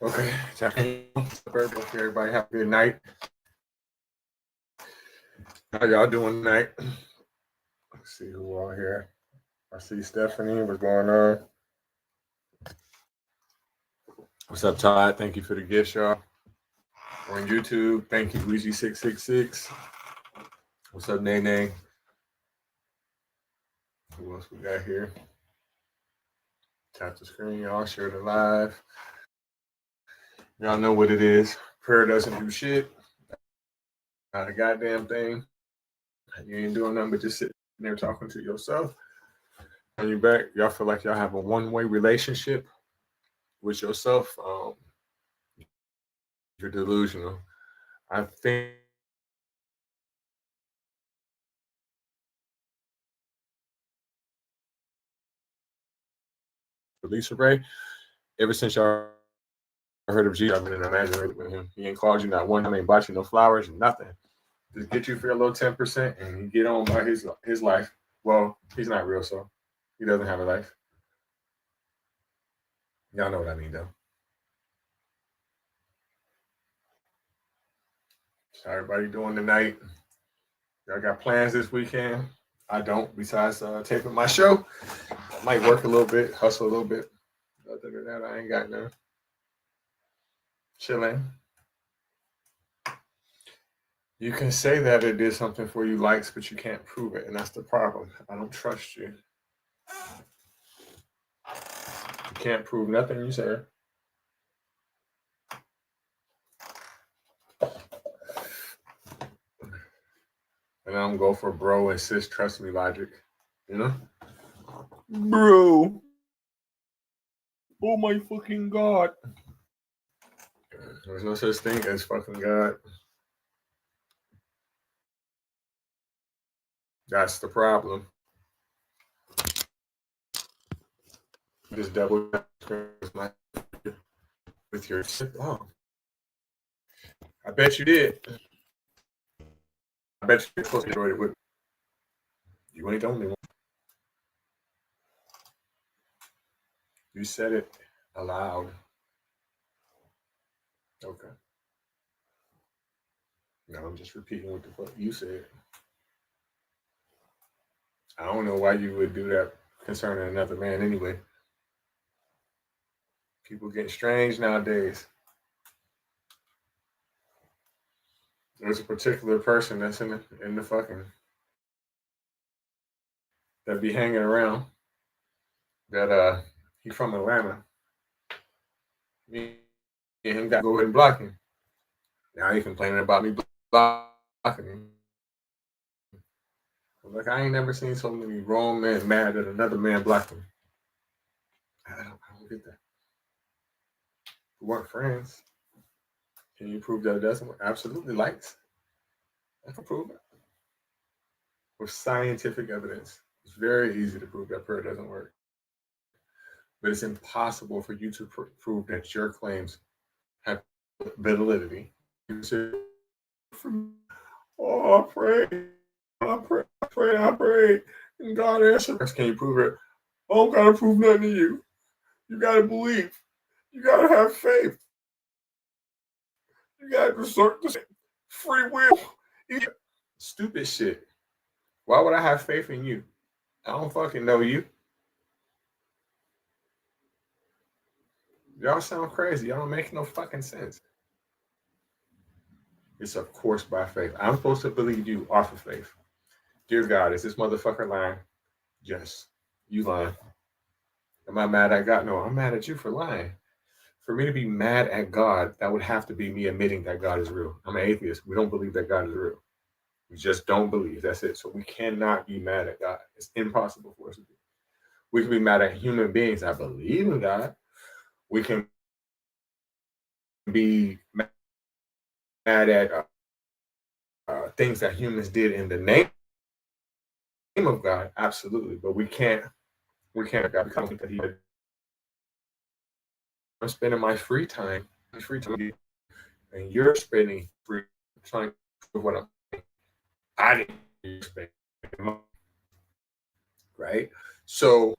Okay. Hope everybody have a good night. How y'all doing tonight? Let's see who all here. I see Stephanie. What's going on? What's up, Todd? Thank you for the gift, y'all. On YouTube, thank you, Luigi666. What's up, Nene? Who else we got here? Tap the screen, y'all. Share the live. Y'all know what it is. Prayer doesn't do shit. Not a goddamn thing. You ain't doing nothing but just sitting there talking to yourself. On your back, y'all feel like y'all have a one-way relationship with yourself. You're delusional. I think Lisa Ray, ever since y'all heard of G, I've been in an imaginary with him. He ain't called you not one time, ain't bought you no flowers, nothing. Just get you for your little 10% and you get on by his life. Well, he's not real, so he doesn't have a life. Y'all know what I mean, though. So how everybody doing tonight? Y'all got plans this weekend? I don't, besides taping my show. I might work a little bit, hustle a little bit. Other than that, I ain't got none. Chilling. You can say that it did something for you, likes, but you can't prove it, and that's the problem. I don't trust you. You can't prove nothing you say. And I'm going for bro and sis, trust me logic. You know? Bro. Oh my fucking God. There's no such thing as fucking God. That's the problem. Just double with your oh. I bet you did. I bet you're supposed to enjoy it with you ain't the only one. You said it aloud. Okay. No, I'm just repeating what the fuck you said. I don't know why you would do that concerning another man anyway. People get strange nowadays. There's a particular person that's in the fucking that be hanging around that he from Atlanta. Me and him got to go ahead and block him. Now he complaining about me blocking him. Like I ain't never seen so many grown men mad that another man blocked him. I don't get that. We weren't friends. Can you prove that it doesn't work? Absolutely, likes. I can prove it with scientific evidence. It's very easy to prove that prayer doesn't work, but it's impossible for you to prove that your claims have validity. Oh, I pray, and God answers. Can you prove it? I don't gotta prove nothing to you. You gotta believe. You gotta have faith. You gotta resort to free will. Stupid shit. Why would I have faith in you? I don't fucking know you. Y'all sound crazy. Y'all don't make no fucking sense. It's of course by faith. I'm supposed to believe you off of faith. Dear God, is this motherfucker lying? Yes. You lying. Am I mad at God? No, I'm mad at you for lying. For me to be mad at God, that would have to be me admitting that God is real. I'm an atheist. We don't believe that God is real. We just don't believe. That's it. So we cannot be mad at God. It's impossible for us to be. We can be mad at human beings that believe in God. We can be mad at things that humans did in the name of God. Absolutely. But we can't God because that he did. I'm spending my free time, and you're spending free trying to prove what I didn't spend, right? So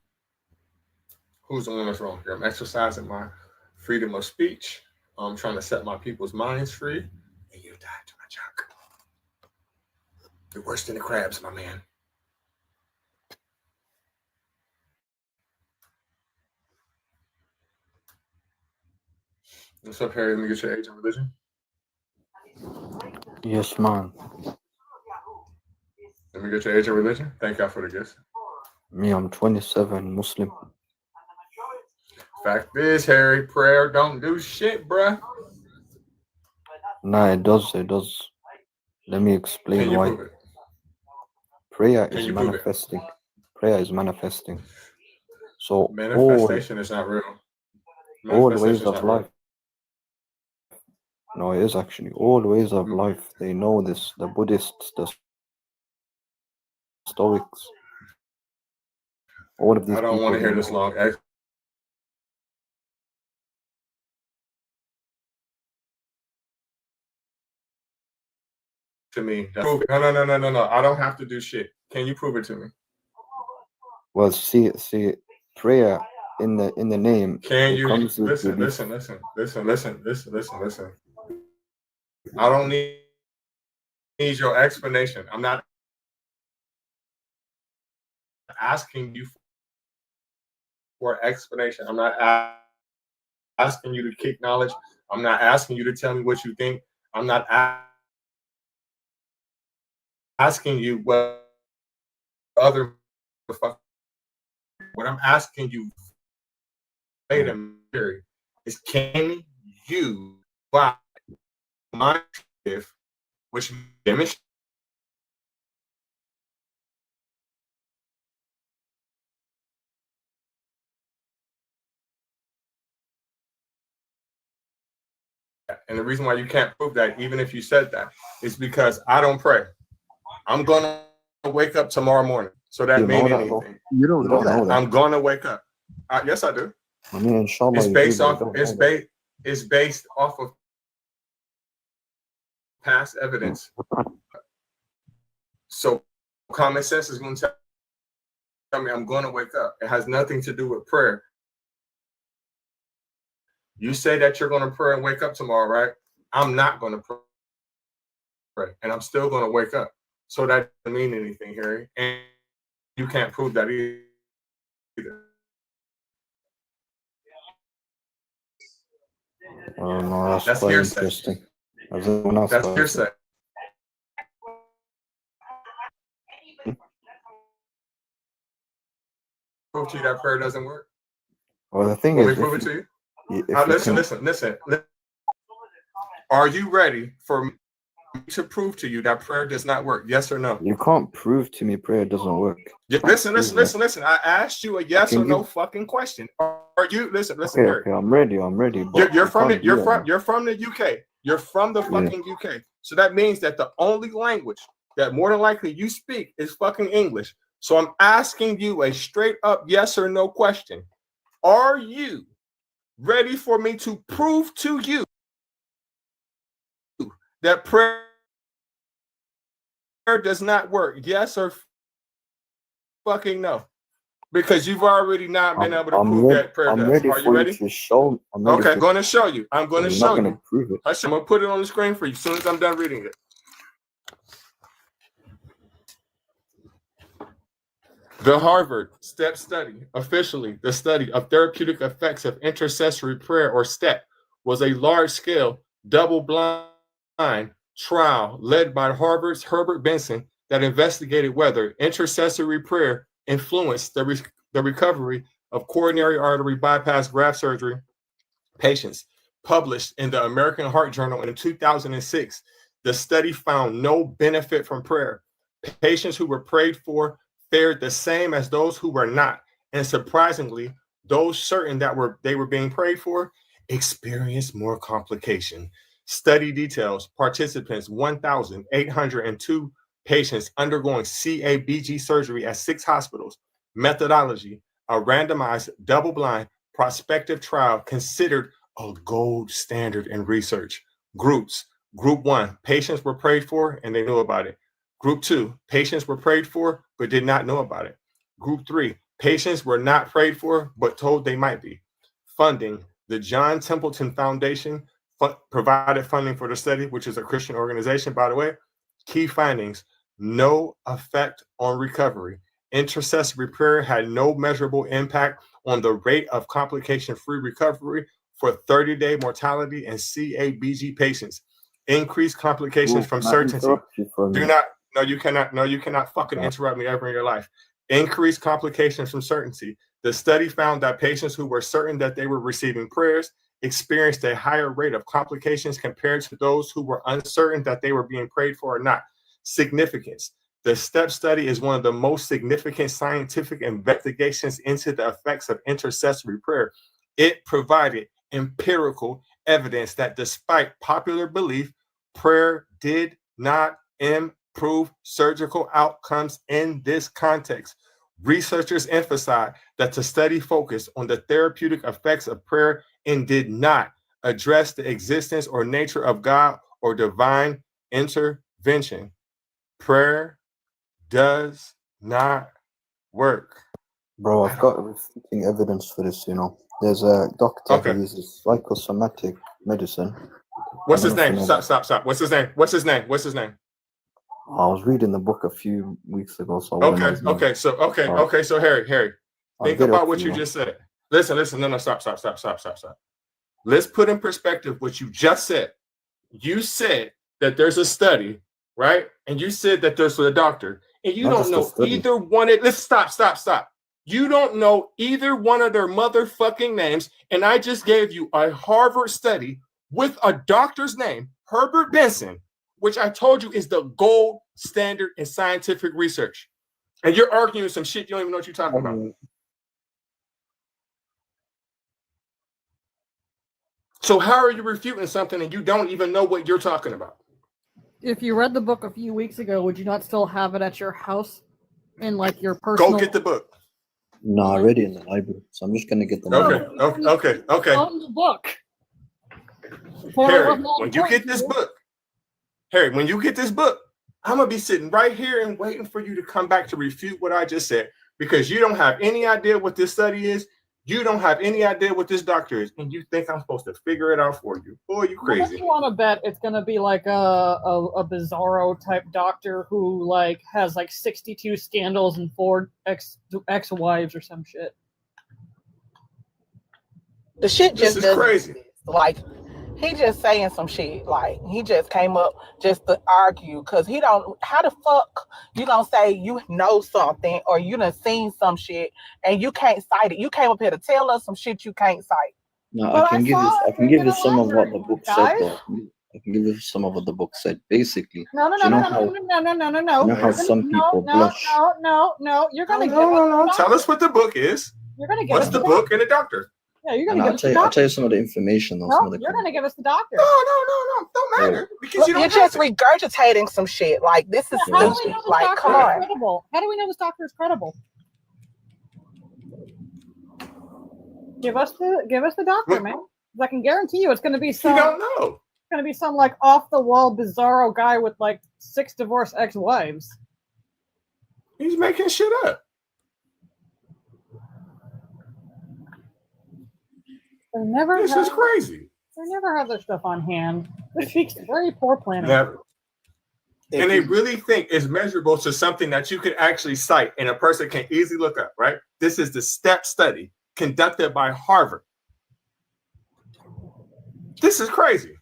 who's the one that's wrong here? I'm exercising my freedom of speech. I'm trying to set my people's minds free, and you died to my junk. You're worse than the crabs, my man. What's up, Harry? Let me get your age and religion. Yes, man. Let me get your age and religion. Thank God for the gifts. Me, I'm 27, Muslim. Fact is, Harry, prayer don't do shit, bruh. Nah, it does. Let me Can explain you why. prove it? Prayer Can is you prove it? manifesting. Prayer is manifesting. So Manifestation is not real. all Manifestation ways is of not real. life. No, it is actually all ways of Mm. life. They know this. The Buddhists, the Stoics, all of these I don't want people, to they hear this know. long. To me, prove it. No. I don't have to do shit. Can you prove it to me? Well, see, prayer in the name, Can it you comes with listen? belief. Listen. I don't need your explanation. I'm not asking you for explanation. I'm not asking you to kick knowledge. I'm not asking you to tell me what you think. I'm not asking you what other what I'm asking you is can you buy my gift, which demonstrates and the reason why you can't prove that, even if you said that, is because I don't pray. I'm gonna wake up tomorrow morning. So that You know mean that, though? anything? You don't You know don't know that. that. I'm gonna wake up. Yes, I do. I mean, inshallah, It's you do, based but you off. don't know that. It's based off of past evidence. So common sense is going to tell me I'm going to wake up. It has nothing to do with prayer. You say that you're going to pray and wake up tomorrow, right? I'm not going to pray, and I'm still going to wake up. So that doesn't mean anything, Harry. And you can't prove that either. Oh, no, that's That's quite hearsay. interesting. As everyone else That's does it. hearsay. Prove to you that prayer doesn't work. Well, the thing Want me is, to prove it to you? if you Listen. Are you ready for me to prove to you that prayer does not work? Yes or no? you can't prove to me prayer doesn't work. Listen. I asked you a yes or no fucking question. Are you listen? Okay, I'm ready. But You're from the UK. You're from the fucking UK. So that means that the only language that more than likely you speak is fucking English. So I'm asking you a straight up yes or no question. Are you ready for me to prove to you that prayer does not work? Yes or fucking no? Because you've already not been able to prove that prayer does. ready Are you for ready? you to show. Okay, I'm going to show you. I'm going to show you. Prove it. I'm going to put it on the screen for you as soon as I'm done reading it. The Harvard STEP study, officially the study of therapeutic effects of intercessory prayer, or STEP, was a large-scale, double-blind trial led by Harvard's Herbert Benson that investigated whether intercessory prayer influenced the recovery of coronary artery bypass graft surgery patients. Published in the American Heart Journal in 2006, the study found no benefit from prayer. Patients who were prayed for fared the same as those who were not, and surprisingly, those certain that they were being prayed for experienced more complication. Study details: participants 1,802 patients undergoing CABG surgery at 6 hospitals. Methodology: a randomized, double-blind, prospective trial considered a gold standard in research. Groups: Group 1, patients were prayed for and they knew about it. Group 2, patients were prayed for but did not know about it. Group 3, patients were not prayed for but told they might be. Funding: the John Templeton Foundation, provided funding for the study, which is a Christian organization, by the way. Key findings: no effect on recovery. Intercessory prayer had no measurable impact on the rate of complication-free recovery for 30-day mortality in CABG patients. Increased complications from certainty. Do not, no, you cannot fucking interrupt me ever in your life. Increased complications from certainty. The study found that patients who were certain that they were receiving prayers experienced a higher rate of complications compared to those who were uncertain that they were being prayed for or not. Significance. The STEP study is one of the most significant scientific investigations into the effects of intercessory prayer. It provided empirical evidence that despite popular belief, prayer did not improve surgical outcomes in this context. Researchers emphasized that the study focused on the therapeutic effects of prayer and did not address the existence or nature of God or divine intervention. Prayer does not work. Bro, I've got refuting evidence for this, you know. There's a doctor who uses psychosomatic medicine. What's his name? Stop. What's his name? I was reading the book a few weeks ago, so I okay. So Harry, think about what you just said. Listen. No, stop. Let's put in perspective what you just said. You said that there's a study, right? And you said that there's a doctor, and you don't know either one. Let's stop. You don't know either one of their motherfucking names, and I just gave you a Harvard study with a doctor's name, Herbert Benson, which I told you is the gold standard in scientific research. And you're arguing some shit you don't even know what you're talking about. So how are you refuting something and you don't even know what you're talking about? If you read the book a few weeks ago, would you not still have it at your house in like your personal? Go get the book. No, I read it in the library, so I'm just gonna get the book. Okay. On the book. Harry, when you get this book, I'm gonna be sitting right here and waiting for you to come back to refute what I just said, because you don't have any idea what this study is. You don't have any idea what this doctor is, and you think I'm supposed to figure it out for you. Boy, you crazy. How much you want to bet it's going to be like a bizarro type doctor who like has like 62 scandals and 4 ex-wives or some shit? The shit just is crazy. Like, he just saying some shit. Like, he just came up just to argue, because he don't. How the fuck you gonna say you know something or you done seen some shit and you can't cite it? You came up here to tell us some shit you can't cite. No, I can give you some of what the book said, though. I can give you some of what the book said. Basically, no. You know how some people blush. No. You're gonna tell us what the book is. You're gonna give What's the book and the doctor? Yeah, you're gonna give us the doctor. I'll tell you some of the information. No, you're gonna give us the doctor. No, don't matter, because you're just regurgitating some shit. Like, this is stupid. Like, come on. Credible? How do we know this doctor is credible? Give us the doctor, man. I can guarantee you, it's gonna be some. You don't know. It's gonna be some like off the wall bizarro guy with like 6 divorced ex-wives. He's making shit up. This is crazy. They never have their stuff on hand. This speaks very poor planning. Never. And they really think it's measurable to something that you can actually cite and a person can easily look up, right? This is the STEP study conducted by Harvard. This is crazy.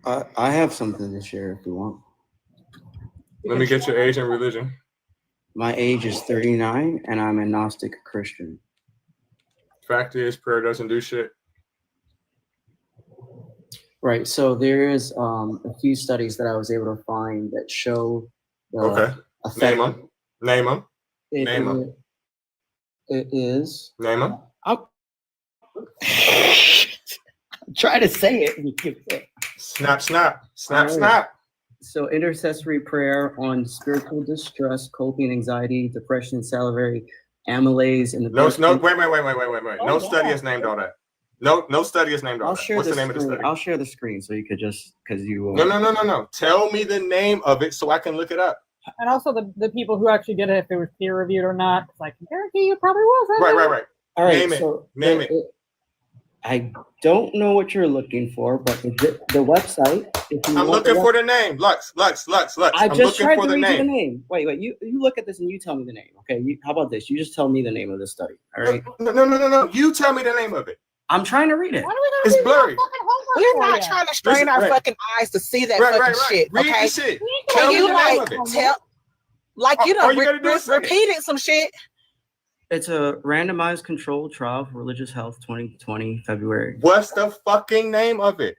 I have something to share if you want. Let me get your age and religion. My age is 39 and I'm a Gnostic Christian. Fact is, prayer doesn't do shit. Right. So there is a few studies that I was able to find that show the effect. Name them. It is. Name them. I'll try to say it. Snap. So intercessory prayer on spiritual distress, coping anxiety, depression, salivary amylase, and the wait. No study has named all that. No study is named all that. What's the name of the study? I'll share the screen so you could just No. Tell me the name of it so I can look it up. And also the people who actually did it, if it was peer reviewed or not, because I can guarantee you it probably wasn't. Right. All right. Name it. I'm I don't know what you're looking for, but the website. If you I'm want looking for the name. Lux. I I'm just looking tried for to the read you the name. name. Wait. You look at this and you tell me the name. Okay. How about this? You just tell me the name of the study. All right. No. You tell me the name of it. I'm trying to read it. Why do we It's gotta do blurry. that fucking homework We're for not ya? trying to strain our Right. fucking eyes to see that Right. fucking shit. Read Okay. the shit. We ain't Tell gonna me you do the that name like of it. tell like you All know you gotta do is say it. repeating some shit? It's a randomized controlled trial for religious health 2020 February. What's the fucking name of it?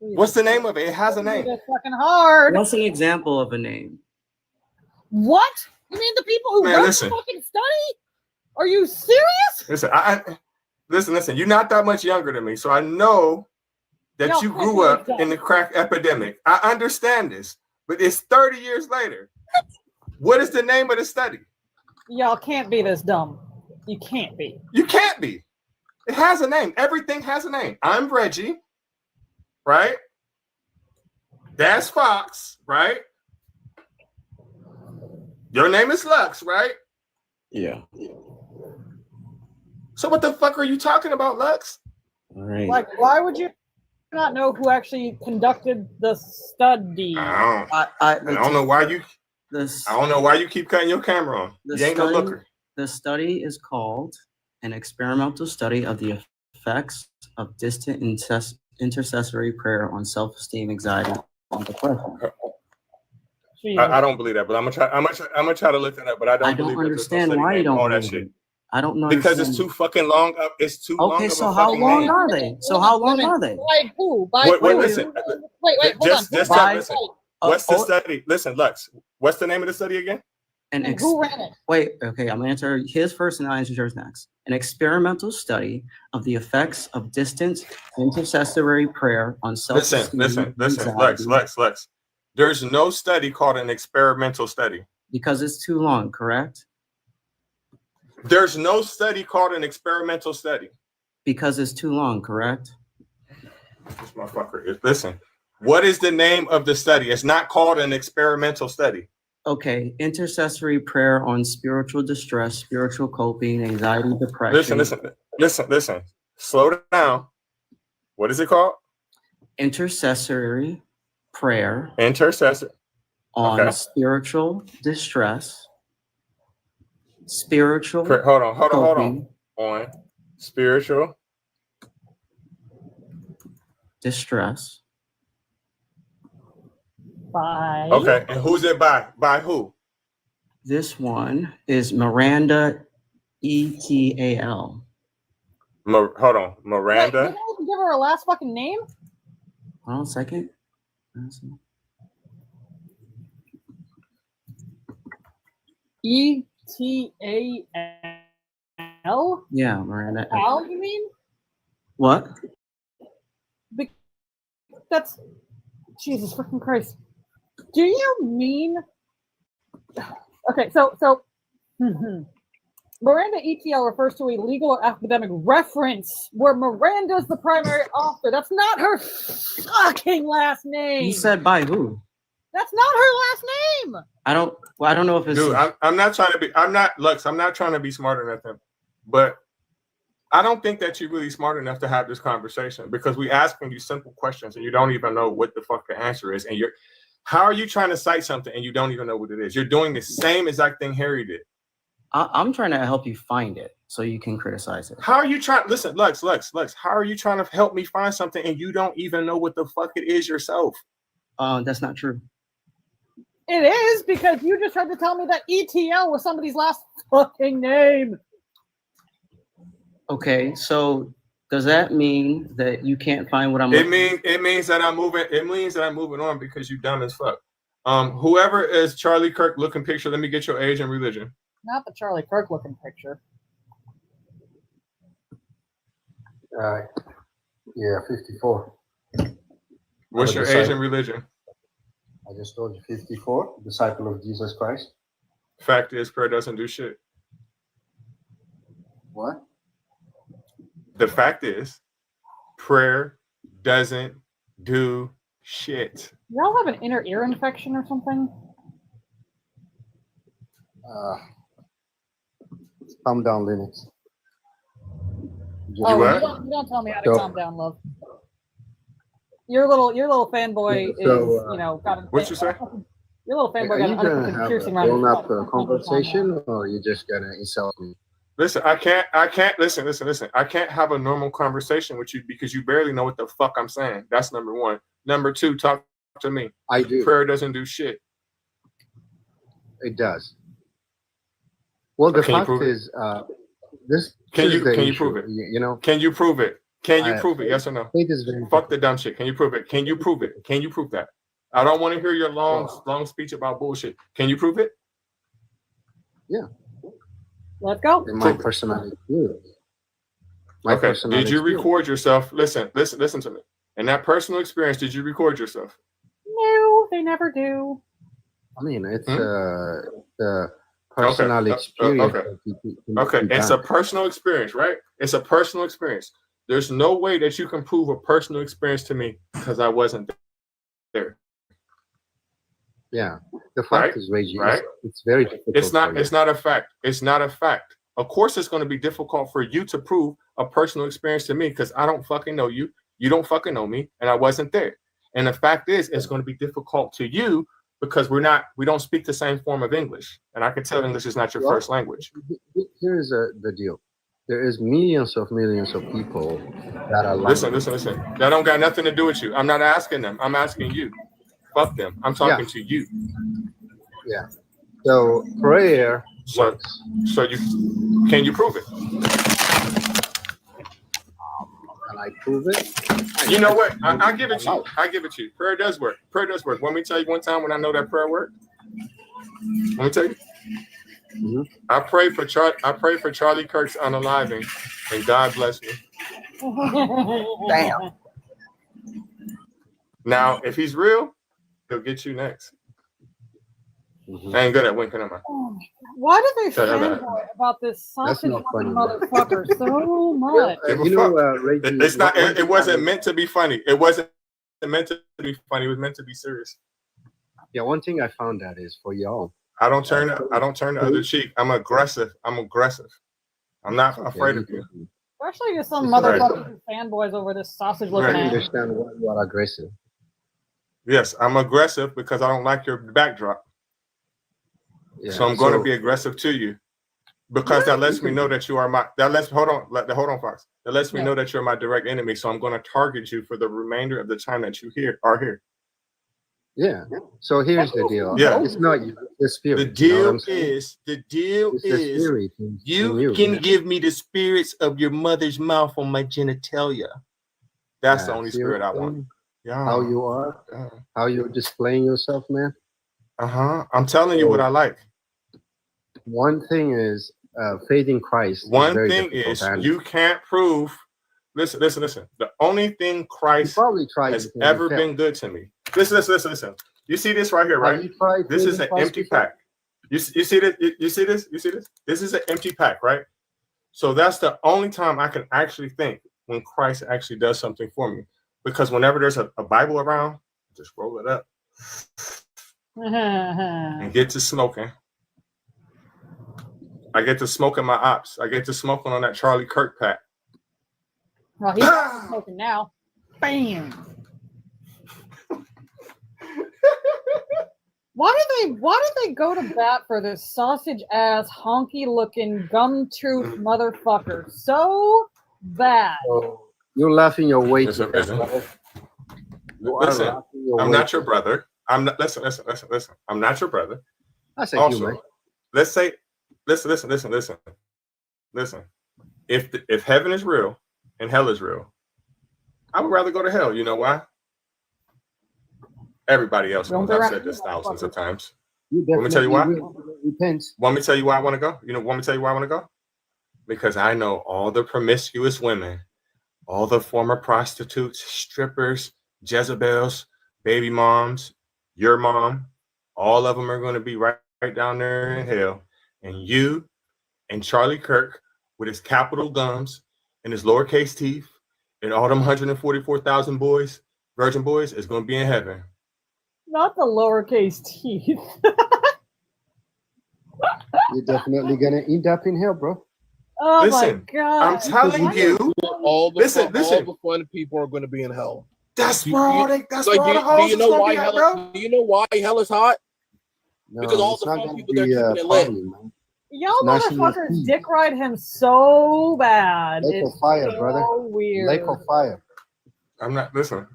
What's the name of it? It has a name. It's fucking hard. What's an example of a name? What? You mean the people who Man, wrote listen. the fucking study? Are you serious? Listen, listen. You're not that much younger than me, so I know that Y'all you can't grew do up this, in the crack epidemic. I understand this, but it's 30 years later. What is the name of the study? Y'all can't be this dumb. You can't be. You can't be. It has a name. Everything has a name. I'm Reggie, right? That's Fox, right? Your name is Lux, right? Yeah. So what the fuck are you talking about, Lux? All right. Like, why would you not know who actually conducted the study? I don't know why you. I don't know why you keep cutting your camera on. You ain't no looker. The study is called an experimental study of the effects of distant intercessory prayer on self-esteem, anxiety, and depression. I don't believe that, but I'm gonna try to look that up. But I don't believe that. Understand why you don't all that believe shit. it. I don't know Because it's too fucking long. It's too long. Okay, of so a how fucking long name. are they? So how long are they? By who? By Wait, who? listen. Wait, hold on. Just By- listen. What's the study? Listen, Lux. What's the name of the study again? And who ran it? Wait, okay, I'm gonna answer his first and I'll answer yours next. An experimental study of the effects of distant intercessory prayer on self-esteem. Listen, anxiety, Lex. There's no study called an experimental study. Because it's too long, correct? There's no study called an experimental study. Because it's too long, correct? This motherfucker. Listen, what is the name of the study? It's not called an experimental study. Okay, intercessory prayer on spiritual distress, spiritual coping, anxiety, depression. Listen. Slow down. What is it called? Intercessory prayer Intercessor. on spiritual distress, spiritual. Hold on. coping, On spiritual distress. By. Okay, and who's it by? By who? This one is Miranda ETAL. Hold on, Wait, Miranda. didn't I even give her a last fucking name? Hold on a second. ETAL? Yeah, Miranda. Al, you mean? What? That's Jesus freaking Christ. Do you mean? Okay, so Miranda ETL refers to a legal or academic reference where Miranda's the primary author. That's not her fucking last name. You said by who? That's not her last name. I don't know if it's. Dude, I'm not trying to be. I'm not Lux. I'm not trying to be smarter than them, but I don't think that you're really smart enough to have this conversation because we asking you simple questions and you don't even know what the fuck the answer is. And how are you trying to cite something and you don't even know what it is? You're doing the same exact thing Harry did. I'm trying to help you find it so you can criticize it. How are you trying? Listen, Lux. How are you trying to help me find something and you don't even know what the fuck it is yourself? That's not true. It is because you just tried to tell me that ETL was somebody's last fucking name. Okay, so does that mean that you can't find what I'm looking for? It means that I'm moving. It means that I'm moving on because you dumb as fuck. Whoever is Charlie Kirk looking picture, let me get your age and religion. Not the Charlie Kirk looking picture. Yeah, 54. What's your age and religion? I just told you 54, disciple of Jesus Christ. Fact is, prayer doesn't do shit. What? The fact is, prayer doesn't do shit. Y'all have an inner ear infection or something? Calm down, Linux. Oh, what? you don't tell me how to So- calm down, love. Your little fanboy So, is, got an What you say? Your little fanboy Are got you an gonna unfreaking have piercing a around his grown-up fucking conversation, or are you just gonna insult me? Listen, I can't listen. I can't have a normal conversation with you because you barely know what the fuck I'm saying. That's number one. Number two, talk to me. I do. Prayer doesn't do shit. It does. Well, the Can you fact prove it? is, this Can is you the can you issue. prove it? You know, Can you prove it? Can you I- prove it? Yes or no? faith is very Fuck the dumb shit. Can you prove it? Can you prove it? Can you prove that? I don't want to hear your long speech about bullshit. Can you prove it? Let's go. in my Prove it. personal experience. My Okay. personal Did you experience. record yourself? Listen to me. In that personal experience, did you record yourself? No, they never do. I mean, it's Hmm? the personal Okay. experience. Okay. that you Okay, can it's a done. personal experience, right? It's a personal experience. There's no way that you can prove a personal experience to me because I wasn't there. Yeah, the fact Right? is, Reggie, Right? it's very difficult. It's not. for you. It's not a fact. It's not a fact. Of course, it's going to be difficult for you to prove a personal experience to me because I don't fucking know you. You don't fucking know me, and I wasn't there. And the fact is, it's going to be difficult to you because we don't speak the same form of English, and I can tell English is not your Well, first language. Here's the deal. There is millions of people that are like Listen. That don't got nothing to do with you. I'm not asking them. I'm asking you. Fuck them. I'm talking to you. Yeah. So prayer So, works. so can you prove it? Can I prove it? You know what? I give it to you. I give it to you. Prayer does work. Prayer does work. Want me to tell you one time when I know that prayer worked? Let me tell you. Mhm. I prayed for Charlie Kirk's unaliving, and God bless me. Damn. Now, if he's real, he'll get you next. Mhm. I ain't good at winking at my. Why do they Tell you that. fanboy about this That's sausage not funny. motherfucker so much? Give a You know, fuck. Reggie, It's not. one It wasn't thing- meant to be funny. It wasn't meant to be funny. It was meant to be serious. Yeah, one thing I found out is for y'all. I don't turn the other cheek. I'm aggressive. I'm not afraid of you. Especially to some It's all right. motherfuckers who fanboys over this sausage looking Right. I ass. understand why you are aggressive. Yes, I'm aggressive because I don't like your backdrop. Yeah. So I'm going to be aggressive to you because that lets me know that you are hold on, Fox. That lets me know that you're my direct enemy. So I'm going to target you for the remainder of the time that you are here. Yeah. So here's the deal. Yeah. It's not you, the spirit. The you know what deal I'm saying? is It's the spirit in you can give me the spirits of your mother's mouth on my genitalia. That's the only see spirit what I I'm want. saying? Yeah. How you are, how you're displaying yourself, man. I'm telling you what I like. One thing is, faith in Christ. One is very thing difficult is to handle. you can't prove. Listen. The only thing You Christ probably tried has it and ever you failed. been good to me. Listen. You see this right here, Have right? you tried This faith is in an Christ empty before? pack. You see this? You see this? You see this? This is an empty pack, right? So that's the only time I can actually think when Christ actually does something for me. Because whenever there's a Bible around, just roll it up and get to smoking. I get to smoking my ops. I get to smoking on that Charlie Kirk pack. Well, he's not smoking now. Bam. Why do they go to bat for this sausage ass honky looking gum tooth motherfucker so bad? So you're laughing your way Listen, to that, listen. brother. You are Listen, laughing your I'm way not your to- brother. I'm not. Listen. I'm not your brother. That's a Also, human. let's say, listen. If heaven is real and hell is real, I would rather go to hell. You know why? Everybody else knows. I've said this thousands of times. You Want me to tell you why? definitely will repent. Want me to tell you why I want to go? Want me to tell you why I want to go? Because I know all the promiscuous women, all the former prostitutes, strippers, Jezebels, baby moms, your mom, all of them are going to be right down there in hell. And you and Charlie Kirk with his capital gums and his lowercase teeth and all them 144,000 boys, virgin boys, is going to be in heaven. Not the lowercase teeth. You're definitely gonna end up in hell, bro. Oh Listen, my god. I'm telling you, all the Listen. all the fun people are going to be in hell. That's Do where all you- that's Like, where all the do hoes you is know gonna why be at, hell? bro. Do you know why hell is hot? No, Because all it's the not fun gonna people, they're be keeping it party, lit. man. Y'all National motherfuckers Eve. dick ride him so bad. Lake It's of fire, so brother. weird. Lake of fire. I'm not. Listen.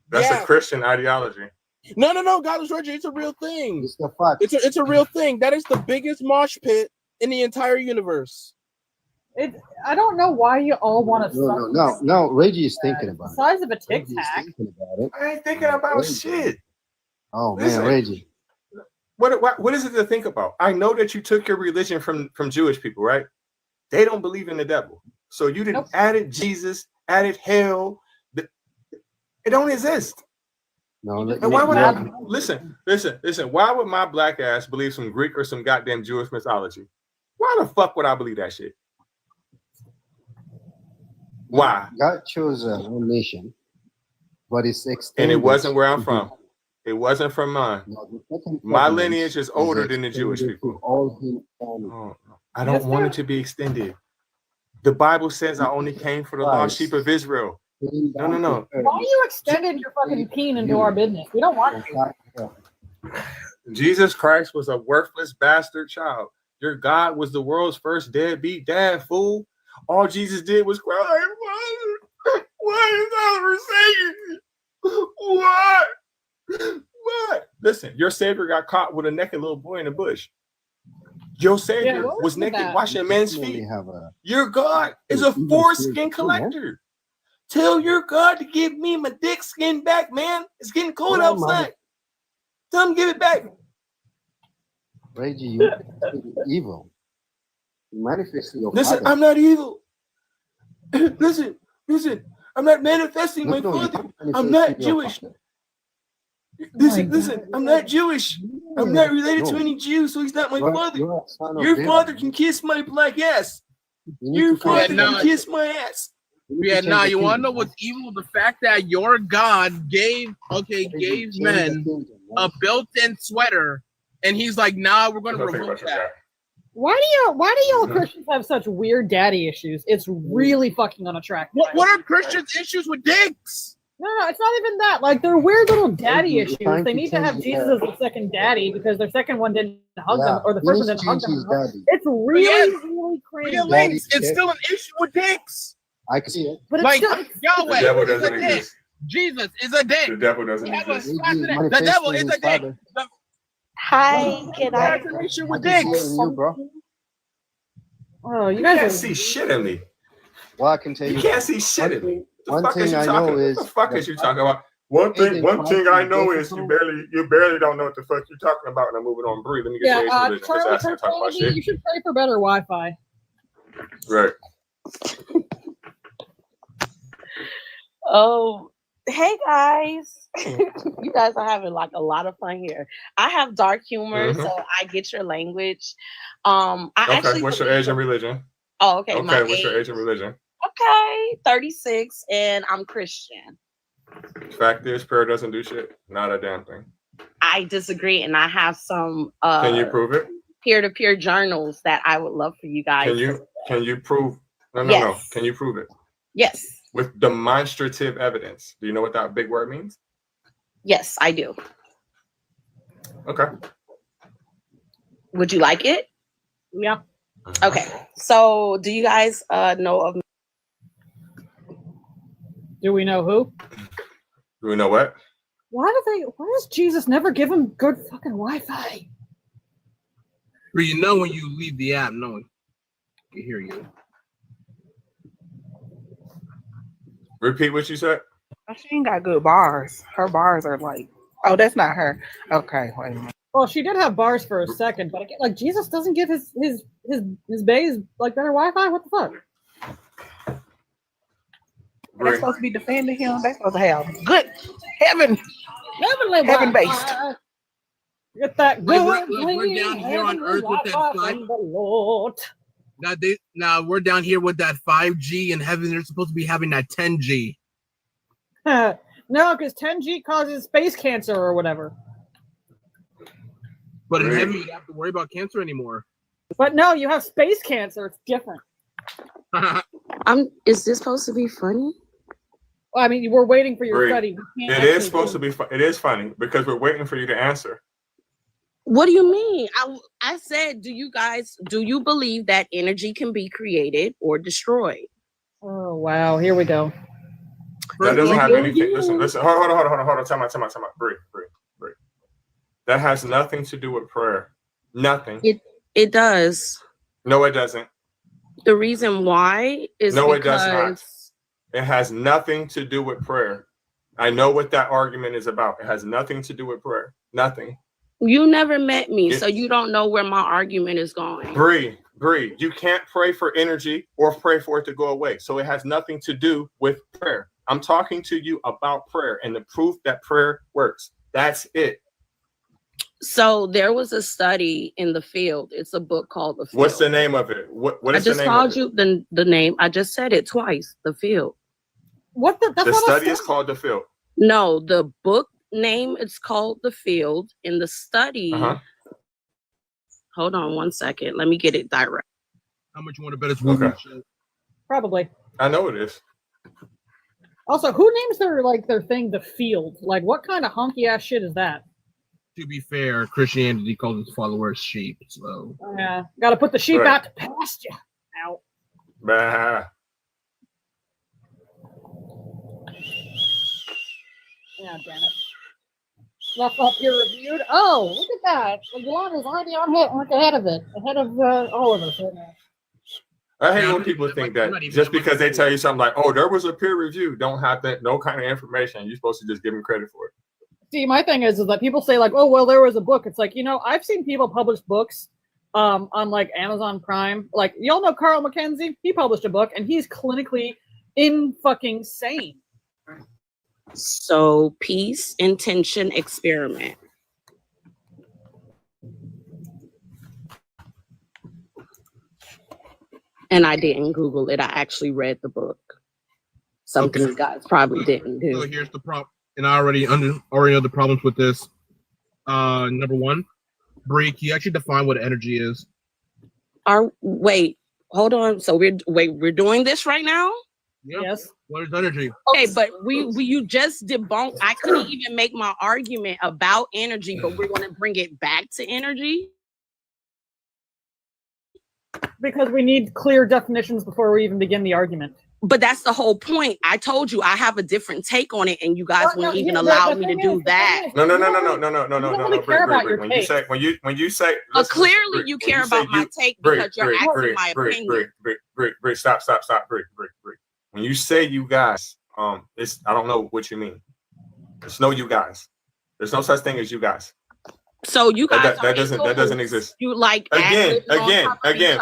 That's Yeah. a Christian ideology. No, God is Georgia. It's a real thing. It's the fact. It's a real thing. That is the biggest mosh pit in the entire universe. I don't know why you all want to. No. Reggie is thinking The about it. size of a Tic Reggie is Tac. thinking about it. I ain't thinking about Reggie. shit. Oh Listen. man, Reggie. What is it to think about? I know that you took your religion from Jewish people, right? They don't believe in the devil, so you didn't added Jesus, added hell. It don't exist. No, And why would I listen? Why would my black ass believe some Greek or some goddamn Jewish mythology? Why the fuck would I believe that shit? Why? God chose one nation, but it's extended. And it wasn't where I'm from. It wasn't from mine. No, the second My covenant lineage is older than the Jewish extended people. to all humanity. Oh, I don't want it to be extended. The Bible says I only came for the lost sheep of Israel. No. Why you extended your fucking peen into our business? We don't want you. Jesus Christ was a worthless bastard child. Your God was the world's first deadbeat dad, fool. All Jesus did was cry, Father, why is God forsaken me? What? Listen, your Savior got caught with a naked little boy in the bush. Your Savior was naked washing men's feet. Your God is a foreskin collector. Tell your God to give me my dick skin back, man. It's getting cold outside. Tell him to give it back. Reggie, you evil. You manifested your Listen, father. I'm not evil. Listen. I'm not manifesting my father. I'm not Jewish. Listen, I'm not Jewish. I'm not related to any Jew, so he's not my father. Your father can kiss my black ass. Your father can kiss my ass. Yeah, now you want to know what's evil? The fact that your God gave men a built-in sweater, and he's like, "Nah, we're going to remove that." Why do y'all Christians have such weird daddy issues? It's really fucking unattractive. What are Christians' issues with dicks? No, it's not even that. Like, they're weird little daddy issues. They need to have Jesus as the second daddy because their second one didn't hug them, or the first one didn't hug them. It's really crazy. It's still an issue with dicks. I can see it. But like it's Yahweh the devil is doesn't a dick. exist. Jesus is a dick. The devil doesn't exist. The devil is a dick. Hi, can I? That's an issue with dicks. Oh, you You guys can't are see shit in me. Well, I can tell you. You can't see shit in me. One thing I know is what the fuck is you talking about? One thing I know is you barely don't know what the fuck you're talking about. And I'm moving on. Bree, let me get to religion. Charlie, Just asking to talk about shit. you should pray for better Wi-Fi. Right. Oh, hey guys. You guys are having like a lot of fun here. I have dark humor, so I get your language. Okay, what's your age and religion? Oh, okay. Okay, what's your age and religion? Okay, 36, and I'm Christian. Fact is, prayer doesn't do shit. Not a damn thing. I disagree, and I have some Can you prove it? peer-to-peer journals that I would love for you guys. Can you prove? No. Can you prove it? Yes. With demonstrative evidence. Do you know what that big word means? Yes, I do. Okay. Would you like it? Yeah. Okay. So, do you guys know of? Do we know who? Do we know what? Why does Jesus never give him good fucking Wi-Fi? But you know when you leave the app, no one can hear you. Repeat what you said. She ain't got good bars. Her bars are like, oh, that's not her. Okay, wait a minute. Well, she did have bars for a second, but like Jesus doesn't give his bays like better Wi-Fi. What the fuck? They're supposed to be defending him. They're supposed to have good heaven based. Get that good. We're down here on Earth with that Lord. Now we're down here with that 5G, and heaven they're supposed to be having that 10G. No, because 10G causes space cancer or whatever. But in heaven, you don't have to worry about cancer anymore. But no, you have space cancer. It's different. Is this supposed to be funny? Well, I mean, we're waiting for your Bree, study. We can't It is actually supposed to do be. It is funny because we're waiting for you to answer. What do you mean? I said, do you believe that energy can be created or destroyed? Oh wow, here we go. That doesn't have you anything. again. Listen. Hold on. Time out. Bree. That has nothing to do with prayer. Nothing. It does. No, it doesn't. The reason why is No, it because does not. It has nothing to do with prayer. I know what that argument is about. It has nothing to do with prayer. Nothing. you never met me, so you don't know where my argument is going. Bree, you can't pray for energy or pray for it to go away. So it has nothing to do with prayer. I'm talking to you about prayer and the proof that prayer works. That's it. So there was a study in the field. It's a book called The Field. What's the name of it? What is the name? I just called you the name. I just said it twice. The Field. What the study is called The Field. No, the book name is called The Field. In the study, hold on one second. Let me get it direct. How much you want to bet it's movie? Okay. Probably. I know it is. Also, who names their thing The Field? Like, what kind of honky ass shit is that? To be fair, Christianity calls its followers sheep, so Yeah, got to put the sheep out to pasture. Out. Bah. Yeah, damn it. Left up peer reviewed. Oh, look at that. The Yolanda is already ahead of it, ahead of all of us right now. I hate when people think that just because they tell you something like, "Oh, there was a peer review," don't have no kind of information. You're supposed to just give them credit for it. See, my thing is that people say like, "Oh, well, there was a book." It's like, I've seen people publish books on like Amazon Prime. Like, y'all know Carl McKenzie? He published a book, and he's clinically fucking sane. So, peace, intention, experiment. And I didn't Google it. I actually read the book. Something you guys probably didn't do. So here's the problem. And I already know the problems with this. Number one, Bree, can you actually define what energy is? Wait, hold on. So we're doing this right now? Yep. Yes. What is energy? Okay, but you just debunked. I couldn't even make my argument about energy, but we're going to bring it back to energy. Because we need clear definitions before we even begin the argument. But that's the whole point. I told you I have a different take on it, and you guys wouldn't even allow me to do that. No. When you say, clearly you care about my take because you're asking my opinion. Bree, stop, Bree. When you say you guys, I don't know what you mean. There's no you guys. There's no such thing as you guys. So you guys that doesn't exist. You like again,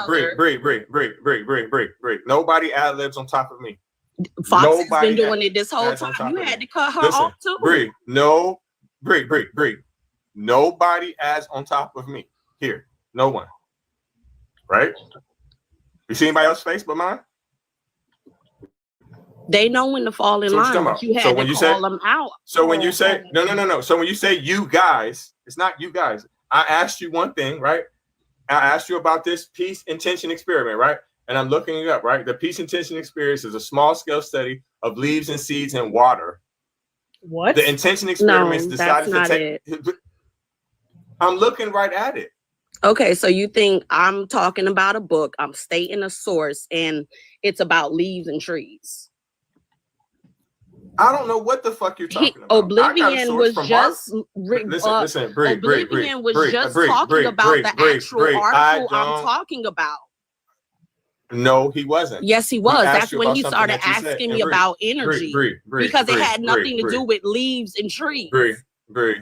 Bree. Nobody ad libs on top of me. Fox has been doing it this whole time. You had to cut her off too. Bree. Nobody adds on top of me here. No one. Right? You see anybody else's face but mine? They know when to fall in line. You had to call them out. So when you say no. So when you say you guys, it's not you guys. I asked you one thing, right? I asked you about this peace intention experiment, right? And I'm looking it up, right? The peace intention experience is a small scale study of leaves and seeds and water. What? The intention experiments decided to take. I'm looking right at it. Okay, so you think I'm talking about a book? I'm stating a source, and it's about leaves and trees. I don't know what the fuck you're talking about. Oblivion was just listen, Bree, Oblivion was just talking about the actual article I'm talking about. No, he wasn't. Yes, he was. That's when he started asking me about energy because it had nothing to do with leaves and trees. Bree,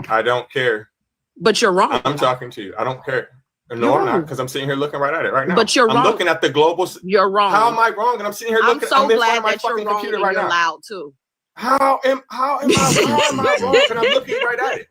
I don't care. But you're wrong. I'm talking to you. I don't care. No, I'm not, because I'm sitting here looking right at it right now. But you're wrong. I'm looking at the global. You're wrong. How am I wrong? And I'm sitting here looking. I'm in front of my fucking computer right now. Loud too. How am I wrong? And I'm looking right at it.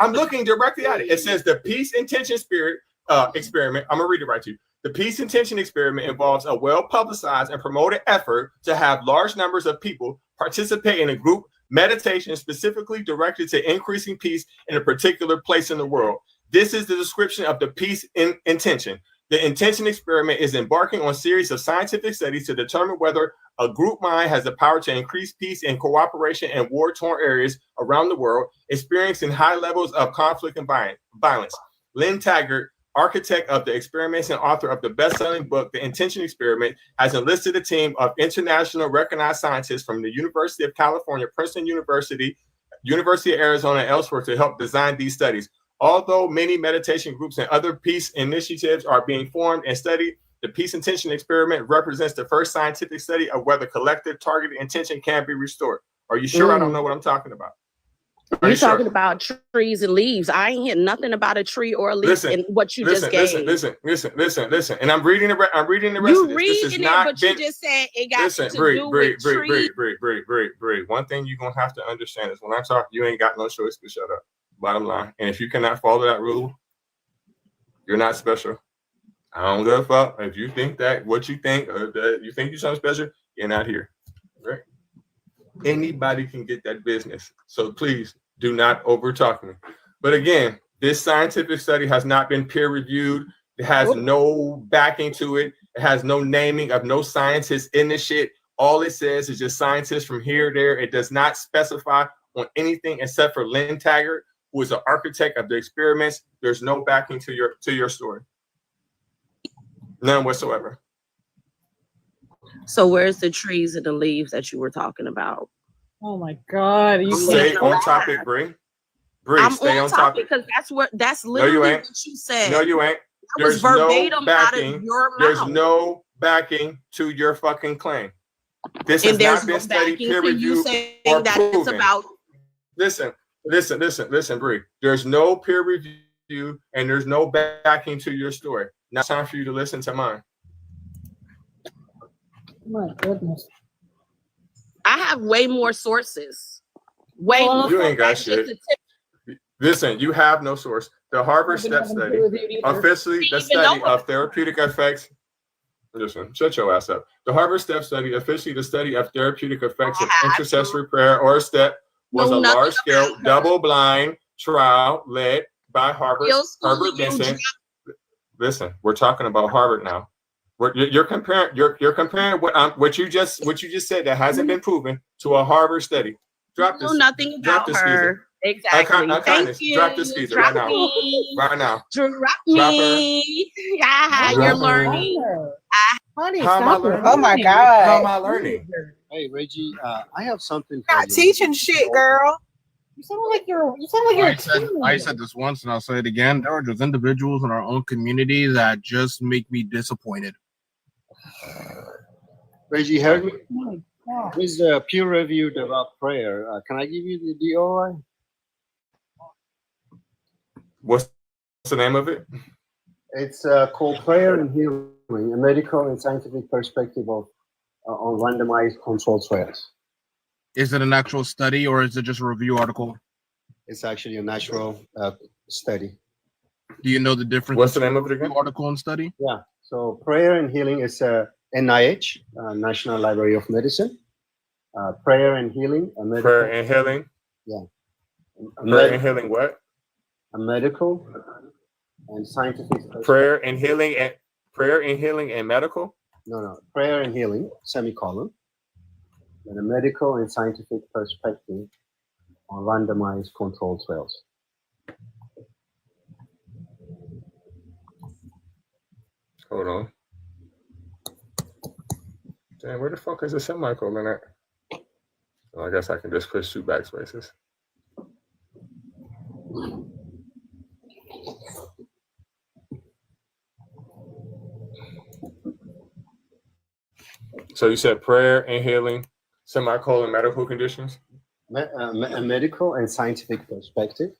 I'm looking directly at it. It says the peace intention experiment. I'm gonna read it right to you. The peace intention experiment involves a well-publicized and promoted effort to have large numbers of people participate in a group meditation specifically directed to increasing peace in a particular place in the world. This is the description of the peace intention. The intention experiment is embarking on a series of scientific studies to determine whether a group mind has the power to increase peace and cooperation in war-torn areas around the world, experiencing high levels of conflict and violence. Lynn Taggart, architect of the experiments and author of the best-selling book, The Intention Experiment, has enlisted a team of international recognized scientists from the University of California, Princeton University, University of Arizona, and elsewhere to help design these studies. Although many meditation groups and other peace initiatives are being formed and studied, the Peace Intention Experiment represents the first scientific study of whether collective targeted intention can be restored. Are you sure I don't know what I'm talking about? You're talking about trees and leaves. I ain't hear nothing about a tree or a leaf in what you just gave. Listen. And I'm reading the rest of this. This is not but you just said it got to do with trees. Bree. One thing you're gonna have to understand is when I talk, you ain't got no choice but shut up. Bottom line. And if you cannot follow that rule, you're not special. I don't give a fuck if you think that what you think or that you think you're something special, you're not here. Right? Anybody can get that business. So please do not over talk me. But again, this scientific study has not been peer reviewed. It has no backing to it. It has no naming of no scientists in this shit. All it says is just scientists from here, there. It does not specify on anything except for Lynn Taggart, who is the architect of the experiments. There's no backing to your story. None whatsoever. So where's the trees and the leaves that you were talking about? Oh my God! You stay on topic, Bree. I'm stay on topic because that's literally what you said. No, you ain't. That was verbatim out of your mouth. There's no backing to your fucking claim. This has not been studied, peer reviewed, or proven. Listen, Bree. There's no peer review and there's no backing to your story. Now it's time for you to listen to mine. My goodness. I have way more sources. Way more. You ain't got shit. Listen, you have no source. The Harvard Step Study, officially the study of therapeutic effects. Listen, shut your ass up. The Harvard Step Study, officially the study of therapeutic effects of intercessory prayer or step, was a large-scale, double-blind trial led by Harvard Benson. Listen, we're talking about Harvard now. You're comparing what you just said that hasn't been proven to a Harvard study. Drop this. Nothing about her. Exactly. Thank you. Drop this visa right now. Right now. Drop me. Yeah, you're learning. Honey, how am I learning? Oh my God. How am I learning? Hey Reggie, I have something. Not teaching shit, girl. You sound like you're. I said this once and I'll say it again. There are just individuals in our own community that just make me disappointed. Reggie, heard me? This is peer reviewed about prayer. Can I give you the DOI? What's the name of it? It's called Prayer and Healing, a medical and scientific perspective of on randomized controlled trials. Is it an actual study or is it just a review article? It's actually a natural study. Do you know the difference? What's the name of it again? Article and study? Yeah. So Prayer and Healing is NIH, National Library of Medicine. Prayer and Healing. Prayer and Healing? Yeah. Prayer and Healing what? A medical and scientific. Prayer and Healing and medical? No. Prayer and Healing, semicolon. And a medical and scientific perspective on randomized controlled trials. Hold on. Damn, where the fuck is the semicolon at? Well, I guess I can just push two backspaces. So you said prayer and healing, semicolon medical conditions? A medical and scientific perspective.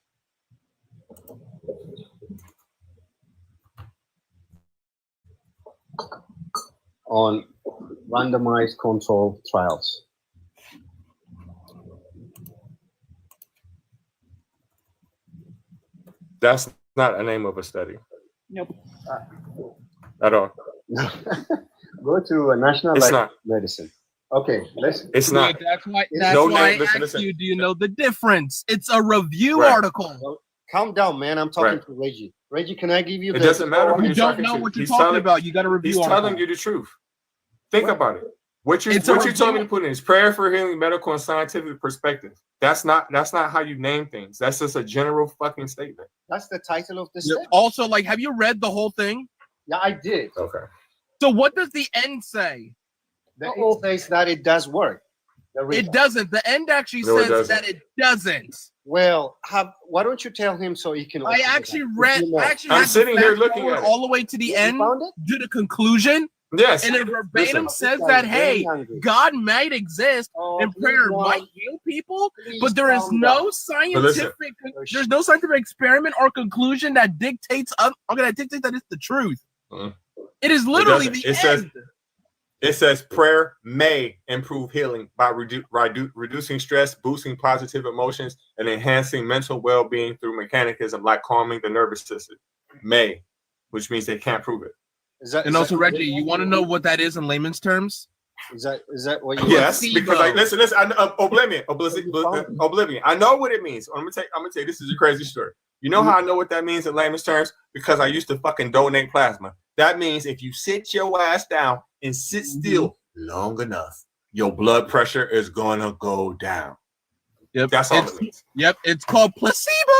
On randomized control trials. That's not a name of a study. Nope. At all. Go to a National Library of Medicine. Okay, It's not. That's why I asked you, do you know the difference? It's a review article. Well, calm down, man. I'm talking to Reggie. Reggie, can I give you? It doesn't matter who You you're don't talking know to. what you're He's talking telling, about. You got to review. he's telling articles. you the truth. Think about it. What you It's a what you told me review. to put in is prayer for healing, medical and scientific perspective. That's not how you name things. That's just a general fucking statement. That's the title of the Yeah. study. Also, like, have you read the whole thing? Yeah, I did. Okay. So what does the end say? It says that it does work. It doesn't. The end actually No, it says doesn't. that it doesn't. Well, why don't you tell him so he can? I actually read. I actually I'm had to sitting here fast looking forward at it. all the way to the You end found it? to the conclusion, Yes. and it verbatim Listen. says This that guy's very hey, hungry. God might exist Oh, and please, prayer Juan, might heal people, please but there is calm no down. scientific. There's no scientific experiment or conclusion that dictates. That dictates that it's the truth. Mhm. It is literally the It says end. it says prayer may improve healing by reducing stress, boosting positive emotions, and enhancing mental well-being through mechanisms like calming the nervous system. May, which means they can't prove it. And also, Reggie, you want to know what that is in layman's terms? Is that what you? Yes, Placebo. because like listen, oblivion. I know what it means. I'm gonna tell you. This is a crazy story. You know how I know what that means in layman's terms? Because I used to fucking donate plasma. That means if you sit your ass down and sit still long enough, your blood pressure is gonna go down. Yep, That's all it means. Yep, it's called placebo.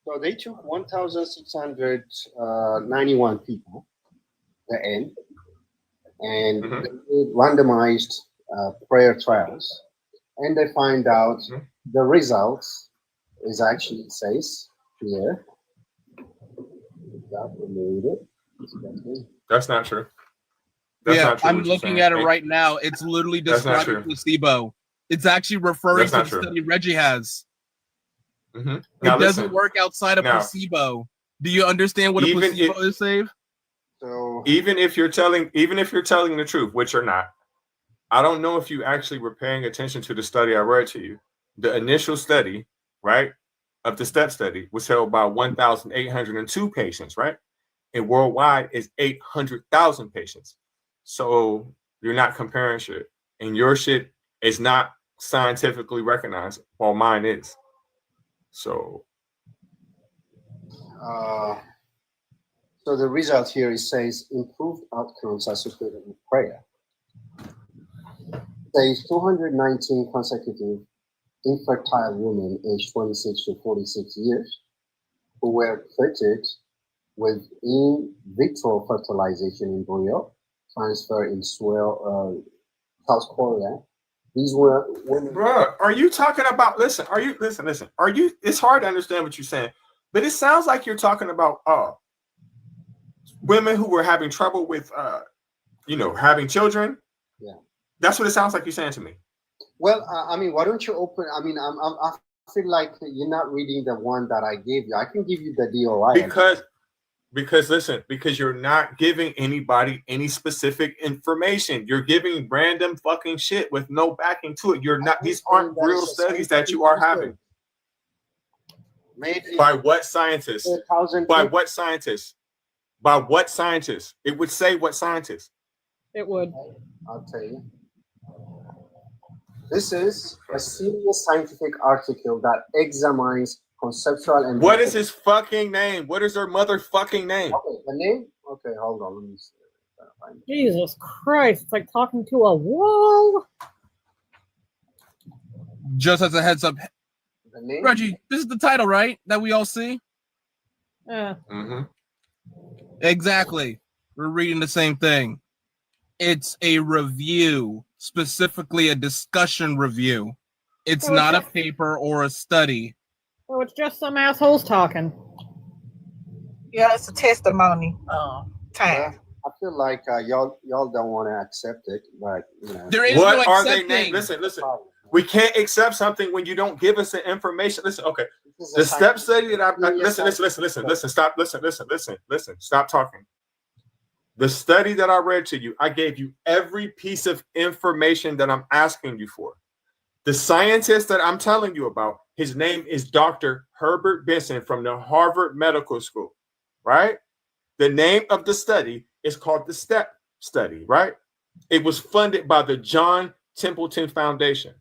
So they took 1,691 people, the end, and Mhm. they did randomized prayer trials, and they find out the results is actually, it says here. That's not true. That's Yeah, not true. I'm what you're looking saying. at it right now. It's literally That's not describing true. placebo. It's actually referring That's to not the true. study Reggie has. Mhm. It Now doesn't listen. work outside of Now- placebo. Do you understand what a Even placebo is, Save? So Even if you're telling the truth, which you're not, I don't know if you actually were paying attention to the study I read to you. The initial study, right, of the STEP study was held by 1,802 patients, right? And worldwide is 800,000 patients. So you're not comparing shit. And your shit is not scientifically recognized, while mine is. So so the result here it says improved outcomes associated with prayer. Says 219 consecutive infertile women aged 26 to 46 years who were treated with in vitro fertilization embryo transfer in Seoul, South Korea. These were women. Bruh, are you talking about? Listen, listen. Are you? It's hard to understand what you're saying, but it sounds like you're talking about women who were having trouble with having children. Yeah, that's what it sounds like you're saying to me. Well, I mean, why don't you open? I mean, I feel like you're not reading the one that I gave you. I can give you the DOI because you're not giving anybody any specific information. You're giving random fucking shit with no backing to it. You're not. These aren't real studies that you are having. By what scientists? By what scientists? By what scientists? It would say what scientists. It would. I'll tell you. This is a serious scientific article that examines conceptual and. What is his fucking name? What is their motherfucking name? Okay, the name? Okay, hold on. Let me see. Jesus Christ. It's like talking to a wall. Just as a heads up, the name? Reggie, this is the title, right? That we all see? Yeah. Mm-hmm. Exactly. We're reading the same thing. It's a review, specifically a discussion review. It's not a paper or a study. So it's just some assholes talking. Yeah, it's a testimony. Time. I feel like y'all don't want to accept it, but you know. There is what no are they accepting. named? Listen. We can't accept something when you don't give us the information. Listen, okay. The step study that I've listen. Stop talking. The study that I read to you, I gave you every piece of information that I'm asking you for. The scientist that I'm telling you about, his name is Dr. Herbert Benson from the Harvard Medical School, right? The name of the study is called the STEP study, right? It was funded by the John Templeton Foundation.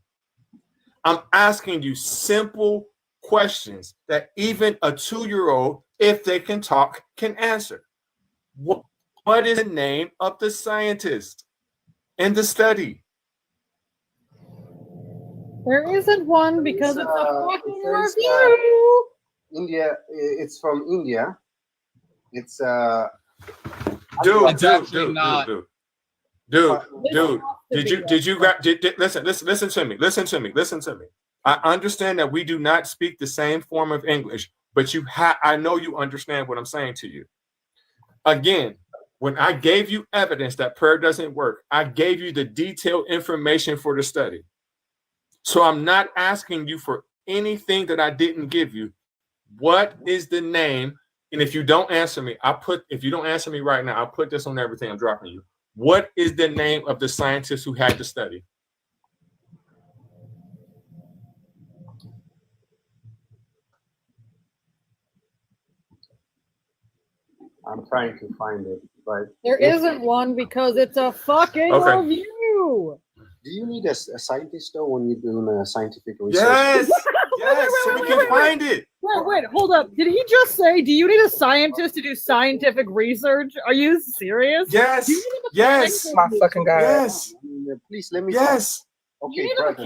I'm asking you simple questions that even a 2-year-old, if they can talk, can answer. What is the name of the scientist in the study? There isn't one because it's a fucking review. India. It's from India. It's Dude. Did you listen to me. I understand that we do not speak the same form of English, but I know you understand what I'm saying to you. Again, when I gave you evidence that prayer doesn't work, I gave you the detailed information for the study. So I'm not asking you for anything that I didn't give you. What is the name? And if you don't answer me, if you don't answer me right now, I'll put this on everything I'm dropping you. What is the name of the scientist who had the study? I'm trying to find it, but there isn't one because it's a fucking review. Do you need a scientist though when you're doing a scientific research? Yes, so we can find it. Wait, hold up. Did he just say, do you need a scientist to do scientific research? Are you serious? Yes, yes. My fucking God. Yes. Please let me. Yes. Okay, brother.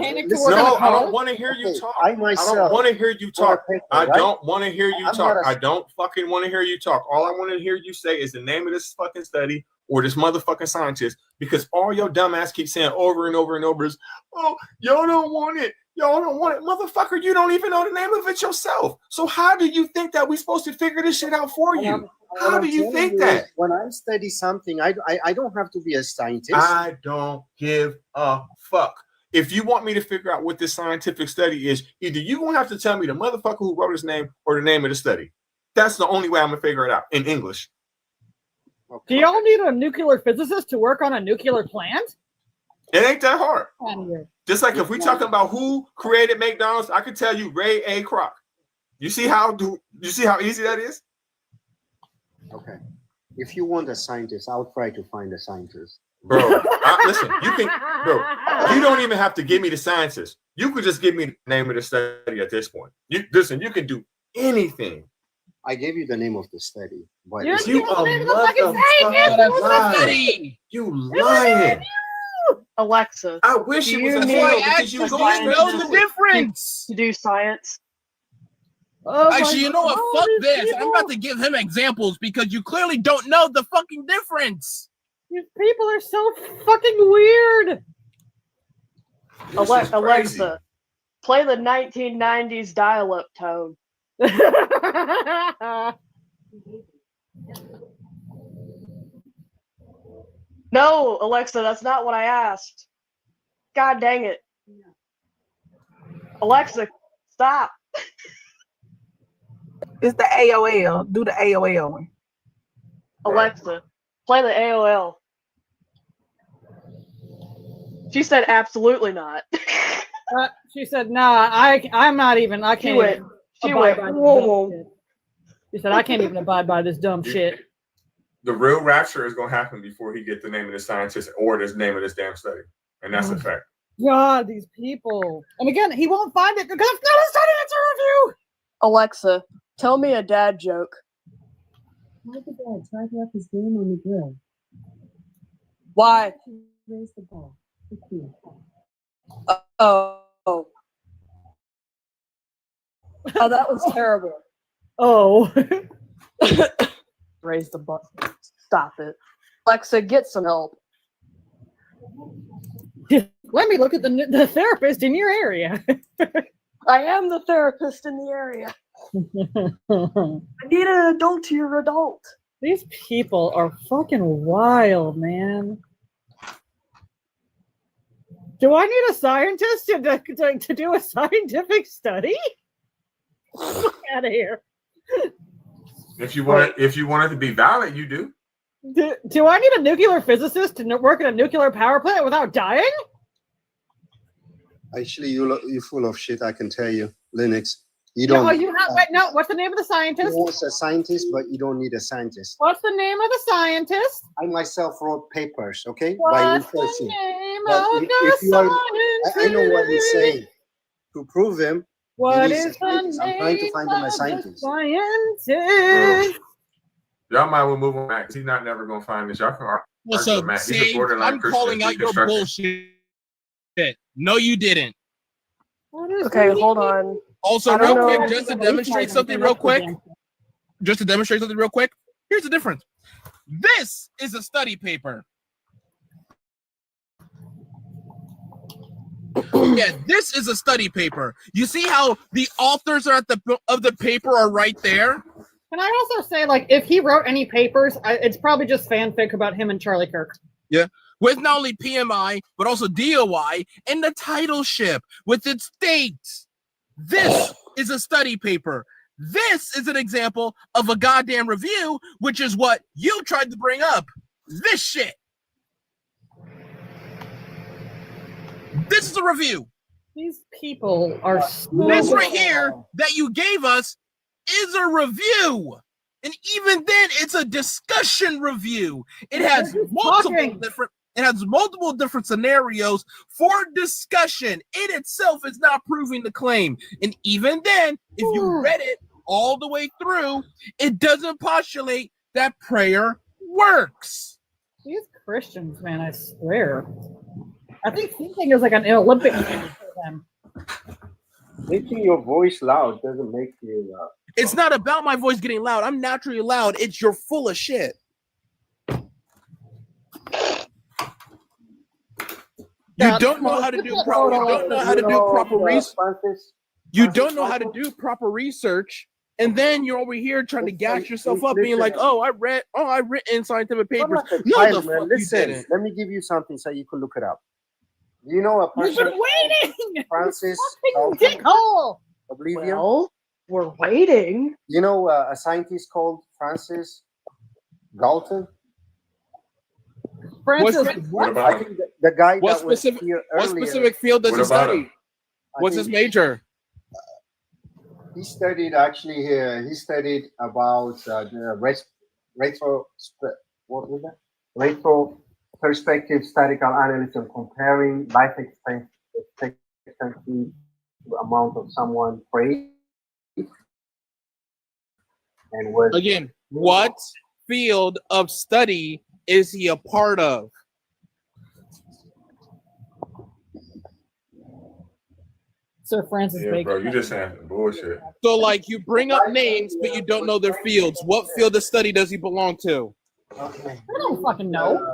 No, I don't want to hear you talk. I myself. I don't want to hear you talk. I right? don't want to hear you talk. I don't fucking want to hear you talk. All I want to hear you say is the name of this fucking study or this motherfucking scientist, because all your dumb ass keeps saying over and over and over is, oh, y'all don't want it. Y'all don't want it. Motherfucker, you don't even know the name of it yourself. So how do you think that we're supposed to figure this shit out for you? How do you think that? When I study something, I don't have to be a scientist. I don't give a fuck. If you want me to figure out what this scientific study is, either you're going to have to tell me the motherfucker who wrote his name or the name of the study. That's the only way I'm going to figure it out in English. Do y'all need a nuclear physicist to work on a nuclear plant? It ain't that hard. Just like if we talking about who created McDonald's, I could tell you Ray A. Kroc. You see how easy that is? Okay. If you want a scientist, I'll try to find a scientist. Bro, listen, you don't even have to give me the scientist. You could just give me the name of the study at this point. You can do anything. I gave you the name of the study, but you lying. Alexa, I wish it was because you know the difference to do science. Actually, you know what? Fuck this. I'm about to give him examples because you clearly don't know the fucking difference. These people are so fucking weird. Alexa, play the 1990s dial-up tone. No, Alexa, that's not what I asked. God dang it. Alexa, stop. It's the AOL. Do the AOL one. Alexa, play the AOL. She said absolutely not. She said, nah, I'm not even, I can't. She went, whoa. She said, I can't even abide by this dumb shit. The real rapture is going to happen before he gets the name of the scientist or the name of this damn study. And that's a fact. God, these people. And again, he won't find it because it's not a study, it's a review. Alexa, tell me a dad joke. Why did Dad try to up his game on the grill? Why? Raise the ball. Oh, that was terrible. Oh. Raise the ball. Stop it. Alexa, get some help. Let me look at the therapist in your area. I am the therapist in the area. I need an adult to your adult. These people are fucking wild, man. Do I need a scientist to do a scientific study? Get out of here. If you want it to be valid, you do. Do I need a nuclear physicist to work at a nuclear power plant without dying? Actually, you're full of shit. I can tell you, Linux. You don't. No, you have. Wait, no. What's the name of the scientist? You want a scientist, but you don't need a scientist. What's the name of the scientist? I myself wrote papers. Okay, What's the name of the I know what he's saying. To prove him, What He's is a the scientist. I'm trying to name find him a of the scientist. scientist? Y'all might well move on Matt because he's not never gonna find this. Y'all can argue with So, Matt. He's a Sage, borderline I'm Christian calling out your deconstructing. bullshit. No, you didn't. What is Okay, the hold on. Also, I real don't quick, know. just to demonstrate something real quick. Just to demonstrate something real quick. Here's the difference. This is a study paper. Yeah, this is a study paper. You see how the authors are of the paper are right there? Can I also say, like, if he wrote any papers, it's probably just fanfic about him and Charlie Kirk. Yeah. With not only PMI, but also DOI and the titleship with its dates. This is a study paper. This is an example of a goddamn review, which is what you tried to bring up. This shit. This is a review. These people are so This right here that you gave us is a review. And even then, it's a discussion review. It has multiple different scenarios for discussion. It itself is not proving the claim. And even then, if you read it all the way through, it doesn't postulate that prayer works. These Christians, man, I swear. I think thinking is like an Olympic game for them. Making your voice loud doesn't make you loud. It's not about my voice getting loud. I'm naturally loud. It's you're full of shit. You don't know how to do proper. You don't know how to do proper research. You don't know how to do proper research, and then you're over here trying to gas yourself up, being like, "Oh, I've written scientific papers." No, the fuck you didn't. Let me give you something so you can look it up. Do you know a We've person? been waiting. Francis. Dickhole. Oblivion. Well, we're waiting. You know a scientist called Francis Galton? Francis, What I about think the guy What that was specific? here What earlier. specific field does What he about study? him? What's his major? He studied actually here. He studied about the retro perspective statistical analysis comparing life expectancy to amount of someone prayed and was Again, what field of study is he a part of? Sir Francis Yeah, Bacon. bro, you just saying bullshit. So, like, you bring up names, but you don't know their fields. What field of study does he belong to? okay. I don't fucking know.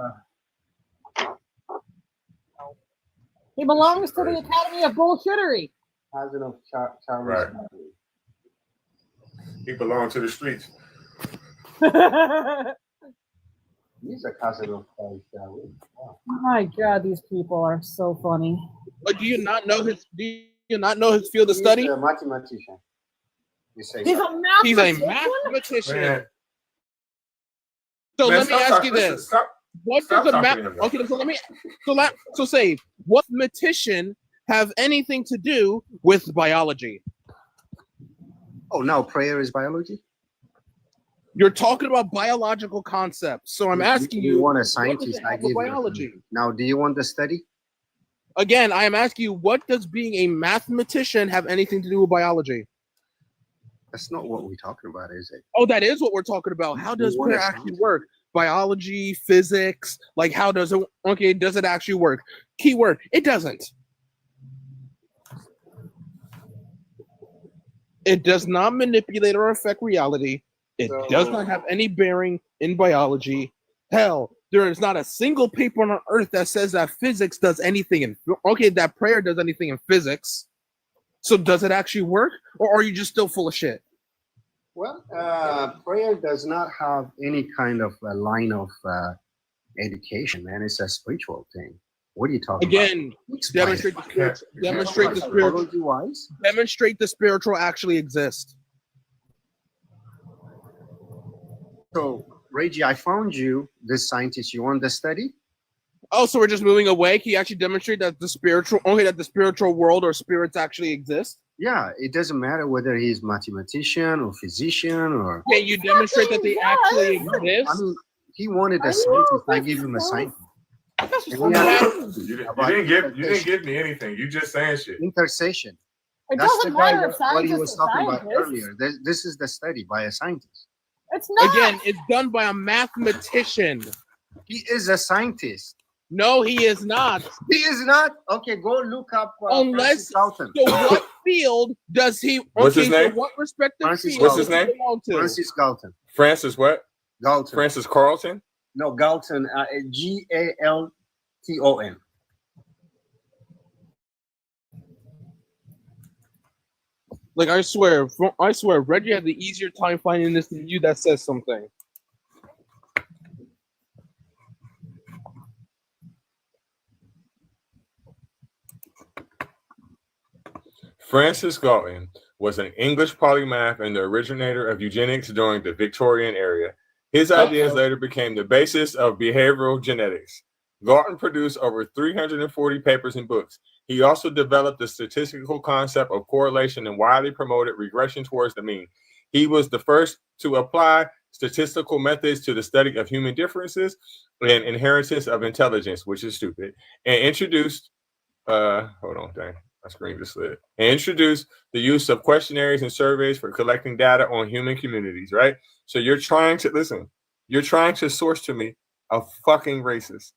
He belongs to the Academy of Bullshittery. Cousin of Charles. Right. He belonged to the streets. He's a cousin of Charles. Wow. My God, these people are so funny. But do you not know his? Do you not know his field of study? He's a mathematician. You say He's so. a mathematician. He's a mathematician. Man. So Man, let me stop ask talking- you listen, this: stop- What stop does a talking to him, though. Okay, so let me. So say, what mathematician have anything to do with biology? Oh, now prayer is biology? You're talking about biological concepts. So I'm asking you, want a what does scientist? it I have give with you. biology? Now, do you want the study? Again, I am asking you, what does being a mathematician have anything to do with biology? That's not what we're talking about, is it? Oh, that is what we're talking about. How does You want prayer a actually scientist? work? Biology, physics, like how does it? Okay, does it actually work? Keyword: it doesn't. It does not manipulate or affect reality. It does not have any bearing in biology. Hell, there is not a single paper on earth that says that physics does anything in. Okay, that prayer does anything in physics. So does it actually work, or are you just still full of shit? Well, prayer does not have any kind of line of education, man. It's a spiritual thing. What are you talking Again, about? demonstrate the spiritual. Demonstrate the spiritual. Psychology-wise? Demonstrate the spiritual actually exists. So, Reggie, I found you this scientist. You want the study? Oh, so we're just moving away. Can you actually demonstrate that the spiritual, that the spiritual world or spirits actually exist? Yeah, it doesn't matter whether he's mathemaician or physician or. Can you demonstrate that they actually exist? I mean, he wanted a scientist. I gave him a scientist. You didn't give me anything. You just saying shit. Intercession. It That's doesn't the guy matter if what he scientists was are talking about scientists. earlier. This is the study by a scientist. It's not. Again, it's done by a mathematician. He is a scientist. No, he is not. He is not. Okay, go look up. Unless, Galton. so what field does he? What's his name? So what respective Francis field What's his does he name? belong to? Francis Galton. Francis what? Galton. Francis Carlton? No, Galton. Galton. Like I swear, Reggie had the easier time finding this than you. That says something. Francis Galton was an English polymath and the originator of eugenics during the Victorian era. His ideas later became the basis of behavioral genetics. Galton produced over 340 papers and books. He also developed the statistical concept of correlation and widely promoted regression towards the mean. He was the first to apply statistical methods to the study of human differences and inheritance of intelligence, which is stupid, and introduced, hold on, dang, my screen just slid, and introduced the use of questionnaires and surveys for collecting data on human communities, right? So you're trying to source to me a fucking racist.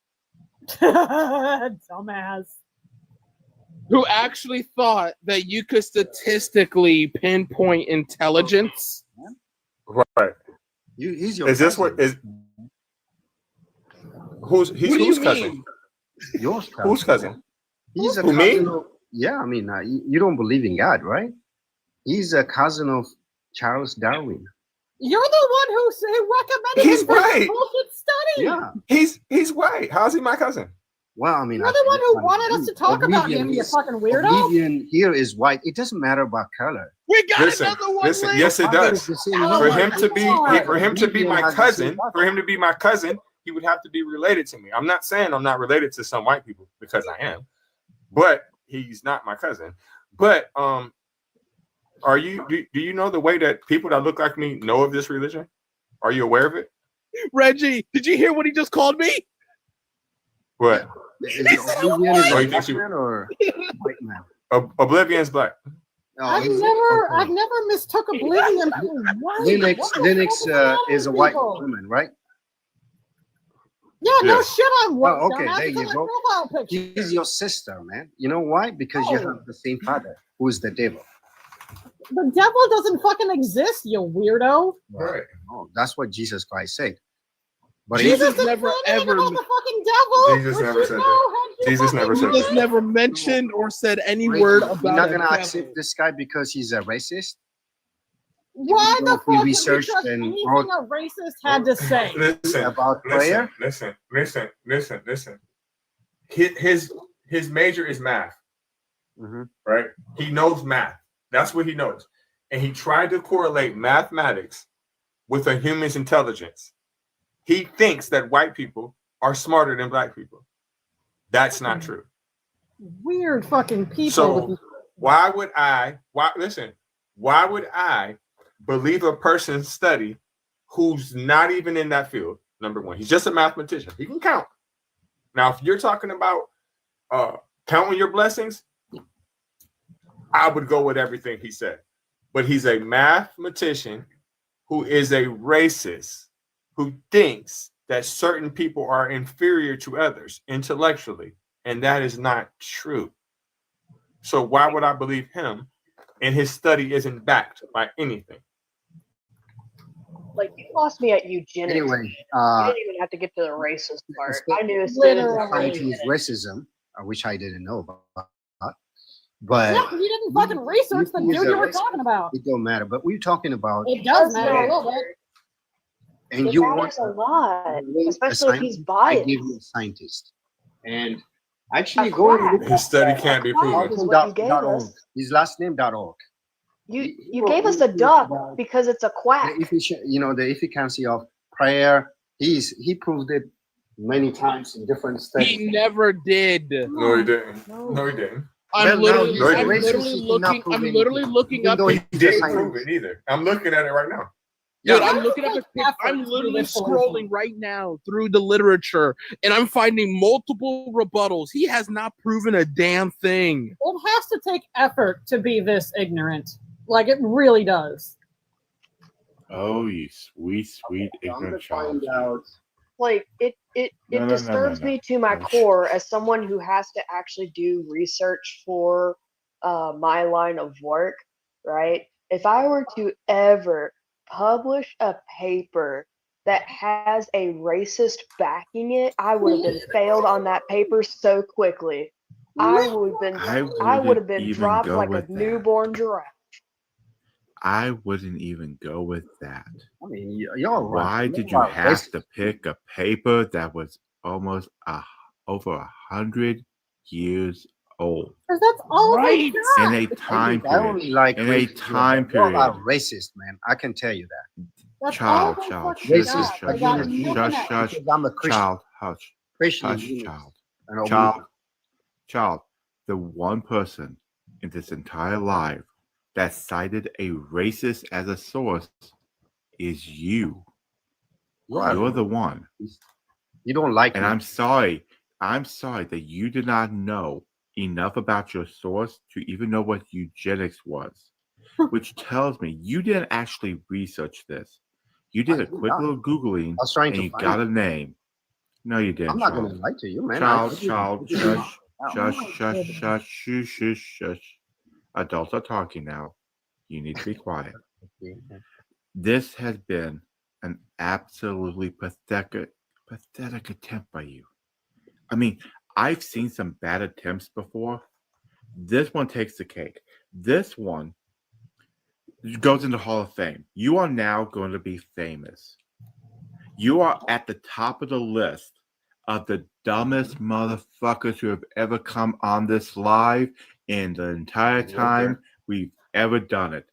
Dumbass. Who actually thought that you could statistically pinpoint intelligence? Right. He's your Is this what cousin. is whose cousin? Yours cousin. Whose cousin? He's a Who, me? cousin of, yeah, I mean, you don't believe in God, right? He's a cousin of Charles Darwin. You're the one who recommended He's him for this right. bullshit study. Yeah. He's white. How's he my cousin? Well, I mean, You're the one who wanted us to talk about him, you fucking weirdo. Oblivion here is white. It doesn't matter about color. We got Listen, another one. listen. Link. Yes, it does. For him to be Oblivion my has the cousin, same for him to be my cousin, he would have to be related to me. I'm not saying I'm not related to some white people because I am, but he's not my cousin. But do you know the way that people that look like me know of this religion? Are you aware of it? Reggie, did you hear what he just called me? What? Is it Oblivion is Oh, a you think black she- man or white man? Oblivion's black. Oh, I've is it? never Okay. mistook Oblivion for white. Linux What the fuck wrong is a with white people? woman, right? Yeah, no Yes. shit, I'm white. Oh, okay, dumbass. there It's you on my go. profile picture. She's your sister, man. You know why? Because you Oh. have the same father, who is the devil. The devil doesn't fucking exist, you weirdo. Right. Oh, that's what Jesus Christ said. But Jesus didn't never say anything ever- about the fucking devil. Jesus which never you said know that. had you Jesus fucking never said Jesus that. never mentioned or said any Reggie, word you're about not a gonna devil. accept this guy because he's a racist. Why Even the though fuck he would you researched trust and anything wrote a racist had to say? Listen, about prayer. listen. His major is math, right? He knows math. That's what he knows. And he tried to correlate mathematics with a human's intelligence. He thinks that white people are smarter than black people. That's not true. Weird fucking people. So why would I believe a person's study who's not even in that field? Number one, he's just a mathematician. He can count. Now, if you're talking about counting your blessings, I would go with everything he said. But he's a mathematician who is a racist, who thinks that certain people are inferior to others intellectually, and that is not true. So why would I believe him? And his study isn't backed by anything. Like, you lost me at eugenics. Anyway, you didn't even have to get to the racist part. I knew as soon as Literally. Chinese racism, which I didn't know about. But Yeah, you didn't fucking research the He's dude a you were racist. talking about. It don't matter. But we're talking about, It does matter a little bit. and It you matters want a lot, you want a especially if he's scientist? I biased. give you a scientist, and actually A go and quack. look His study can't be proven. Is what you gave .org. us. His last name .org. You gave us a duck because it's a quack. The efficacy of prayer. He proved it many times in different studies. He never did. No, he didn't. No, he didn't. I'm Well, now literally, he's I'm racist, literally he cannot looking. prove I'm anything. literally looking Even up. though He he's a didn't scientist. prove it either. I'm looking at it right now. Dude, Yeah. I'm looking at Effort I'm to literally this solution. scrolling right now through the literature, and I'm finding multiple rebuttals. He has not proven a damn thing. It has to take effort to be this ignorant. Like it really does. Oh, you sweet, sweet ignorant child. You. Like it disturbs me to my core as someone who has to actually do research for my line of work, right? If I were to ever publish a paper that has a racist backing it, I would have been failed on that paper so quickly. I would have been dropped like a newborn giraffe. I wouldn't even go with that. I mean, y'all. Why did you have to pick a paper that was almost over 100 years old? Because that's all right. In a time period. I only like in a time period. Y'all are racist, man. I can tell you that. That's child, all child, they shush, fucking shush, got. They shush, got shush, nothing shush, else. shush, Because I'm a Christian. child, hush, Christian hush, is child, and child, child. The one person in this entire life that cited a racist as a source is you. Right. You're the one. You don't like and me. I'm sorry that you did not know enough about your source to even know what eugenics was, which tells me you didn't actually research this. You did a quick little Googling and you got a name. No, you didn't. I'm not going to lie to you, man. Child, shush, shush, shush, shush, shush, shush, shush. Adults are talking now. You need to be quiet. This has been an absolutely pathetic attempt by you. I mean, I've seen some bad attempts before. This one takes the cake. This one goes into Hall of Fame. You are now going to be famous. You are at the top of the list of the dumbest motherfuckers who have ever come on this live in the entire time we've ever done it.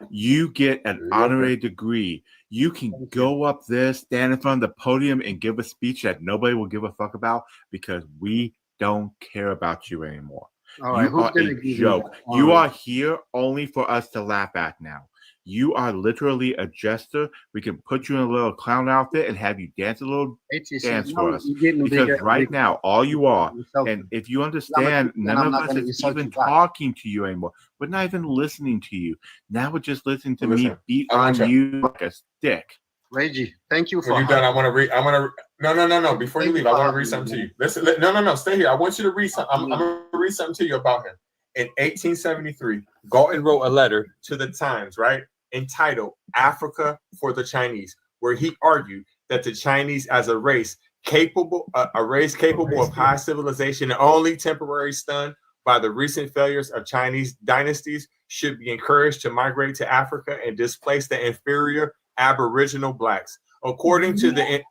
You get an honorary degree. You can go up there, stand in front of the podium, and give a speech that nobody will give a fuck about because we don't care about you anymore. All right, you are a joke. You are here only for us to laugh at now. You are literally a jester. We can put you in a little clown outfit and have you dance a little dance for us. Because right now, all you are, and if you understand, none of us is even talking to you anymore. We're not even listening to you. Now we're just listening to me beat on you like a stick. Reggie, thank you for. When you're done, I want to read. No. Before you leave, I want to read something to you. Listen, no. Stay here. I want you to read something. I'm going to read something to you about him. In 1873, Galton wrote a letter to the Times, right, entitled "Africa for the Chinese," where he argued that the Chinese, as a race capable of high civilization and only temporarily stunned by the recent failures of Chinese dynasties, should be encouraged to migrate to Africa and displace the inferior Aboriginal blacks. According to the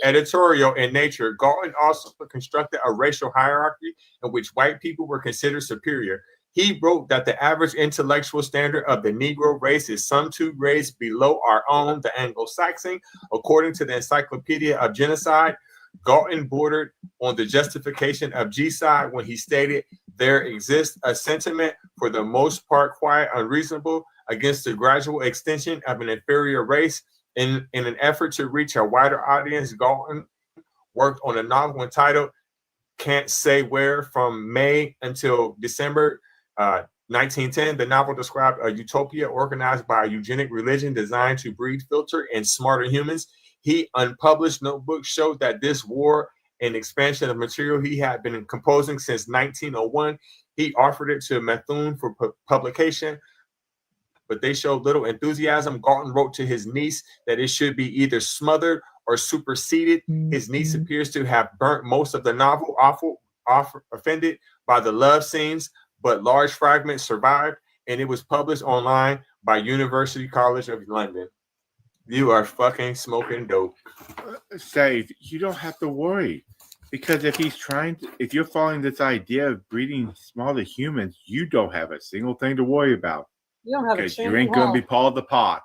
editorial in Nature, Galton also constructed a racial hierarchy in which white people were considered superior. He wrote that the average intellectual standard of the Negro race is some 2 grades below our own, the Anglo-Saxon. According to the Encyclopedia of Genocide, Galton bordered on the justification of genocide when he stated there exists a sentiment, for the most part quite unreasonable, against the gradual extension of an inferior race. In an effort to reach a wider audience, Galton worked on a novel entitled Can't Say Where from May until December 1910. The novel described a utopia organized by a eugenic religion designed to breed filter and smarter humans. He unpublished notebooks showed that this war and expansion of material he had been composing since 1901. He offered it to Methuen for publication, but they showed little enthusiasm. Galton wrote to his niece that it should be either smothered or superseded. His niece appears to have burnt most of the novel, offended by the love scenes, but large fragments survived, and it was published online by University College of London. You are fucking smoking dope. Save, you don't have to worry. Because if you're following this idea of breeding smaller humans, you don't have a single thing to worry about. You don't have a chance. You ain't gonna be part of the pot.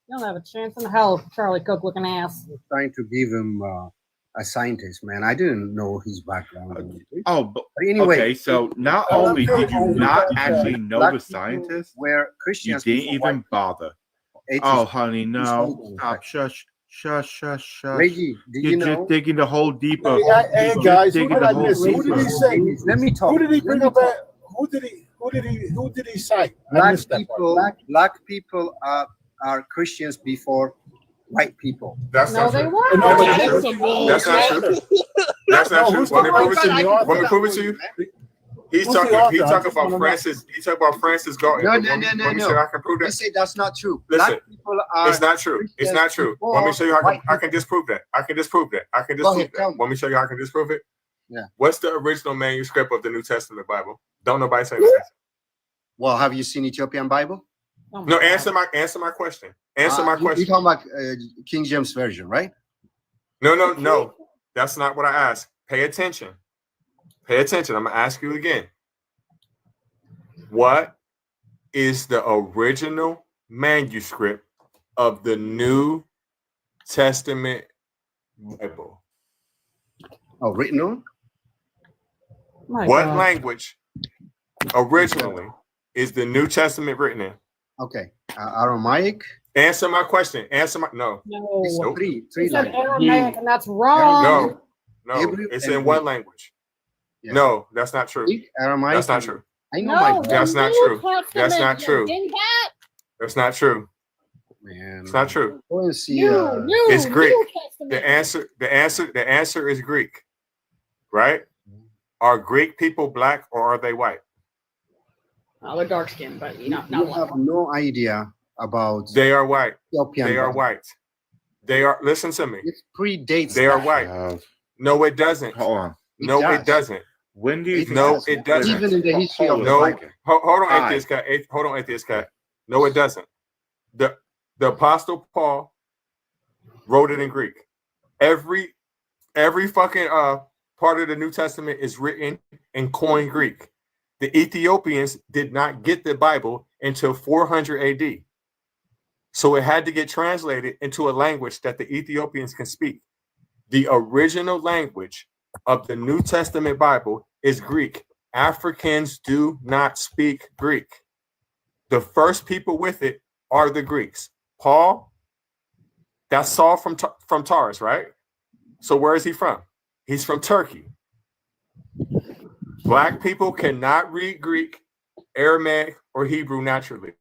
You don't have a chance in hell, Charlie Cook looking ass. I'm trying to give him a scientist, man. I didn't know his background. But anyway, okay. So not only did you not actually know the scientist, where Christians you didn't even bother. Oh, honey, no. Stop. Shush. Shush, shush, shush. Reggie, do you You're know? just digging the hole deeper. Hey, You're guys, just who digging did the I hole miss? Who did he deeper. say? Let me talk. Who did he Let bring me up? talk. Who did he cite? I Black missed that people, part. black people are Christians before white people. That's No, not they true. weren't. No, but That's not who's true. the That's not true. That's not true. who's Want me to the prove it to you? author? Want me to prove it to you? He's Who's the talking. author? He's I talking just wanna about know. Francis. He's talking about Francis Galton. No, But no, want no, me, no, want me to no. show you how I can prove You that? say that's not true. Listen, Black people are. it's not true. It's not true. Want me to show you how I can disprove that? I can disprove that. I can Go disprove ahead, tell that. me. Want me to show you how I can disprove it? Yeah. What's the original manuscript of the New Testament Bible? Don't nobody say that. Well, have you seen Ethiopian Bible? Oh No, God. answer my question. Answer my You're question. talking about King James Version, right? No. That's not what I asked. Pay attention. Pay attention. I'm gonna ask you again. What is the original manuscript of the New Testament Bible? Oh, written on? My What God. language originally is the New Testament written in? Okay. Aramaic? Answer my question. Answer my No. Nope. Three He said languages. Aramaic, and that's wrong. No. Hebrew It's and in one Greek. language. Yeah. No, that's not true. Greek, Aramaic. That's not and- true. I know No, my the Bible. That's not New true. Testament, That's not you true. dingbat. That's not true. Man, It's not true. go and see. New It's Greek. New Testament. The answer is Greek, right? Are Greek people black or are they white? Oh, they're dark skinned, but you know, You have no idea about They are white. Ethiopian They are Bible. white. They are. Listen to me. It predates. They are that. white. No, it doesn't. Hold on. No, does. it doesn't. When do you No, think it doesn't. Even in the history of the No, Bible. hold on, Hi. atheist cat. Hold on, atheist cat. No, it doesn't. The Apostle Paul wrote it in Greek. Every fucking part of the New Testament is written in Koine Greek. The Ethiopians did not get the Bible until 400 AD. So it had to get translated into a language that the Ethiopians can speak. The original language of the New Testament Bible is Greek. Africans do not speak Greek. The first people with it are the Greeks. Paul, that's Saul from Taurus, right? So where is he from? He's from Turkey. Black people cannot read Greek, Aramaic, or Hebrew naturally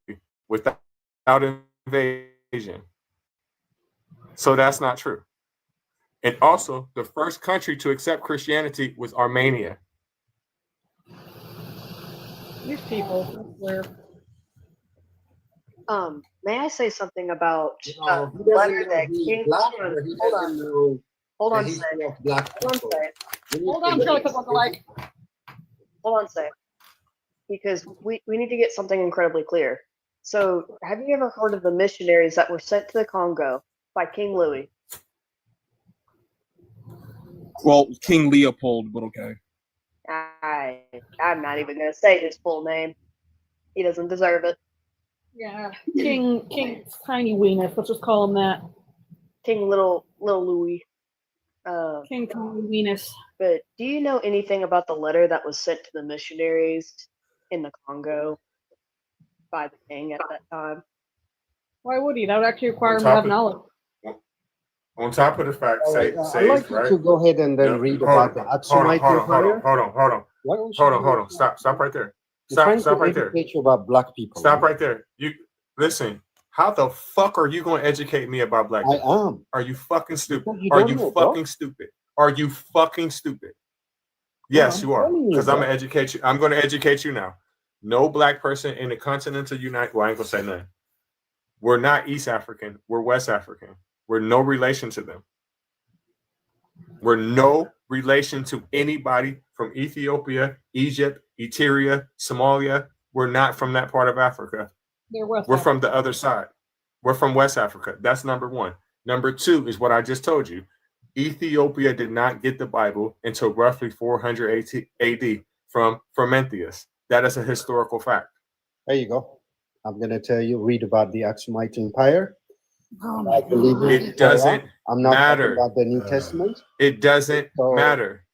without invasion. So that's not true. And also, the first country to accept Christianity was Armenia. These people, they're May I say something about He the doesn't letter know that he's King? black, or he Hold doesn't on. know Hold the on a history second. of black Hold on a people. second. hold on, Charlie, look like. Hold on a second. Because we need to get something incredibly clear. So, have you ever heard of the missionaries that were sent to the Congo by King Louis? Well, King Leopold, but okay. I'm not even going to say his full name. He doesn't deserve it. Yeah, King Tiny Weenus. Let's just call him that. King Little Louis. King Tiny Weenus. But do you know anything about the letter that was sent to the missionaries in the Congo by the king at that time? Why would he? That would actually require him to have knowledge. On top of the fact, I'd say like you right? to go ahead and then read about the Aksumite Empire. Hold on. Stop right there. I'm Stop trying right to there. educate you about black people. Stop right there. You listen. How the fuck are you going to educate me about black people? I am. Are you fucking stupid? Because you Are don't you know, fucking bro. stupid? Are you fucking stupid? Yes, you are. telling you, Because I'm bro. gonna educate you. I'm going to educate you now. No black person in the continental United. Well, I ain't gonna say nothing. We're not East African. We're West African. We're no relation to them. We're no relation to anybody from Ethiopia, Egypt, Eritrea, Somalia. We're not from that part of Africa. We're from the other side. We're from West Africa. That's number one. Number two is what I just told you. Ethiopia did not get the Bible until roughly 400 AD from Frumentius. That is a historical fact. There you go. I'm going to tell you, read about the Aksumite Empire. Oh I believe in It doesn't I'm not matter. talking about the New Testament. It doesn't matter.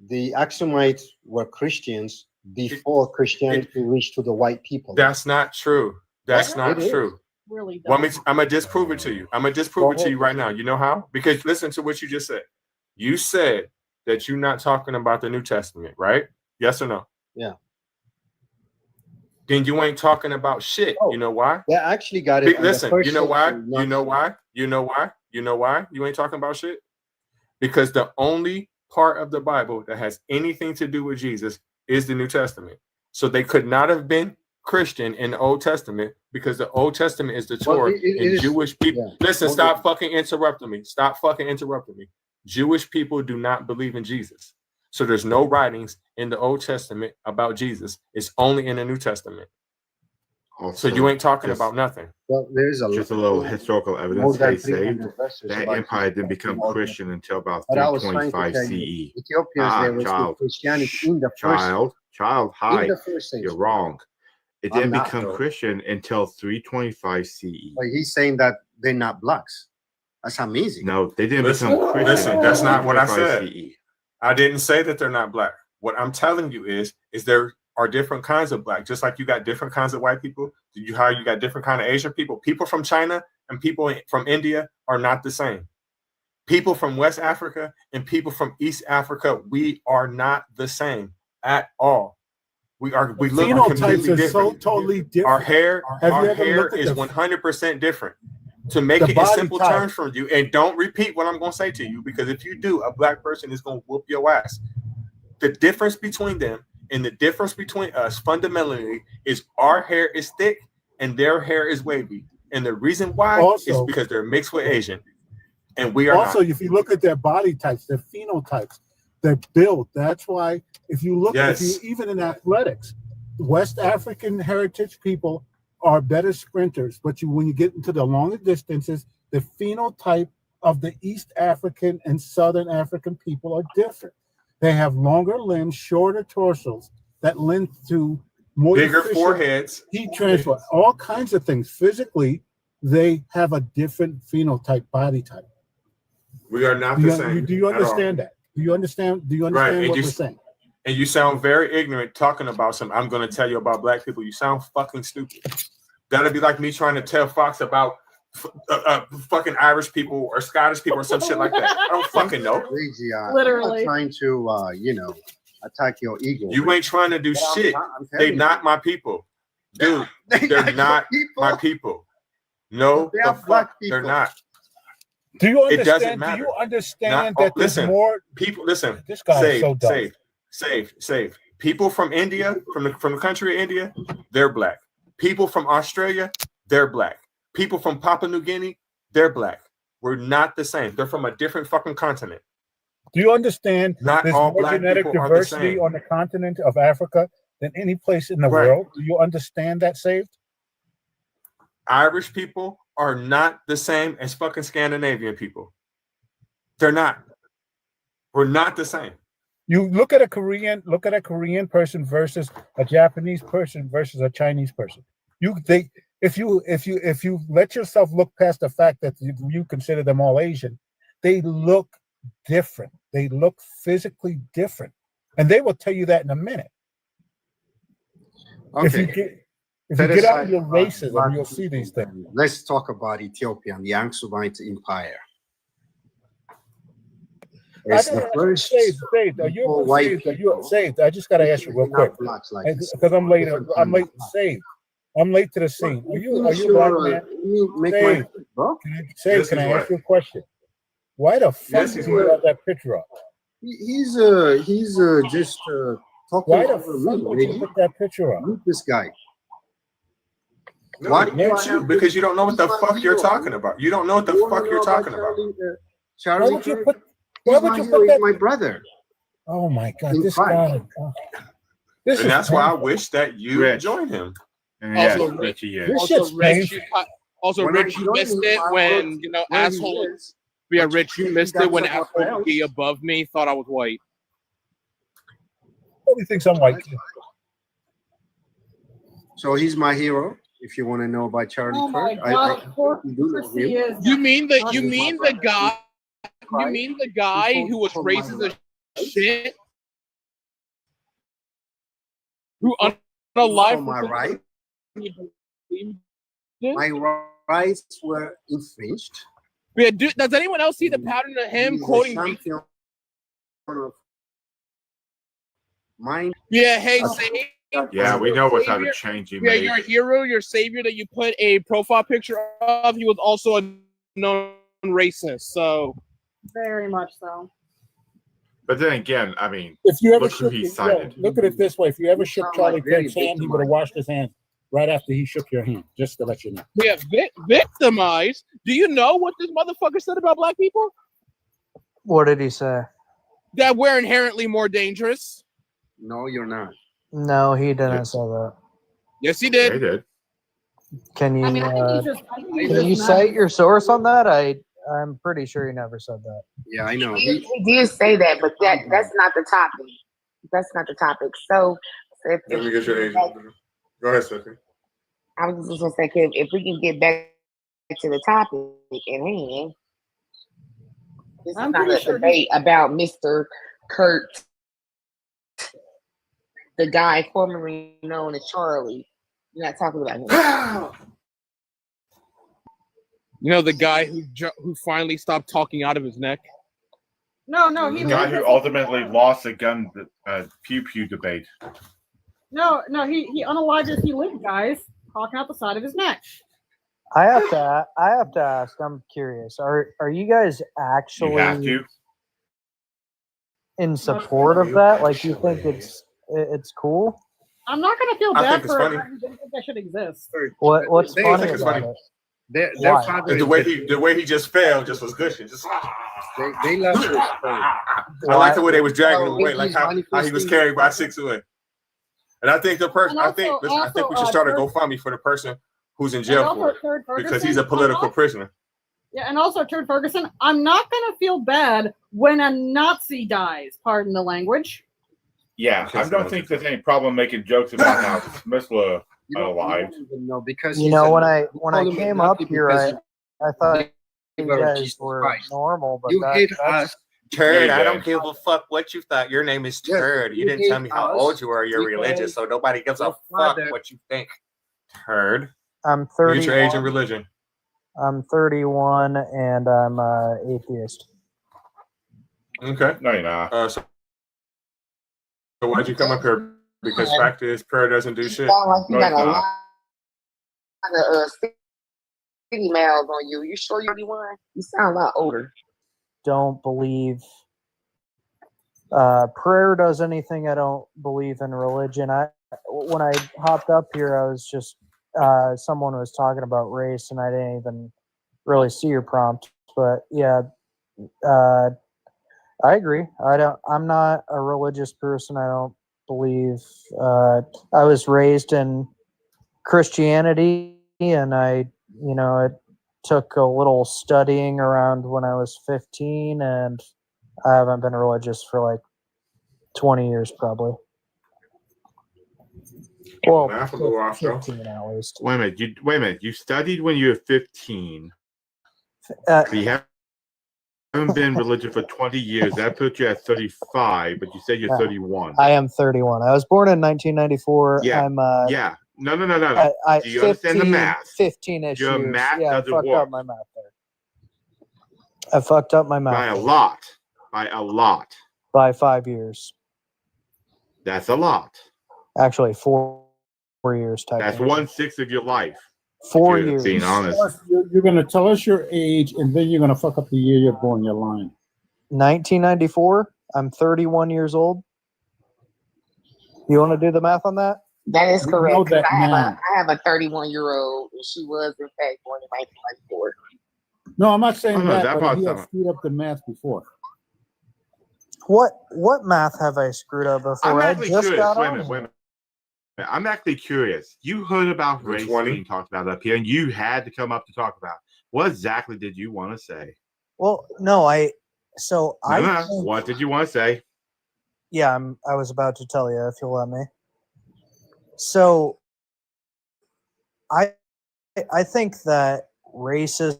The Aksumites were Christians before Christianity reached to the white people. That's not true. That's Yes, not it is. true. really I'm dumb. gonna disprove it to you. I'm gonna disprove it to you right now. You know how? Because listen to what you just said. You said that you're not talking about the New Testament, right? Yes or no? Yeah. Then you ain't talking about shit. Oh, You know why? they actually got it. Listen, you know why? You know why? You know why? You know why you ain't talking about shit? Because the only part of the Bible that has anything to do with Jesus is the New Testament. So they could not have been Christian in the Old Testament because the Old Testament is the Torah and Jewish people. Yeah. Listen, stop fucking interrupting me. Stop fucking interrupting me. Jewish people do not believe in Jesus. So there's no writings in the Old Testament about Jesus. It's only in the New Testament. Also, so you ain't talking about nothing. Well, there's just a little historical more evidence. than They say 300 verses that about empire Jesus didn't become Christ. Christian until about But I was trying to 325 tell you, CE. Ethiopians, they received Christianity in the first Hi. in the first century. You're wrong. It I'm didn't not, become though. Christian until 325 CE. But he's saying that they're not blacks. That's amazing. No, they didn't Listen, become Christian. listen, that's not what I 325 said. CE. I didn't say that they're not black. What I'm telling you is there are different kinds of black, just like you got different kinds of white people. You got different kind of Asian people. People from China and people from India are not the same. People from West Africa and people from East Africa, we are not the same at all. We look completely different. So totally different. Our hair is 100% different. To make it in simple terms for you, and don't repeat what I'm going to say to you, because if you do, a black person is going to whoop your ass. The difference between them and the difference between us fundamentally is our hair is thick and their hair is wavy. And the reason why is because they're mixed with Asian. And we are also, not. if you look at their body types, their phenotypes, their build, that's why if you look at even in athletics, West African heritage people are better sprinters, but when you get into the longer distances, the phenotype of the East African and Southern African people are different. They have longer limbs, shorter torsos that lend to more bigger foreheads, heat transfer, all kinds of things. Physically, they have a different phenotype, body type. We are not the same. Do you understand that? Do you understand what we're saying? And you sound very ignorant talking about something. I'm going to tell you about black people. You sound fucking stupid. That'd be like me trying to tell Fox about fucking Irish people or Scottish people or some shit like that. I don't fucking know. Literally. I'm trying to, attack your ego. You ain't trying to do shit. They not my people. Dude, they're not my people. No, they are black people. They're not. Do you understand? It doesn't matter. Do you understand that there's more people? Listen, this guy is so dumb. Save. People from India, from the country of India, they're black. People from Australia, they're black. People from Papua New Guinea, they're black. We're not the same. They're from a different fucking continent. Do you understand not there's all more black genetic people diversity are the same on the continent of Africa than any place in the world? Do you understand that, Saved? Irish people are not the same as fucking Scandinavian people. They're not. We're not the same. You look at a Korean person versus a Japanese person versus a Chinese person. If you let yourself look past the fact that you consider them all Asian, they look different. They look physically different, and they will tell you that in a minute. Okay. If you get out of your racism, you'll see these things. Let's talk about Ethiopia and the Aksumite Empire. It's the first saved. Are you saved? I just got to ask you real quick because I'm late. Saved. I'm late to the scene. Are you black man? Saved. Can I ask you a question? Why the fuck did you have that picture up? He's just talking. Why the fuck would you put that picture up? Look this guy. No, why you? Because you don't know what the fuck you're talking about. You don't know what the fuck you're talking about. Charlie, why would you put that? My brother. Oh my God, this guy. And that's why I wish that you join him. Also, Rich, you missed it when assholes. Yeah, Rich, you missed it when asshole gay above me thought I was white. Nobody thinks I'm white. So he's my hero. If you want to know about Charlie Kirk, You mean the guy who was racist as shit? Who unalive? Am I right? Am I rights were infringed. Yeah, does anyone else see the pattern of him He's a quoting? champion of mind. Yeah, hey, Savior. Yeah, we know what type Savior. of change you Yeah, made. your hero, your savior that you put a profile picture of, he was also a known racist. So Very much so. But then again, I mean, If you ever look who shook, he yo, cited. look at it this way: if you ever You shook sound Charlie like very Kirk's hand, he would have victimized. washed his hands right after he shook your hand. Just to let you know. yeah, victimized. Do you know what this motherfucker said about black people? What did he say? That we're inherently more dangerous. No, you're not. No, he didn't say that. Yes, he did. They did. Can you I mean, I think he's just. can you cite your source on that? I'm pretty sure he never said that. Yeah, I know. He did say that, but that's not the topic. That's not the topic. So if Let me get your age. Go ahead, Sophie. I was just gonna say, if we can get back to the topic at hand, this is not a debate about Mr. Kurt, the guy formerly known as Charlie. You're not talking about him. You know, the guy who finally stopped talking out of his neck. No, The guy who ultimately lost the gun pew pew debate. No, he unalived as he lived, guys. Talking out the side of his neck. I have to ask. I'm curious. Are you guys actually You have to. in support of that? Like, you think it's cool? I'm not gonna feel I bad think it's for funny. it. I didn't think that should exist. What's I funny think it's about funny. it? Their Why? father The way he just fell just was gushing. Just they love this. I like the way they was dragging him away, like how he was carried by 6 away. And I think the person, I think we should start a GoFundMe for the person who's in jail for it, because he's a political prisoner. Yeah, and also Turd Ferguson, I'm not gonna feel bad when a Nazi dies. Pardon the language. Yeah, I don't think there's any problem making jokes about how Smithla alive. No, because You know, when I came up here, I thought you guys Jesus were Christ. normal, but You hate that's us. Turd, Yeah, I don't yeah. give a fuck what you thought. Your name is Yes, Turd. You you didn't tell hate me how us old you were. You're because religious, so nobody gives a your fuck father- what you think. Turd. I'm Get 31. your age and religion. I'm 31 and I'm atheist. Okay. No, you're not. So why'd you come up here? Because fact is, prayer doesn't do shit. Sound like you No, got it's a not. lot of city mails on you. You sure you're 31? You sound a lot older. Don't believe prayer does anything. I don't believe in religion. When I hopped up here, I was just someone was talking about race, and I didn't even really see your prompt. But yeah, I agree. I'm not a religious person. I don't believe. I was raised in Christianity, and it took a little studying around when I was 15, and I haven't been religious for like 20 years, probably. Well, Math a little off, though. 15 at least. Wait a minute. You studied when you were 15. But you haven't been religious for 20 years. That puts you at 35, but you said you're 31. I am 31. I was born in 1994. Yeah. I'm Yeah. No. Do you 15, understand the math? 15-ish Your years. math Yeah, I doesn't fucked work. up my math there. I fucked up my math By a there. lot. By a lot. By 5 years. That's a lot. Actually, 4 years technically. That's 1/6 of your life. 4 if you're years. Being honest. You're going to tell us your age, and then you're going to fuck up the year you're born. You're lying. 1994. I'm 31 years old. You want to do the math on that? That is We know correct. 'Cause that now. I have a 31-year-old, and she was in fact born in 1994. No, I'm not saying Oh, no, that, that but part's he had not- screwed up the math before. What math have I screwed up before? I'm I actually just curious. got Wait a on minute. here. Wait a minute. I'm actually curious. You heard about You're race 20? being talked about up here, and you had to come up to talk about. What exactly did you want to say? Well, no, I No. think, What did you want to say? yeah, I was about to tell you if you'll let me. So I think that racism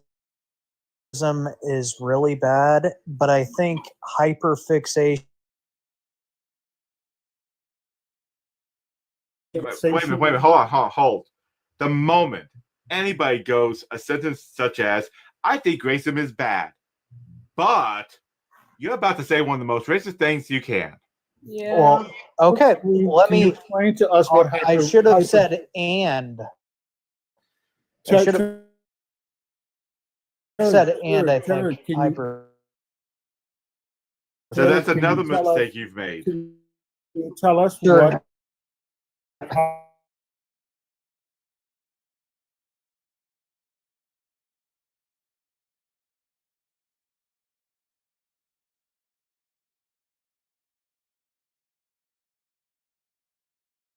is really bad, but I think hyperfixation. Wait a minute. Hold on. Hold. The moment anybody goes a sentence such as, I think racism is bad, but you're about to say one of the most racist things you can. Yeah. Well, okay. Let Can you me explain to us what I should have said and. I should have said and. I think hyper. So that's another mistake you've made. Can you tell us Sure. what?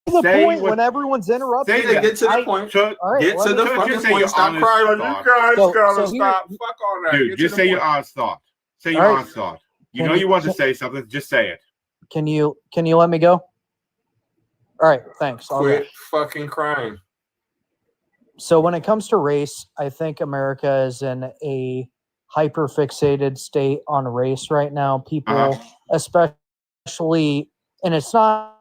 The point when everyone's interrupting. Get to the point. All right, Get to the fucking point. Stop crying. You guys gotta stop. Fuck all that. Dude, just say your honest thought. Say your honest thought. You know you want to say something, just say it. Can you let me go? All right, thanks. Quit fucking crying. So when it comes to race, I think America is in a hyper-fixated state on race right now. People, especially, and it's not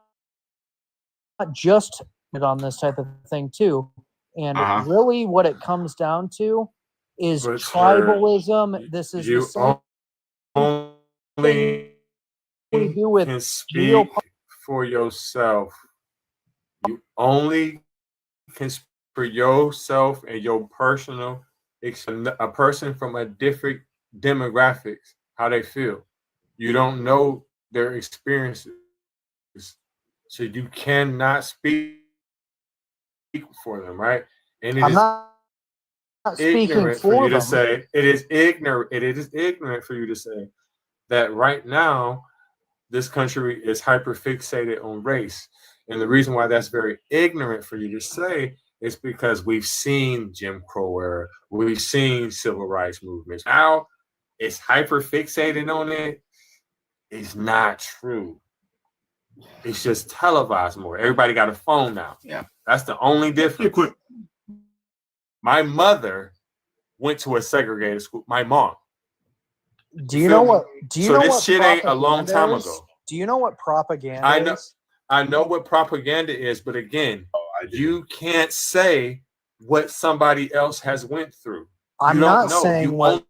just on this type of thing too. And really what it comes down to is tribalism. This is the same only we do with can speak for yourself. You only can speak for yourself and your personal, a person from a different demographics, how they feel. You don't know their experiences. So you cannot speak for them, right? And it I'm is not speaking for you for to them. say it is ignorant for you to say that right now this country is hyper fixated on race. And the reason why that's very ignorant for you to say is because we've seen Jim Crow era, we've seen civil rights movements. Now it's hyper fixated on it. It's not true. It's just televised more. Everybody got a phone now. Yeah. That's the only difference. My mother went to a segregated school. My mom. Do you know what? Do you know this what shit ain't a long time is? ago. Do you know what propaganda is? I know what propaganda is, but again, you can't say what somebody else has went through. I'm not saying what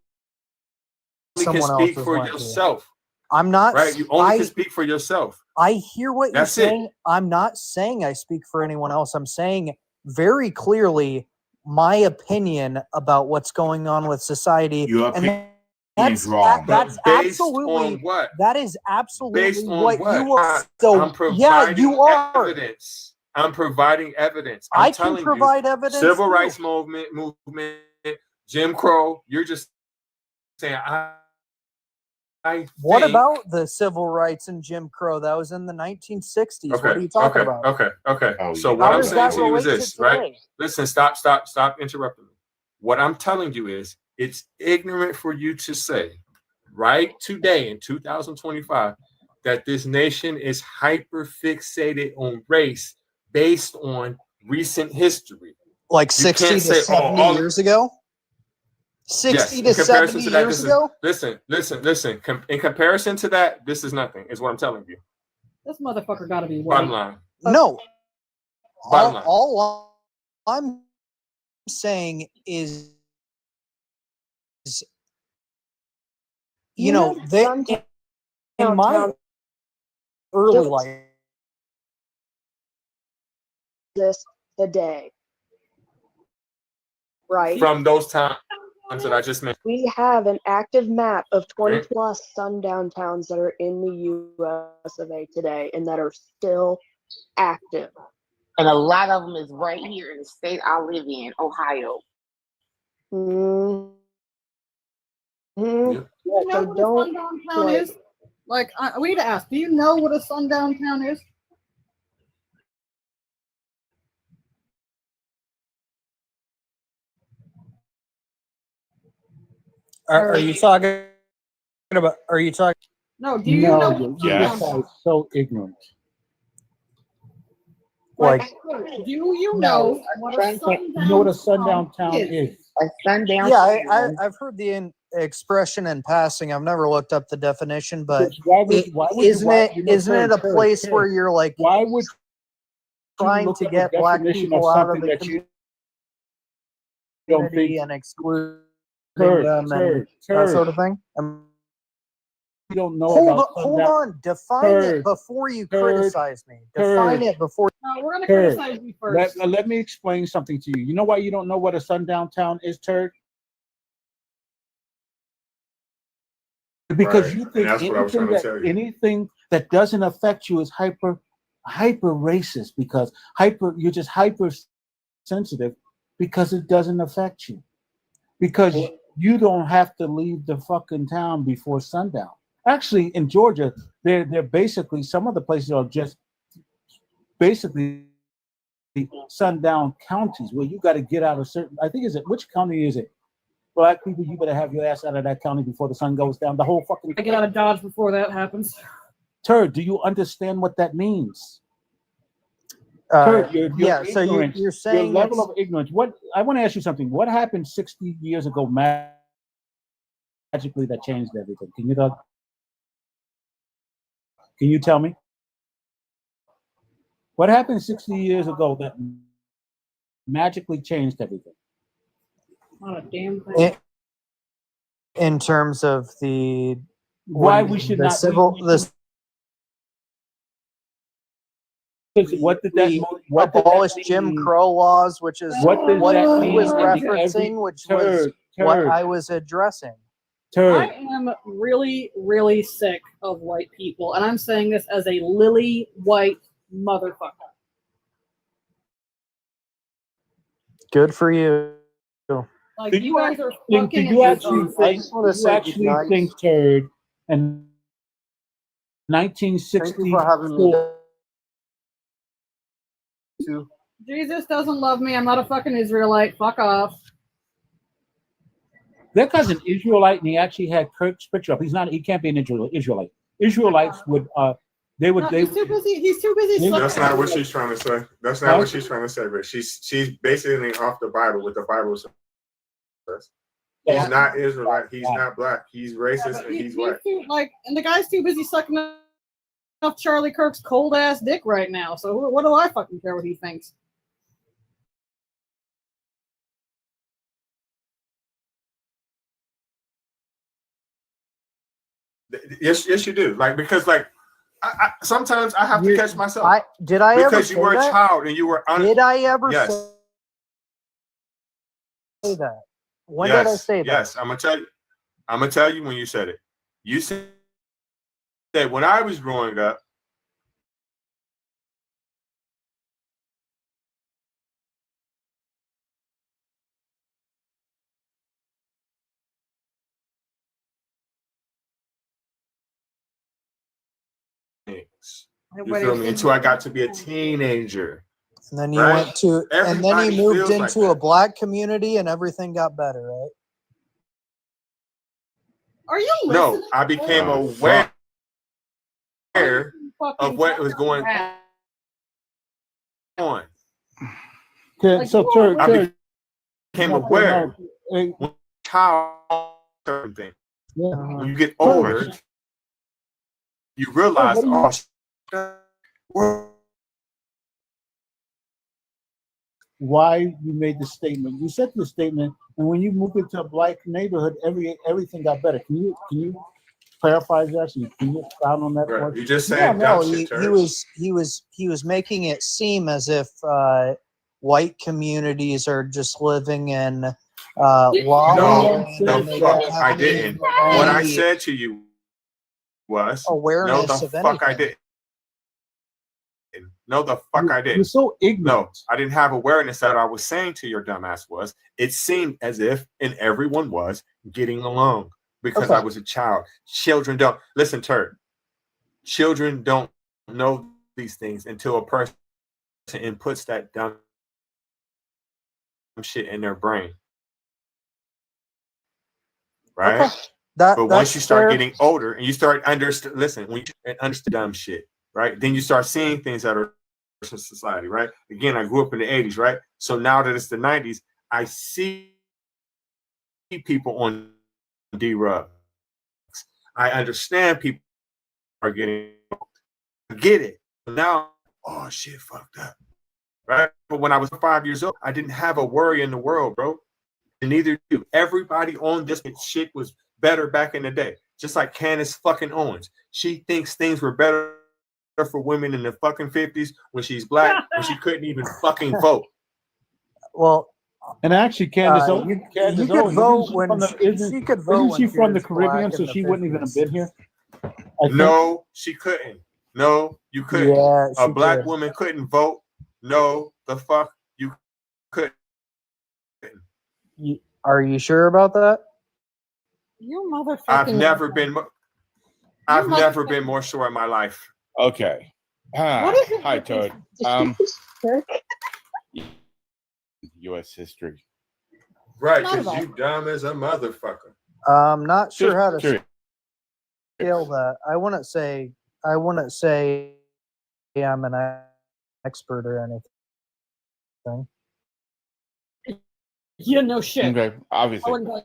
only can speak for yourself. I'm not right. You only can speak for yourself. I hear what you're That's saying. it. I'm not saying I speak for anyone else. I'm saying very clearly my opinion about what's going on with society. Your opinion is wrong. That's Based absolutely on what? that is absolutely Based on what you are. I'm providing you are. evidence. I'm providing evidence. I can provide evidence. Civil too. rights movement, Jim Crow. You're just saying What about the civil rights and Jim Crow? That was in the 1960s. What are you talking about? Okay. So what I'm saying to you is this, right? Listen, stop interrupting me. What I'm telling you is it's ignorant for you to say right today in 2025 that this nation is hyper fixated on race based on recent history. Like 60 to 70 years ago? 60 to 70 years ago? Listen. In comparison to that, this is nothing, is what I'm telling you. This motherfucker got to be white. Bottom line. No. Bottom line. All I'm saying is you know, they in my early life this today. Right. From those times that I just mentioned. We have an active map of 20 plus sundown towns that are in the US of A today and that are still active. And a lot of them is right here in the state I live in, Ohio. Mm-hmm. You know what a sundown town is? Like, we need to ask, do you know what a sundown town is? Are you talking about? Are you talking? No. Do you know? Yes. So ignorant. Like, do you know what a sundown town is? A sundown. Yeah, I've heard the expression in passing. I've never looked up the definition, but isn't it a place where you're like, why would trying to get black people out of the community? don't think and excluding Turd, them and that sort of thing? You don't know Hold about on, hold on. Define Turd, it before you turd, criticize me. Define turd. it before. No, we're gonna Turd. criticize you first. Let me explain something to you. You know why you don't know what a sundown town is, Turd? Because Right. you And think that's what I was trying to tell you. anything that doesn't affect you is hyper racist, because you're just hyper sensitive because it doesn't affect you. Because you don't have to leave the fucking town before sundown. Actually, in Georgia, they're basically, some of the places are just basically sundown counties where you got to get out of certain. I think which county is it? Black people, you better have your ass out of that county before the sun goes down. The whole fucking. I get out of Dodge before that happens. Turd, do you understand what that means? Turd, you're yeah. So ignorant. you're saying your level of ignorance. What I want to ask you something. What happened 60 years ago magically that changed everything? Can you tell me? What happened 60 years ago that magically changed everything? Not a damn thing. In terms of the why we should the not civil the what did that abolish Jim Crow laws, which is what he was mean referencing, which was what I was addressing. I am really, really sick of white people, and I'm saying this as a lily white motherfucker. Good for you. Like, Do you guys are do fucking. you actually think? just wanna say good night. Turd, and 1964? Jesus doesn't love me. I'm not a fucking Israelite. Fuck off. That guy's an Israelite, and he actually had Kirk's picture up. He's not. He can't be an Israelite. Israelites would. They would. No, They. he's too busy. He's too busy. That's not what she's trying to say. That's not what she's trying to say. But she's basically off the Bible with the Bible says. He's not Israelite. He's not black. He's racist and he's white. Too, and the guy's too busy sucking off Charlie Kirk's cold ass dick right now. So what do I fucking care what he thinks? Yes, you do. Because I sometimes I have to catch myself. Did I ever because say you were that? a child and you were. Did I ever yes. say that? When did I say that? Yes, I'm gonna tell you when you said it. You said that when I was growing up. You feel me? Until I got to be a teenager. And then you went to, and then you moved into a black community, and everything got better, right? Are you listening? No, I became aware of what was going on. Okay, so Turd, I became aware when child certain things. When you get older, you realize, why you made the statement. You said the statement, and when you moved into a black neighborhood, everything got better. Can you clarify that? Can you expound on that? Right. You just saying he was making it seem as if white communities are just living in no, the fuck I didn't. What I said to you was awareness no, the of fuck anything. I didn't. No, the fuck I didn't. You're so ignorant. No, I didn't have awareness that I was saying to your dumbass was it seemed as if and everyone was getting along because I was a child. Children don't listen, Turd. Children don't know these things until a person inputs that dumb shit in their brain. Right? Okay. But once you start getting older and you start when you understand dumb shit, right? Then you start seeing things that are in society, right? Again, I grew up in the 80s, right? So now that it's the 90s, I see people on D-Rugs. I understand people are getting, I get it. Now, oh shit, fucked up, right? But when I was 5 years old, I didn't have a worry in the world, bro. neither do you. Everybody on this shit was better back in the day. Just like Candace fucking Owens. She thinks things were better for women in the fucking 50s when she's black, when she couldn't even fucking vote. Well, and actually, Candace, you could vote when she could vote. Isn't she when from the was Caribbean, black so in the she wouldn't even have 50s. been here? No, she couldn't. No, you couldn't. Yeah, a she black could. woman couldn't vote. No, the fuck you couldn't. Are you sure about that? You motherfucking. I've never been more sure in my life. Okay. What is it? Hi, Toad. U.S. history. Right, Not at because all. you dumb as a motherfucker. I'm not sure how to Curious. scale that. I wouldn't say I'm an expert or anything. Yeah, no shit. Okay, I obviously. wouldn't go-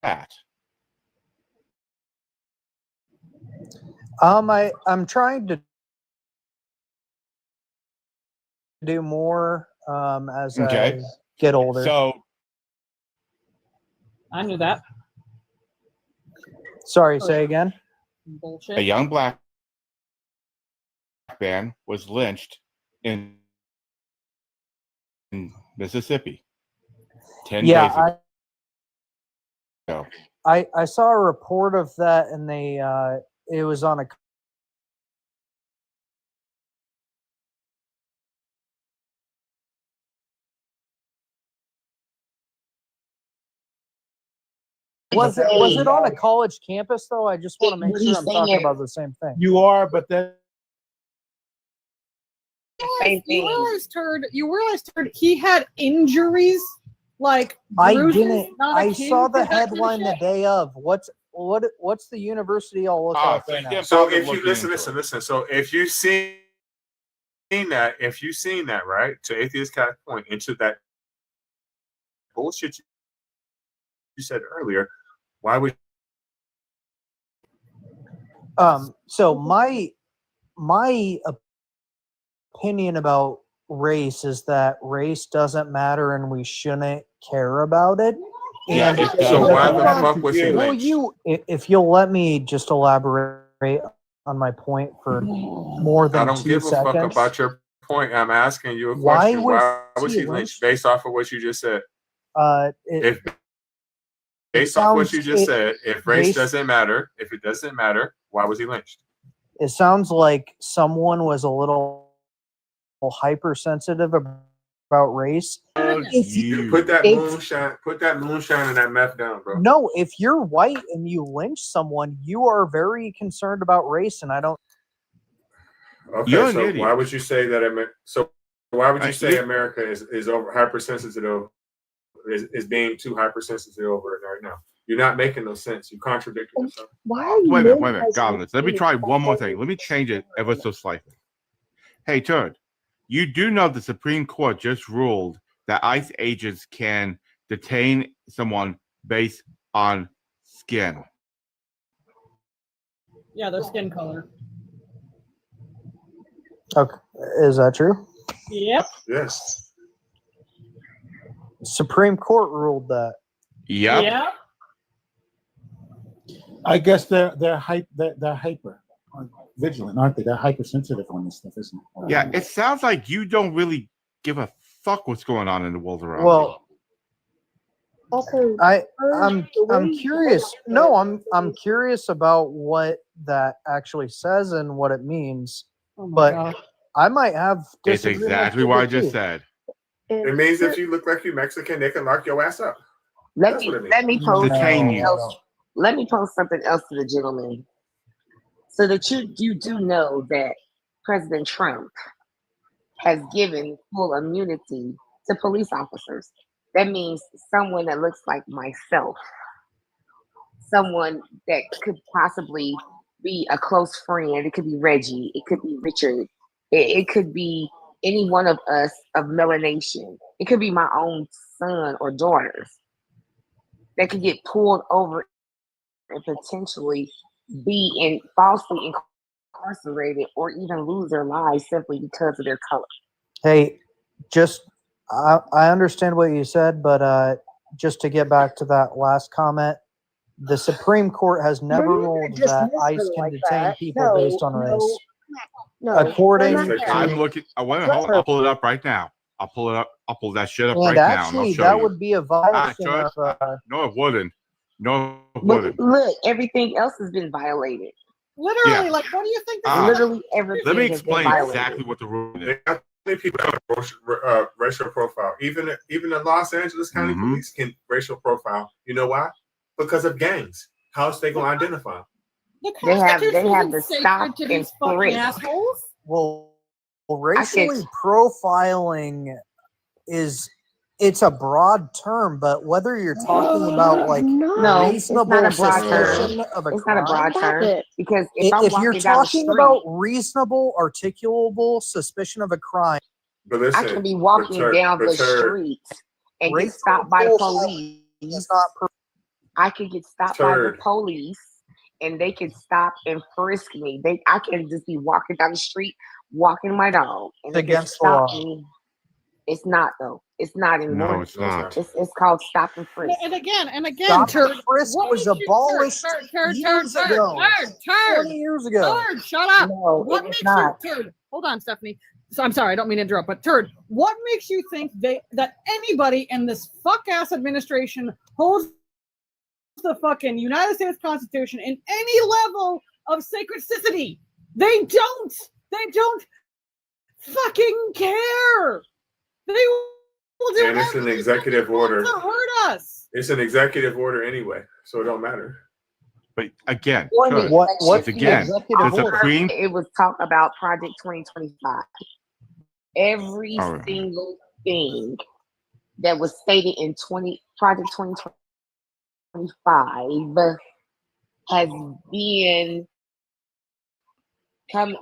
That. I'm trying to do more as Okay. I get older. So I knew that. Sorry, say again. Bullshit. a young black man was lynched in Mississippi 10 Yeah, days ago. I saw a report of that, and it was on a. Was it on a college campus though? I just want to make sure I'm talking about the same thing. You are, but that. You realized he had injuries like I bruises, didn't. not a I king saw for the that kind of headline the shit? day of. What's the university I'll look up right now? So if you listen. So if you've seen that, right, to Atheist Cat's point, into that bullshit you said earlier, why would So my opinion about race is that race doesn't matter and we shouldn't care about it. Yeah, And it does. So why the fuck was he Will lynched? if you'll let me just elaborate on my point for more than I don't 2 give seconds. a fuck about your point. I'm asking you a Why question. was Why was he he lynched? lynched? Based off of what you just said. Based off what you just said, if race doesn't matter, if it doesn't matter, why was he lynched? It sounds like someone was a little hypersensitive about race. You put that moonshine and that meth down, bro. No, if you're white and you lynch someone, you are very concerned about race, and I don't. Okay, You're an so idiot. why would you say that? Why would you say America is over hypersensitive? Is being too hypersensitive over it right now? You're not making no sense. You contradicting yourself. Why are you? Wait a minute, Goblins. Let me try one more thing. Let me change it ever so slightly. Hey, Turd, you do know the Supreme Court just ruled that ICE agents can detain someone based on skin. Yeah, their skin color. Okay, is that true? Yep. Yes. Supreme Court ruled that. Yep. Yeah. I guess they're hyper vigilant, aren't they? They're hypersensitive on this stuff, isn't it? Yeah, it sounds like you don't really give a fuck what's going on in the world around Well, Okay. I'm curious. No, I'm curious about what that actually says and what it means. Oh my but God. I might have you. It's disagreements exactly with what I it just too. said. It means if you look like you Mexican, they can lock your ass up. Let That's me what it means. let me post Detain something you. else. Let me post something else to the gentleman, so that you do know that President Trump has given full immunity to police officers. That means someone that looks like myself, someone that could possibly be a close friend. It could be Reggie. It could be Richard. It could be any one of us of melanation. It could be my own son or daughters that could get pulled over and potentially be falsely incarcerated or even lose their lives simply because of their color. Hey, just I understand what you said, but just to get back to that last comment, the Supreme Court has never ruled that ICE can detain people based on race. According I'm looking. I want to hold. I'll pull it up right now. I'll pull it up. I'll pull that shit up and right now. And actually, I'll show that you. would be a violation of. No, it wouldn't. No, it But wouldn't. look, everything else has been violated. Literally, Yeah. like, what do you think? Literally everything. Let me has been explain violated. exactly what the rule is. Many people have racial profile. Even the Los Angeles County Police can racial profile. You know why? Because of gangs. How else they gonna identify? They have the stop to and these fucking frisk. assholes. Well, racially profiling it's a broad term, but whether you're talking about like reasonable it's not a broad suspicion term. of a It's crime, not a broad term because if I'm if you're walking down the talking street, about reasonable, articulable suspicion of a crime, but listen, I can be walking down the street and get stopped by the police. I can get stopped by the police and they can stop and frisk me. I can just be walking down the street, walking my dog, and they can stop me. It's not though. It's not anymore. No, it's not. It's called stop and frisk. And again, stop and frisk was abolished years ago. 20 years ago. Turd, shut up. No, What makes you Turd? Hold on, Stephanie. So I'm sorry, I don't mean to interrupt, but Turd, what makes you think that anybody in this fuck ass administration holds the fucking United States Constitution in any level of sacredicity? They don't fucking care. They will do And it's an executive order. to hurt us. It's an executive order anyway, so it don't matter. But again, what's again, the Supreme. It was talk about Project 2025. Every single thing that was stated in Project 2025 has been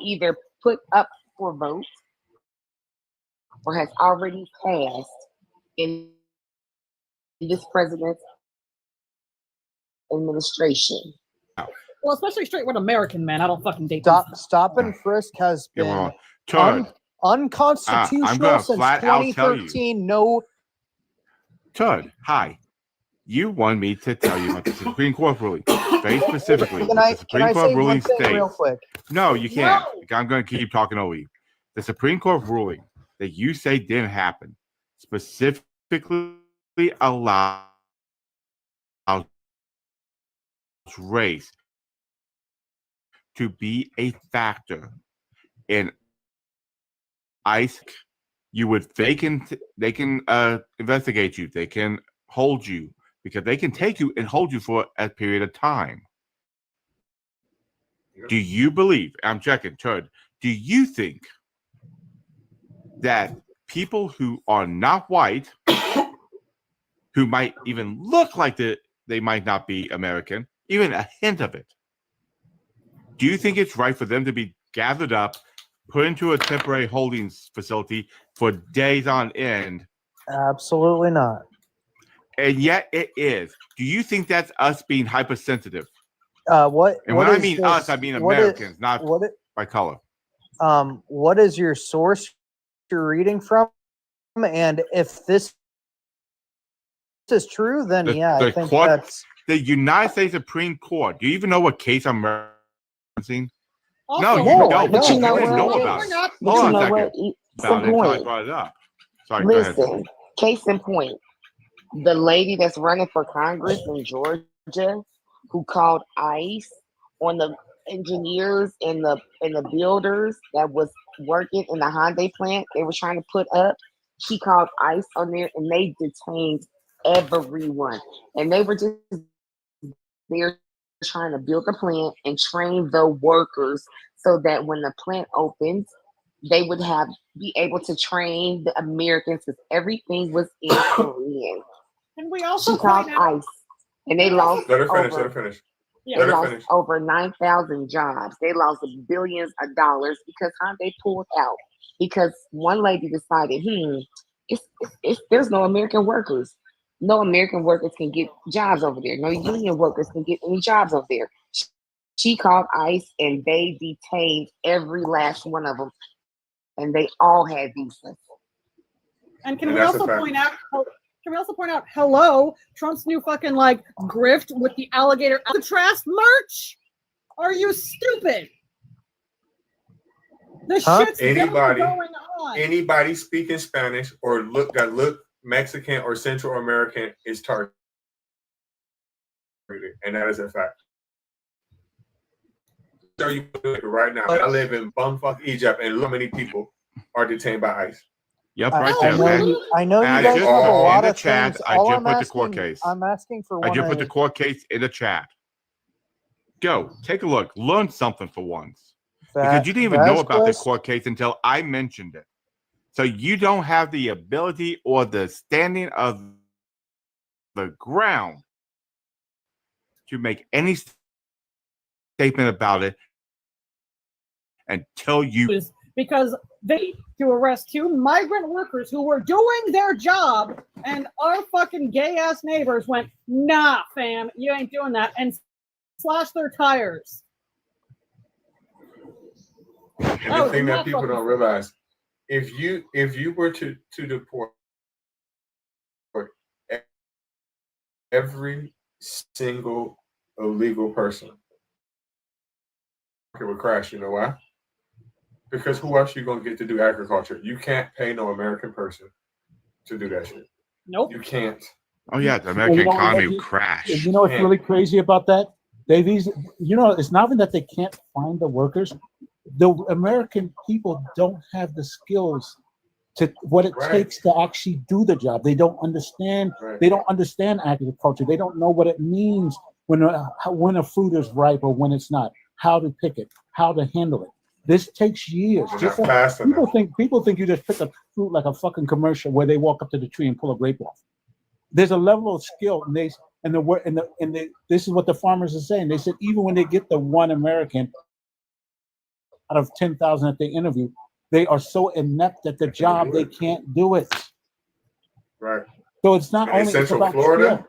either put up for vote or has already passed in this president's administration. Well, especially straight with American men. I don't fucking date Stop and frisk has been unconstitutional I'm gonna since flat out tell you. 2013. No, Todd, hi. You want me to tell you about the Supreme Court ruling, very specifically. Can The Supreme I Court say ruling one thing states. real quick? No, you can't. I'm going to keep talking over you. The Supreme Court ruling that you say didn't happen specifically allows race to be a factor in ICE. They can investigate you. They can hold you because they can take you and hold you for a period of time. Do you believe? I'm checking, Turd. Do you think that people who are not white, who might even look like they might not be American, even a hint of it, do you think it's right for them to be gathered up, put into a temporary holding facility for days on end? Absolutely not. And yet it is. Do you think that's us being hypersensitive? What? And what when I is mean this, us, I mean what Americans, is, not what it, by color. What is your source you're reading from? And if this is true, then I think that's the United States Supreme Court. Do you even know what case I'm referencing? Also, No, you don't. But you know didn't know what? about it. But Hold you on a know second. what? About it until I brought it up. Sorry, go ahead. Listen, case in point, the lady that's running for Congress in Georgia who called ICE on the engineers and the builders that was working in the Hyundai plant they were trying to put up, she called ICE on there and they detained everyone. And they were just there trying to build the plant and train the workers so that when the plant opens, they would be able to train the Americans because everything was in Korean. And we also She called ICE, and they lost Let her finish. They lost over 9,000 jobs. They lost billions of dollars because they pulled out. Because one lady decided, there's no American workers. No American workers can get jobs over there. No union workers can get any jobs over there. She called ICE, and they detained every last one of them, and they all had visas. And can we also point out Can we also point out, hello, Trump's new fucking like grift with the alligator Alcatraz merch? Are you stupid? The shit's Anybody, going on. anybody speaking Spanish or look Mexican or Central American is targeted, and that is a fact. Show you right now. I live in bumfuck Egypt, and look how many people are detained by ICE. Yep, right there, man. I know you And guys have a lot in the of chat, things. I All just I'm put the asking, court case. I'm asking for I one. just put the court case in the chat. Go, take a look. Learn something for once. Because you didn't even know about the court case until I mentioned it. So you don't have the ability or the standing of the ground to make any statement about it until you... Because they to arrest 2 migrant workers who were doing their job, and our fucking gay ass neighbors went, nah, fam, you ain't doing that, and slashed their tires. And the thing that people don't realize, if you were to deport every single illegal person, it would crash. You know why? Because who else you gonna get to do agriculture? You can't pay no American person to do that shit. Nope. You can't. Oh yeah, the American economy would crash. You know what's really crazy about that? Davies, you know, it's not even that they can't find the workers. The American people don't have the skills to what it takes to actually do the job. They don't understand. They don't understand agriculture. They don't know what it means when a fruit is ripe or when it's not. How to pick it, how to handle it. This takes years. Just like people think you just pick a fruit like a fucking commercial where they walk up to the tree and pull a grape off. There's a level of skill, and this is what the farmers are saying. They said even when they get the one American out of 10,000 that they interview, they are so inept at the job they can't do it. Right. So it's not only Central about Florida. skill.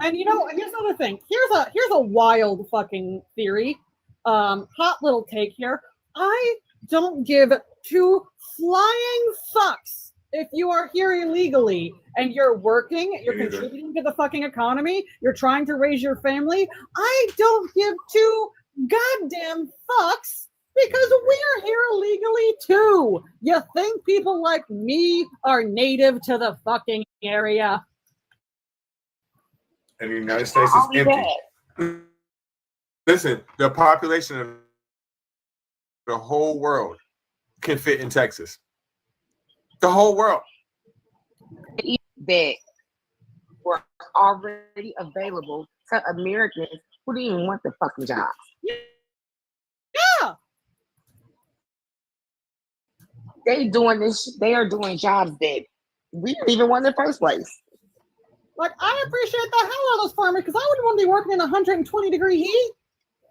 And you know, here's another thing. Here's a wild fucking theory. Hot little take here. I don't give 2 flying fucks if you are here illegally and you're working, you're contributing to the fucking economy, you're trying to raise your family. I don't give 2 goddamn fucks because we're here illegally too. You think people like me are native to the fucking area? And the United States is empty. Listen, the population of the whole world can fit in Texas. The whole world. That were already available to Americans who didn't even want the fucking jobs. Yeah. They are doing jobs that we didn't even want in the first place. Like, I appreciate the hell out of those farmers because I wouldn't want to be working in 120-degree heat.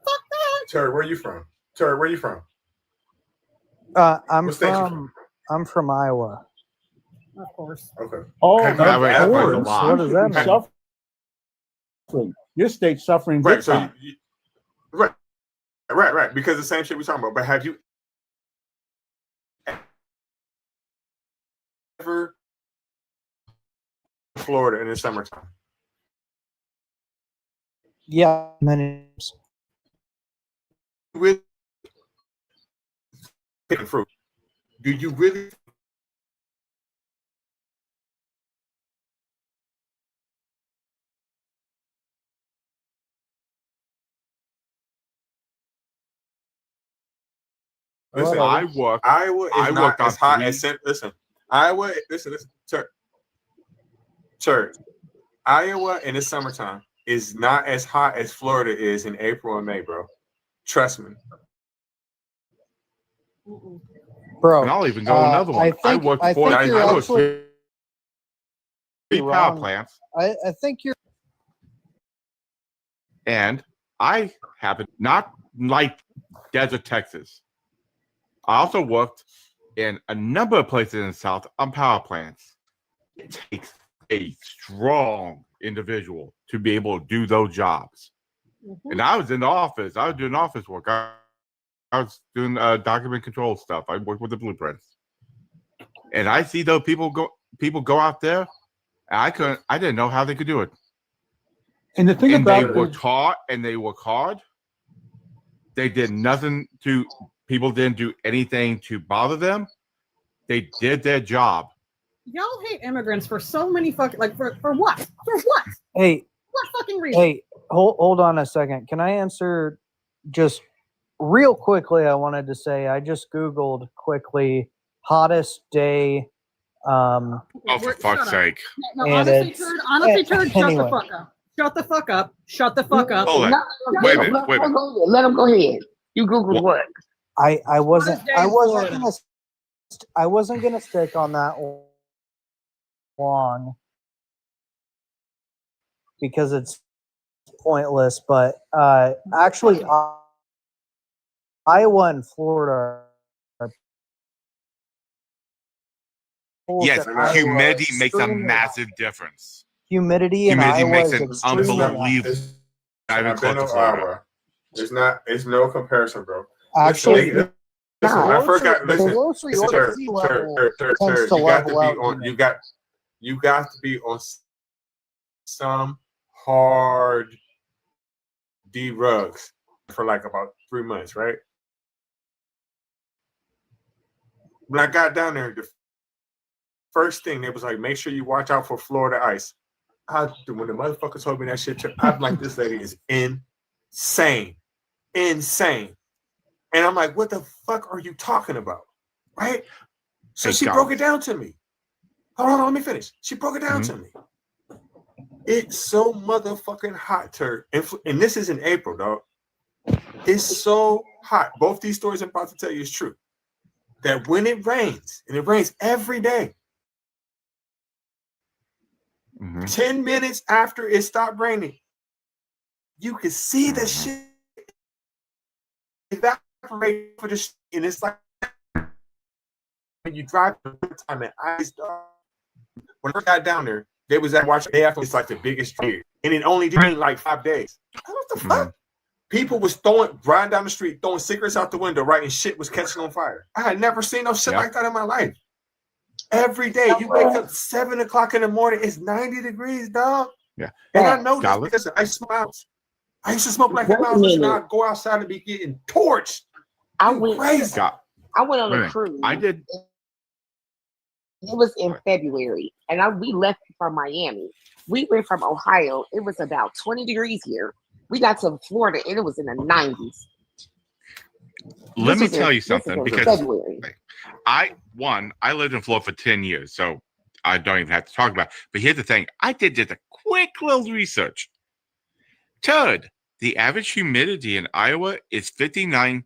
Fuck that. Terry, where you from? Terry, where you from? I'm from Iowa. Of course. Okay. Oh, What does that mean? Your state's suffering. Right. So, right. Because the same shit we're talking about. But have you ever Florida in the summertime? Yeah, many. With picking fruit, do you really? Listen, Iowa is not as hot as listen. Iowa, listen, church. Iowa in the summertime is not as hot as Florida is in April and May, bro. Trust me. Bro, and I'll even go another one. I worked for three power plants. I think you're. And I happen not like Desert, Texas. I also worked in a number of places in the South on power plants. It takes a strong individual to be able to do those jobs. Mm-hmm. And I was in the office. I was doing office work. I was doing document control stuff. I worked with the blueprints. And I see those people go out there. I didn't know how they could do it. And the thing about they worked hard and they worked hard. They did nothing to. People didn't do anything to bother them. They did their job. Y'all hate immigrants for so many fucking for what? For what? Hey, what fucking reason? Hey, hold on a second. Can I answer just real quickly? I wanted to say I just Googled quickly hottest day. Oh, for fuck's sake! No, honestly, turd, shut the fuck up. Shut the fuck up. Shut the fuck up. Hold on. Wait a minute. Let him go ahead. You Googled what? I wasn't gonna stick on that long because it's pointless. But actually, Iowa and Florida. Yes, humidity makes a massive difference. Humidity in Iowa makes is an extremely unbelievable. It's no comparison, bro. Actually, listen, when I first got listen, you got to be on some hard drugs for like about 3 months, right? When I got down there, the first thing they was like, make sure you watch out for Florida ice. When the motherfucker told me that shit, I'm like, this lady is insane. And I'm like, what the fuck are you talking about? Right? So she broke it down to me. Hold on, let me finish. She broke it down to me. It's so motherfucking hot, turd. And this is in April, dog. It's so hot. Both these stories I'm about to tell you is true. That when it rains, and it rains every day, 10 minutes after it stopped raining, you can see the shit evaporate for the shit. And it's like when you drive the time and ice, dog. When I got down there, they was at watching day after it's like the biggest year. And it only rained like 5 days. What the fuck? People was riding down the street, throwing cigarettes out the window, right? And shit was catching on fire. I had never seen no shit like that in my life. Every day, you wake up 7 o'clock in the morning, it's 90 degrees, dog. Yeah. And I know this because I smoke. I used to smoke like a mouse, and I'd go outside and be getting torched. I went crazy. I went on a cruise. I did. It was in February, and we left from Miami. We went from Ohio. It was about 20 degrees here. We got to Florida, and it was in the 90s. Let me tell you something, because February. I lived in Florida for 10 years, so I don't even have to talk about it. But here's the thing. I did just a quick little research. Turd, the average humidity in Iowa is 59%.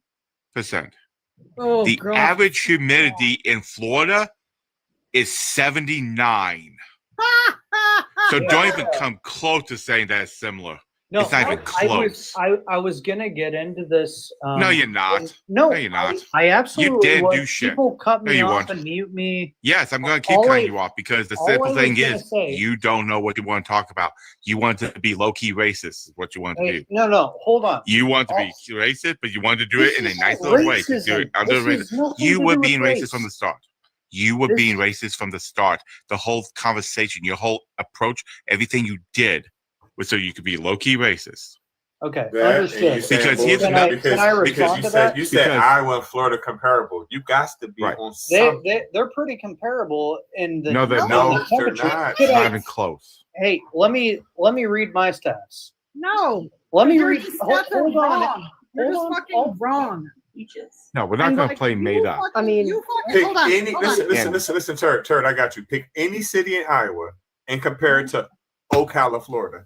Oh, the God. average humidity in Florida is 79. So don't even come close to saying that it's similar. No, it's not even close. I was gonna get into this. No, you're not. No, you're not. I absolutely. You didn't was. do shit. People cut me you off weren't. and mute me. Yes, I'm going to keep cutting you off because the simple thing is you don't know what you want to talk about. You want to be low-key racist is what you want to do. No, hold on. You want to be racist, but you want to do it in a nice little way. You were being racist from the start. You were being racist from the start. The whole conversation, your whole approach, everything you did was so you could be low-key racist. Okay, understood. Because here's you said Iowa and Florida comparable. You got to be on something. They're pretty comparable in the they're not. They're not even close. Hey, let me read my stats. No, let me read. Hold on. You're just fucking wrong. No, we're not going to play made up. I mean, hold on. Listen, Turd, I got you. Pick any city in Iowa and compare it to Ocala, Florida.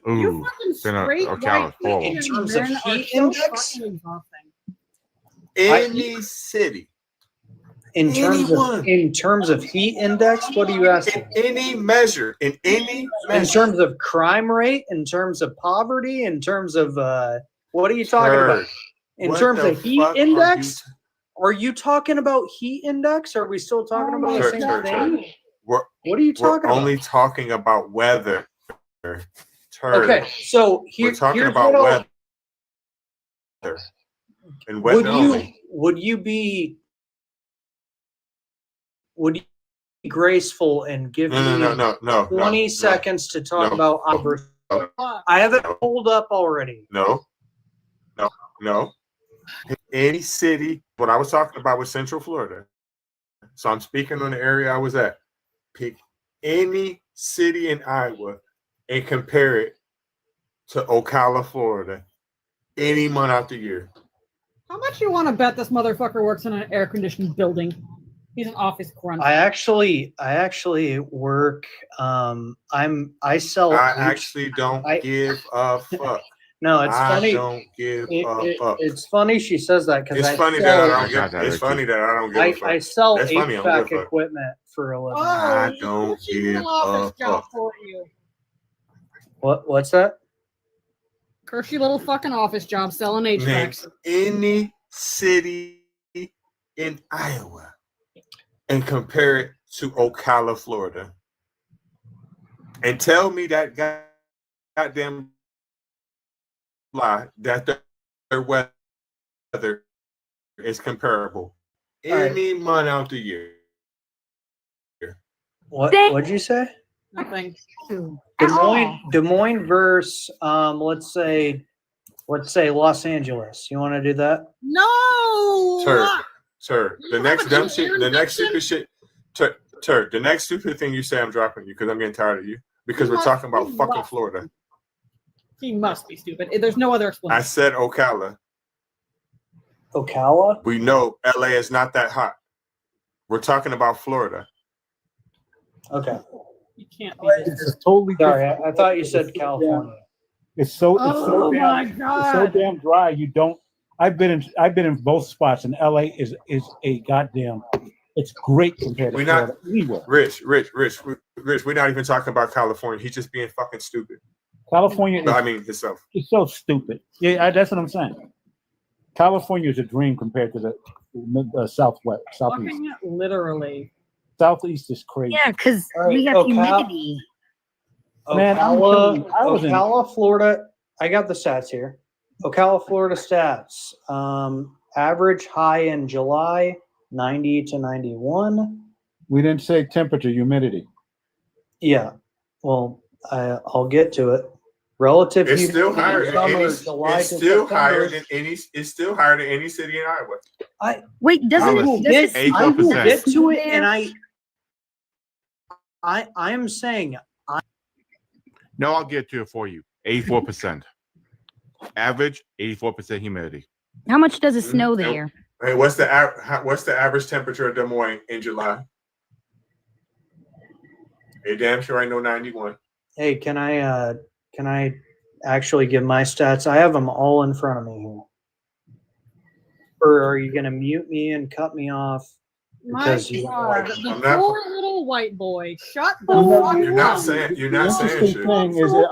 Ooh, Ocala, in terms of heat index, any city. In terms of heat index, what are you asking? In any measure. In terms of crime rate, in terms of poverty, in terms of what are you talking about? In terms of heat index? Are you talking about heat index? Are we still talking about the same thing? What are you talking about? We're only talking about weather. Okay, so we're talking about weather. And weather would you be would you be graceful and give me 20 seconds to talk about Iowa? I have it pulled up already. No. Any city, what I was talking about was Central Florida. So I'm speaking on the area I was at. Pick any city in Iowa and compare it to Ocala, Florida, any month out the year. How much you want to bet this motherfucker works in an air-conditioned building? He's an office grunt. I actually work. I sell. I actually don't give a fuck. No, it's funny. I don't give a fuck. It's funny she says that because it's funny that I don't give. It's funny that I don't give a fuck. I sell That's funny, HVAC equipment for a living. I don't give a fuck. What's that? Cursey little fucking office job selling HVAC. Name any city in Iowa and compare it to Ocala, Florida, and tell me that goddamn lie that their weather is comparable any month out the year. What'd you say? Nothing. Des Moines versus let's say Los Angeles. You want to do that? No. Sir. The next dumb shit. The next stupid shit. Turk. The next stupid thing you say, I'm dropping you because I'm getting tired of you. Because we're talking about fucking Florida. He must be stupid. There's no other explanation. I said Ocala. Ocala? We know LA is not that hot. We're talking about Florida. Okay. You can't be. It's totally Sorry, different. I thought you said California. It's so damn dry. You don't. I've been in both spots, and LA is a goddamn. It's great compared to Florida. Anywhere. Rich. We're not even talking about California. He's just being fucking stupid. California. Himself. It's so stupid. Yeah, that's what I'm saying. California is a dream compared to the southwest, southeast. Fucking literally. Southeast is crazy. Yeah, because we got humidity. Man, Ocala, Florida. I got the stats here. Ocala, Florida stats. Average high in July, 90 to 91. We didn't say temperature, humidity. Yeah. Well, I'll get to it. Relative It's still higher than any. July It's still higher than any. It's still higher than any city in Iowa. Wait, doesn't I will get to it, and I'm saying. No, I'll get to it for you. 84%. Average 84% humidity. How much does it snow there? Hey, what's the average temperature of Des Moines in July? Hey, damn sure I know 91. Hey, can I actually give my stats? I have them all in front of me here. Or are you going to mute me and cut me off? My Because you God, the poor little white boy. Shut the fuck up. You're not saying shit. The thing is that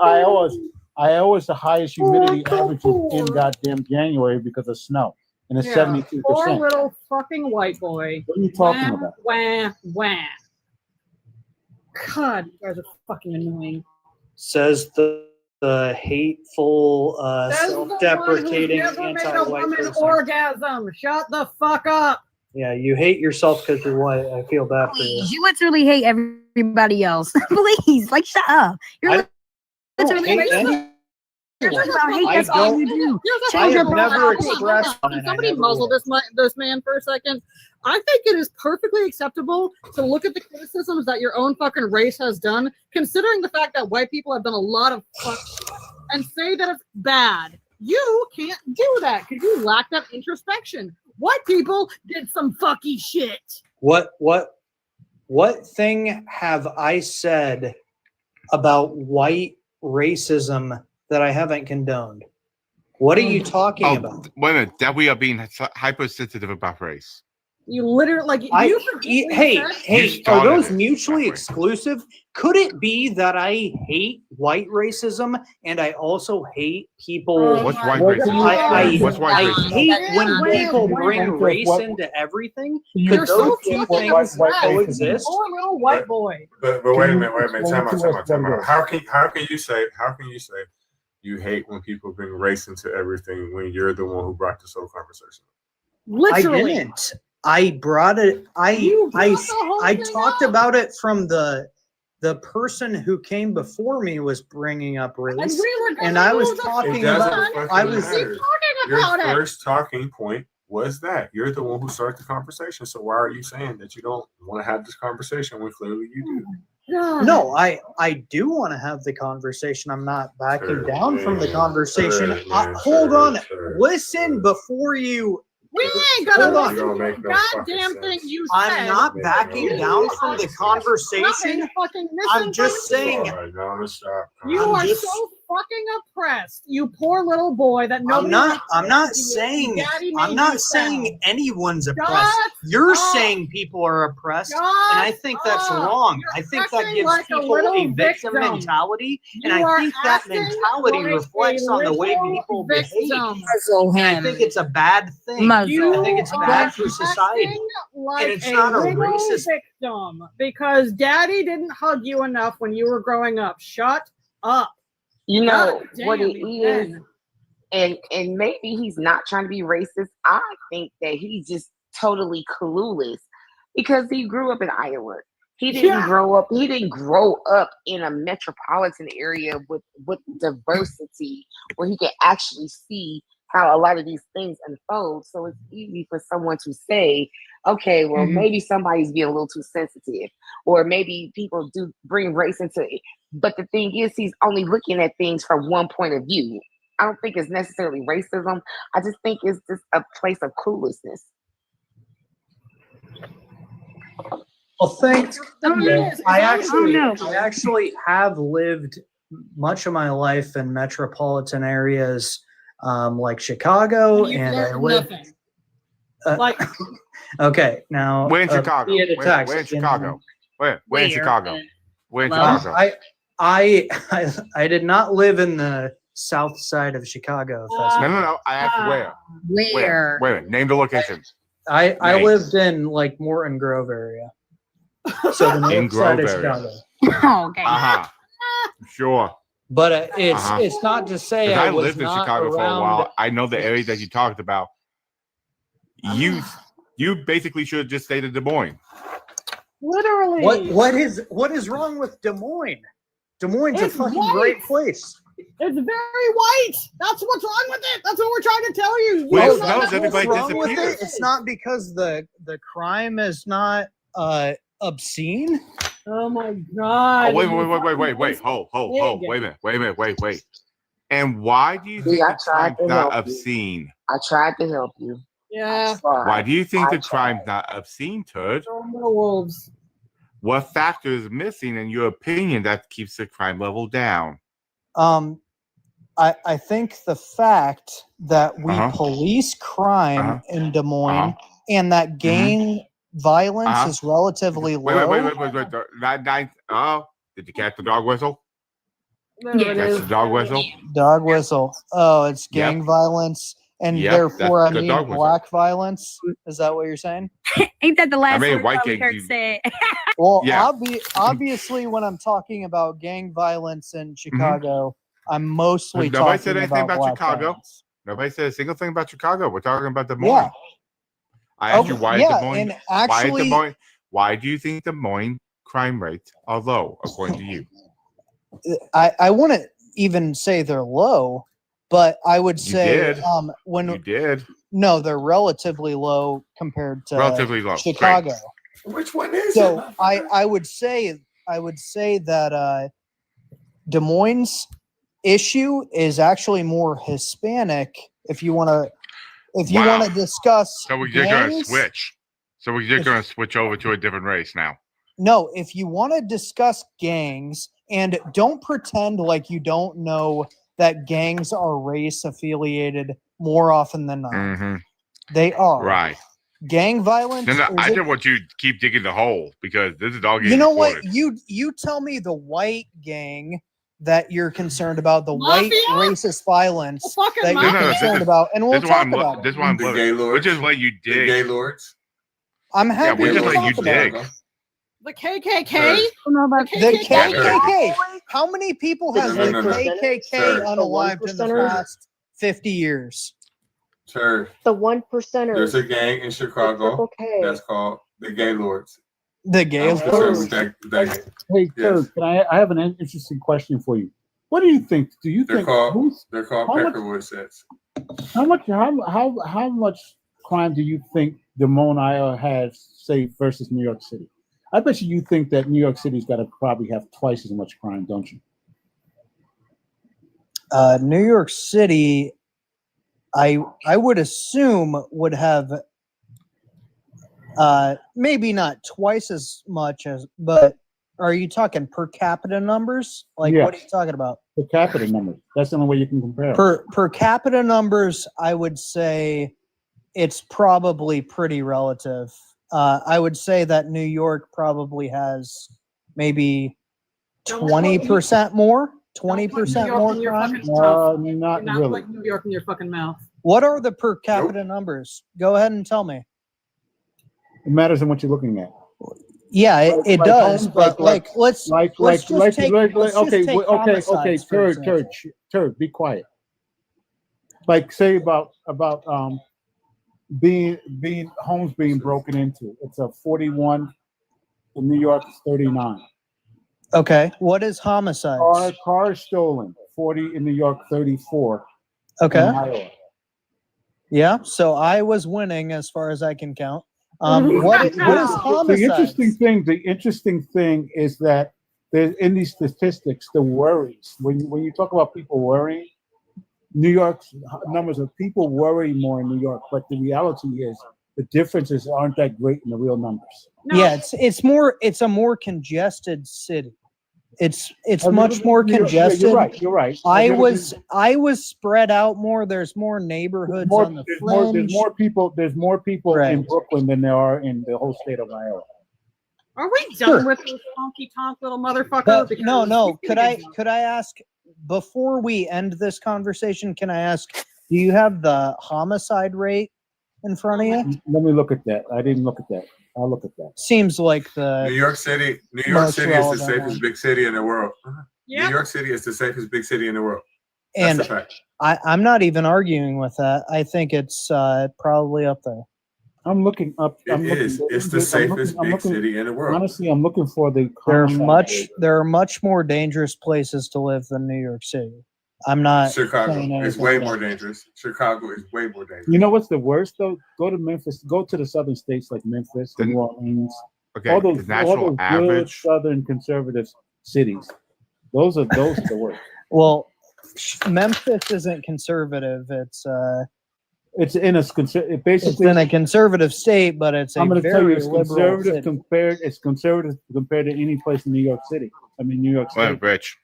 Iowa's the highest humidity average in goddamn January because of snow, and it's 72%. Poor little fucking white boy. What are you talking about? Wah. God, you guys are fucking annoying. Says the hateful, self-deprecating anti-white orgasm. Shut the fuck up. Yeah, you hate yourself because you're white. I feel bad for you. You literally hate everybody else. Please, shut up. You're literally I have never expressed. Can somebody muzzle this man for a second? I think it is perfectly acceptable to look at the criticisms that your own fucking race has done, considering the fact that white people have done a lot of fuck shit, and say that it's bad. You can't do that because you lack that introspection. White people did some fucky shit. What thing have I said about white racism that I haven't condoned? What are you talking about? Wait a minute, that we are being hypersensitive about race. You literally Are those mutually exclusive? Could it be that I hate white racism and I also hate people? What's white racism? What's white racism? I hate when people bring race into everything. Could those two things coexist? Poor little white boy. But wait a minute. Time out. How can you say you hate when people bring race into everything when you're the one who brought this whole conversation? Literally. I didn't. I brought it. I thing talked up? about it from the person who came before me was bringing up race, And we were and gonna I was move the talking It doesn't about. fucking I was matter. talking Your about it. first talking point was that. You're the one who started the conversation. So why are you saying that you don't want to have this conversation when clearly you do? No, I do want to have the conversation. I'm not backing down from the conversation. Hold on, listen before you. We ain't gonna Hold on. listen to a goddamn thing you said. I'm not backing down from the conversation. Fucking I'm just saying. You are so fucking oppressed, you poor little boy. That nobody. I'm not saying. Daddy I'm made not you saying sound. anyone's Shut oppressed. You're up. saying people are oppressed, Shut and I think that's up. wrong. You're I think that acting gives like a people a little victim victim. mentality, and You I are think that acting mentality like reflects a on the way little people victim. behave. Muzzle And I him. think it's a bad thing. Muzzle. I think it's bad for society. Acting like And it's a not a little racist. victim because daddy didn't hug you enough when you were growing up. Shut up. You know God damn, what it these is, men. and maybe he's not trying to be racist. I think that he's just totally clueless because he grew up in Iowa. He didn't grow up. He didn't grow up in a metropolitan area with diversity where he can actually see how a lot of these things unfold. So it's easy for someone to say, okay, well, maybe somebody's being a little too sensitive, or maybe people do bring race into it. But the thing is, he's only looking at things from one point of view. I don't think it's necessarily racism. I just think it's just a place of cluelessness. Well, thanks. I actually no. have lived much of my life in metropolitan areas like Chicago, and I lived. Like, okay, now We're in Chicago. via the We're text, in you know. Chicago. We're in Chicago. We're in Well, Chicago. I did not live in the south side of Chicago. If that's No. I asked where. Where? Where? Name the location. I Name. lived in like Morton Grove area. So the In north side of Grove area. Chicago. Okay. Sure. But it's not to say 'Cause I I was lived in not Chicago for a around. while. I know the area that you talked about. You basically should have just stayed in Des Moines. literally. What is wrong with Des Moines? Des Moines is a It's fucking white. great place. It's very white. That's what's wrong with it. That's what we're trying to tell you. Well, You it know smells, that's everybody what's wrong with disappears. it. It's not because the crime is not obscene. Oh my god. Oh, wait. Hold. Wait a minute. Wait. And why do you think I the tried crime's to not help you. obscene? I tried to help you. Yeah. Why do you think the crime's not obscene, Turd? Wolves. What factor is missing in your opinion that keeps the crime level down? I think the fact that we police crime in Des Moines and that gang violence is relatively low. Wait. Did you catch the dog whistle? Yeah. Catch the dog whistle? Dog whistle. Oh, it's gang violence, and Yep, therefore I that's the mean dog whistle. black violence. Is that what you're saying? Ain't that the last mean, word white Charlie gangs, Kirk said? Well, Yeah. obviously, when I'm talking about gang violence in Chicago, I'm mostly Nobody talking said anything about black Chicago. violence. Nobody said a single thing about Chicago. We're talking about Des Moines. Yeah. I asked you why is Des Moines? and actually, why do you think Des Moines crime rates are low, according to you? I wouldn't even say they're low, but I would say did. When You did. No, they're relatively low compared to Relatively low. Chicago. Great. Which one is So it? I would say that Des Moines' issue is actually more Hispanic. If you want to discuss, So we're just going to gangs, switch. So we're just going to switch over to a different race now. No, if you want to discuss gangs, and don't pretend like you don't know that gangs are race affiliated more often than not. Mm-hmm. They are. Right. Gang violence. No, I don't want you to keep digging the hole because this is all getting You know recorded. what? You tell me the white gang that you're concerned about, the Mafia? white racist violence that you're mafia? concerned about, and we'll talk about it. This one, The gay lords. Which is what you The dig. gay lords. I'm happy we're to just letting you talk about dig. it. The KKK? I don't know about The KKK? KKK. How many people has the No. KKK Sir. unalived in the past 50 years? The one percenters. There's a gang in Chicago Triple K. that's called the Gaylords. The Gaylords. Hey, Turd, I have an interesting question for you. What do you think? Do you They're think called how much- Peckerwood sets. How much crime do you think Des Moines, Iowa has, say, versus New York City? I bet you think that New York City's got to probably have twice as much crime, don't you? New York City, I would assume would have maybe not twice as much as, but are you talking per capita numbers? Like, what are you talking about? Per capita numbers. That's the only way you can compare. Per capita numbers, I would say it's probably pretty relative. I would say that New York probably has maybe 20% more. 20% more crime. Not Not really. put New York in your fucking mouth. What are the per capita numbers? Go ahead and tell me. It matters on what you're looking at. Yeah, it Like does. homes, But let's just take homicides, for example. Turd, be quiet. Like say about being homes being broken into. It's a 41. In New York, it's 39. Okay. What is homicides? Car stolen. 40 in New York, 34. Okay. In Iowa. Yeah. So I was winning as far as I can count. What is homicides? The interesting thing is that there's in these statistics the worries. When you talk about people worrying, New York's numbers of people worry more in New York, but the reality is the differences aren't that great in the real numbers. Yeah, it's a more congested city. It's much more congested. You're right. I was spread out more. There's more neighborhoods on the fringe. There's more people in Brooklyn than there are in the whole state of Iowa. Are we done with this honky tonk little motherfucker? But, no. Could I ask before we end this conversation? Can I ask? Do you have the homicide rate in front of you? Let me look at that. I didn't look at that. I'll look at that. Seems like the New York City is the safest big city in the world. New York City is the safest big city in the world. That's a fact. I'm not even arguing with that. I think it's probably up there. I'm looking up. It's the safest big city in the world. Honestly, I'm looking for the. There are much more dangerous places to live than New York City. I'm not. Chicago is way more dangerous. Chicago is way more dangerous. You know what's the worst though? Go to Memphis. Go to the southern states like Memphis, New Orleans. Okay, all those national good southern conservative cities. Those are the worst. Well, Memphis isn't conservative. It's in a basically in a conservative state, but it's I'm going to tell you, it's conservative compared to any place in New York City. I mean, New York City. Well, Rich.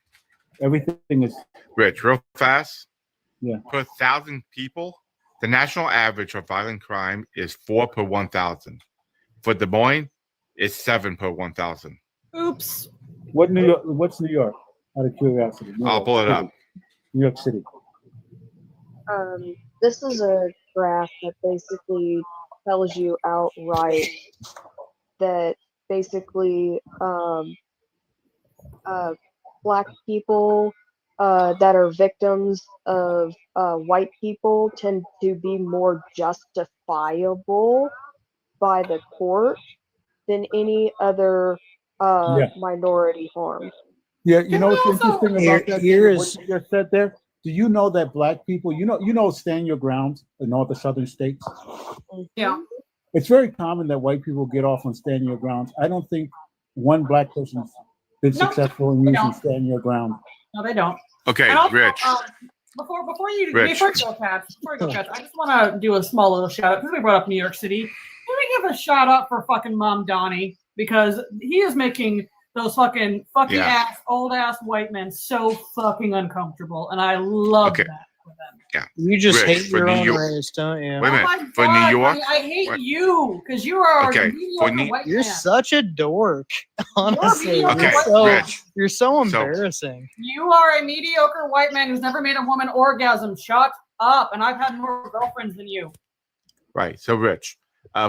Everything is Rich. Real fast. Yeah. Per 1,000 people, the national average of violent crime is 4 per 1,000. For Des Moines, it's 7 per 1,000. Oops. What's New York? Out of curiosity. I'll pull it up. New York City. This is a graph that basically tells you outright that basically Black people that are victims of white people tend to be more justifiable by the court than any other minority harm. Yeah, you know what's interesting about that? What you just said there? Do you know that Black people, you know, stand your ground in all the southern states? Yeah. It's very common that white people get off on stand your ground. I don't think one Black person's been successful in using stand your ground. No, they don't. Okay, also, Rich. Before you Rich. go, Cats, I just want to do a small little shout out because we brought up New York City. Let me give a shout out for fucking Mom Donnie because he is making those fucking ass old ass white men so fucking uncomfortable, and I love that for them. Yeah, you just Rich, hate your own race, don't you? Wait a minute. Oh my For God, New York, I hate you because you are Okay, a mediocre white You're man. such a dork. Honestly, Okay, Rich. You're so embarrassing. You are a mediocre white man who's never made a woman orgasm. Shut up. And I've had more girlfriends than you. Right. So, Rich,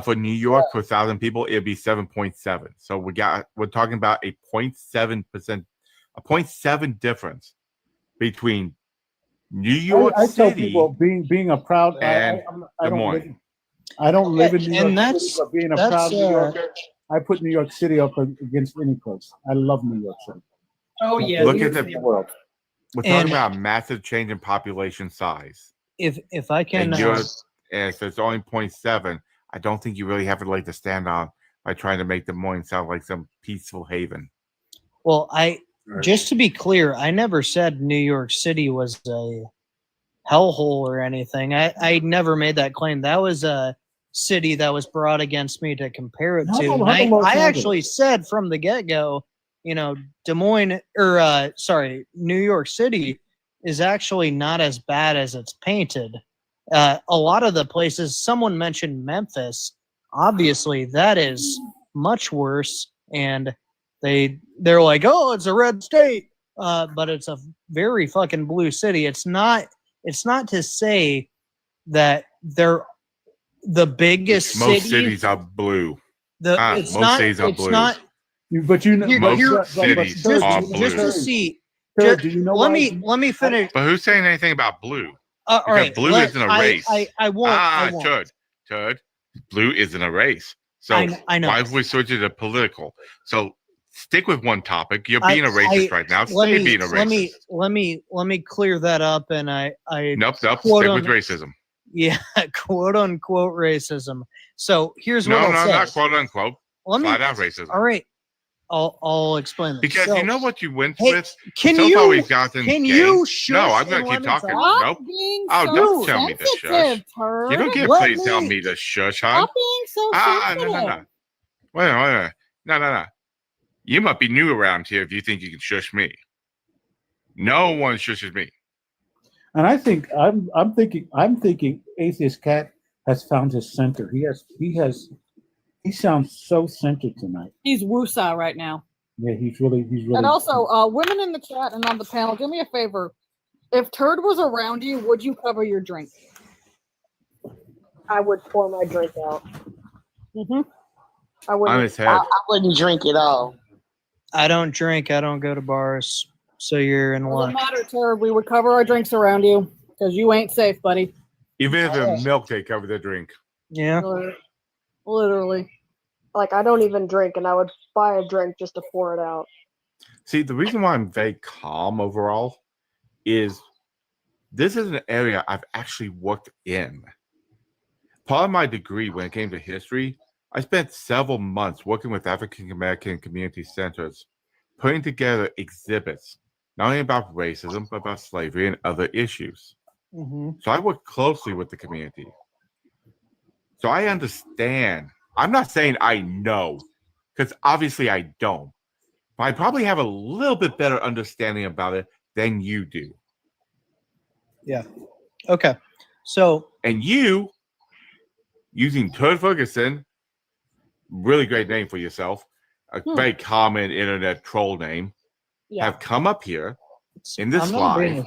for New York, for 1,000 people, it'd be 7.7. So we're talking about a 0.7%, a 0.7 difference between New York I tell City people being a proud. and I Des don't live. Moines. I don't live in New And York that's City, but being a proud that's New Yorker, I put New York City up against any place. I love New York City. Oh My yeah, favorite Look at city in the the world. We're and talking about a massive change in population size. if I can And you're and so it's only 0.7. I don't think you really have a leg to stand on by trying to make Des Moines sound like some peaceful haven. well, just to be clear, I never said New York City was a hellhole or anything. I never made that claim. That was a city that was brought against me to compare it to. And I actually said from the get-go, Des Moines or New York City is actually not as bad as it's painted. A lot of the places, someone mentioned Memphis. Obviously, that is much worse, and they're like, oh, it's a red state, but it's a very fucking blue city. It's not to say that they're the biggest Most cities are blue. It's most not. cities are It's blue. not. But you know, most cities are blue. Just to see. do you know let why? me finish. But who's saying anything about blue? All Because right, blue isn't a race. I won't. Turd. Blue isn't a race. So I know. why have we switched it to political? So stick with one topic. You're being a racist right now. Stay being a racist. Let me clear that up. And I Nope. Stick with racism. Yeah, quote unquote racism. So here's No, what I'll say. not quote unquote. Flat out racism. All right, I'll explain this. Because you know what you went with. Can so you? far we've gotten Can gains. you? Shush No, I'm gonna and keep let me talking. talk? Nope. Being Oh, so don't tell me to shush. sensitive, Turd. You don't get Let to tell me to shush, hon. Stop being so sensitive. No. Wait a minute. No. You might be new around here if you think you can shush me. No one shushes me. And I think I'm thinking Atheist Cat has found his center. He sounds so centered tonight. He's woosah right now. Yeah, he's really. And also, women in the chat and on the panel, do me a favor. If Turd was around you, would you cover your drink? I would pour my drink out. Mm-hmm. I wouldn't. On his head. I wouldn't drink at all. I don't drink. I don't go to bars. So you're in luck. Doesn't matter, Turd. We would cover our drinks around you because you ain't safe, buddy. Even if it's milk, they cover the drink. Yeah. Literally. Like, I don't even drink, and I would buy a drink just to pour it out. See, the reason why I'm very calm overall is this is an area I've actually worked in. Part of my degree, when it came to history, I spent several months working with African American community centers, putting together exhibits, not only about racism, but about slavery and other issues. Mm-hmm. So I work closely with the community. So I understand. I'm not saying I know, because obviously I don't. But I probably have a little bit better understanding about it than you do. Yeah. Okay. So. And you, using Turd Ferguson, really great name for yourself, a very common internet troll name, have come up here in this live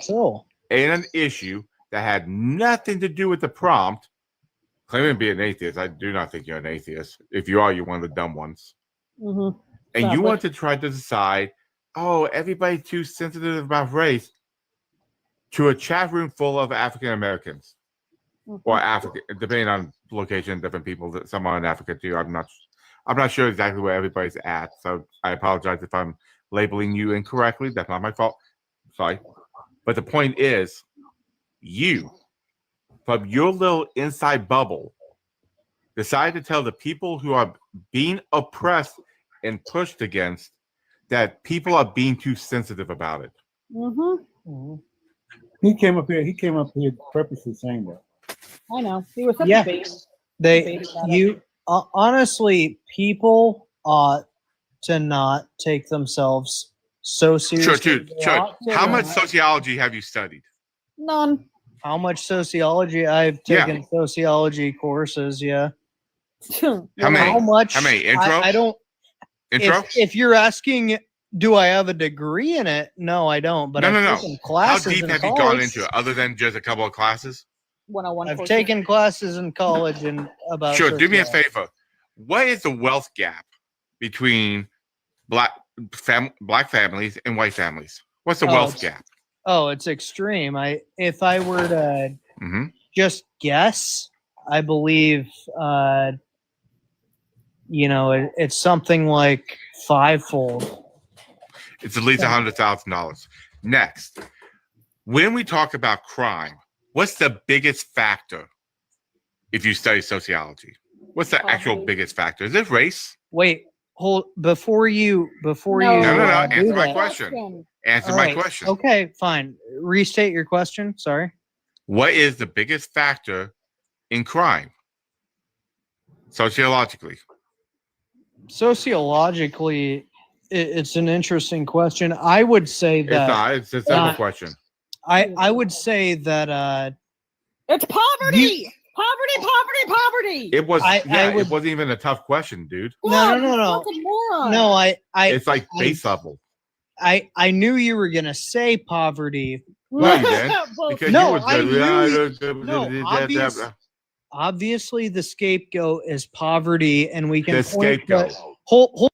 in an issue that had nothing to do with the prompt, claiming to be an atheist. I do not think you're an atheist. If you are, you're one of the dumb ones. Mm-hmm. And you want to try to decide, oh, everybody's too sensitive about race, to a chat room full of African Americans or African, depending on location, different people. Some are in Africa too. I'm not sure exactly where everybody's at, so I apologize if I'm labeling you incorrectly. That's not my fault. Sorry. But the point is, you, from your little inside bubble, decide to tell the people who are being oppressed and pushed against that people are being too sensitive about it. Mm-hmm. He came up here purposely saying that. I know. He was such Yeah. a baby. Honestly, people ought to not take themselves so seriously. Sure. How much sociology have you studied? None. How much sociology? I've taken sociology courses. Yeah. How many? Intro? I don't. Intro? If you're asking, do I have a degree in it? No, I don't. But I've taken classes. How deep have you gone into it, other than just a couple of classes? 101. I've taken classes in college and about. Sure. Do me a favor. What is the wealth gap between black families and white families? What's the wealth gap? Oh, it's extreme. If I were to just guess, I believe it's something like fivefold. It's at least $100,000. Next, when we talk about crime, what's the biggest factor if you study sociology? What's the actual biggest factor? Is it race? Wait, hold before you No. do Answer my that. question. Answer All my right. question. Okay, fine. Restate your question. Sorry. What is the biggest factor in crime? Sociologically. Sociologically, it's an interesting question. I would say that It's not. It's a simple question. I would say that it's poverty. Poverty. It was. I would- it wasn't even a tough question, dude. No. No, It's like base level. I knew you were gonna say poverty. No, you didn't. Because No, you were obviously the scapegoat is poverty, and we can the point scapegoat. to- hold.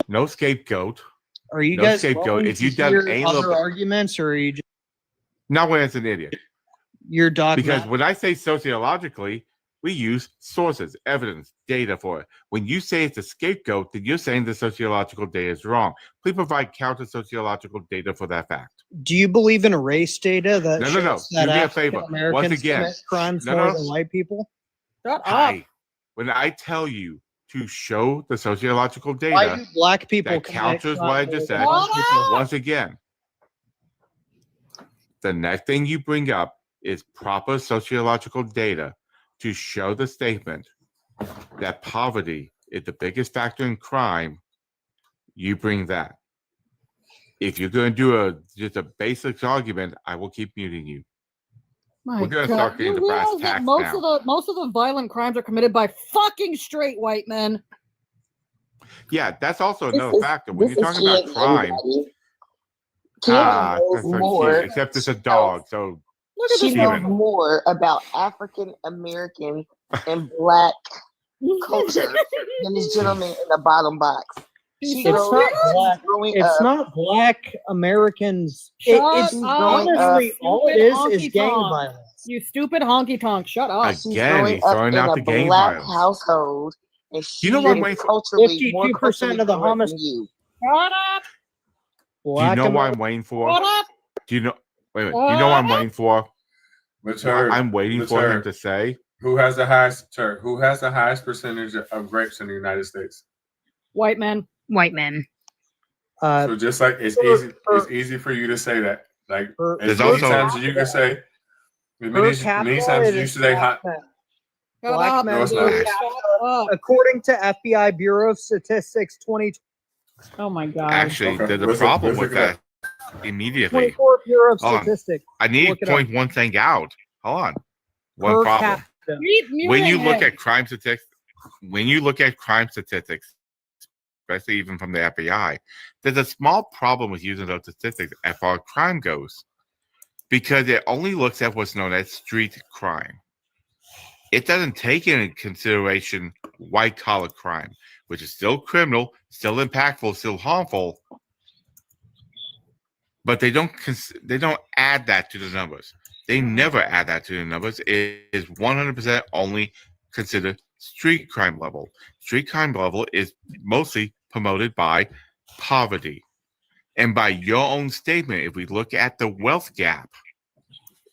No scapegoat. Are you no guys scapegoat? going If to you've done hear any other little bit, arguments, or are you just not when it's an idiot. you're dogmatic? Because when I say sociologically, we use sources, evidence, data for it. When you say it's a scapegoat, then you're saying the sociological data is wrong. Please provide counter sociological data for that fact. Do you believe in race data that No. shows Do that me a favor. African Americans Once again, commit crimes no. more than white people? Shut up. Hi. When I tell you to show the sociological data, Why do black people that commit counters what I crime just more said. than white people? Once again, the next thing you bring up is proper sociological data to show the statement that poverty is the biggest factor in crime. You bring that. If you're going to do just a basic argument, I will keep muting you. My We're going to God. start getting You the brass realize that tacks most of the violent crimes are committed by fucking straight white men. Yeah, that's also This another is- factor. When this you're is talking about crime, Keegan, Keegan knows that's so more. cute. Except it's a dog, so She knows Steven. more about African American and Black culture than this gentleman in the bottom box. She It's grows not up black. growing It's up. not black Americans. Shut It's up, honestly you all it stupid is gang honky-tonk. violence. You stupid honky tonk. Shut up. She's Again, growing he's up throwing in out a the gang Black violence. household, and she You know what I'm is waiting for? culturally more 52% culturally of the correct homicide. than you. Shut up. Do you Black know what Americans. I'm waiting for? Shut up. Do you know? Wait a minute. Do you know what I'm waiting for? What I'm waiting for him to say. Who has the highest percentage of rapes in the United States? White men. White men. So just like it's easy for you to say that. Like as There's many also- times as you can say, as Per many capita, times it as you is say black hot. men. Shut Black up, men No, it's per not. dude. capita, Shut up. according to FBI Bureau of Statistics 2020. Oh my God. Actually, Okay, there's a let's problem look with at that immediately. 24 Bureau of Hold on. Statistics. I need Look to it up. point one thing out. Hold on. One Per problem. capita. Keep When you muting look him. at crime statistics, especially even from the FBI, there's a small problem with using those statistics as far as crime goes, because it only looks at what's known as street crime. It doesn't take into consideration white collar crime, which is still criminal, still impactful, still harmful, but they don't add that to the numbers. They never add that to the numbers. It is 100% only considered street crime level. Street crime level is mostly promoted by poverty. And by your own statement, if we look at the wealth gap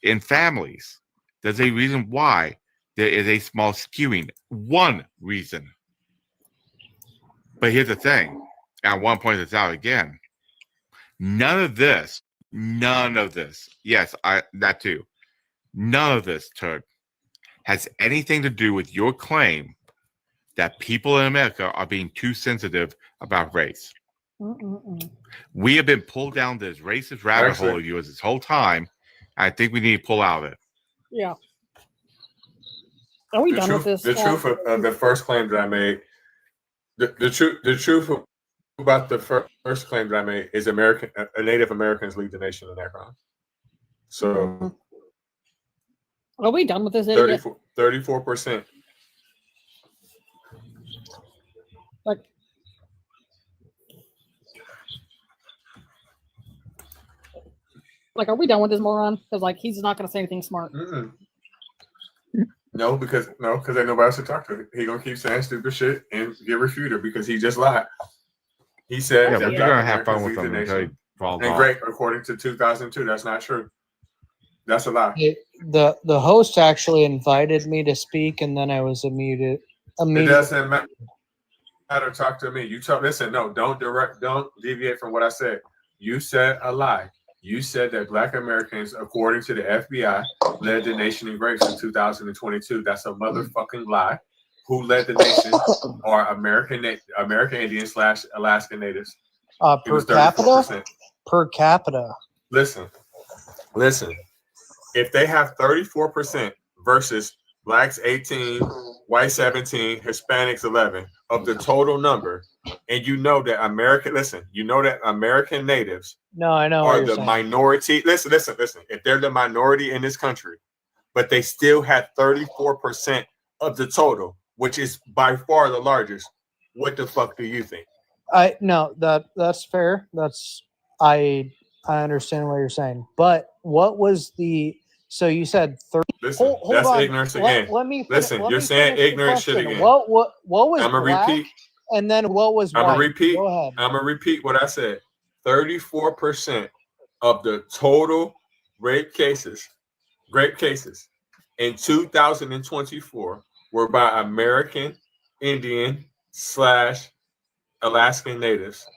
in families, there's a reason why there is a small skewing. One reason. But here's the thing, and I want to point this out again. None of this, yes, that too. None of this, Turd, has anything to do with your claim that people in America are being too sensitive about race. We have been pulled down this racist rabbit hole of yours this whole time. I think we need to pull out of it. Yeah. Are we done with this? The truth of the first claim that I made, the truth about the first claim that I made is Native Americans lead the nation in that crime. So are we done with this idiot? 34%. Like, Like, are we done with this moron? Because like he's not going to say anything smart. No, because ain't nobody else to talk to. He gonna keep saying stupid shit and get refuted because he just lied. He said Yeah, that but you're Black gonna have fun Americans with lead the him until he nation. falls And off. great, according to 2002, that's not true. That's a lie. The host actually invited me to speak, and then I was muted. It doesn't matter. Talk to me. Listen. No, don't deviate from what I said. You said a lie. You said that Black Americans, according to the FBI, led the nation in rapes in 2022. That's a motherfucking lie. Who led the nation are American Indians / Alaska Natives. Per capita. Per capita. Listen. If they have 34% versus blacks 18, white 17, Hispanics 11 of the total number, and you know that American natives No, I know are what the you're saying. minority. Listen. If they're the minority in this country, but they still had 34% of the total, which is by far the largest, what the fuck do you think? That's fair. I understand what you're saying. But what was the so you said 30? Listen, hold that's on. ignorance again. Let me listen. let You're me saying finish the ignorant shit question. again. What was I'm gonna black? repeat. And then what was I'm white? gonna repeat. Go ahead. I'm gonna repeat what I said. 34% of the total rape cases in 2024 were by American Indian / Alaskan Natives.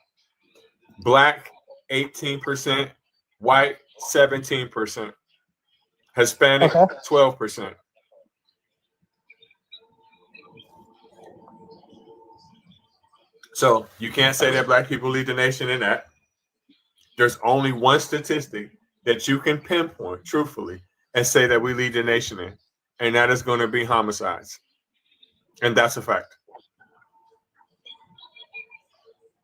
Black 18%, white 17%, Hispanic 12%. So you can't say that black people lead the nation in that. There's only one statistic that you can pinpoint truthfully and say that we lead the nation in, and that is going to be homicides. And that's a fact.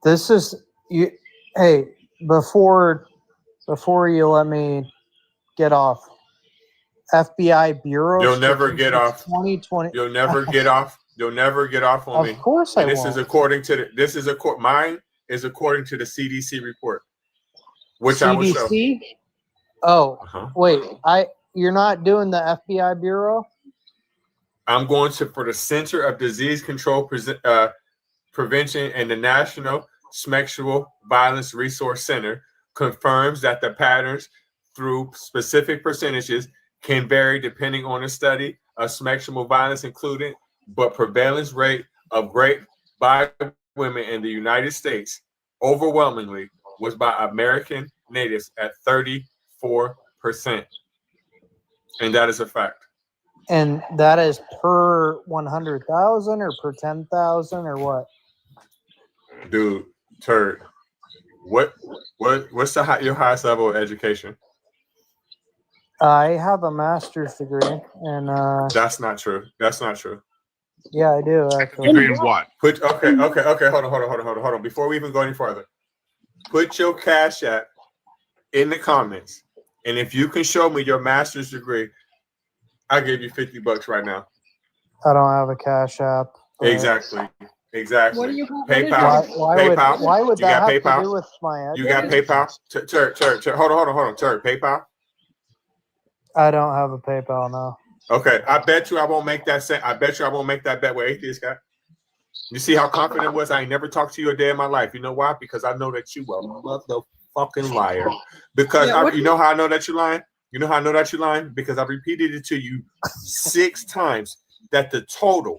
This is you. Hey, before you let me get off, FBI Bureau. You'll never get off. 2020. You'll never get off. You'll never get off on me. Of course, and I this won't. is according to mine is according to the CDC report, which CDC? I will show. Oh, wait. You're not doing the FBI Bureau? I'm going for the Center of Disease Control Prevention and the National Sexual Violence Resource Center confirms that the patterns through specific percentages can vary depending on the study of sexual violence included, but prevalence rate of rape by women in the United States overwhelmingly was by American natives at 34%. And that is a fact. And that is per 100,000 or per 10,000 or what? Dude, Turd, what's your highest level of education? I have a master's degree, and that's not true. That's not true. Yeah, I do actually. Degree in what? Okay. Hold on. Before we even go any further, put your Cash App in the comments, and if you can show me your master's degree, I'll give you $50 right now. I don't have a Cash App. Exactly. What do you PayPal? Why would You that got have PayPal? to do with my You got PayPal? Hold on. PayPal? I don't have a PayPal now. Okay, I bet you I won't make that bet with Atheist guy. You see how confident I was? I ain't never talked to you a day in my life. You know why? Because I know that you a motherfucking liar. Because you know how I know that you're lying? You know how I know that you're lying? Because I've repeated it to you 6 times that the total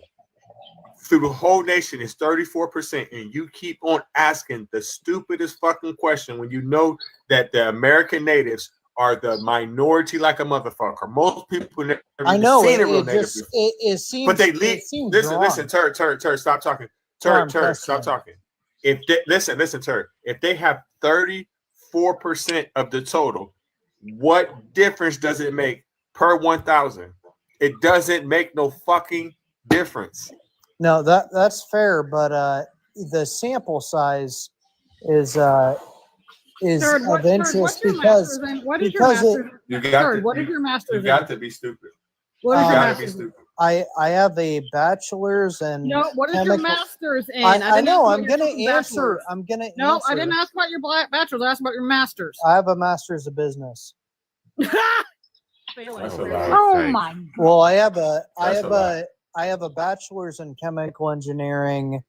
through the whole nation is 34%, and you keep on asking the stupidest fucking question when you know that the American natives are the minority like a motherfucker. Most people never seen a real native before. It seems. But they leave. Listen, Turd, stop talking. Turd, stop talking. Listen, Turd. If they have 34% of the total, what difference does it make per 1,000? It doesn't make no fucking difference. No, that's fair, but the sample size is of interest because what is your master's? You got You got to be stupid. What is your master's? I have a bachelor's and no. What is your master's in? I know. I'm gonna answer. No, I didn't ask about your bachelor's. I asked about your master's. I have a master's of business. That's a lie. Oh my. Well, I have a bachelor's in chemical engineering,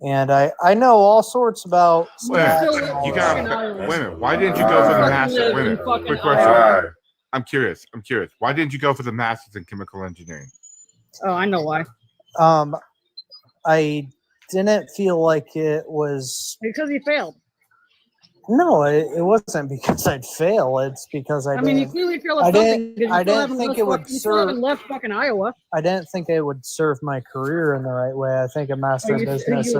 and I know all sorts about Wait a stats minute. and all You that. got. Wait a minute. Why didn't you go for the master? Wait a minute. Quick question. I'm curious. Why didn't you go for the master's in chemical engineering? Oh, I know why. I didn't feel like it was. Because he failed. No, it wasn't because I'd fail. It's because I mean, you didn't. clearly failed I at something. didn't. I didn't think it would You still haven't serve. left fucking Iowa. I didn't think it would serve my career in the right way. I think a master in business is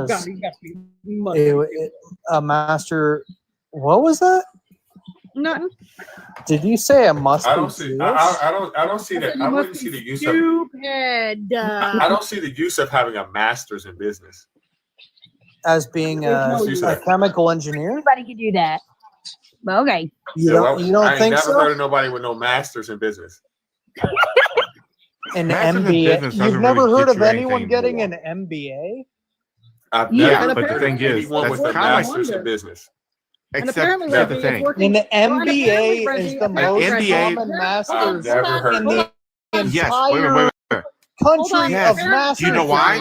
a master. What was that? Nothing. Did you say a must? I don't see. I don't see that. I wouldn't see the use of. Stupid. I don't see the use of having a master's in business as being a chemical engineer. Anybody can do that. But okay. You don't I ain't think never so? heard of nobody with no master's in business. An Master's in MBA. business You've doesn't never really heard get of you anyone anything getting more. an MBA? I've Yeah, never but the heard thing of is, anyone that's with a kind of like master's in business. Except apparently, here's the Reggie, thing. it's working. An MBA is the most MBA common I've master's never heard in of the it. Yes. entire country Yes. of masters. Do you know why?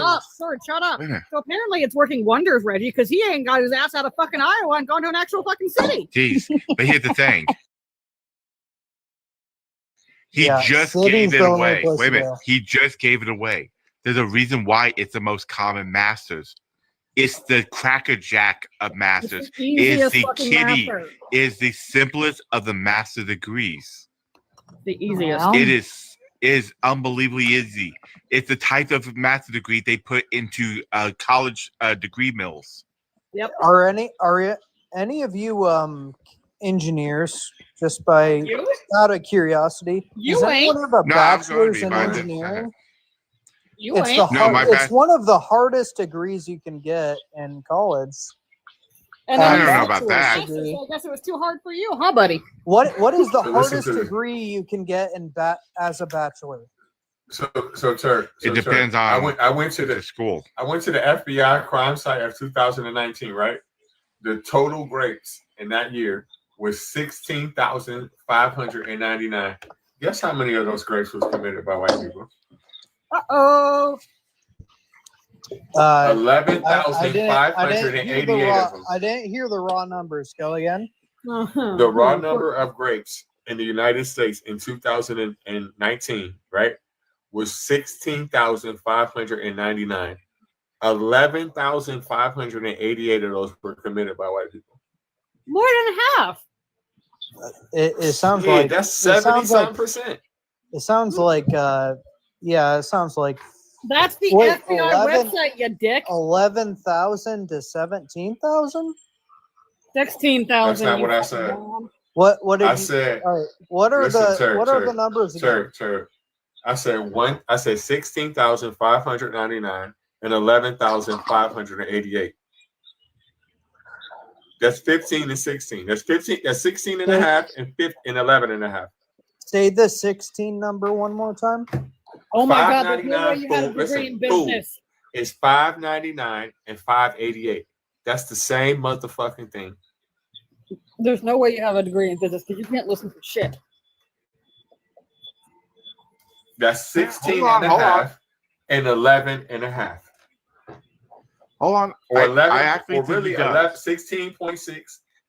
Shut up. Wait a minute. So apparently it's working wonders, Reggie, because he ain't got his ass out of fucking Iowa and gone to an actual fucking city. Jeez. But here's the thing. He Yeah, just cities gave it don't away. make us Wait a minute. go. He just gave it away. There's a reason why it's the most common masters. It's the crackerjack of masters. It's the easiest It's the fucking kitty. master. Is the simplest of the master degrees. The easiest. It is unbelievably easy. It's the type of master degree they put into college degree mills. Yep. Are any of you engineers? Just by out of curiosity, You does anyone ain't. have a No, I'm going to bachelor's be, in but I didn't- engineering? You It's ain't. the No, my it's bad. one of the hardest degrees you can get in college. And I then don't know about that. degree. So I guess it was too hard for you, huh, buddy? What is the So listen hardest to this. degree you can get in as a bachelor? So Turk. It depends on I went to the school. I went to the FBI crime site of 2019. Right, the total grades in that year was 16,599. Guess how many of those grapes was committed by white people? Uh-oh. 11,588 of them. I didn't hear the raw numbers. Go again. The raw number of grapes in the United States in 2019, right, was 16,599. 11,588 of those were committed by white people. More than half. It sounds Yeah, like that's it sounds like 70%. it sounds like it sounds like That's the Wait, FBI 11 website, you dick. 11,000 to 17,000. 16,000. That's not what I said. What did I you, said? all right, what are Listen, the numbers again? I said 16,599 and 11,588. That's 15 and 16. That's 15. That's 16 and a half and 11 and a half. Say the 16 number one more time. Oh my God! There's no way you had a degree Listen, in business. it's 599 and 588. That's the same motherfucking thing. There's no way you have a degree in business because you can't listen to shit. That's 16 and a half and 11 and a half. Hold on. Or 11, I actually or think really he does. 16.6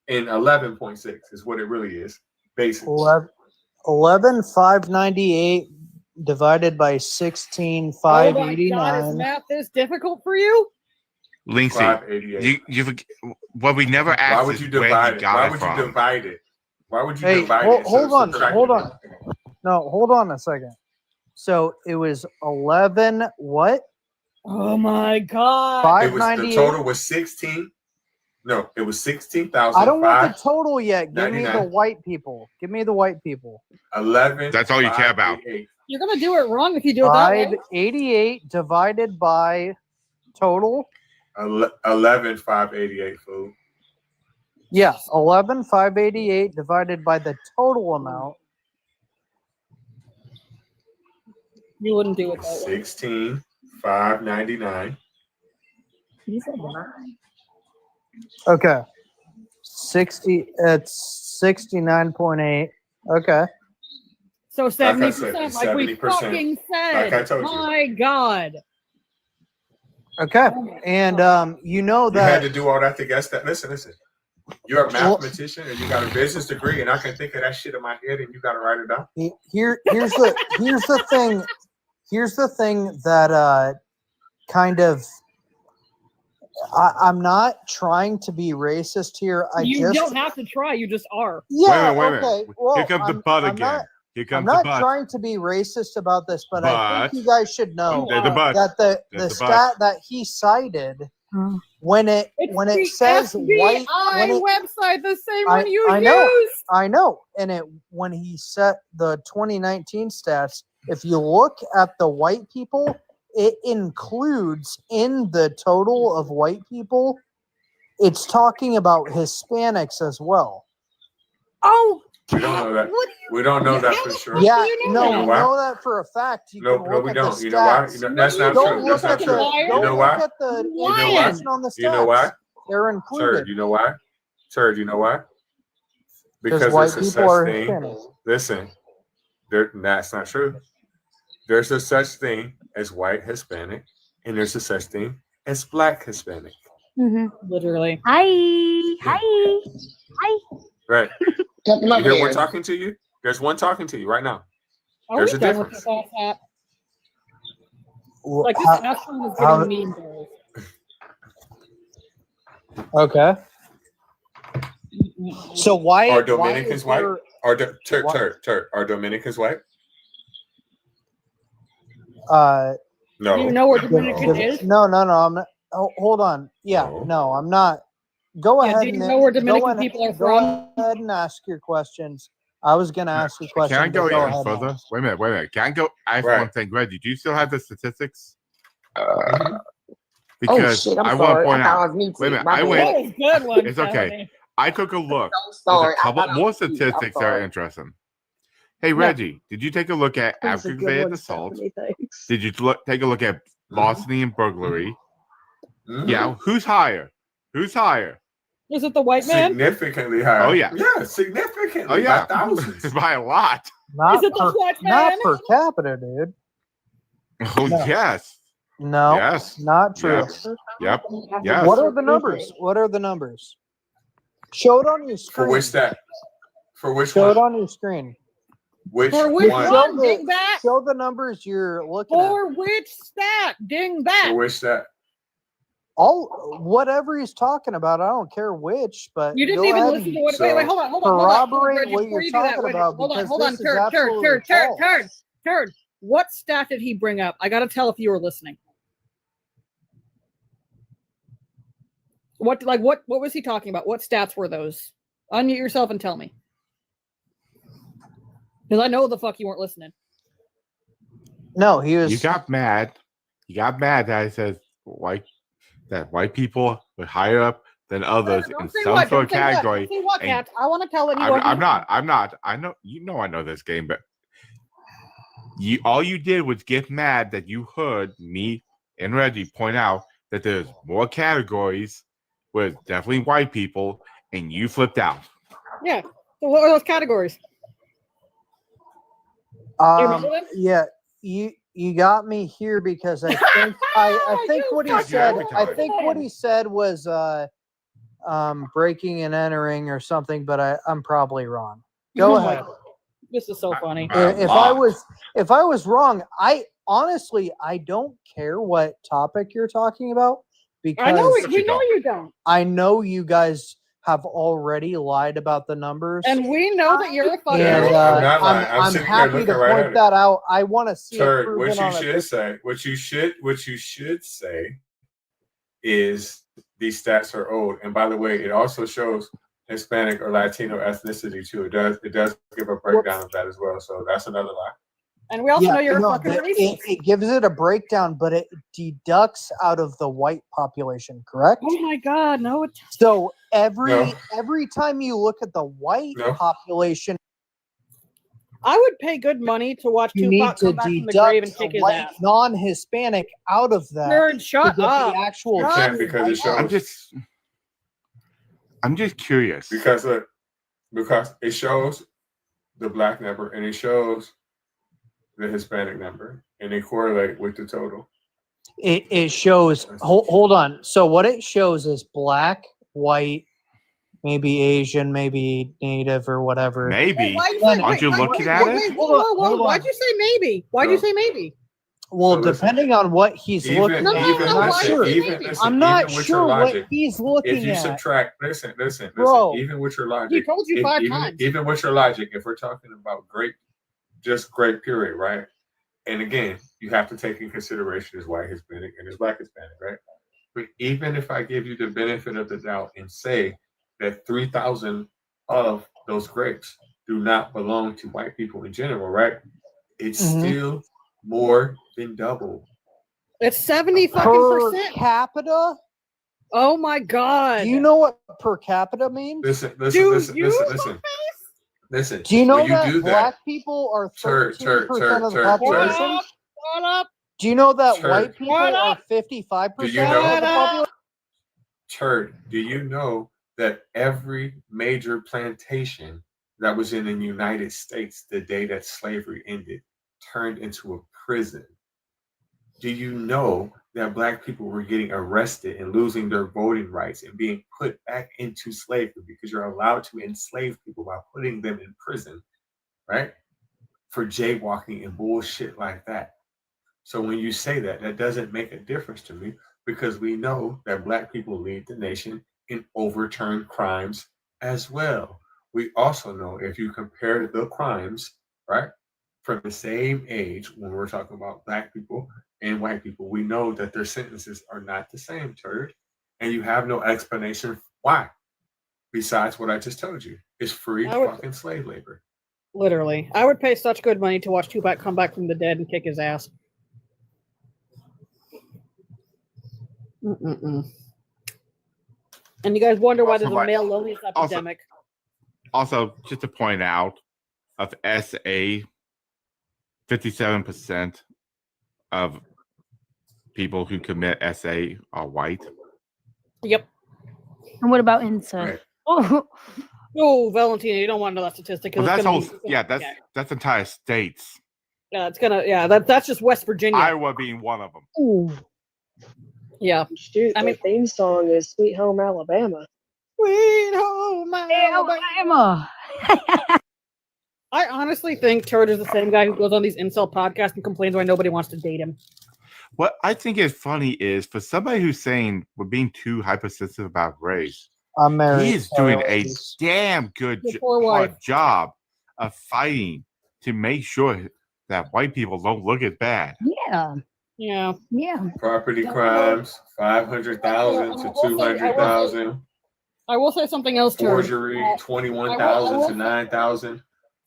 and 11.6 is what it really is. Basically. 11,598 divided by 16,589. Oh my God, is math this difficult for you? Linksy, 588. you what we never asked Why would is you where divide he it? got Why it would from. you divide it? Why would you Hey, divide it? hold on. No, hold on a second. So it was 11 what? Oh my God. 598. The total was 16. No, it was 16,000. I don't want the total yet. Give me the white people. Give me the white people. 11. That's all you care about. You're gonna do it wrong if you do it that way. 588 divided by total. 11,588, fool. Yeah, 11,588 divided by the total amount. You wouldn't do it that way. 16,599. You said 9. Okay. 60. It's 69.8. Okay. So 70%, it's like we 70%. fucking said. Like I told you. My God. Okay, and you know You had that to do all that to guess that. Listen. You're a mathematician and you got a business degree, and I can think of that shit in my head, and you got to write it down. here's the thing. Here's the thing that kind of I'm not trying to be racist here. You don't have to try. You just are. Yeah. Wait a minute. Okay. Well, Here comes the butt again. Here comes the I'm not butt. trying to be racist about this, but I think you guys should know There's the butt. that the There's the stat that he cited when it says white website, the same one you I know, used. I know. And when he set the 2019 stats, if you look at the white people, it includes in the total of white people, it's talking about Hispanics as well. Oh, we don't know that. We don't know that for sure. Yeah, You no, know we why? know that for a fact. You No, can no, look we at don't. the You know why? stats. You know, that's not Don't true. look That's not at true. the- You don't know look why? at the You know why? information on the You know why? stats. They're included. Turd, you know why? Turd, you know why? Because white there's a people are such thing. Hispanic. Listen, that's not true. There's a such thing as white Hispanic, and there's a such thing as black Hispanic. Literally. Hi. Right. Come You over hear here. one talking to you? There's one talking to you right now. Are There's we a done with difference. this ass hat? Well, Like this asshole is how- getting mean girls. Okay. So why Are why Dominicans is white? there- Are Turd? Are Dominicans white? No. Do you know where Dominican is? No. I'm not. Oh, hold on. Yeah, no, I'm not. Go Yeah, ahead. do you and know where go Dominican and- people are go from? ahead and ask your questions. I was gonna ask you a question. Can I go but go even ahead. further? Wait a minute. Can I go ask one thing, Reggie? Do you still have the statistics? Because shit, I'm I want sorry. to point I thought I out. was muted. Wait a minute. My I bad. went. That was good one, It's okay. Tony. I took a look. sorry. There's a I couple thought I more was muted. I'm statistics that are sorry. interesting. Hey, Reggie, did you take a look at That was a good aggravated one, assault? Stephanie, thanks. Did you take a look at larceny and burglary? Mm-hmm. Yeah. Who's higher? Who's higher? Is it the white man? Significantly higher. Oh, yeah. Yeah, significantly. Oh, yeah. By thousands. By a lot. Not Is it the per, black not man? per capita, dude. Oh, No. yes. No, Yes. not true. Yes. Yep. Yes. What are the numbers? What are the numbers? Show it on your screen. For which stat? For which Show one? it on your screen. Which For which one? one? Dingbat? Show the numbers you're looking at. For which stat? Dingbat. For which stat? All whatever he's talking about, I don't care which, but You didn't go even ahead listen and to what. Wait, hold on. corroborate Reggie, what before you're you do that, talking Reggie, about. hold on, because hold on. this is absolutely false. Turd. What stat did he bring up? I got to tell if you were listening. What was he talking about? What stats were those? Unmute yourself and tell me. Because I know the fuck you weren't listening. No, he was. You got mad. You got mad that I said white people were higher up than others in some sort of category. Don't say what, and Kat. I want to tell it. I'm not. I know. I know this game, but all you did was get mad that you heard me and Reggie point out that there's more categories with definitely white people, and you flipped out. Yeah. So what are those categories? Yeah, you got me here because I think I think what he said. I think what he said was breaking and entering or something, but I'm probably wrong. Go ahead. This is so funny. If I was wrong, I honestly don't care what topic you're talking about because I know we know you don't. I know you guys have already lied about the numbers, and we know that you're a fucking. And I'm happy to point that out. I want to see it proven what you on should say. What you should say is these stats are old. And by the way, it also shows Hispanic or Latino ethnicity too. It does give a breakdown of that as well. So that's another lie. And we also know you're a fucking racist. It gives it a breakdown, but it deducts out of the white population, correct? Oh my God, no! So every time you look at the white population, I would pay good money to watch you need Tupac to come back from the grave and deduct kick the his white ass. non-Hispanic out of that. Nerd, shut to get up. The actual You can't because it shows. I'm just curious because it shows the black number and it shows the Hispanic number, and they correlate with the total. It shows. Hold on. So what it shows is black, white, maybe Asian, maybe Native or whatever. Maybe. Why'd you say, Aren't you looking at it? Why'd you say maybe? Why'd you say maybe? Well, depending on what he's looking at, I'm not sure. I'm not sure what he's looking if you at. subtract, listen, Bro, even with your logic, he told you 5 even, times. Even with your logic, if we're talking about grape, just grape puree, right? And again, you have to take in consideration his white Hispanic and his black Hispanic, right? But even if I give you the benefit of the doubt and say that 3,000 of those grapes do not belong to white people in general, right? It's still more than double. It's 70 per fucking % capita. Oh my god! Do you know what per capita means? Listen. Listen. Do you know when that do black people are 13% of the population? Shut up! Do you know that white people are 55% of the population? Turd, do you know that every major plantation that was in the United States the day that slavery ended turned into a prison? Do you know that black people were getting arrested and losing their voting rights and being put back into slavery because you're allowed to enslave people by putting them in prison, right? For jaywalking and bullshit like that. So when you say that, that doesn't make a difference to me because we know that black people lead the nation in overturned crimes as well. We also know if you compare the crimes, right, from the same age when we're talking about black people and white people, we know that their sentences are not the same, turd. And you have no explanation why, besides what I just told you. It's free fucking slave labor. Literally. I would pay such good money to watch Tupac come back from the dead and kick his ass. And you guys wonder why there's a male loneliness epidemic. Also, just to point out, of SA, 57% of people who commit SA are white. Yep. And what about incest? Right. Oh, Valentina, you don't want to know that statistic. Well, that's entire states. Yeah, it's gonna. That's just West Virginia. Iowa being one of them. Ooh. Yeah. Shoot, the theme song is "Sweet Home Alabama." Sweet Home Alabama. I honestly think Turd is the same guy who goes on these incel podcasts and complains why nobody wants to date him. What I think is funny is for somebody who's saying we're being too hypersensitive about race, I'm married. He is doing a damn good hard job of fighting to make sure that white people don't look as bad. Yeah. Yeah. Yeah. Property crimes, 500,000 to 200,000. I will say something else too. Forgery, 21,000 to 9,000.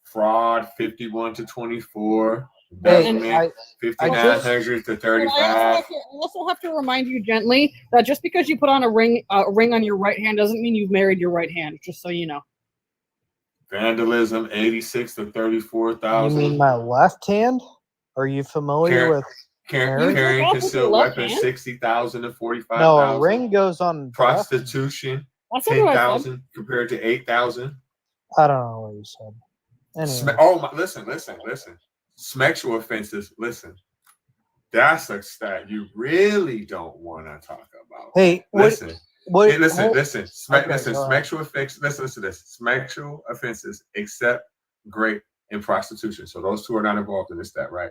Fraud, 51 to 24. Embezzlement, 5,900 to 35. I also have to remind you gently that just because you put on a ring on your right hand doesn't mean you've married your right hand. Just so you know. Vandalism, 86 to 34,000. You mean my left hand? Are you familiar with carrying concealed weapons? 60,000 to 45,000. No, a ring goes on. Prostitution, 10,000 compared to 8,000. I don't know what you said. Anyway. Listen. Sexual offenses. Listen, that's a stat you really don't want to talk about. Hey, listen. Listen. Sexual offenses. Listen to this. Sexual offenses except rape and prostitution. So those two are not involved in this stat, right?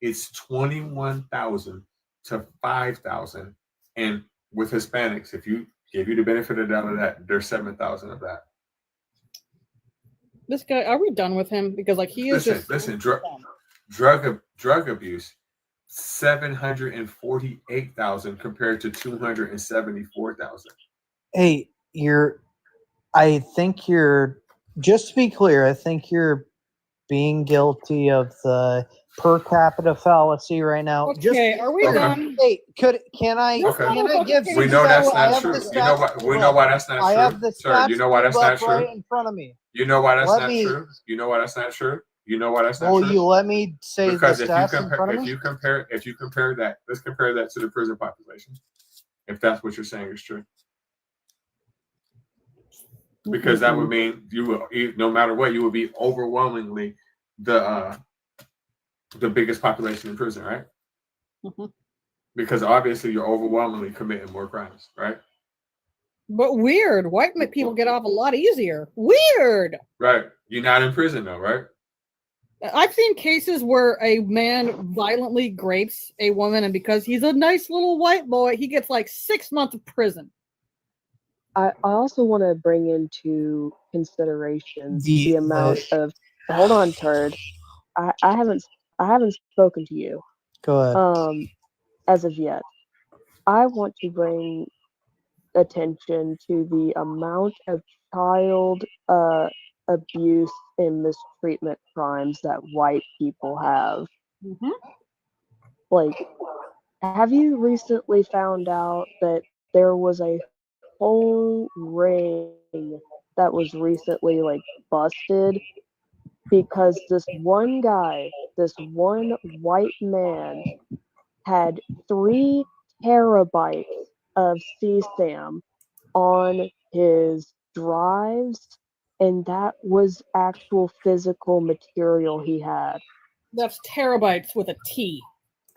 It's 21,000 to 5,000, and with Hispanics, if you give you the benefit of the doubt of that, there's 7,000 of that. This guy, are we done with him? Because like he is drug abuse, 748,000 compared to 274,000. Hey, I think you're, just to be clear, I think you're being guilty of the per capita fallacy right now. Okay, are we done? Hey, can I give? We know that's not true. You know what? We know why that's not true. I have the Sir, you know why that's not true. Right in front of me. You know why that's not true. You know why that's not true. You know why that's not true. Will you let me say because the stats in front of me? If you compare that, let's compare that to the prison population. If that's what you're saying is true. Because that would mean you will, no matter what, you would be overwhelmingly the the biggest population in prison, right? Because obviously you're overwhelmingly committing more crimes, right? But weird, white people get off a lot easier. Weird. Right. You're not in prison though, right? I've seen cases where a man violently rapes a woman, and because he's a nice little white boy, he gets like 6 months of prison. I also want to bring into consideration the amount of. Hold on, turd. I haven't spoken to you. Go ahead. As of yet, I want to bring attention to the amount of child abuse and mistreatment crimes that white people have. Like, have you recently found out that there was a whole ring that was recently like busted because this one guy, this one white man, had 3 terabytes of CSAM on his drives, and that was actual physical material he had. That's terabytes with a T.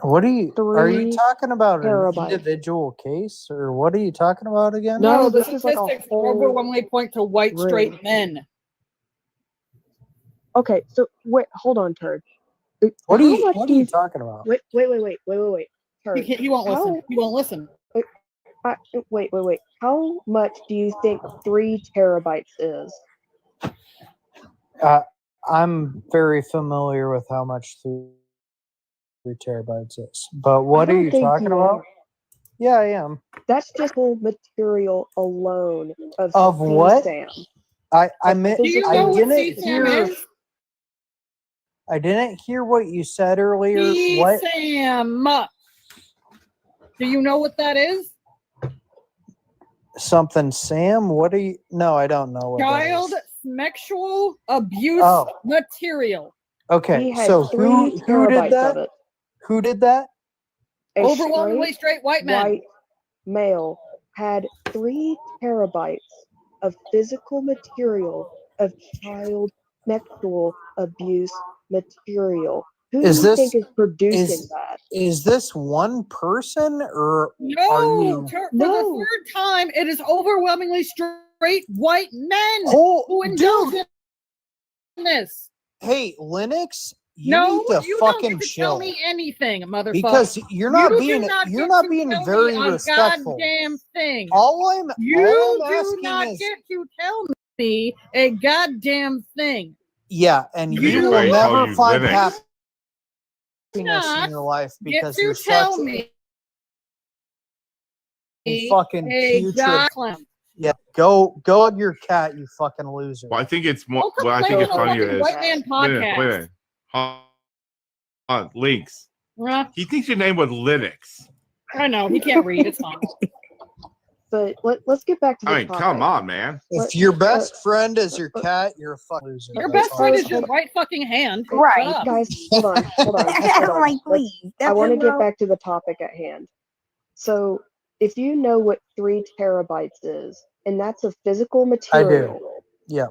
What are you 3 talking about? terabytes. An individual case, or what are you talking about again? No, the this is like a statistics whole overwhelmingly point to white ring. straight men. Okay, so wait, hold on, turd. What are How you much What do are you you talking about? wait, turd. He won't listen. He won't listen. Wait. How much do you think 3 terabytes is? I'm very familiar with how much 3 terabytes is, but what I are don't you think talking you about? are. Yeah, I am. That's just whole material alone Of what? CSAM. I meant Do you I know what didn't CSAM hear. is? I didn't hear what you said earlier. What? CSAM. Do you know what that is? Something, Sam? What are you? No, I don't know what Child that is. sexual abuse Oh. material. Okay, He had so 3 who did terabytes that? of it. Who did that? A Overwhelmingly straight white men. white male had 3 terabytes of physical material of child sexual abuse material. Who do Is you this think is producing is that? is this one person, or are No, you? for No. the third time, it is overwhelmingly straight white men Oh, who indulge dude. in this. Hey, Linux, you No, need to you don't fucking get to tell chill me anything, motherfucker. because you're You not do being not you're get not to being tell very me a respectful. goddamn thing. All I'm You do asking not is get to tell me a goddamn thing. yeah, and I think you it's will why he calls never you find Linux. happiness Not in your life get because to you're tell such me a fucking a putrid. goddamn. Yeah, go hug your cat, you fucking loser. Well, I think it's more. Don't Well, I think complain it's on a funnier fucking is white man podcast. wait a minute. Hold on, Links. Huh? He thinks your name was Linux. I know he can't read. It's fine. But let's get back to the I mean, topic. come on, man. If your best friend is your cat, you're a fucking loser. Your That's best all friend I'm is your saying. right fucking hand. Right. Shut up. Guys, hold on. Like, please. I want to get back to the topic at hand. So, if you know what 3 terabytes is, and that's a physical I material, do. Yeah.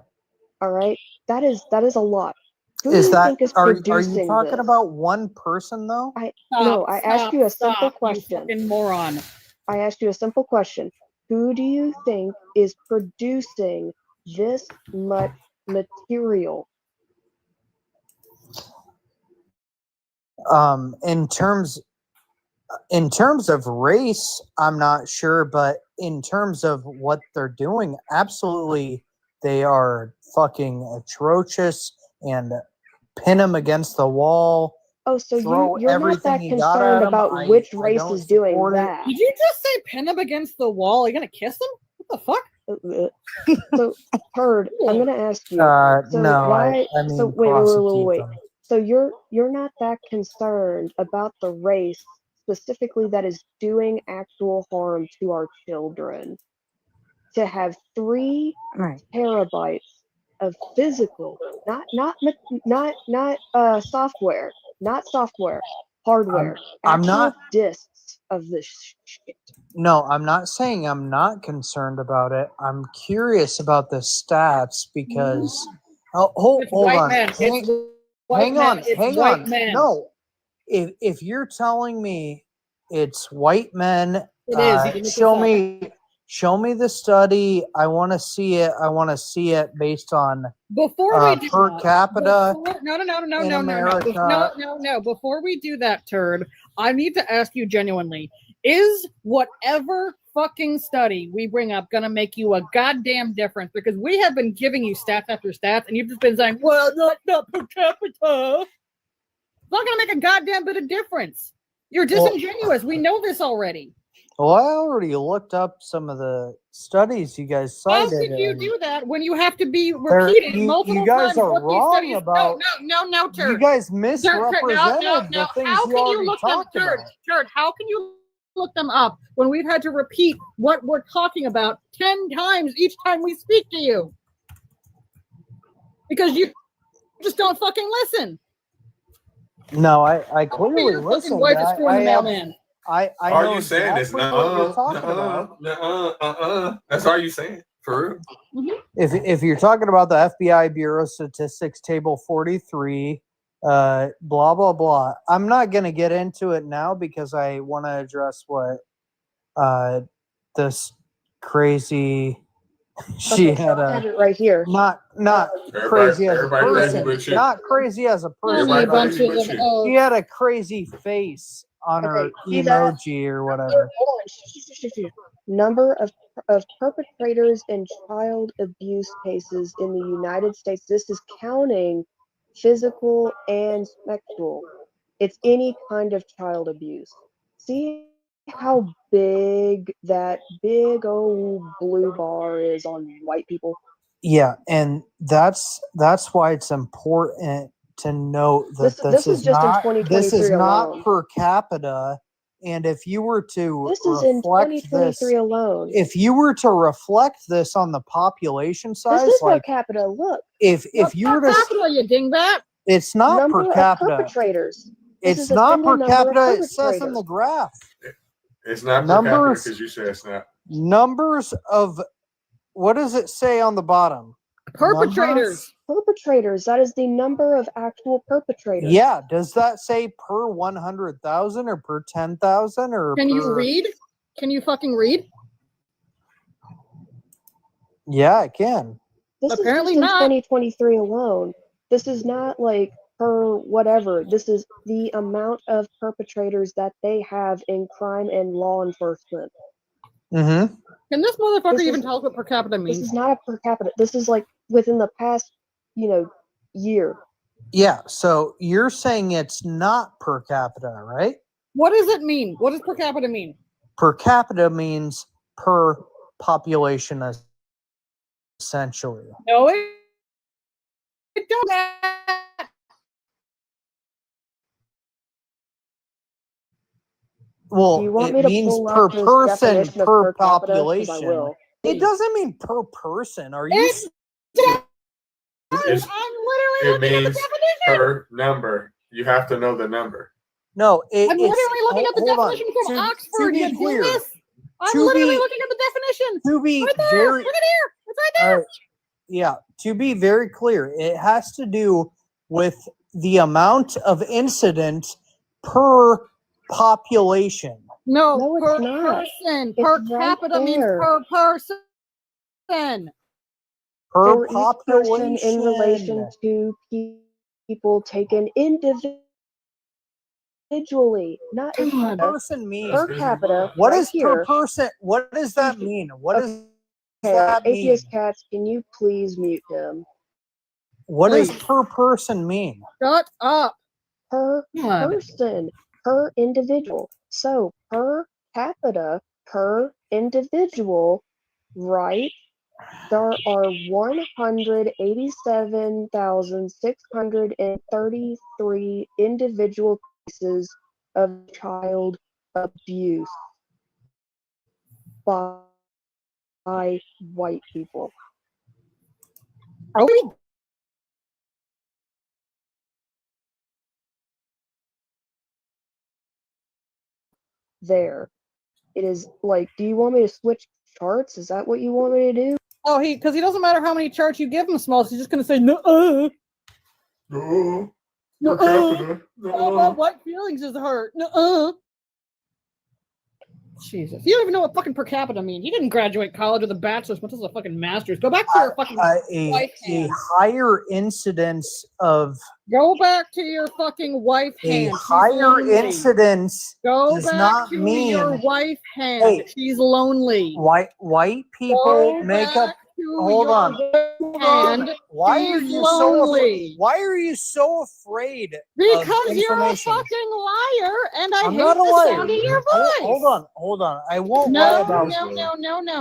all right, that is a lot. Who do Is you that think is are producing you talking this? about one person though? No, I asked you a simple You question. fucking moron. I asked you a simple question. Who do you think is producing this much material? In terms of race, I'm not sure, but in terms of what they're doing, absolutely they are fucking atrocious and pin them against the wall. Oh, so throw you're not everything that you got concerned at 'em. about which race don't is doing support it. that. Did you just say pin him against the wall? Are you gonna kiss him? What the fuck? So, Turd, I'm gonna ask you. So No, why? I mean So wait. prosecute them. So you're not that concerned about the race specifically that is doing actual harm to our children. To have 3 terabytes of physical, not software, hardware, I'm actual not- discs of this shit. No, I'm not saying I'm not concerned about it. I'm curious about the stats because hold white on. men. It's white Hang men. on. It's Hang white on. men. No, if you're telling me it's white men, It is. You can look show me the study. I want to see it. I want to see it based on before we do per that, capita. No. Before we do that, turd, I need to ask you genuinely: is whatever fucking study we bring up gonna make you a goddamn difference? Because we have been giving you stats after stats, and you've just been saying, "Well, not per capita." It's not gonna make a goddamn bit of difference. You're disingenuous. We know this already. Well, I already looked up some of the studies you guys cited. How could you do that when you have to be repeated multiple you guys times? are what wrong these studies, about. No, turd. You guys misrepresented the things How you can you already look them, talked about. turd? How can you look them up when we've had to repeat what we're talking about 10 times each time we speak to you? Because you just don't fucking listen. No, I clearly listened. Wife is screwing the mailman. I All know you saying is exactly what you're talking about. That's all you saying, for real. If you're talking about the FBI Bureau Statistics Table 43, blah blah blah. I'm not gonna get into it now because I want to address what this crazy. She had I have it right here. not crazy as a person. Crazy Not crazy as a person. She had a crazy face on her see that? emoji or whatever. Hold on. Number of perpetrators in child abuse cases in the United States. This is counting physical and sexual. It's any kind of child abuse. See how big that big old blue bar is on white people? Yeah, and that's why it's important to note that This is just in 2023 not alone. per capita. And if you were to This is in 2023 alone. if you were to reflect this on the population size, This is like per capita. Look. if you were to, capita, you dingbat. it's not Number per of capita. perpetrators. It's not per capita. It says in the graph. It's not per capita Numbers- because you said it's not. Numbers of what does it say on the bottom? Perpetrators. Perpetrators. That is the number of actual perpetrators. Yeah. Does that say per 100,000 or per 10,000 or? Can you per... read? Can you fucking read? Yeah, I can. This Apparently is just in not. 2023 alone. This is not like per whatever. This is the amount of perpetrators that they have in crime and law enforcement. Mm-hmm. Can this motherfucker This even is- tell us what per capita means? This is not a per capita. This is like within the past, year. Yeah. So you're saying it's not per capita, right? What does it mean? What does per capita mean? Per capita means per population, essentially. No, it don't. Well, Do you want it me to means pull per up this person, definition of per per capita? 'Cause I population. will. It doesn't mean per person. Are you? It means per number. You have to know the number. No, I'm literally looking at the definition from Oxford. To be clear, I'm literally looking at the definition. To be right there. very, Look at here. It's right there. Yeah, to be very clear, it has to do with the amount of incident per population. No, it's per not. person. It's Per right capita means there. per person. Per For each population. person in relation to people taken individually, not as Per person means per capita. What right is here. per person? What does that mean? What does Okay, that mean? Atheist Cats, can you please mute him? What does per person mean? Shut up. Per God. person, per individual. So per capita, per individual, right? There are 187,633 individual cases of child abuse by white people. Are we? There. It is like, do you want me to switch charts? Is that what you want me to do? Oh, because he doesn't matter how many charts you give him, Smalls. He's just going to say, no. My white feelings is hurt. Jesus, you don't even know what fucking per capita means. You didn't graduate college with a bachelor's, much as a fucking master's. Go back to your fucking wife a hand. higher incidence of Go back to your fucking wife a hand. She's higher lonely. incidence Go does back not to mean your wife hand. Hey, She's lonely. white people Go make back up. to Hold your on. hand. Why She's are you lonely. why are you so afraid Because of you're a information? fucking liar, and I I'm hate not a the liar. sound of your voice. Hold on. I won't lie No, about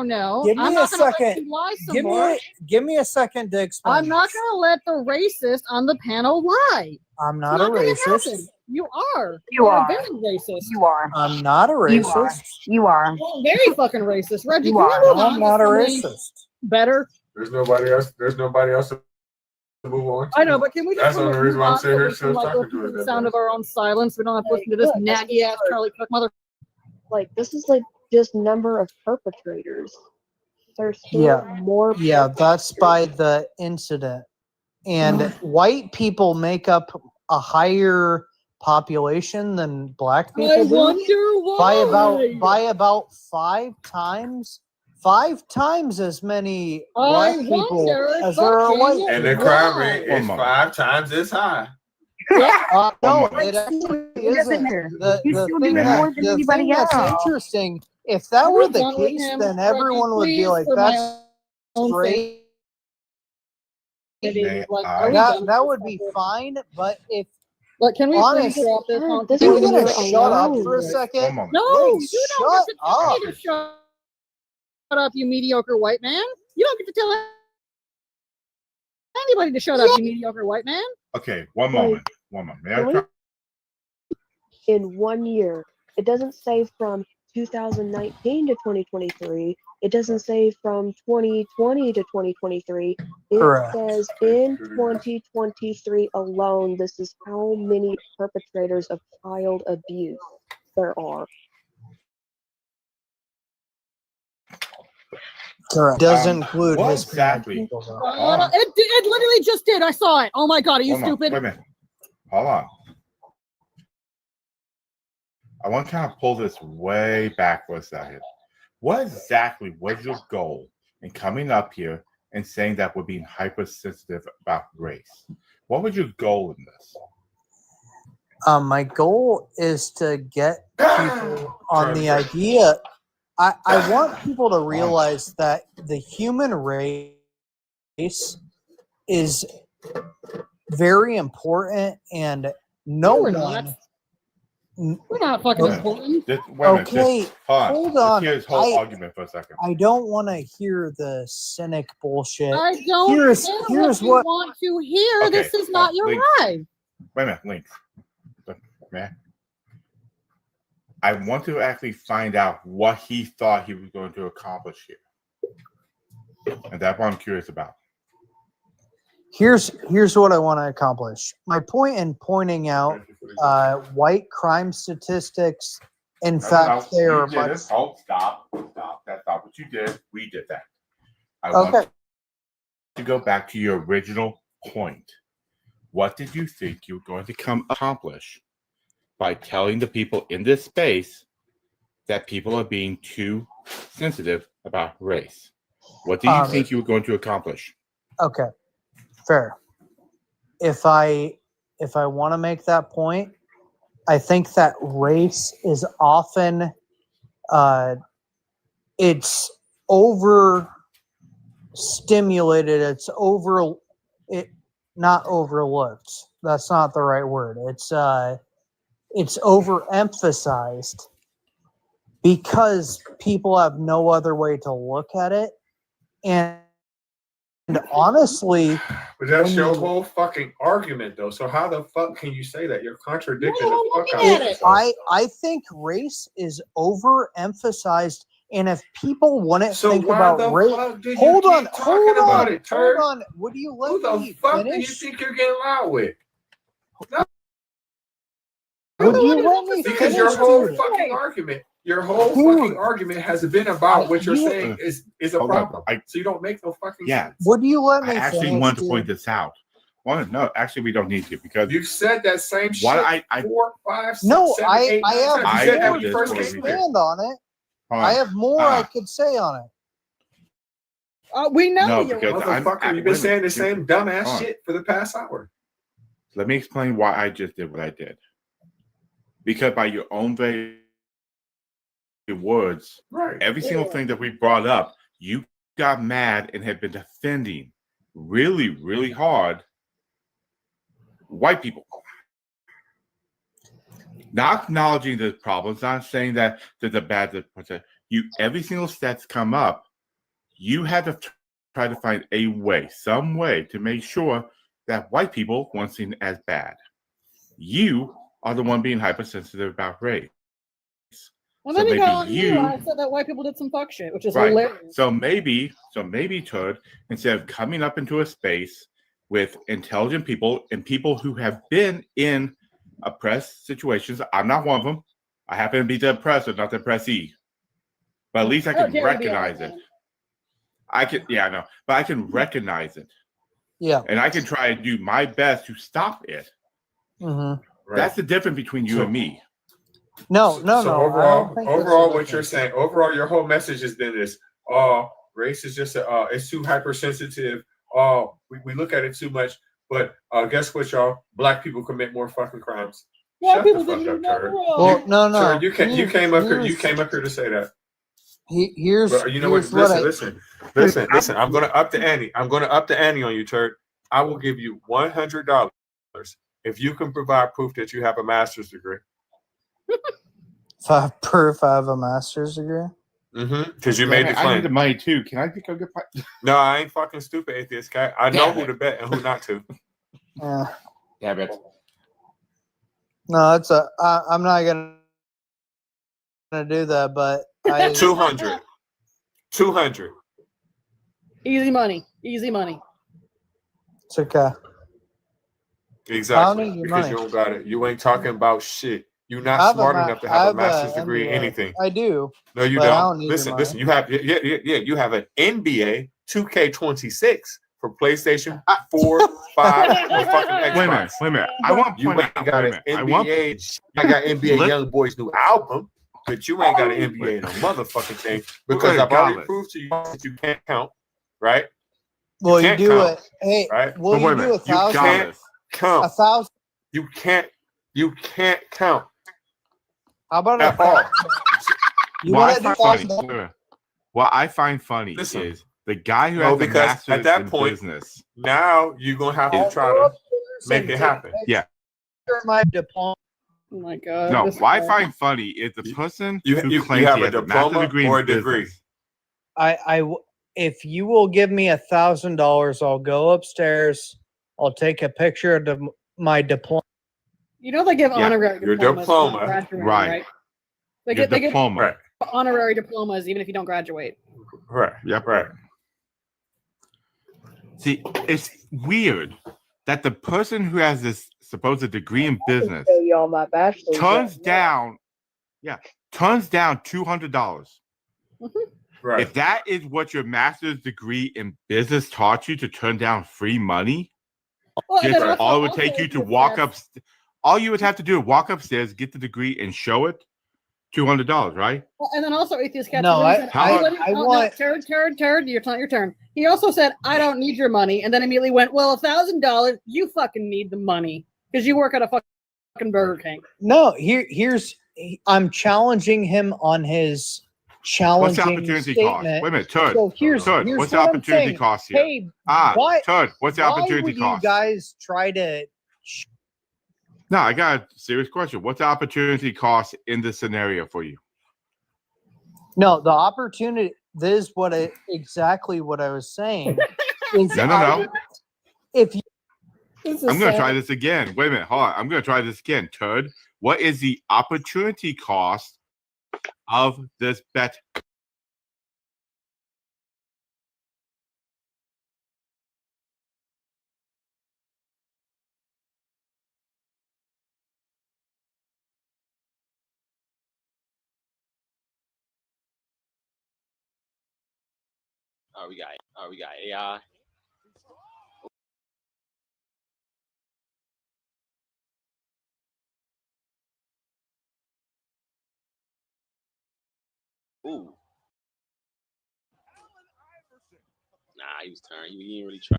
no. Give I'm me a not gonna let second. you lie some more. Give me a second to explain. I'm not going to let the racist on the panel lie. I'm not It's a gonna racist. happen. You are. You are. very racist. You are. I'm not a racist. You are. Well, very fucking racist. Reggie, You can we are. move No, on I'm to not a something racist. better? There's nobody else. There's nobody else to move on. I know, but can we just That's the only move reason why I'm on sitting so here we can still like talking listen to to it. the sound of our own silence? We don't have to listen to this naggy ass Charlie Cook mother. Like this is like just number of perpetrators. There's still more. Yeah, that's by the incident. And white people make up a higher population than black people I do wonder why. by about 5 times. 5 times as many I black people wonder as there are white fucking And the people. crime rate One is moment. 5 times as high. No, moment. it actually He doesn't isn't. care. The, He's the still thing doing that, more than the anybody thing that's else. interesting, if that Are were we the done with case, him? then Reggie, everyone would be please, like, for my that's own great. May Like, I- are we done? That would be fine, but if Like, can we honest, please drop this? God, On this you're is gonna your shut up alone. for a second. One moment. No, Wait, you don't shut get to tell up. me to shut up, you mediocre white man. You don't get to tell anybody to shut up, you mediocre white man. Okay, one Like, moment. One moment. May I can try? we, in 1 year, it doesn't say from 2019 to 2023. It doesn't say from 2020 to 2023. It Correct. says in 2023 alone, this is how many perpetrators of child abuse there are. Correct. Doesn't include what Hispanic exactly? people though. It literally just did. I saw it. Oh my god, are you Hold on. stupid? Wait a minute. Hold on. I want to kind of pull this way back for a second. What exactly was your goal in coming up here and saying that we're being hypersensitive about race? What was your goal in this? My goal is to get people on the idea. I want people to realize that the human race is very important, and no we're one. not. We're not fucking important. Okay, hold on. Let's hear his whole argument for a second. I don't want to hear the cynic bullshit. I don't Here's care what you what. want to hear. Okay, This is not your Link. life. Wait a minute, Link. Man, I want to actually find out what he thought he was going to accomplish here, and that's what I'm curious about. Here's what I want to accomplish. My point in pointing out white crime statistics, in fact, they are much. Oh, stop. That's not what you did. We did that. I Okay. want to go back to your original point. What did you think you were going to accomplish by telling the people in this space that people are being too sensitive about race? What do you think you were going to accomplish? Okay, fair. If I want to make that point, I think that race is often it's overstimulated. It's not overlooked. That's not the right word. It's overemphasized because people have no other way to look at it. And honestly, but that's your whole fucking argument, though. So how the fuck can you say that? You're contradicting the fuck out of yourself. I think race is overemphasized, and if people wouldn't think about race, hold on. Would you let Who the me fuck finish? do you think you're getting loud with? No. Would you let me Because finish? your whole dude? fucking argument, fucking argument has been about what you're saying is a Hold problem. on. So you don't make no fucking Yeah. sense. Would you let me I actually finish, wanted to dude? point this out. Well, no, actually, we don't need to because you've said that same shit I 4, 5, 6, No, 7, 8, 9 have times. You said that more when you to first came here. expand on it. I have more I could say on it. We know No, you. because Motherfucker, you've been saying the same dumbass shit for the past hour. Let me explain why I just did what I did. Because by your own very words, every single thing that we brought up, you got mad and have been defending really, really hard white people. Not acknowledging the problems, not saying that there's a bad you every single stats come up, you had to try to find a way, some way to make sure that white people weren't seen as bad. You are the one being hypersensitive about race. And So then you maybe got on you. I said that white people did some fuck shit, which is hilarious. So maybe, Todd, instead of coming up into a space with intelligent people and people who have been in oppressed situations, I'm not one of them. I happen to be the oppressor, not the oppressee. But at least I can recognize it. I know, but I can recognize it. Yeah. And I can try and do my best to stop it. Mm-hmm. That's the difference between you and me. No. Overall, what you're saying, overall, your whole message has been this: race is just it's too hypersensitive. We look at it too much. But guess what, y'all? Black people commit more fucking crimes. Shut the fuck up, Turd. Well, no. Turd, you came up here. You came up here to say that. Here's you know what? Listen. I'm gonna up the ante. I'm gonna up the ante on you, Turd. I will give you $100 if you can provide proof that you have a master's degree. Proof I have a master's degree? Because you made the claim. I need the money too. Can I go get my... No, I ain't fucking stupid, atheist cat. I know who to bet and who not to. Damn it. No, I'm not gonna do that, but 200. 200. Easy money. It's okay. Exactly. Because you don't got it. You ain't talking about shit. You're not smart enough to have a master's degree in anything. I do. No, you don't. Listen. You have you have an NBA 2K26 for PlayStation 4, 5, or fucking Xbox. Wait a minute. I want you ain't got an NBA. I got NBA Young Boy's new album, but you ain't got an NBA no motherfucking thing because I've already proved to you that you can't count, right? Well, you do count, it. Hey, right? will you do 1,000? You can't count. 1,000. You can't count. How about at all? What I find funny is the guy who has the master's at that in point, business. Now you're gonna have to try to make it happen. Yeah. My diploma. Oh my god. No, what I find funny is the person who claims have he a has a master's diploma degree or in a degree. business. If you will give me $1,000, I'll go upstairs. I'll take a picture of my diploma. You know they give honorary diplomas. Right? They give honorary diplomas even if you don't graduate. Right. Yep. Right. See, it's weird that the person who has this supposed degree in business show you all my bachelor's turns down $200. Right. If that is what your master's degree in business taught you, to turn down free money, all it would take you to walk up. All you would have to do is walk upstairs, get the degree, and show it. $200, right? Well, and then also atheist cat. No, I want. Turd. Your turn. He also said, "I don't need your money," and then immediately went, "Well, $1,000. You fucking need the money because you work at a fucking Burger King." No, here's. I'm challenging him on his challenging What's the opportunity statement. cost? Wait a minute, Turd. So here's what's the what opportunity cost here? Hey, Turd, what's the opportunity would cost? You guys try to. No, I got a serious question. What's the opportunity cost in this scenario for you? No, the opportunity. This is exactly what I was saying. No. If you, I'm going to try this again. Wait a minute. Hold on. I'm going to try this again. Turd, what is the opportunity cost of this bet? We got AI. Ooh. Nah, he was turned. He didn't really try.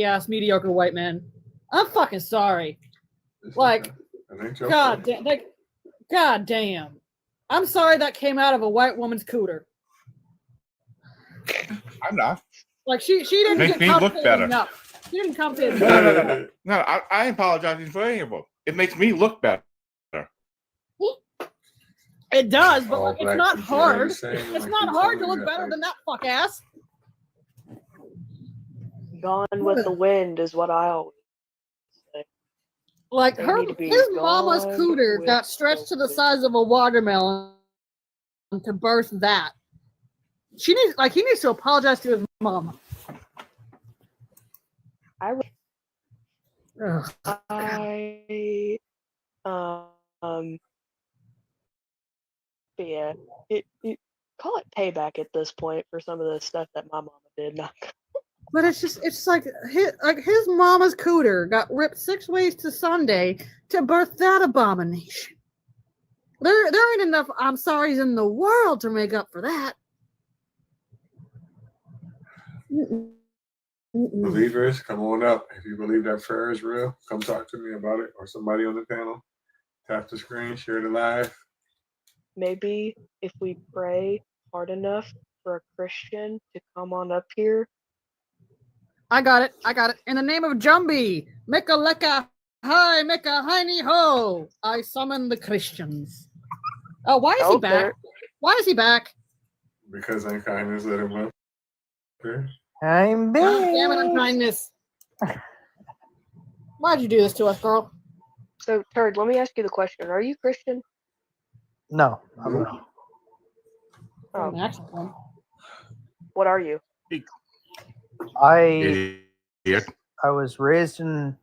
ass mediocre white man. I'm fucking sorry. Like, God damn. I'm sorry that came out of a white woman's cooter. I'm not. Like she didn't Makes get me look compensated better. enough. She didn't compensate enough. No, I ain't apologizing for any of them. It makes me look better. It does, but All like, it's black not people are the hard. same, It's like not you hard to telling me look that better they- than that fuck ass. Gone with the wind is what I always say. Like They her, need to be his mama's gone cooter with got stretched to the size of a watermelon to birth that. He needs to apologize to his mama. Yeah, it call it payback at this point for some of the stuff that my mama did. Not But it's like his mama's cooter got ripped 6 ways to Sunday to birth that abomination. There ain't enough I'm sorry's in the world to make up for that. Believers, come on up. If you believe that prayer is real, come talk to me about it, or somebody on the panel. Tap the screen, share the live. maybe if we pray hard enough for a Christian to come on up here. I got it. In the name of Jumbi, Mika Leka, hi, Mika, Heini ho. I summon the Christians. Oh, why is he back? Why is he back? Because unkindness let him up. Okay. I'm back. God damn it, unkindness. Why'd you do this to us, girl? So, Turd, let me ask you the question. Are you Christian? No, I'm not. Oh. What are you? I was raised in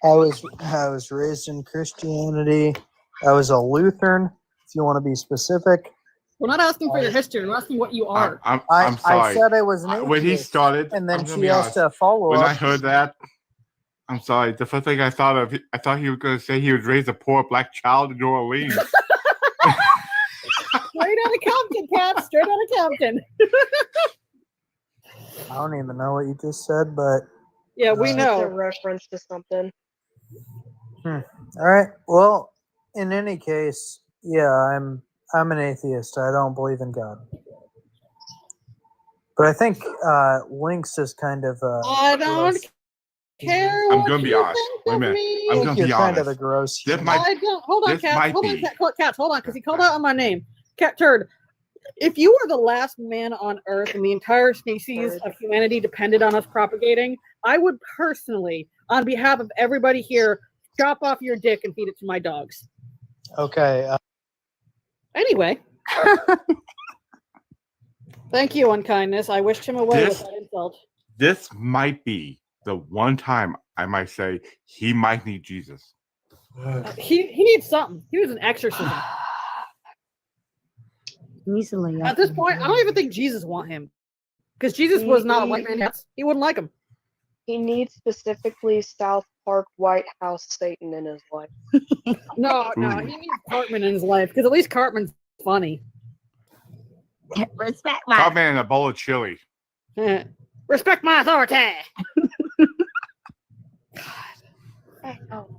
I was raised in Christianity. I was a Lutheran, if you want to be specific. We're not asking for your history. We're asking what you are. I'm I sorry. said I was an When he atheist, started, and then I'm gonna she be has honest. to follow When up. I heard that, I'm sorry. The first thing I thought of, I thought he was going to say he was raised a poor black child in New Orleans. Straight out of Compton, Cap. Straight out of Compton. I don't even know what you just said, but yeah, we It's know. a reference to something. All right. Well, in any case, yeah, I'm an atheist. I don't believe in God. But I think Lynx is kind of I don't care I'm what going to be you honest. think Wait a of minute. me. I'm going to be kind of honest. a gross. This might, I don't. Hold on, this Cat. might Hold on, be. Cat. Hold on, because he called out on my name. Cat Turd. If you were the last man on Earth and the entire species of humanity depended on us propagating, I would personally, on behalf of everybody here, chop off your dick and feed it to my dogs. Okay. Anyway. Thank you, unkindness. I wished him away with that insult. This might be the one time I might say he might need Jesus. He needs something. He needs an exorcism. Easily. At this point, I don't even think Jesus want him. Because Jesus was not a white man. He wouldn't like him. He needs specifically South Park White House Satan in his life. No, he needs Cartman in his life. Because at least Cartman's funny. Respect Cartman and a bowl of chili. Respect my authority.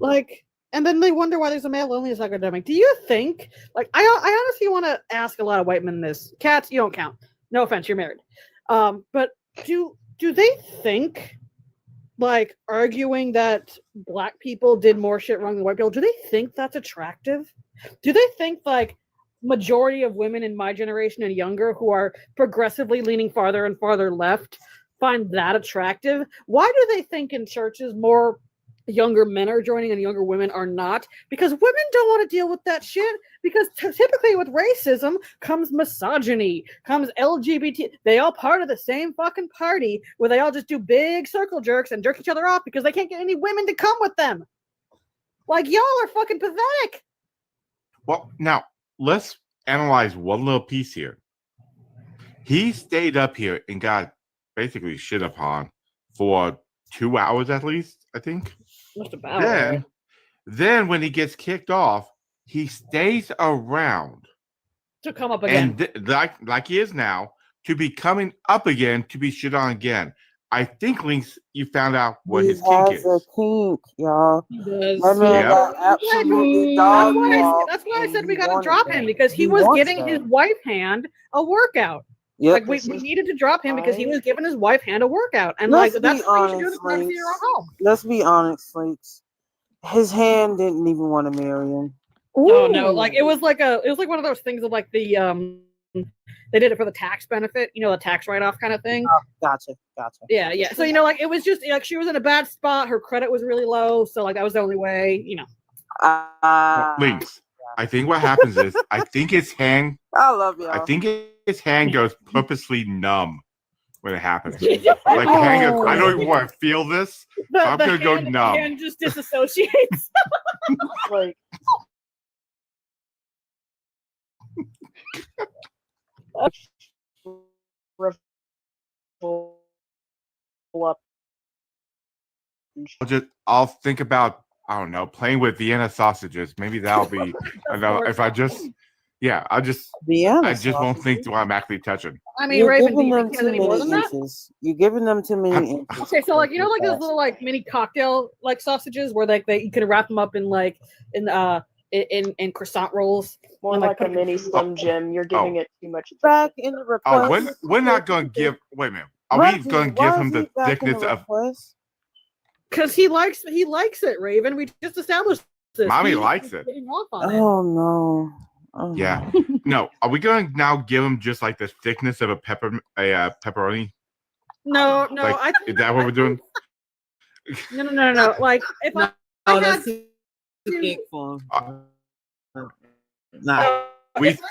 Like, and then they wonder why there's a male loneliness epidemic. Do you think, like, I honestly want to ask a lot of white men this. Cats, you don't count. No offense, you're married. But do they think, like, arguing that black people did more shit wrong than white people, do they think that's attractive? Do they think, like, majority of women in my generation and younger who are progressively leaning farther and farther left find that attractive? Why do they think in churches more younger men are joining and younger women are not? Because women don't want to deal with that shit, because typically with racism comes misogyny, comes LGBT. They all part of the same fucking party where they all just do big circle jerks and jerk each other off because they can't get any women to come with them. Like, y'all are fucking pathetic. Well, now let's analyze one little piece here. He stayed up here and got basically shit upon for 2 hours at least, I think. Just about. Then when he gets kicked off, he stays around to come up again, and like he is now, to be coming up again to be shit on again. I think Links, you found out what He his kink has is. a kink, y'all. He does. That man Yep. got absolutely dog walked. That's why I and said he we got to wanted drop that. him because he was wants getting his that. wife hand a workout. Yep. Like we needed to drop him because he was giving his wife hand a workout, and Let's like that's be what you should do honest, in the your own home. Let's be honest, Links. His hand didn't even want to marry him. Oh no, like it was like one of those things of like the they did it for the tax benefit, you know, the tax write-off kind of thing. Oh, gotcha. Yeah. So you know, like it was just like she was in a bad spot, her credit was really low, so like that was the only way, you know. Links. I think what happens is I think his hand I love y'all. I think his hand goes purposely numb when it happens. Like the hand goes, I don't even want to feel this, so I'm gonna go numb. The hand just disassociates. Like I'll think about, I don't know, playing with Vienna sausages. Maybe that'll be another. If I just, I just won't think what I'm actually touching. I mean, You're Raven, do giving you them think he too has any more many than that? inches. You're giving them too many inches. Okay, so like you know, like those little like mini cocktail like sausages where like you could wrap them up in like in croissant rolls. more and, like a put 'em mini in- Slim Jim. You're giving it too much. Back in the request. We're not going to give. Wait a minute. Are we going to give him the thickness of? Because he likes it, Raven. We just established this. Mommy He's likes it. getting off on it. Oh no. Oh, Yeah. No. Are we going to now give him just like the thickness of a pepperoni? No, Like, is that what we're doing? No. Like if I had that's to- too big for him.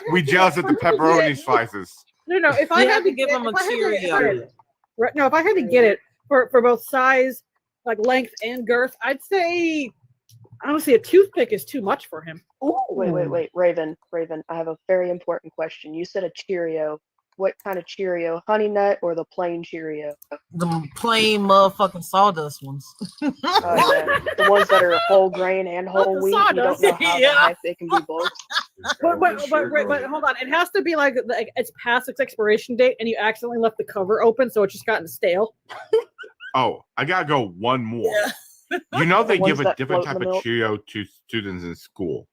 We jealous of the pepperoni slices. No. If I You had have to to give get- him a if I had to- Cheerio. No, if I had to get it for both size, like length and girth, I'd say honestly a toothpick is too much for him. Wait, Raven, I have a very important question. You said a Cheerio. What kind of Cheerio? Honey Nut or the plain Cheerio? The plain motherfucking sawdust ones. Yeah. The ones that are whole grain and whole wheat. You don't know how the heck they can be both. But hold on, it has to be like it's past its expiration date, and you accidentally left the cover open, so it's just gotten stale. Oh, I gotta go one more. You know they The give ones a that different float type in the of milk? Cheerio to students in school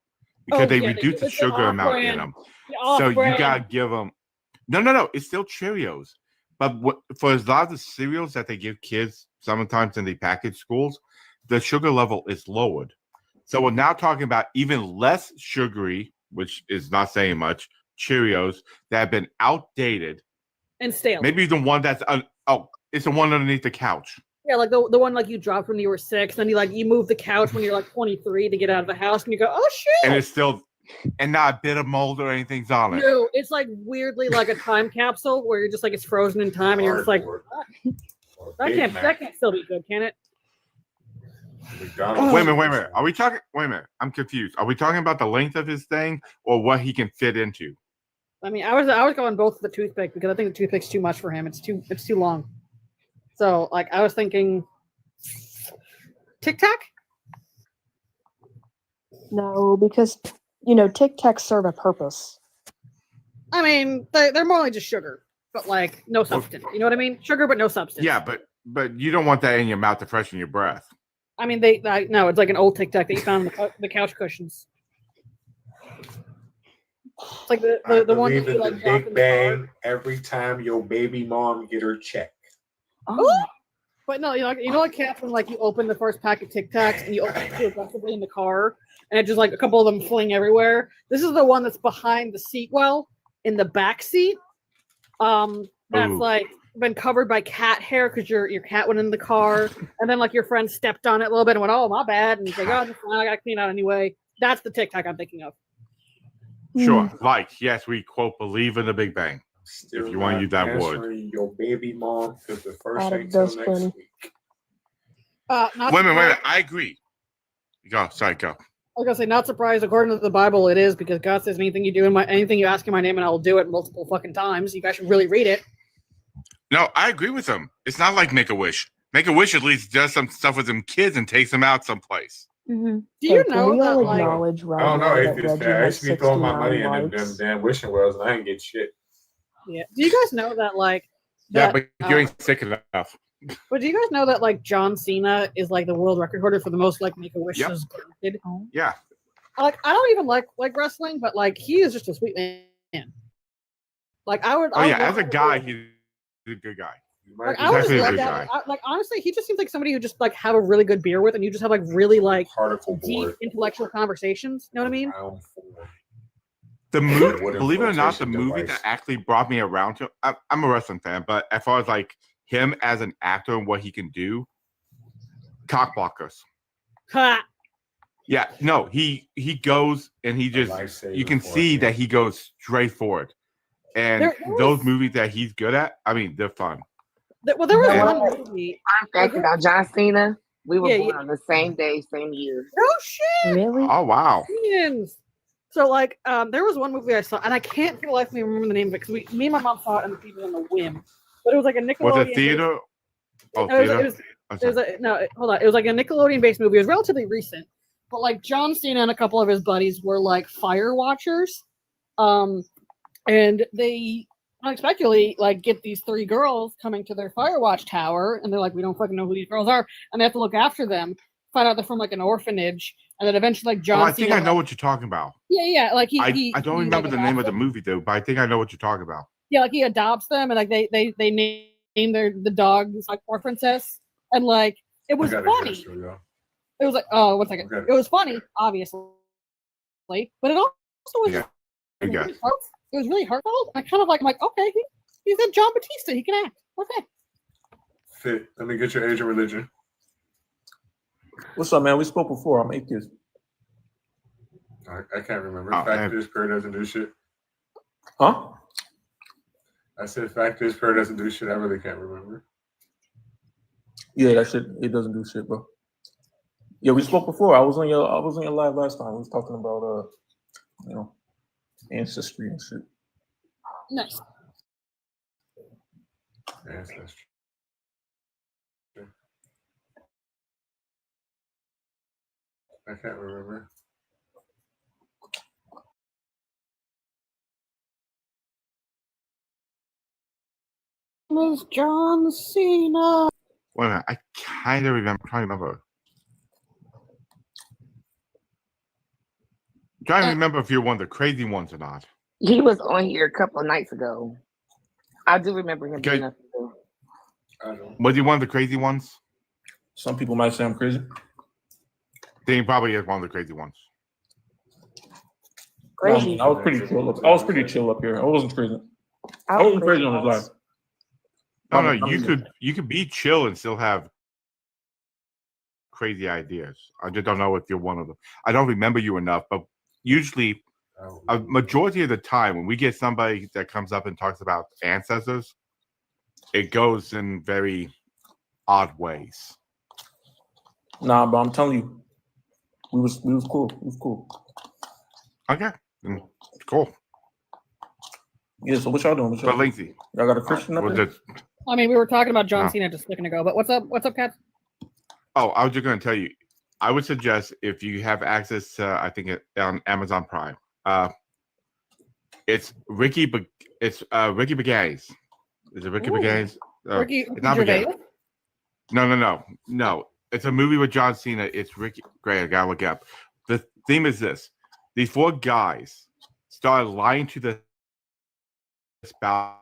because Oh, they yeah, reduce the it's sugar amount in off-brand. them. The So you off-brand. gotta give them. No. It's still Cheerios, but for a lot of the cereals that they give kids, sometimes in the packaged schools, the sugar level is lowered. So we're now talking about even less sugary, which is not saying much, Cheerios that have been outdated. And stale. Maybe the one that's it's the one underneath the couch. Yeah, like the one like you dropped when you were 6, then you move the couch when you're like 23 to get out of the house, and you go, oh shit. And it's still, and not a bit of mold or anything's on it. No, it's like weirdly like a time capsule where you're just like it's frozen in time, and you're just like, that can't still be good, can it? Wait a minute. Are we talking? Wait a minute. I'm confused. Are we talking about the length of his thing or what he can fit into? I mean, I was going both with the toothpick because I think the toothpick's too much for him. It's too long. So like I was thinking, Tic Tac. No, because Tic Tacs serve a purpose. I mean, they're more like just sugar, but like no substance. You know what I mean? Sugar, but no substance. Yeah, but you don't want that in your mouth to freshen your breath. I mean, no, it's like an old Tic Tac that you found in the couch cushions. It's like the one that you like the drop Big in the car. Bang every time your baby mom get her check. Oh. But no, like Catherine, like you open the first pack of Tic Tacs and you open it too aggressively in the car, and it just like a couple of them fling everywhere. This is the one that's behind the seat well in the back seat. That's Ooh. like been covered by cat hair because your cat went in the car, and then like your friend stepped on it a little bit and went, "Oh, my bad," and it's like, "Oh, it's fine, I gotta clean it out anyway." That's the Tic Tac I'm thinking of. Sure. Like, yes, we quote believe in the Big Bang. Still if you want to use that word. answering your baby mom because the first Out of ain't till those next 20. week. Not Wait a minute. surprised- I agree. Go. Sorry, go. I was gonna say, not surprised. According to the Bible, it is because God says anything you ask in my name, and I will do it multiple fucking times. You guys should really read it. No, I agree with him. It's not like Make-A-Wish. Make-A-Wish at least does some stuff with them kids and takes them out someplace. Mm-hmm. Do you Can know we all that, like- acknowledge I right don't know. now If that it's, Reggie I has used to be throwing my 69 money in them likes? damn wishing wells, and I didn't get shit. Yeah. Do you guys know that like Yeah, that, but you ain't sick enough. But do you guys know that like John Cena is like the world record holder for the most like Make a Wishes granted? Yeah. Like I don't even like wrestling, but like he is just a sweet man. Like I would. Oh yeah, as a guy, he's a good guy. Like He's I would just actually a love good that. guy. Like honestly, he just seems like somebody who just like have a really good beer with, and you just have like really like deep intellectual conversations. You know what I mean? The movie, believe it or not, the movie that actually brought me around to I'm a wrestling fan, but as far as like him as an actor and what he can do, Cockblockers. Ha! Yeah, no, he goes and he just you can see that he goes straight for it. And There those was- movies that he's good at, I mean, they're fun. Well, there was And- one movie. Fun fact about John Cena: we were Yeah, born yeah. on the same day, same year. No shit. Really? Oh wow. Aliens. So like, there was one movie I saw, and I can't for the life of me remember the name of it because me and my mom saw it on the TV on the whim. But it was like a Nickelodeon. Was it theater? Oh, No, theater. it was hold on. It was like a Nickelodeon-based movie. It was relatively recent, but like John Cena and a couple of his buddies were like fire watchers, and they unexpectedly like get these three girls coming to their fire watch tower, and they're like, we don't fucking know who these girls are, and they have to look after them. Find out they're from like an orphanage, and then eventually like John. Oh, I think Cena, I know what you're talking about. Yeah, like I don't he, remember like, the name of adopts the them. movie though, but I think I know what you're talking about. Yeah, like he adopts them, and like they name the dogs like Poor Princess, and like it was funny. It was like, oh, 1 second. It was funny, obviously, but it also was. Yeah. It was really heartfelt. I kind of like, I'm like, okay, he's got John Batista. He can act. Okay. Fit. Let me get your age and religion. What's up, man? We spoke before. I'm atheist. I can't remember. Oh, Fact is, prayer doesn't do shit. Huh? I said fact is, prayer doesn't do shit. I really can't remember. Yeah, that shit. It doesn't do shit, bro. Yeah, we spoke before. I was on your live last time. We was talking about ancestry and shit. Nice. Ancestry. I can't remember. Was John Cena? Wait a minute, I kind of remember. Trying to remember. Trying to remember if you're one of the crazy ones or not. He was on here a couple of nights ago. I do remember him being up there. Was he one of the crazy ones? Some people might say I'm crazy. Then he probably is one of the crazy ones. Crazy. I was pretty chill. I was pretty chill up here. I wasn't crazy. I wasn't crazy on his live. No, you could be chill and still have crazy ideas. I just don't know if you're one of them. I don't remember you enough, but usually a majority of the time when we get somebody that comes up and talks about ancestors, it goes in very odd ways. Nah, but I'm telling you, we was cool. We was cool. Okay, cool. Yeah. So what y'all doing? But Lindsay, y'all got a Christian up there? I mean, we were talking about John No. Cena just a second ago, but what's up? What's up, Kat? Oh, I was just going to tell you. I would suggest if you have access to, I think on Amazon Prime, it's Ricky Bagays. Is it Ricky Ooh. Bagays? Ricky It's not Gervais? Bagays. No. It's a movie with John Cena. It's Ricky. Great, I gotta look it up. The theme is this: these four guys started lying to the spouses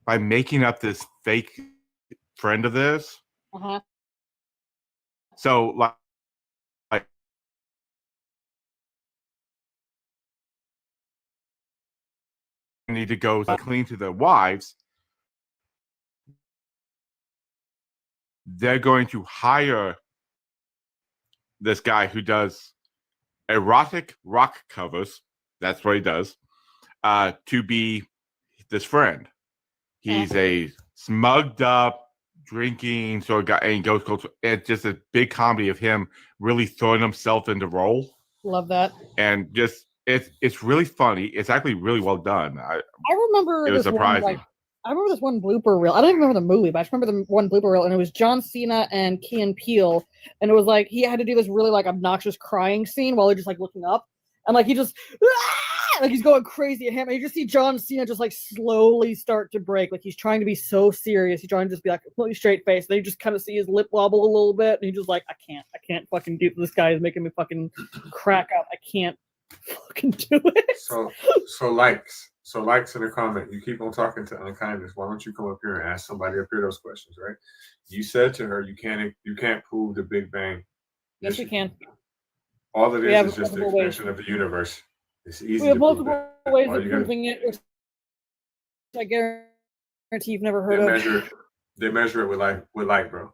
by making up this fake friend of theirs. Uh-huh. So like need to go clean to their wives. They're going to hire this guy who does erotic rock covers. That's what he does. To be this friend. He's a smugged up, drinking sort of guy, and he goes culture. It's just a big comedy of him really throwing himself into role, Love that. and just it's really funny. It's actually really well done. I remember It was this surprising. one. I remember this one blooper reel. I don't even remember the movie, but I just remember the one blooper reel, and it was John Cena and Key and Peele, and it was like he had to do this really like obnoxious crying scene while he's just like looking up, and like he just like he's going crazy at him, and you just see John Cena just like slowly start to break, like he's trying to be so serious, he's trying to just be like completely straight face, and then you just kind of see his lip wobble a little bit, and he's just like, I can't fucking do this. Guy is making me fucking crack up. I can't fucking do it. So likes in the comment. You keep on talking to unkindness. Why don't you come up here and ask somebody up here those questions, right? You said to her, you can't prove the Big Bang. Yes, we can. All it is just the expansion of the universe. It's easy We have to prove multiple that. ways All of you gotta- proving it, which I guarantee you've never heard of. They measure it with light, bro.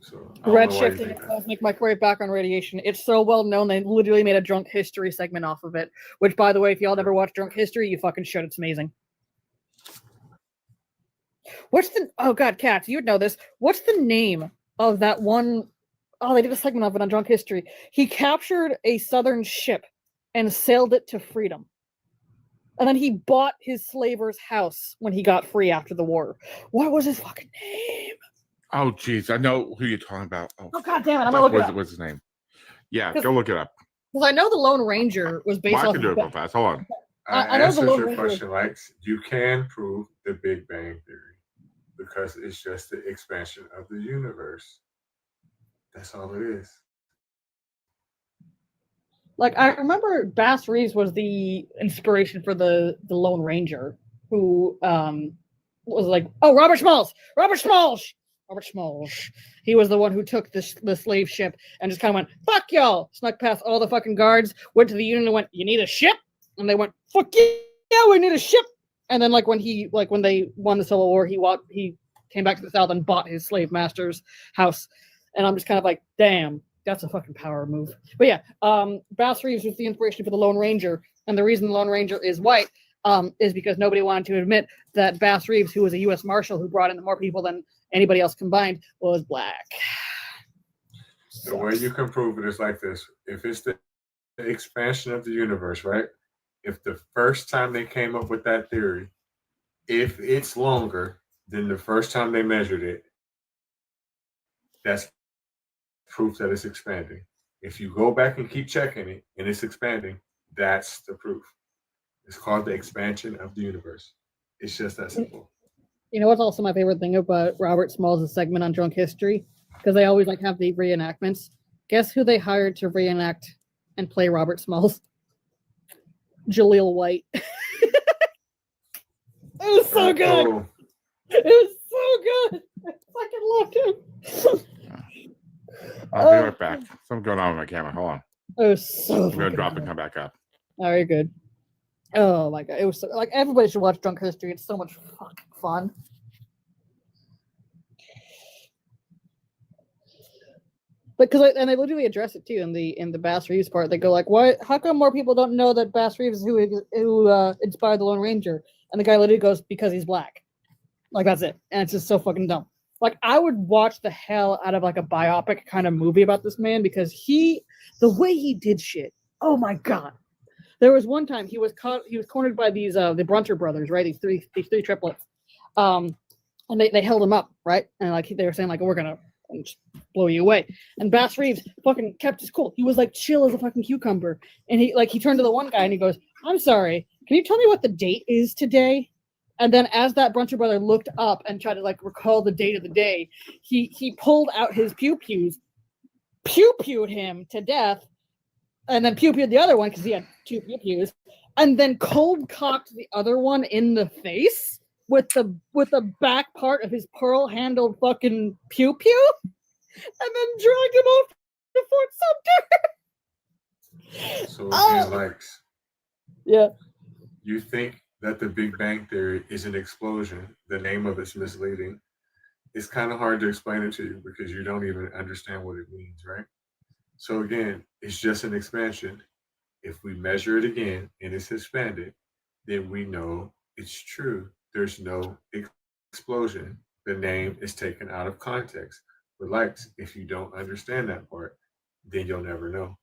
So Redshift and cosmic microwave background radiation. It's so well known they literally made a drunk history segment off of it. Which, by the way, if y'all never watched Drunk History, you fucking should. It's amazing. Oh god, Kat, you would know this. What's the name of that one? Oh, they did a segment of it on Drunk History. He captured a southern ship and sailed it to freedom. And then he bought his slaver's house when he got free after the war. What was his fucking name? Oh, jeez, I know who you're talking about. Oh god damn it, I'm gonna look it up. What's his name? Yeah, go look it up. Because I know the Lone Ranger was based Well, I off can do of it real fast. Hold on. I know the answers Lone your Ranger. question, likes. You can prove the Big Bang Theory because it's just the expansion of the universe. That's all it is. Like I remember Bass Reeves was the inspiration for the Lone Ranger, who was like, oh, Robert Smalls. He was the one who took the slave ship and just kind of went, fuck y'all, snuck past all the fucking guards, went to the Union and went, you need a ship? And they went, fuck yeah, we need a ship. And then when they won the Civil War, he came back to the South and bought his slave master's house. And I'm just kind of like, damn, that's a fucking power move. But yeah, Bass Reeves was the inspiration for the Lone Ranger. And the reason the Lone Ranger is white is because nobody wanted to admit that Bass Reeves, who was a U.S. Marshal who brought in more people than anybody else combined, was black. The way you can prove it is like this. If it's the expansion of the universe, right? If the first time they came up with that theory, if it's longer than the first time they measured it, that's proof that it's expanding. If you go back and keep checking it and it's expanding, that's the proof. It's called the expansion of the universe. It's just that simple. You know what's also my favorite thing about Robert Smalls' segment on Drunk History? Because they always have the reenactments. Guess who they hired to reenact and play Robert Smalls? Jaleel White. It was so good. Oh. It was so good. I fucking loved him. I'll be right back. Something's going on with my camera. Hold on. It was so I'm going to fucking drop good. and come back up. Very good. Oh my god, it was so, like everybody should watch Drunk History. It's so much fucking fun. But and they literally address it too in the Bass Reeves part. They go like, "Why? How come more people don't know that Bass Reeves is who inspired the Lone Ranger?" And the guy literally goes, "Because he's black." Like that's it, and it's just so fucking dumb. Like I would watch the hell out of like a biopic kind of movie about this man because the way he did shit. Oh my god. There was one time he was cornered by these the Brunter brothers, right? These three triplets. And they held him up, right? And like they were saying, like, we're gonna just blow you away. And Bass Reeves fucking kept his cool. He was like chill as a fucking cucumber. And he turned to the one guy and he goes, I'm sorry, can you tell me what the date is today? And then as that Brunter brother looked up and tried to like recall the date of the day, he pulled out his pew-pews, pew-pewed him to death, and then pew-pewed the other one because he had two pew-pews, and then cold-cocked the other one in the face with the back part of his pearl-handled fucking pew-pew, and then dragged him off to Fort Sumter. So again, likes. Yeah. You think that the Big Bang Theory is an explosion. The name of it's misleading. It's kind of hard to explain it to you because you don't even understand what it means, right? So again, it's just an expansion. If we measure it again and it's expanded, then we know it's true. There's no explosion. The name is taken out of context. But likes, if you don't understand that part, then you'll never know.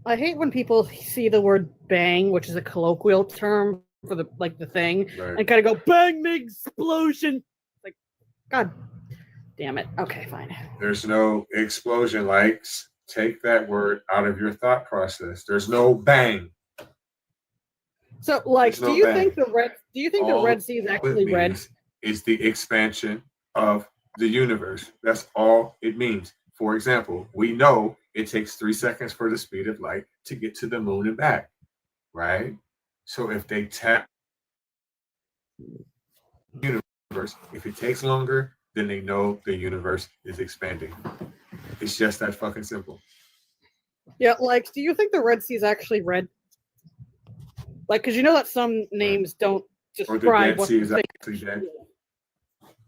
I hate when people see the word bang, which is a colloquial term for the thing, right, and kind of go bang the explosion. Like, god damn it. Okay, fine. There's no explosion, likes. Take that word out of your thought process. There's no bang. So, like, There's no do you bang. think the Red Sea is actually red? It's the expansion of the universe. That's all it means. For example, we know it takes 3 seconds for the speed of light to get to the moon and back, right? So if they tap the universe, if it takes longer, then they know the universe is expanding. It's just that fucking simple. Yeah, like, do you think the Red Sea is actually red? Like, because you know that some names don't Or the describe Dead what Sea the is thing. actually dead.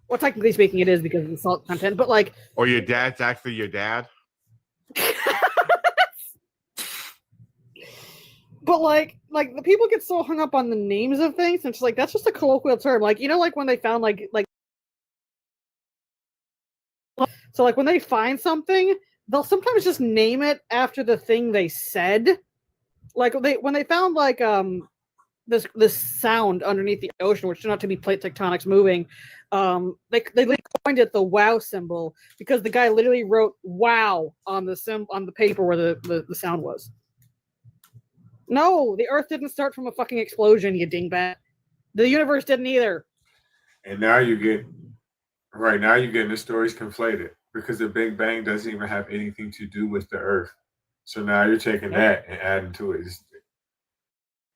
Well, technically speaking, it is because of the salt content. But like, Or your dad's actually your dad. but like the people get so hung up on the names of things, and it's like that's just a colloquial term. Like, you know, like when they found like so like when they find something, they'll sometimes just name it after the thing they said. Like when they found like this sound underneath the ocean, which turned out to be plate tectonics moving. They coined it the wow symbol because the guy literally wrote wow on the paper where the sound was. No, the Earth didn't start from a fucking explosion, you dingbat. The universe didn't either. And now you're getting the stories conflated because the Big Bang doesn't even have anything to do with the Earth. So now you're taking that and adding to it.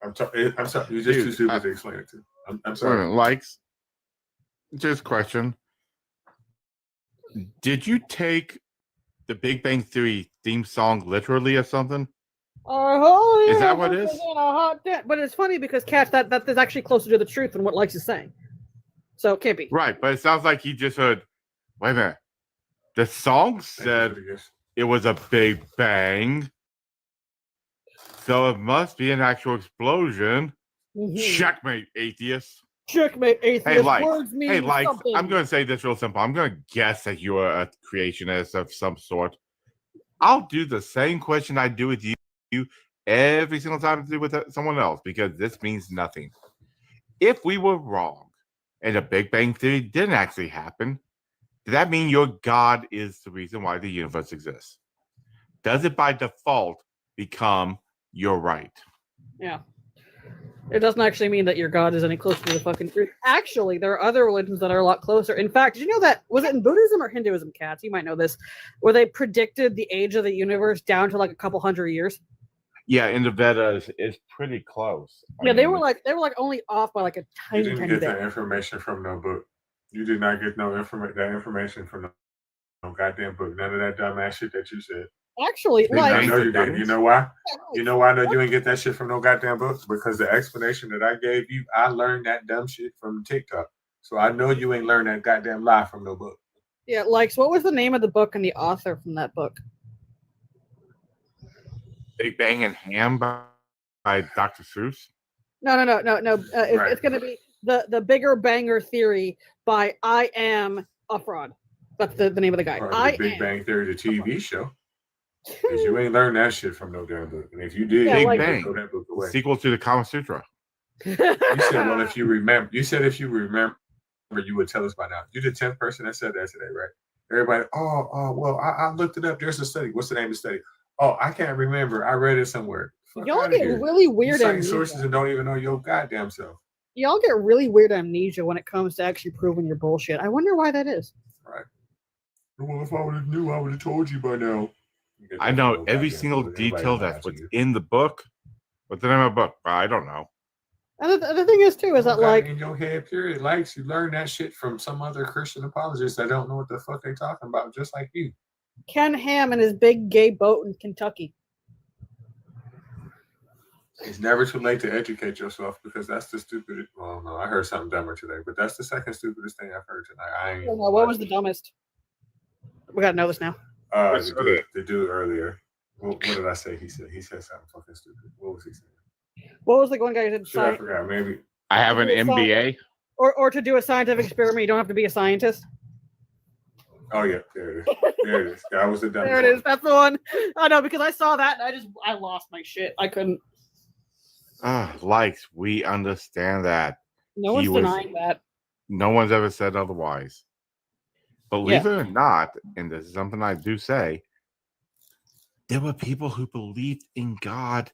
I'm sorry. You're just too stupid to explain it to. I'm sorry. Wait a minute, likes. Just question. Did you take the Big Bang Theory theme song literally or something? Is that what it is? But it's funny because Cash, that is actually closer to the truth than what Likes is saying. So it can't be. Right, but it sounds like he just heard, wait a minute. The song said it was a Big Bang. So it must be an actual explosion. Mm-hmm. Checkmate, atheist. Checkmate, atheist. Hey, like, Words mean something. I'm going to say this real simple. I'm going to guess that you are a creationist of some sort. I'll do the same question I do with you every single time I do with someone else because this means nothing. If we were wrong and the Big Bang Theory didn't actually happen, does that mean your God is the reason why the universe exists? Does it by default become your right? Yeah. It doesn't actually mean that your God is any closer to the fucking truth. Actually, there are other religions that are a lot closer. In fact, did you know that, was it in Buddhism or Hinduism, Cats? You might know this, where they predicted the age of the universe down to like a couple hundred years? Yeah, in the Vedas, it's pretty close. Yeah, they were like only off by like a You tiny, didn't tiny get bit. that information from no book. You did not get that information from no goddamn book. None of that dumbass shit that you said. Actually, I know you did. You know why? You know why I know you ain't get that shit from no goddamn book? Because the explanation that I gave you, I learned that dumb shit from TikTok. So I know you ain't learned that goddamn lie from no book. Yeah, like, so what was the name of the book and the author from that book? Big Bang and Ham by Dr. Seuss? No. It's going to be the Bigger Banger Theory by I Am a Fraud. That's the name of the guy. Or the Big Bang Theory, the TV show. Because you ain't learned that shit from no damn book. And if you did, Big Bang, throw that book away. sequel to the Kama Sutra. You said, well, if you remember, you would tell us by now. You're the 10th person that said that today, right? Everybody, well, I looked it up. There's a study. What's the name of the study? Oh, I can't remember. I read it somewhere. Y'all get really weird amnesia. Sources and don't even know your goddamn self. Y'all get really weird amnesia when it comes to actually proving your bullshit. I wonder why that is. Right. Well, if I would have knew, I would have told you by now. I know every single detail that's what's in the book. What's the name of the book? I don't know. And the thing is, too, is that, like, in your head, period, likes you learn that shit from some other Christian apologists that don't know what the fuck they talking about, just like you. Ken Ham and his big gay boat in Kentucky. It's never too late to educate yourself because that's the stupidest. Well, no, I heard something dumber today, but that's the second stupidest thing I've heard tonight. What was the dumbest? We gotta know this now. The dude earlier. What did I say? He said something fucking stupid. What was he saying? What was the one guy who did? I forgot. Maybe I have an MBA. Or to do a scientific experiment, you don't have to be a scientist. Oh yeah, there it is. There it is. That was the dumbest. There it is. That's the one. I know because I saw that and I lost my shit. I couldn't. Likes, we understand that. No one's denying that. No one's ever said otherwise. Believe it or not, and this is something I do say, there were people who believed in God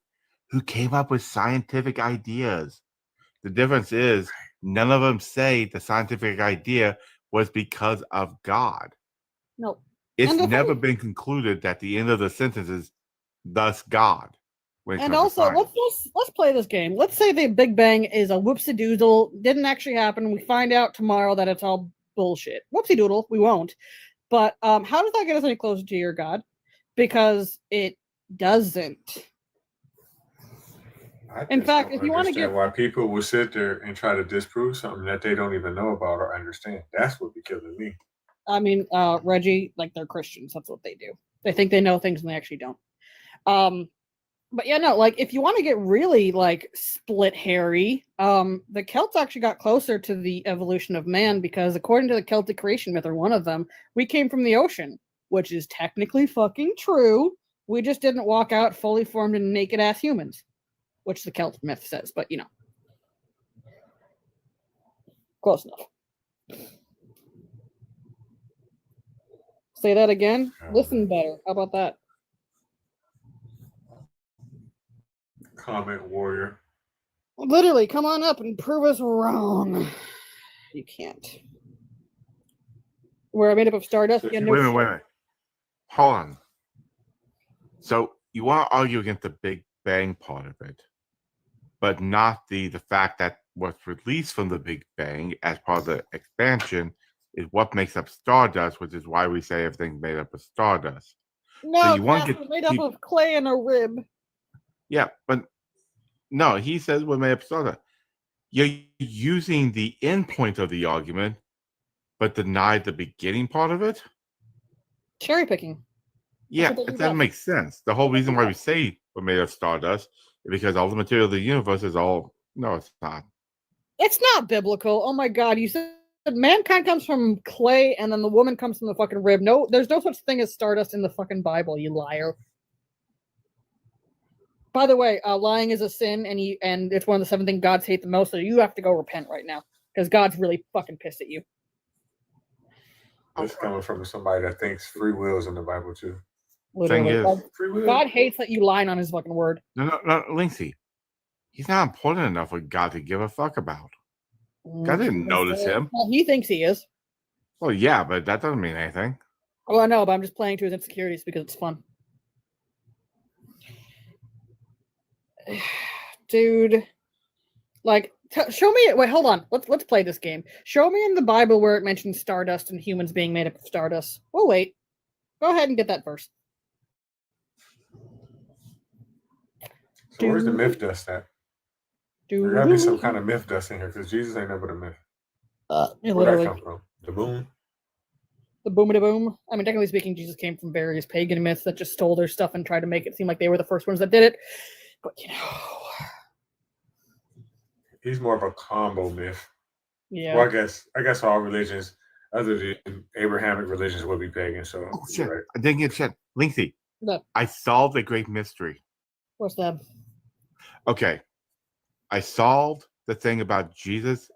who came up with scientific ideas. The difference is none of them say the scientific idea was because of God. No. It's never been concluded that the end of the sentence is thus God. And also, let's play this game. Let's say the Big Bang is a whoopsie doodle, didn't actually happen. We find out tomorrow that it's all bullshit. Whoopsie doodle, we won't. But how does that get us any closer to your God? Because it doesn't. In fact, if you want to get why people will sit there and try to disprove something that they don't even know about or understand, that's what be killing me. I mean, Reggie, like they're Christians. That's what they do. They think they know things and they actually don't. But yeah, no, like if you want to get really like split hairy, the Celts actually got closer to the evolution of man because according to the Celtic creation myth, or one of them, we came from the ocean, which is technically fucking true. We just didn't walk out fully formed and naked ass humans, which the Celt myth says, but you know. Close enough. Say that again. Listen better. How about that? Comment warrior. Literally, come on up and prove us wrong. You can't. We're made up of stardust. Wait a minute. Hold on. So you want to argue against the Big Bang part of it, but not the fact that what's released from the Big Bang as part of the expansion is what makes up stardust, which is why we say everything's made up of stardust. No, so you want we're made up of clay and a rib. Yeah, but no, he says we're made up of stardust. You're using the end point of the argument, but deny the beginning part of it? Cherry picking. Yeah, it doesn't make sense. The whole reason why we say we're made of stardust is because all the material of the universe is all... No, it's not. It's not biblical. Oh my God, you said mankind comes from clay and then the woman comes from the fucking rib. No, there's no such thing as stardust in the fucking Bible, you liar. By the way, lying is a sin, and it's one of the 7 things gods hate the most, so you have to go repent right now, because God's really fucking pissed at you. This coming from somebody that thinks free will is in the Bible, too. Literally. God hates that you lying on his fucking word. No, Linksy. He's not important enough for God to give a fuck about. God didn't notice him. Well, he thinks he is. Well, yeah, but that doesn't mean anything. Well, I know, but I'm just playing to his insecurities because it's fun. Dude, like, show me. Wait, hold on. Let's play this game. Show me in the Bible where it mentions stardust and humans being made up of stardust. We'll wait. Go ahead and get that verse. So where's the myth dust at? There gotta be some kind of myth dust in here because Jesus ain't never the myth. Where'd that come from? The boom? The boomity boom. I mean, technically speaking, Jesus came from various pagan myths that just stole their stuff and tried to make it seem like they were the first ones that did it. But you know, he's more of a combo myth. Yeah. Well, I guess all religions, other than Abrahamic religions, would be pagan. So shit. Right. I didn't get shit. Linksy. No. I solved a great mystery. What's that? Okay. I solved the thing about Jesus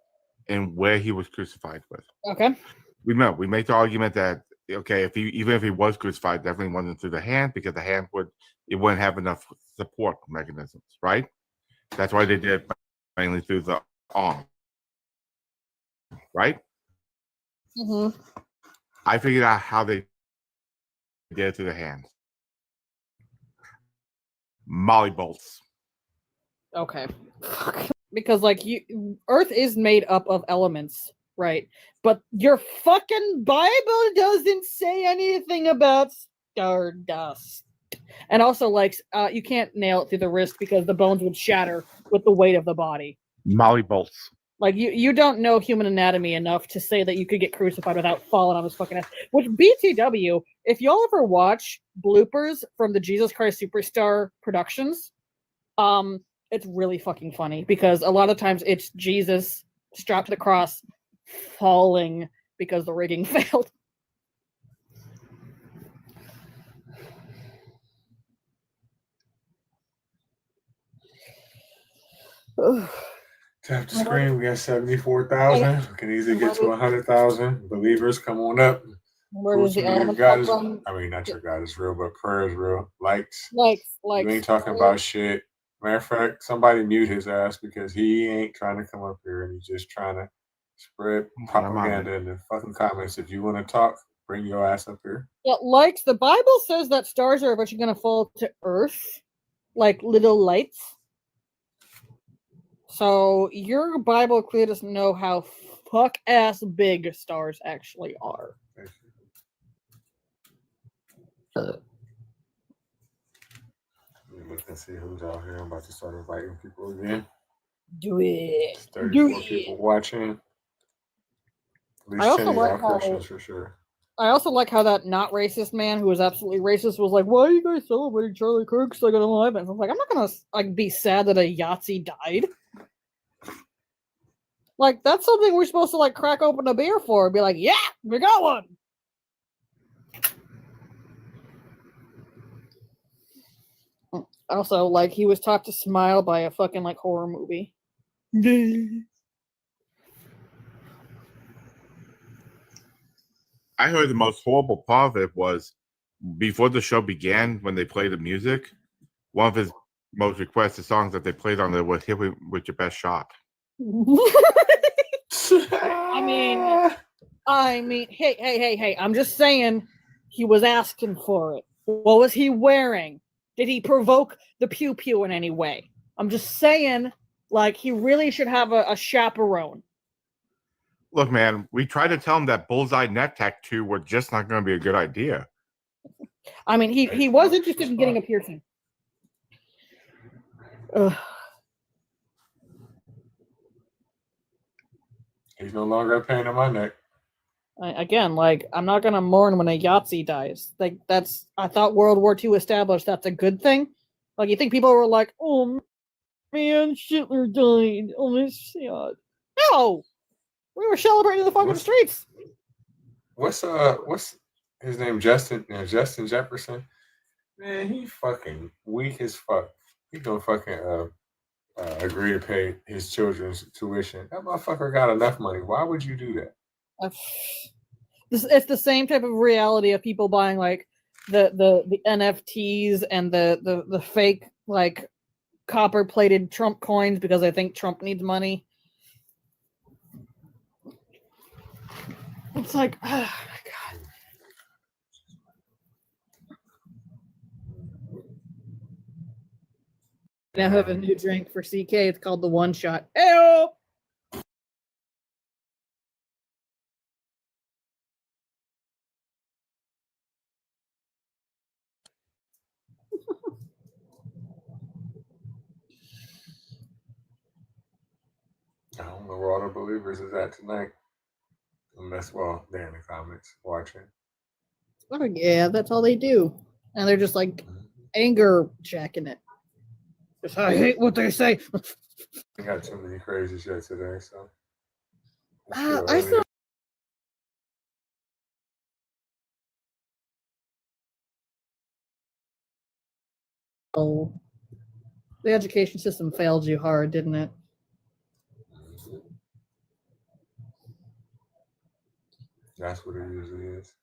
and where he was crucified with. Okay. We make the argument that okay, even if he was crucified, definitely wasn't through the hand because the hand wouldn't have enough support mechanisms, right? That's why they did it mainly through the arm, right? Mm-hmm. I figured out how they did it through the hand. Molly bolts. Okay. Because like Earth is made up of elements, right? But your fucking Bible doesn't say anything about stardust. And also, like, you can't nail it through the wrist because the bones would shatter with the weight of the body. Molly bolts. Like, you don't know human anatomy enough to say that you could get crucified without falling on his fucking ass. Which, BTW, if y'all ever watch bloopers from the Jesus Christ Superstar productions, it's really fucking funny because a lot of times it's Jesus strapped to the cross falling because the rigging failed. Tap the screen. We got 74,000. We can easily get to 100,000. Believers, come on up. Where does the element God come is, from? I mean, not your God is real, but prayer is real. Likes. Likes. You ain't talking about shit. Matter of fact, somebody mute his ass because he ain't trying to come up here and he's just trying to spread propaganda in the fucking comments. If you want to talk, bring your ass up here. Yeah, like the Bible says that stars are eventually going to fall to Earth, like little lights. So your Bible clearly doesn't know how fuck ass big stars actually are. Look and see who's out here. I'm about to start inviting people again. Do it. 34 people watching. At least I also 10 of y'all like how Christians for sure. I also like how that not racist man who was absolutely racist was like, "Why are you guys celebrating Charlie Kirk's like an 11th?" I'm like, I'm not gonna like be sad that a Yahtzee died. Like that's something we're supposed to like crack open a beer for and be like, "Yeah, we got one." Also, like he was taught to smile by a fucking like horror movie. I heard the most horrible part of it was before the show began, when they played the music, one of his most requested songs that they played on there was "Hit Me With Your Best Shot." I mean, hey! I'm just saying, he was asking for it. What was he wearing? Did he provoke the pew pew in any way? I'm just saying, like he really should have a chaperone. Look, man, we tried to tell him that bullseye neck tattoo were just not going to be a good idea. I mean, he was interested in getting a piercing. Ugh. He's no longer a pain in my neck. Again, like I'm not gonna mourn when a Yahtzee dies. Like that's I thought World War II established that's a good thing. Like you think people were like, "Oh man, Hitler died. Oh, it's sad." No, we were celebrating in the fucking streets. What's his name? Justin Jefferson. Man, he fucking weak as fuck. He gonna fucking agree to pay his children's tuition. That motherfucker got enough money. Why would you do that? It's the same type of reality of people buying like the NFTs and the fake like copper plated Trump coins because I think Trump needs money. It's like, oh my god. Now have a new drink for CK. It's called the One Shot. Ew! I don't know where all the believers is at tonight. Unless, well, they're in the comments watching. Oh, yeah, that's all they do. And they're just like anger jacking it. Just, I hate what they say. We got too many crazy shit today, so. I still. Oh, the education system failed you hard, didn't it? That's what it usually is.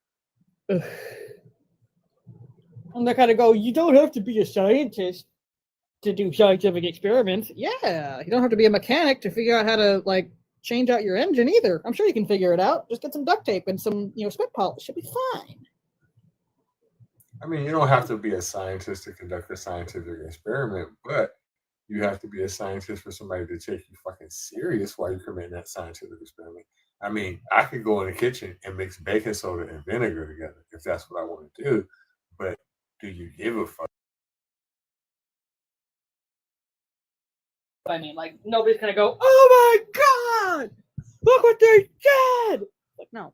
And they kind of go, you don't have to be a scientist to do scientific experiments. Yeah, you don't have to be a mechanic to figure out how to like change out your engine either. I'm sure you can figure it out. Just get some duct tape and some spit polish. Should be fine. I mean, you don't have to be a scientist to conduct a scientific experiment, but you have to be a scientist for somebody to take you fucking serious while you're committing that scientific experiment. I mean, I could go in the kitchen and mix baking soda and vinegar together if that's what I want to do, but do you give a fuck? I mean, like nobody's gonna go, oh my god, look what they did. Like, no.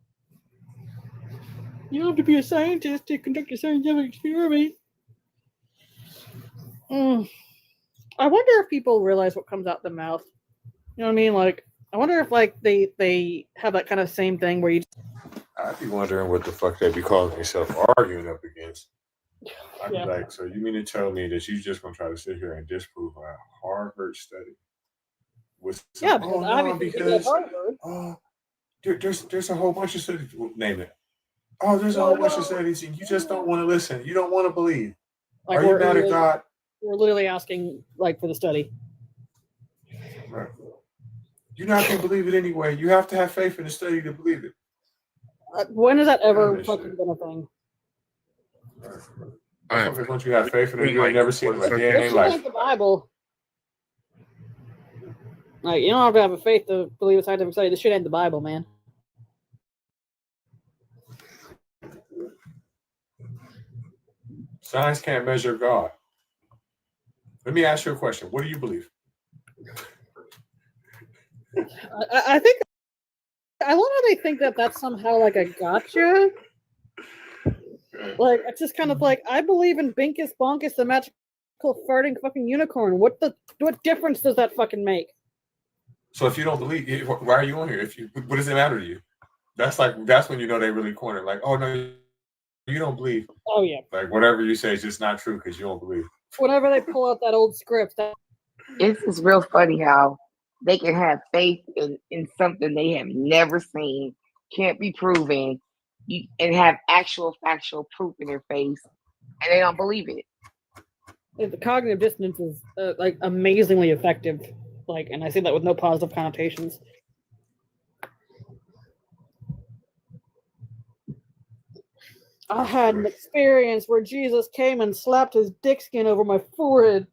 You don't have to be a scientist to conduct a scientific experiment. I wonder if people realize what comes out the mouth. You know what I mean? Like, I wonder if like they have that kind of same thing where you. I'd be wondering what the fuck they be calling themselves arguing up against. I'd be like, so you mean to tell me that you just gonna try to sit here and disprove a Harvard study? There's a whole bunch of studies. Name it. Oh, there's a whole bunch of studies, and you just don't want to listen. You don't want to believe. Are you mad at God? We're literally asking like for the study. Right. You're not gonna believe it anyway. You have to have faith in the study to believe it. When has that ever fucking been a thing? Motherfuckers, once you have faith in it, you ain't never seen it a day in their life. Like the Bible. Like you don't have to have a faith to believe a scientific study. This shit ain't the Bible, man. Science can't measure God. Let me ask you a question. What do you believe? I think I love how they think that that's somehow like a gotcha. Like it's just kind of like I believe in Binkus Bonkus, the magical farting fucking unicorn. What difference does that fucking make? So if you don't believe, why are you on here? What does it matter to you? That's when you know they really cornered. Like, oh no, you don't believe. Oh yeah. Like whatever you say is just not true because you don't believe. Whenever they pull out that old script, It's just real funny how they can have faith in something they have never seen, can't be proven, and have actual factual proof in their face, and they don't believe it. The cognitive dissonance is like amazingly effective. Like, and I say that with no positive connotations. I had an experience where Jesus came and slapped his dick skin over my forehead.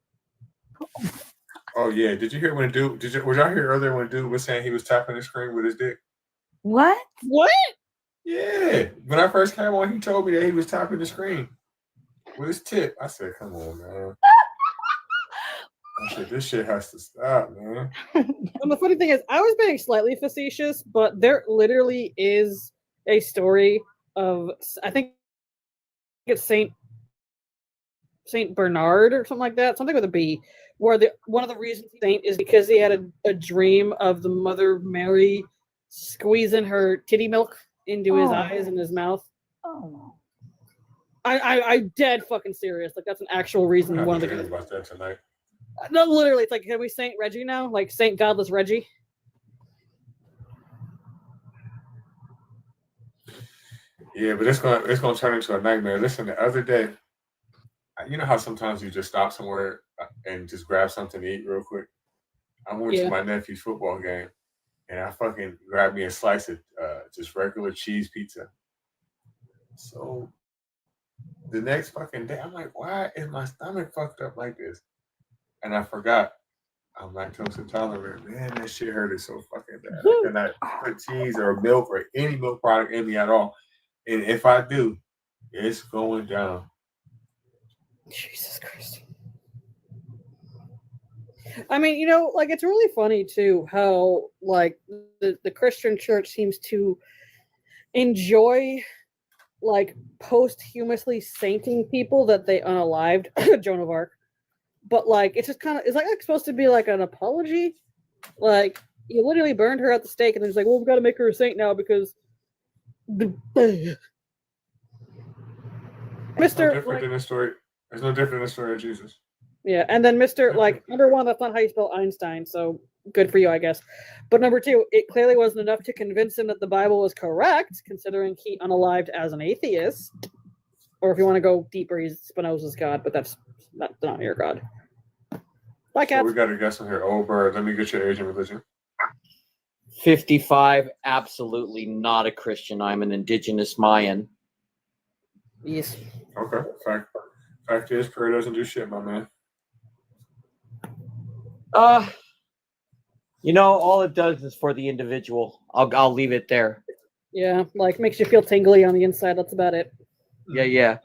Oh yeah, did you hear when a dude? Was y'all here earlier when a dude was saying he was tapping the screen with his dick? What? What? Yeah, when I first came on, he told me that he was tapping the screen with his tip. I said, "Come on, man." I said, "This shit has to stop, man." And the funny thing is, I was being slightly facetious, but there literally is a story of I think it's Saint Bernard or something like that, something with a B, where one of the reasons Saint is because he had a dream of the Mother Mary squeezing her titty milk into his eyes and his mouth. Oh. I'm dead fucking serious. Like that's an actual reason. One of the guys about that tonight. No, literally, it's like, can we Saint Reggie now? Like Saint Godless Reggie? Yeah, but it's gonna turn into a nightmare. Listen, the other day, you know how sometimes you just stop somewhere and just grab something to eat real quick. I went to my nephew's football game, and I fucking grabbed me a slice of just regular cheese pizza. So the next fucking day, I'm like, why is my stomach fucked up like this? And I forgot I'm lactose intolerant. Man, that shit hurted so fucking bad. I cannot put cheese or milk or any milk product in me at all. And if I do, it's going down. Jesus Christ. I mean, you know, like it's really funny too how like the Christian church seems to enjoy like posthumously sainting people that they unalived, Joan of Arc. But like it's just kind of it's like supposed to be like an apology. Like you literally burned her at the stake and then it's like, well, we've got to make her a saint now because Mr. Mr. Different than the story. There's no different than the story of Jesus. Yeah, and then Mr. Like number one, that's not how you spell Einstein, so good for you, I guess. But number two, it clearly wasn't enough to convince him that the Bible was correct, considering he unalived as an atheist. Or if you want to go deeper, he's Spinoza's God, but that's not your God. Bye, Kat. So we got a guest on here. Oh, Bird, let me get your age and religion. 55, absolutely not a Christian. I'm an indigenous Mayan. Yes. Okay. Fact is, prayer doesn't do shit, my man. You know, all it does is for the individual. I'll leave it there. Yeah, like makes you feel tingly on the inside. That's about it. Yeah.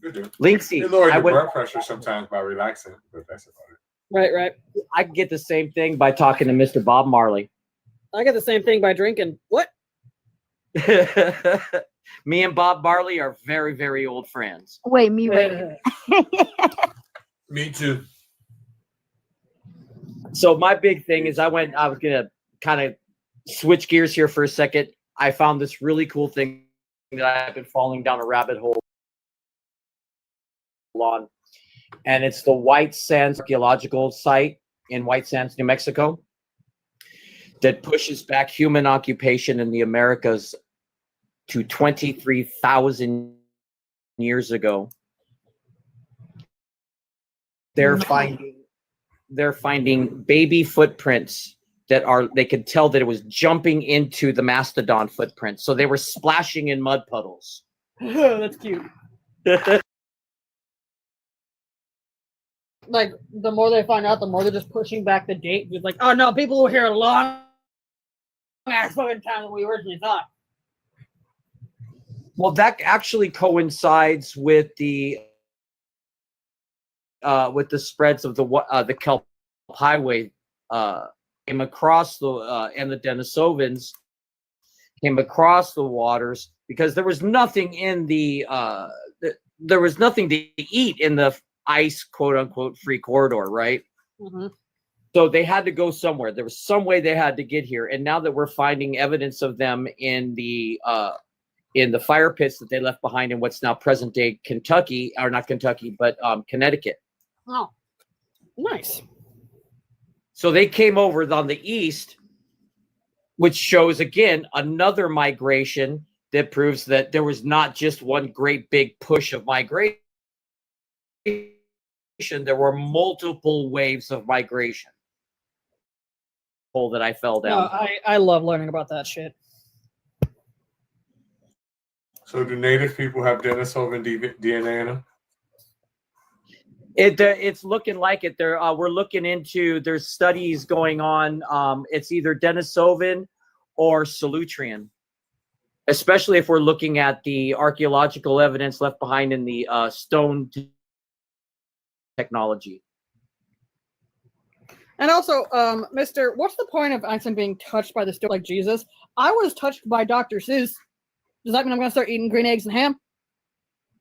Good dude. Linksy, You lower your blood pressure sometimes by relaxing, but that's about it. Right. I can get the same thing by talking to Mr. Bob Marley. I get the same thing by drinking. What? Me and Bob Marley are very, very old friends. Wait, me right. Me too. So my big thing is I was gonna kind of switch gears here for a second. I found this really cool thing that I've been falling down a rabbit hole on, and it's the White Sands Archaeological Site in White Sands, New Mexico, that pushes back human occupation in the Americas to 23,000 years ago. they're finding baby footprints that they could tell that it was jumping into the mastodon footprints. So they were splashing in mud puddles. That's cute. Like, the more they find out, the more they're just pushing back the date. It's like, oh no, people were here a long ass fucking time than we originally thought. Well, that actually coincides with the spreads of the Kelp Highway came across and the Denisovans came across the waters because there was nothing in there was nothing to eat in the ice, quote unquote, free corridor, right? Mm-hmm. So they had to go somewhere. There was some way they had to get here, and now that we're finding evidence of them in the fire pits that they left behind in what's now present day Kentucky, or not Kentucky, but Connecticut. Oh, nice. So they came over on the east, which shows again another migration that proves that there was not just one great big push of migration. There were multiple waves of migration. Hole that I fell down. No, I love learning about that shit. So do native people have Denisovan DNA in them? It's looking like it. We're looking into. There's studies going on. It's either Denisovan or Solutrean, especially if we're looking at the archaeological evidence left behind in the stone technology. And also, Mister, what's the point of Einstein being touched by the stone like Jesus? I was touched by Dr. Seuss. Does that mean I'm going to start eating green eggs and ham?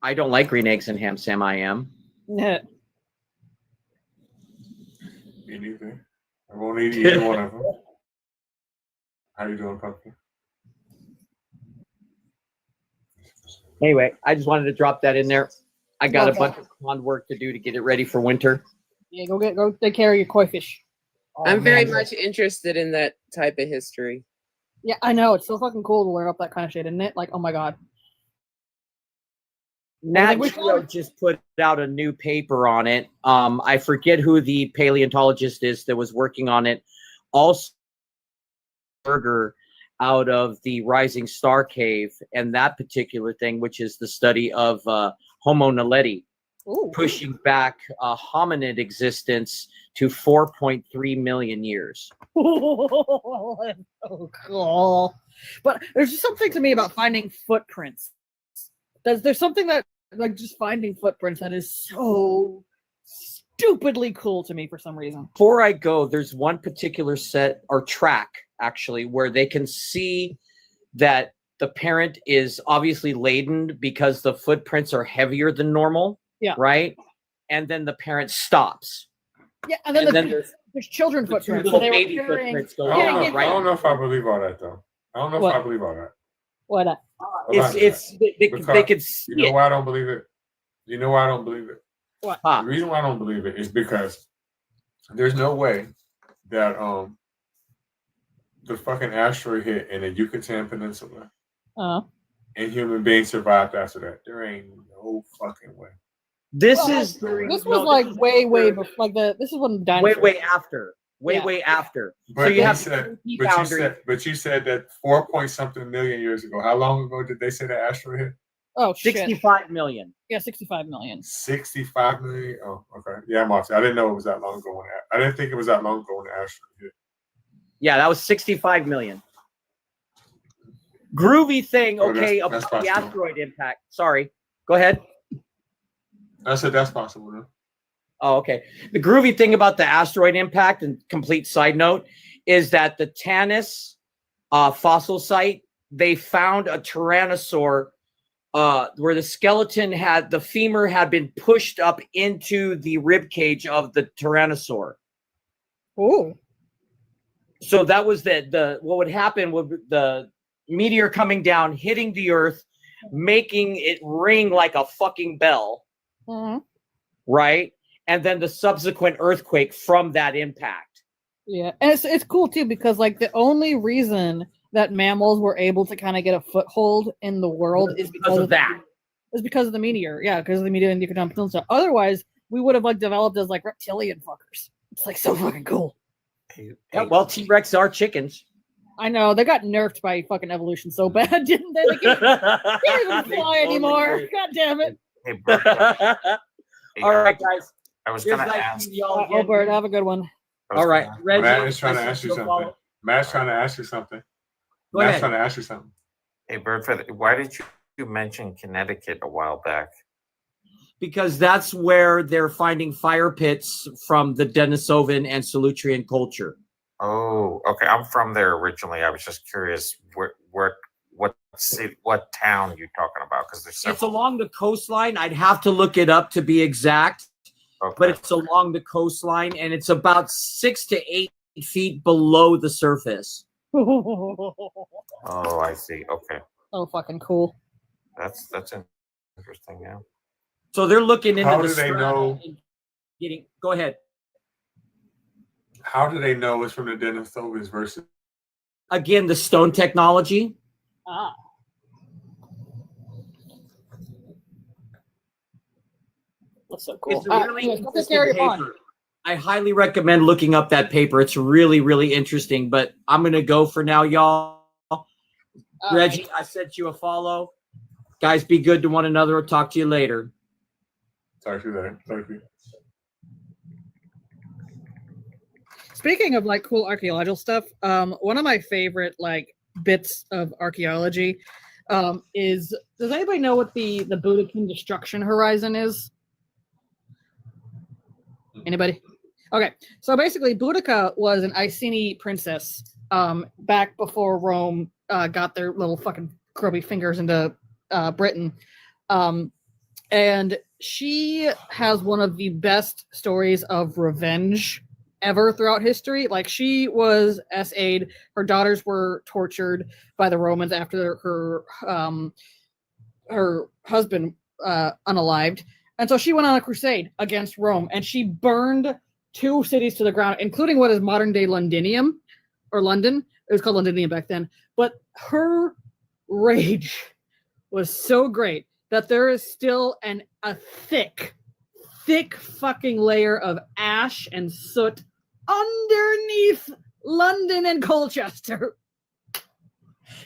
I don't like green eggs and ham, Sam. I am. Yeah. Me neither. I won't eat either one of them. How you doing, Pumpkin? Anyway, I just wanted to drop that in there. I got Okay. a bunch of pond work to do to get it ready for winter. Yeah, go take care of your koi fish. I'm very much interested in that type of history. Yeah, I know. It's so fucking cool to learn up that kind of shit, isn't it? Like, oh my god. Nat Geo just put out a new paper on it. I forget who the paleontologist is that was working on it. Also, Berger out of the Rising Star Cave and that particular thing, which is the study of Homo naledi, pushing back hominid existence to 4.3 million years. That's so cool. But there's just something to me about finding footprints. There's something that, like, just finding footprints that is so stupidly cool to me for some reason. Before I go, there's one particular set or track actually where they can see that the parent is obviously laden because the footprints are heavier than normal. Yeah. Right. And then the parent stops. Yeah, and then, there's children the two footprints. little So they were baby carrying- footprints go I down, don't, know, right? I don't know if I believe all that though. I don't know What? if I believe all that. What? About It's that. they Because could see you know it. why I don't believe it? You know why I don't believe it? What? The reason why I don't believe it is because there's no way that the fucking asteroid hit in the Yucatan Peninsula and human beings survived after that. There ain't no fucking way. This Well, is this was like way before, like this is when dinosaurs. way after. Way after. But so you you have said, key but boundaries. you said that 4 point something million years ago. How long ago did they say the asteroid hit? Oh shit. 65 million. Yeah, 65 million. 65 million. Oh, okay. Yeah, I'm off. I didn't know it was that long ago. I didn't think it was that long ago when the asteroid hit. Yeah, that was 65 million. Groovy thing, Oh, okay, that's about the possible. asteroid impact. Sorry. Go ahead. I said that's possible. No? Oh, okay. The groovy thing about the asteroid impact, and complete side note, is that the Tanis fossil site, they found a tyrannosaur where the skeleton the femur had been pushed up into the rib cage of the tyrannosaur. Oh. So that was what would happen with the meteor coming down, hitting the earth, making it ring like a fucking bell, right? And then the subsequent earthquake from that impact. Yeah, and it's cool too because like the only reason that mammals were able to kind of get a foothold in the world is because of that. Is because of the meteor. Yeah, because of the meteor in the Yucatan Peninsula. Otherwise, we would have like developed as like reptilian fuckers. It's like so fucking cool. Yeah, well, T-Rex are chickens. I know they got nerfed by fucking evolution so bad, didn't they? They can't even fly anymore. God damn it! Hey, Bert, All right, guys. I was Here's gonna like ask. y'all Oh, Bert, have a good one. All right, Reggie. Matt is trying to I ask you sent a something. follow. Matt's trying to ask you something. Go Matt's ahead. trying to ask you something. Hey, Birdfeather, why did you mention Connecticut a while back? Because that's where they're finding fire pits from the Denisovan and Solutrean culture. Oh, okay. I'm from there originally. I was just curious what city, what town you're talking about, because there's It's several. along the coastline. I'd have to look it up to be exact, but it's along the coastline, and it's about 6 to 8 feet below the surface. Oh, I see. Okay, So fucking cool. that's interesting. Yeah. So they're looking into How the do they strata know? and getting. Go ahead. How do they know it's from the Denisovans versus? Again, the stone technology. Ah. That's so cool. It's a really Anyways, let's interesting carry on. paper. I highly recommend looking up that paper. It's really, really interesting. But I'm gonna go for now, y'all. Reggie, I sent you a follow. Guys, be good to one another. I'll talk to you later. Talk to you later. Thank you. Speaking of like cool archaeological stuff, one of my favorite like bits of archaeology is, does anybody know what the Budokan destruction horizon is? Anybody? Okay, so basically Boudica was an Iceni princess back before Rome got their little fucking grubby fingers into Britain. And she has one of the best stories of revenge ever throughout history. Like, she was SA'd. Her daughters were tortured by the Romans after her husband unalived. And so she went on a crusade against Rome, and she burned 2 cities to the ground, including what is modern day Londinium, or London. It was called Londinium back then. But her rage was so great that there is still a thick fucking layer of ash and soot underneath London and Colchester.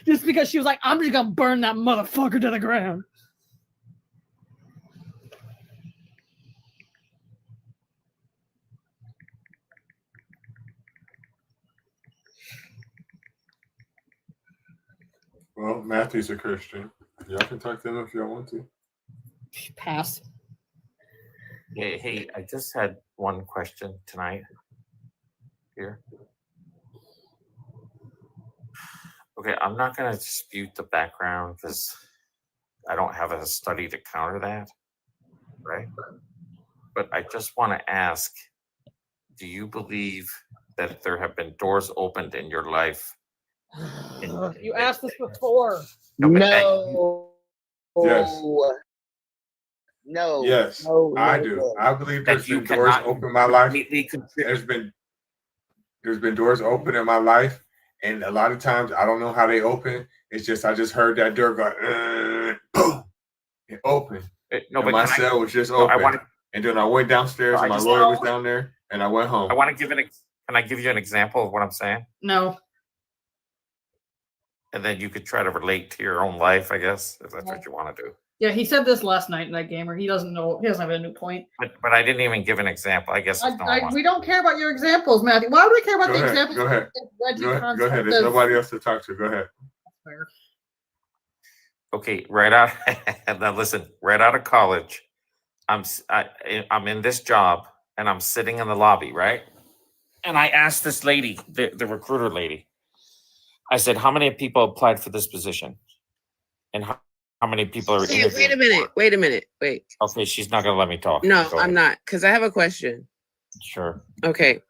Just because she was like, I'm just gonna burn that motherfucker to the ground. Well, Matthew's a Christian. Y'all can talk to him if y'all want to. Pass. Hey, I just had one question tonight. Here. Okay, I'm not going to dispute the background because I don't have a study to counter that, right? But I just want to ask, do you believe that there have been doors opened in your life? You asked this before. No. Yes. No. Yes, No, I no, do. no. I believe there's you been doors cannot open in my life. completely There's been doors open in my life, and a lot of times I don't know how they open. It's just I just heard that door go boom, it opened. No, and but my can cell was just no, I open. wanna- And then I went downstairs, No, and I my just- lawyer was down there, and I went home. I want to give can I give you an example of what I'm saying? No. And then you could try to relate to your own life, I guess, if that's what you want to do. Yeah, he said this last night in that gamer. He doesn't know. He doesn't have a new point. But I didn't even give an example. I guess if no one wants We don't care about your examples, Matthew. Why would we care about Go the ahead, examples? go ahead. If Reggie Go ahead. Constance There's says- nobody else to talk to. Go ahead. Okay, right out. Now listen, right out of college, I'm in this job and I'm sitting in the lobby, right? And I asked this lady, the recruiter lady, I said, "How many people applied for this position, and how many people are Hey, interviewing?" wait a minute. Wait. Okay, she's not gonna let me talk. No, Go I'm ahead. not, because I have a question. Sure. Okay.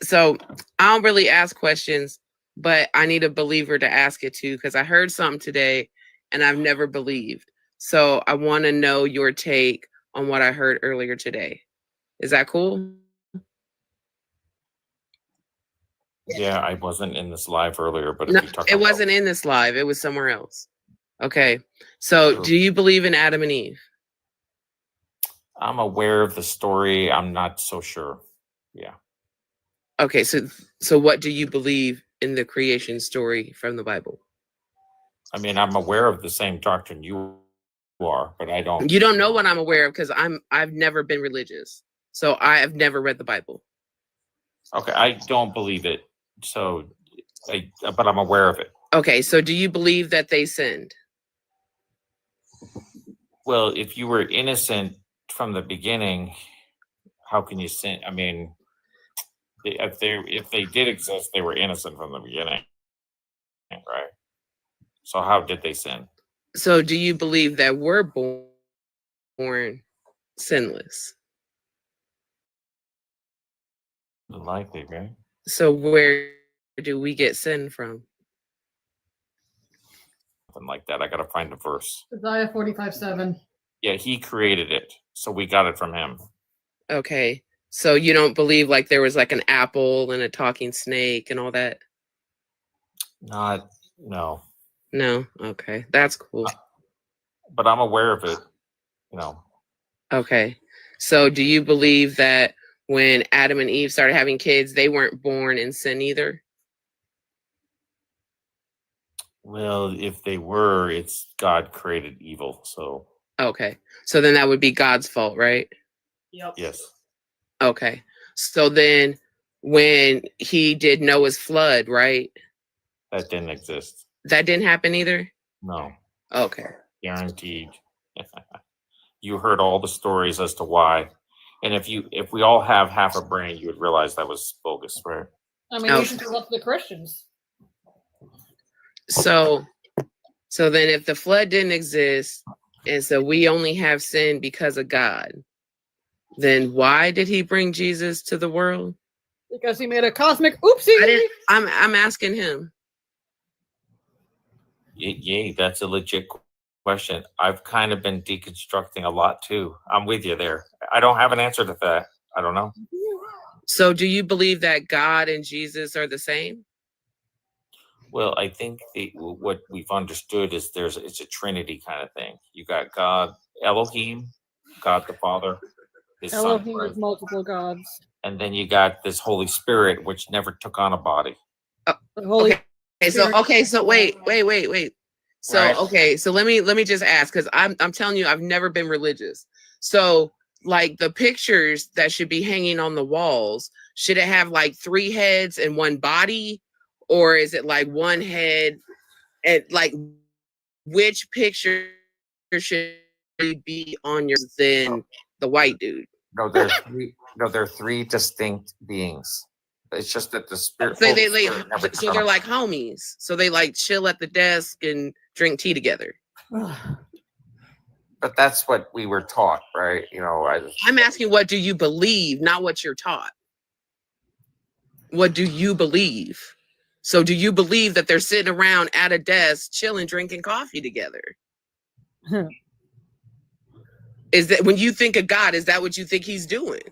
So I don't really ask questions, but I need a believer to ask it to, because I heard something today and I've never believed. So I want to know your take on what I heard earlier today. Is that cool? Yeah, I wasn't in this live earlier, but No, if you talk it about wasn't in this live. It was somewhere else. Okay. So do you believe in Adam and Eve? I'm aware of the story. I'm not so sure. Yeah. Okay, so what do you believe in the creation story from the Bible? I mean, I'm aware of the same doctrine you are, but I don't. You don't know what I'm aware of because I've never been religious, so I have never read the Bible. Okay, I don't believe it. So, but I'm aware of it. Okay, so do you believe that they sinned? Well, if you were innocent from the beginning, how can you sin? I mean, if they did exist, they were innocent from the beginning, right? So how did they sin? So do you believe that we're born sinless? Likely, right? So where do we get sin from? Something like that. I gotta find a verse. Isaiah 45:7. Yeah, he created it, so we got it from him. Okay, so you don't believe like there was like an apple and a talking snake and all that? No. No. Okay, that's cool. But I'm aware of it. You know. Okay, so do you believe that when Adam and Eve started having kids, they weren't born in sin either? Well, if they were, it's God created evil. So Okay, so then that would be God's fault, right? Yep. yes. Okay, so then when he did Noah's flood, right? That didn't exist. That didn't happen either? No. Okay. Guaranteed. You heard all the stories as to why. And if we all have half a brain, you would realize that was bogus, right? I mean, you should go up to the Christians. So then if the flood didn't exist, and so we only have sin because of God, then why did he bring Jesus to the world? Because he made a cosmic oopsie. I'm asking him. Yay, that's a legit question. I've kind of been deconstructing a lot too. I'm with you there. I don't have an answer to that. I don't know. So do you believe that God and Jesus are the same? Well, I think what we've understood is it's a Trinity kind of thing. You got God, Elohim, God the Father, his Elohim Son, is multiple gods. and then you got this Holy Spirit, which never took on a body. The Holy So wait. So Right. okay, so let me just ask, because I'm telling you, I've never been religious. So like the pictures that should be hanging on the walls, should it have like 3 heads and 1 body, or is it like 1 head? And like, which picture should be on yours than the white dude? No, there are 3 distinct beings. It's just that the spirit. So they're like homies. So they like chill at the desk and drink tea together. But that's what we were taught, right? You know, I'm asking, what do you believe, not what you're taught. What do you believe? So do you believe that they're sitting around at a desk, chilling, drinking coffee together? Is that when you think of God, is that what you think he's doing?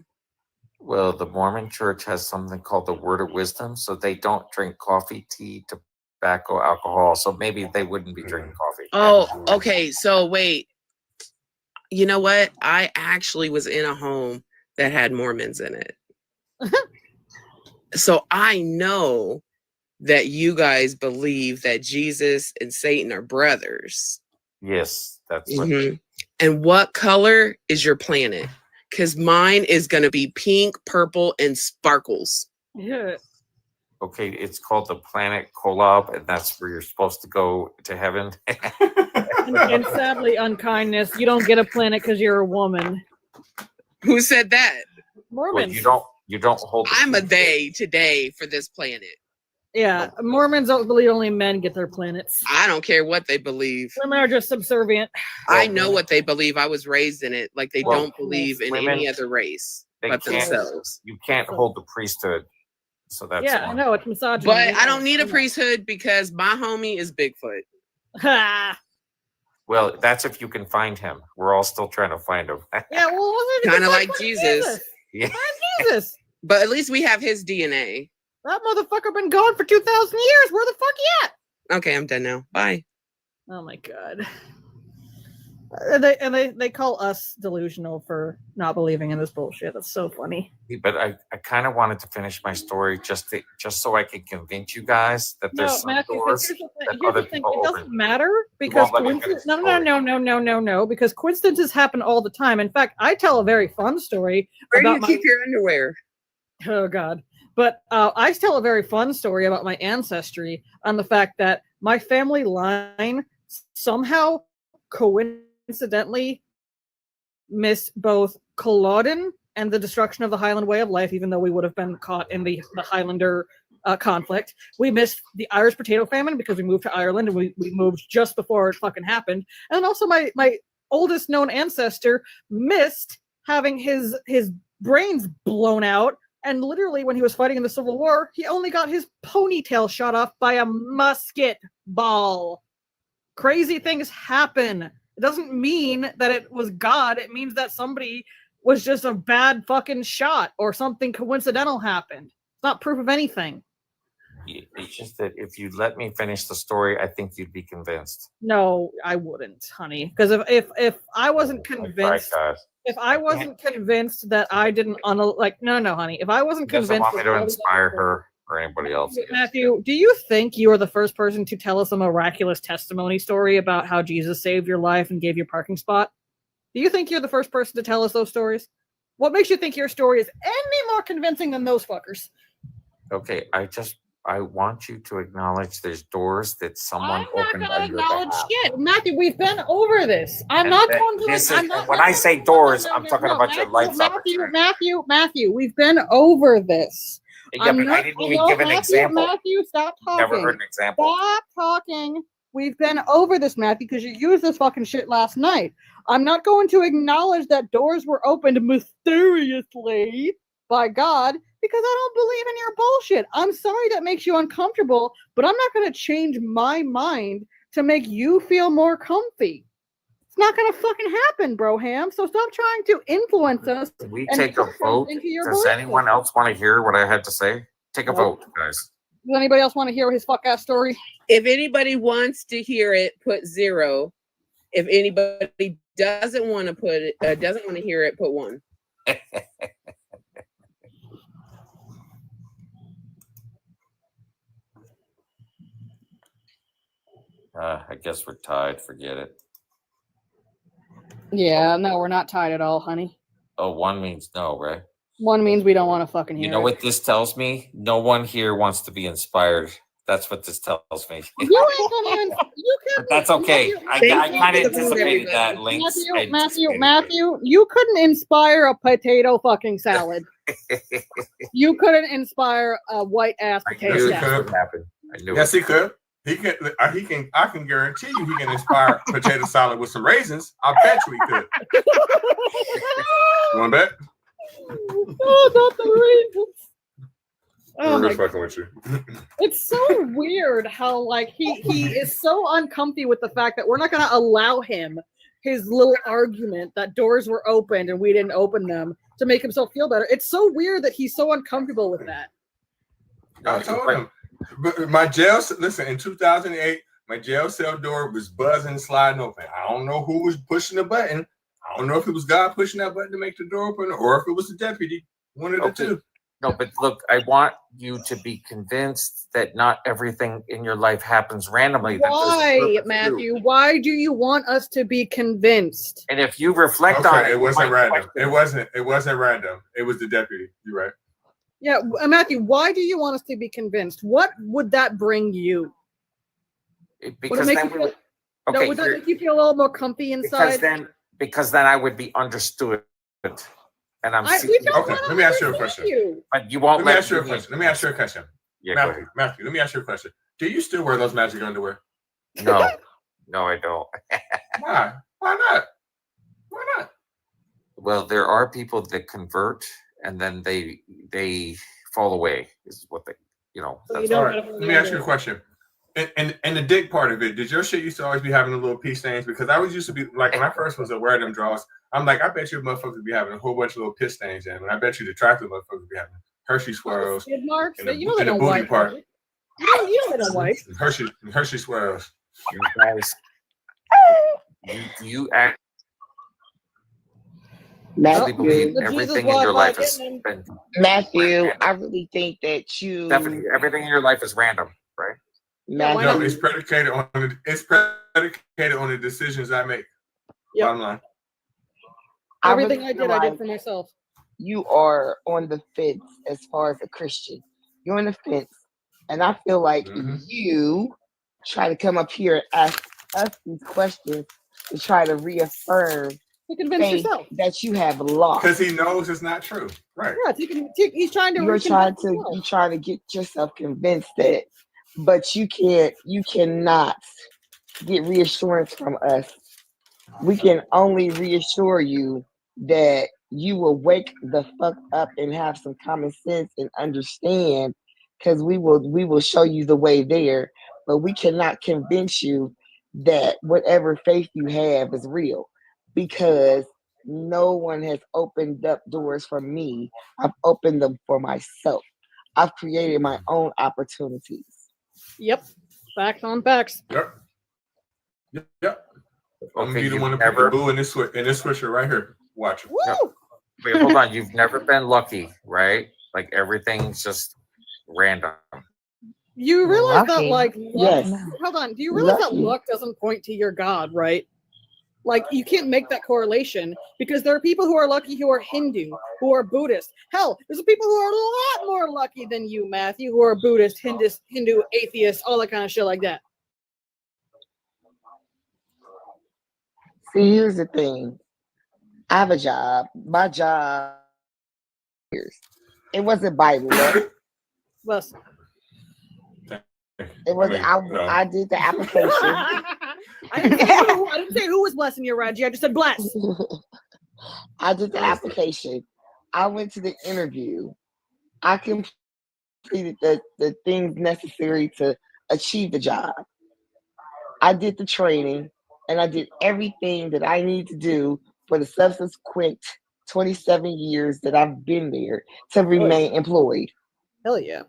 Well, the Mormon Church has something called the Word of Wisdom, so they don't drink coffee, tea, tobacco, alcohol. So maybe they wouldn't be drinking coffee. Oh, okay. So wait. You know what? I actually was in a home that had Mormons in it. So I know that you guys believe that Jesus and Satan are brothers. Yes, that's what. Mhm. And what color is your planet? Because mine is going to be pink, purple, and sparkles. Yeah. Okay, it's called the planet Kolob, and that's where you're supposed to go to heaven. And sadly, unkindness, you don't get a planet because you're a woman. Who said that? Mormons. Well, you don't hold. I'm a they today for this planet. Yeah, Mormons don't believe only men get their planets. I don't care what they believe. Women are just subservient. I know what they believe. I was raised in it. Like they Well, don't believe in women- any other race They but can't- themselves. You can't hold the priesthood, so that's Yeah, I one. know it's misogyny. But I don't need a priesthood because my homie is Bigfoot. Well, that's if you can find him. We're all still trying to find him. Yeah, well, wasn't it Kind of just like Jesus. Yeah. Jesus. But at least we have his DNA. That motherfucker been gone for 2,000 years. Where the fuck he at? Okay, I'm done now. Bye. Oh my god. They call us delusional for not believing in this bullshit. That's so funny. But I kind of wanted to finish my story just so I could convince you guys that there's No, some Matthew, doors here's that the other thing. people It open. doesn't matter because won't let me coincidence. finish No. Because coincidences happen all the time. In fact, I tell a very fun story Where do about you my. keep your underwear? Oh God! But I tell a very fun story about my ancestry on the fact that my family line somehow coincidentally missed both Culloden and the destruction of the Highland way of life, even though we would have been caught in the Highlander conflict. We missed the Irish potato famine because we moved to Ireland and we moved just before it fucking happened. And also my oldest known ancestor missed having his brains blown out. And literally, when he was fighting in the Civil War, he only got his ponytail shot off by a musket ball. Crazy things happen. It doesn't mean that it was God. It means that somebody was just a bad fucking shot or something coincidental happened. It's not proof of anything. It's just that if you let me finish the story, I think you'd be convinced. No, I wouldn't, honey. Because if I wasn't convinced, if I wasn't convinced that I didn't no, honey. If I wasn't He doesn't convinced, want me to inspire her or anybody else. Matthew, do you think you are the first person to tell us a miraculous testimony story about how Jesus saved your life and gave you a parking spot? Do you think you're the first person to tell us those stories? What makes you think your story is any more convincing than those fuckers? Okay, I want you to acknowledge there's doors that someone I'm not opened gonna on your acknowledge behalf. shit, Matthew. We've been over this. I'm And not that going to. this I'm is- not. when I say doors, I'm talking about your life's opportunity. Matthew. We've been over this. Yeah, but I didn't even give an example. Matthew, stop talking. Never heard an example. Stop talking. We've been over this, Matthew, because you used this fucking shit last night. I'm not going to acknowledge that doors were opened mysteriously by God because I don't believe in your bullshit. I'm sorry that makes you uncomfortable, but I'm not going to change my mind to make you feel more comfy. It's not going to fucking happen, Broham. So stop trying to influence us. Can we and take a push us vote? into your Does bullshit. anyone else want to hear what I had to say? Take a vote, guys. Does anybody else want to hear his fuck ass story? If anybody wants to hear it, put 0. If anybody doesn't want to hear it, put 1. I guess we're tied. Forget it. Yeah, no, we're not tied at all, honey. Oh, 1 means no, right? 1 means we don't want to fucking hear You know it. what this tells me? No one here wants to be inspired. That's what this tells me. You ain't gonna even. You But that's okay. I kind of anticipated that, Lynx. Matthew, you couldn't inspire a potato fucking salad. You couldn't inspire a white ass potato salad. I knew Yes, he could. He can. I can guarantee you, he can inspire potato salad with some raisins. I bet you he could. You want to bet? Oh, not the raisins. Oh I'm my just fucking with you. It's so weird how like he is so uncomfy with the fact that we're not going to allow him his little argument that doors were opened and we didn't open them to make himself feel better. It's so weird that he's so uncomfortable with that. I told him. But my jail, listen, in 2008, my jail cell door was buzzing, sliding open. I don't know who was pushing the button. I don't know if it was God pushing that button to make the door open or if it was the deputy. One of the two. No, but look, I want you to be convinced that not everything in your life happens randomly. Why, Matthew? Why do you want us to be convinced? And if you reflect on it, it wasn't you might random. question It wasn't random. It was the deputy. You're right. Yeah, Matthew, why do you want us to be convinced? What would that bring you? Because then we would, okay, would that make you feel a little more comfy inside? because then I would be understood. And I'm Okay, let me ask you a question. But you won't let me let ask you a me- question. Let me ask you a question. Yeah, go Matthew, let me ask you a question. Do you still wear those magic underwear? No, no, I don't. Why? Why not? Why not? Well, there are people that convert and then they fall away. Is what they, that's All right. Let me ask you a question. And the dick part of it, did your shit used to always be having the little pee stains? Because I was used to be like when I first was aware of them draws, I'm like, I bet you motherfuckers be having a whole bunch of little piss stains in them. And I bet you the attractive motherfuckers be having Hershey swirls. Skid marks? in the, You know they in the don't booty wipe. part. You know they don't wipe. Hershey swirls. You guys, you Actually believe Matthew, everything in your life has been Matthew, random. I really think that you, Stephanie, everything in your life is random, right? No, it's predicated on the decisions I make. Yep. Bottom line. Everything really I feel did, I did like for myself. you are on the fence as far as a Christian. You're on the fence. And I feel like you try to come up here and ask us these questions to try to reaffirm You convince faith yourself. that you have lost. Because he knows it's not true. Right. Yeah, he's trying to You're trying to get yourself convinced that, but you cannot get reassurance from us. We can only reassure you that you will wake the fuck up and have some common sense and understand, because we will show you the way there, but we cannot convince you that whatever faith you have is real, because no one has opened up doors for me. I've opened them for myself. I've created my own opportunities. Yep. Facts on facts. Yep. Yep. I'm gonna be the you've one to put the boo in this switcher right here. Watch it. Woo! Wait, hold on. You've never been lucky, right? Like everything's just random. You realize that, Lucky. like, Yes. hold on. Do you realize that Lucky. luck doesn't point to your God, right? Like, you can't make that correlation because there are people who are lucky who are Hindu, who are Buddhist. Hell, there's people who are a lot more lucky than you, Matthew, who are Buddhist, Hindu, atheist, all that kind of shit like that. See, here's the thing. I have a job. My job, it wasn't Bible. Right? Listen. It was. I did the application. I didn't say who was blessing you, Reggie. I just said bless. I did the application. I went to the interview. I completed the things necessary to achieve the job. I did the training, and I did everything that I need to do for the subsequent 27 years that I've been there to remain employed. Hell yeah.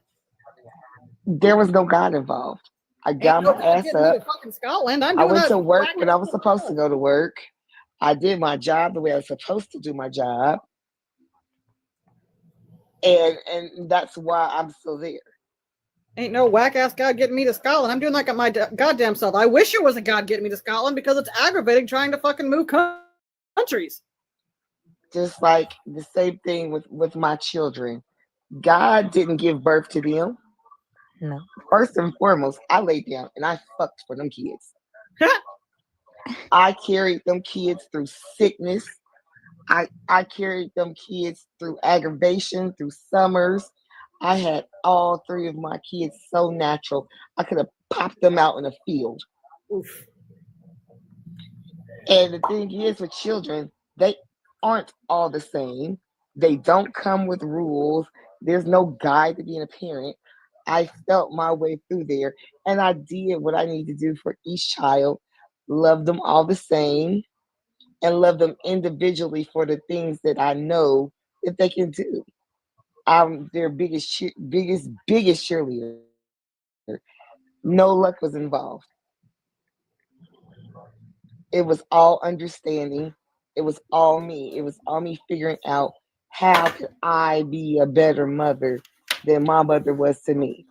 There was no God involved. I got my ass Getting me up. to fucking Scotland. I'm I doing went that to work right when I was supposed to go to work. I did my job the way I was supposed to do my job. And that's why I'm still there. Ain't no whack ass God getting me to Scotland. I'm doing like my goddamn self. I wish it was a God getting me to Scotland because it's aggravating trying to fucking move countries. Just like the same thing with my children. God didn't give birth to them. No. First and foremost, I laid down and I fucked for them kids. I carried them kids through sickness. I carried them kids through aggravation, through summers. I had all three of my kids so natural. I could have popped them out in a field. Oof. And the thing is with children, they aren't all the same. They don't come with rules. There's no guide to being a parent. I felt my way through there and I did what I need to do for each child. Love them all the same and love them individually for the things that I know that they can do. I'm their biggest cheerleader. No luck was involved. It was all understanding. It was all me. It was all me figuring out how could I be a better mother than my mother was to me.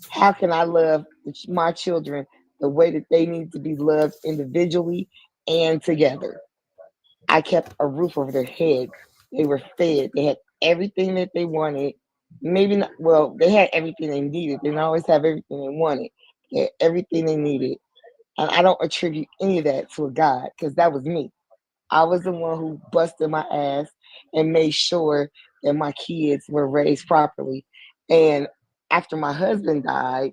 How can I love my children the way that they need to be loved individually and together? I kept a roof over their head. They were fed. They had everything that they wanted. Maybe not, well, they had everything they needed. They didn't always have everything they wanted. They had everything they needed. And I don't attribute any of that to a God because that was me. I was the one who busted my ass and made sure that my kids were raised properly. And after my husband died,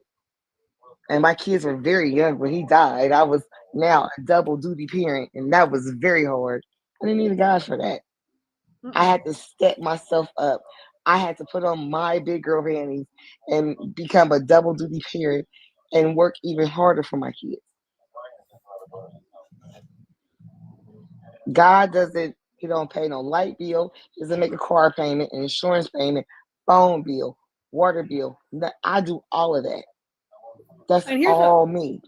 and my kids were very young when he died, I was now a double duty parent, and that was very hard. I didn't need a God for that. I had to step myself up. I had to put on my big girl panties and become a double duty parent and work even harder for my kids. God doesn't, he don't pay no light bill, he doesn't make a car payment, an insurance payment, phone bill, water bill. I do all of that. That's all me.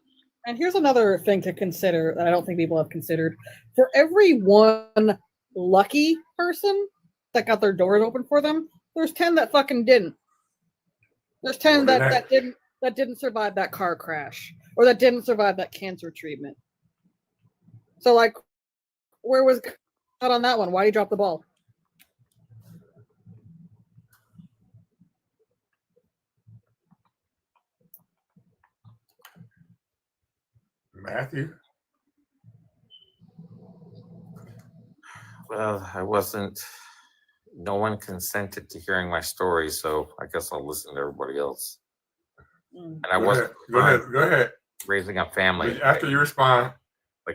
And here's another thing to consider that I don't think people have considered. For every one lucky person that got their doors open for them, there's 10 that fucking didn't. There's 10 that didn't survive that car crash or that didn't survive that cancer treatment. So like, where was God on that one? Why did he drop the ball? Matthew. Well, I wasn't. No one consented to hearing my story, so I guess I'll listen to everybody else. And I wasn't. Go ahead. Raising a family. After you respond, you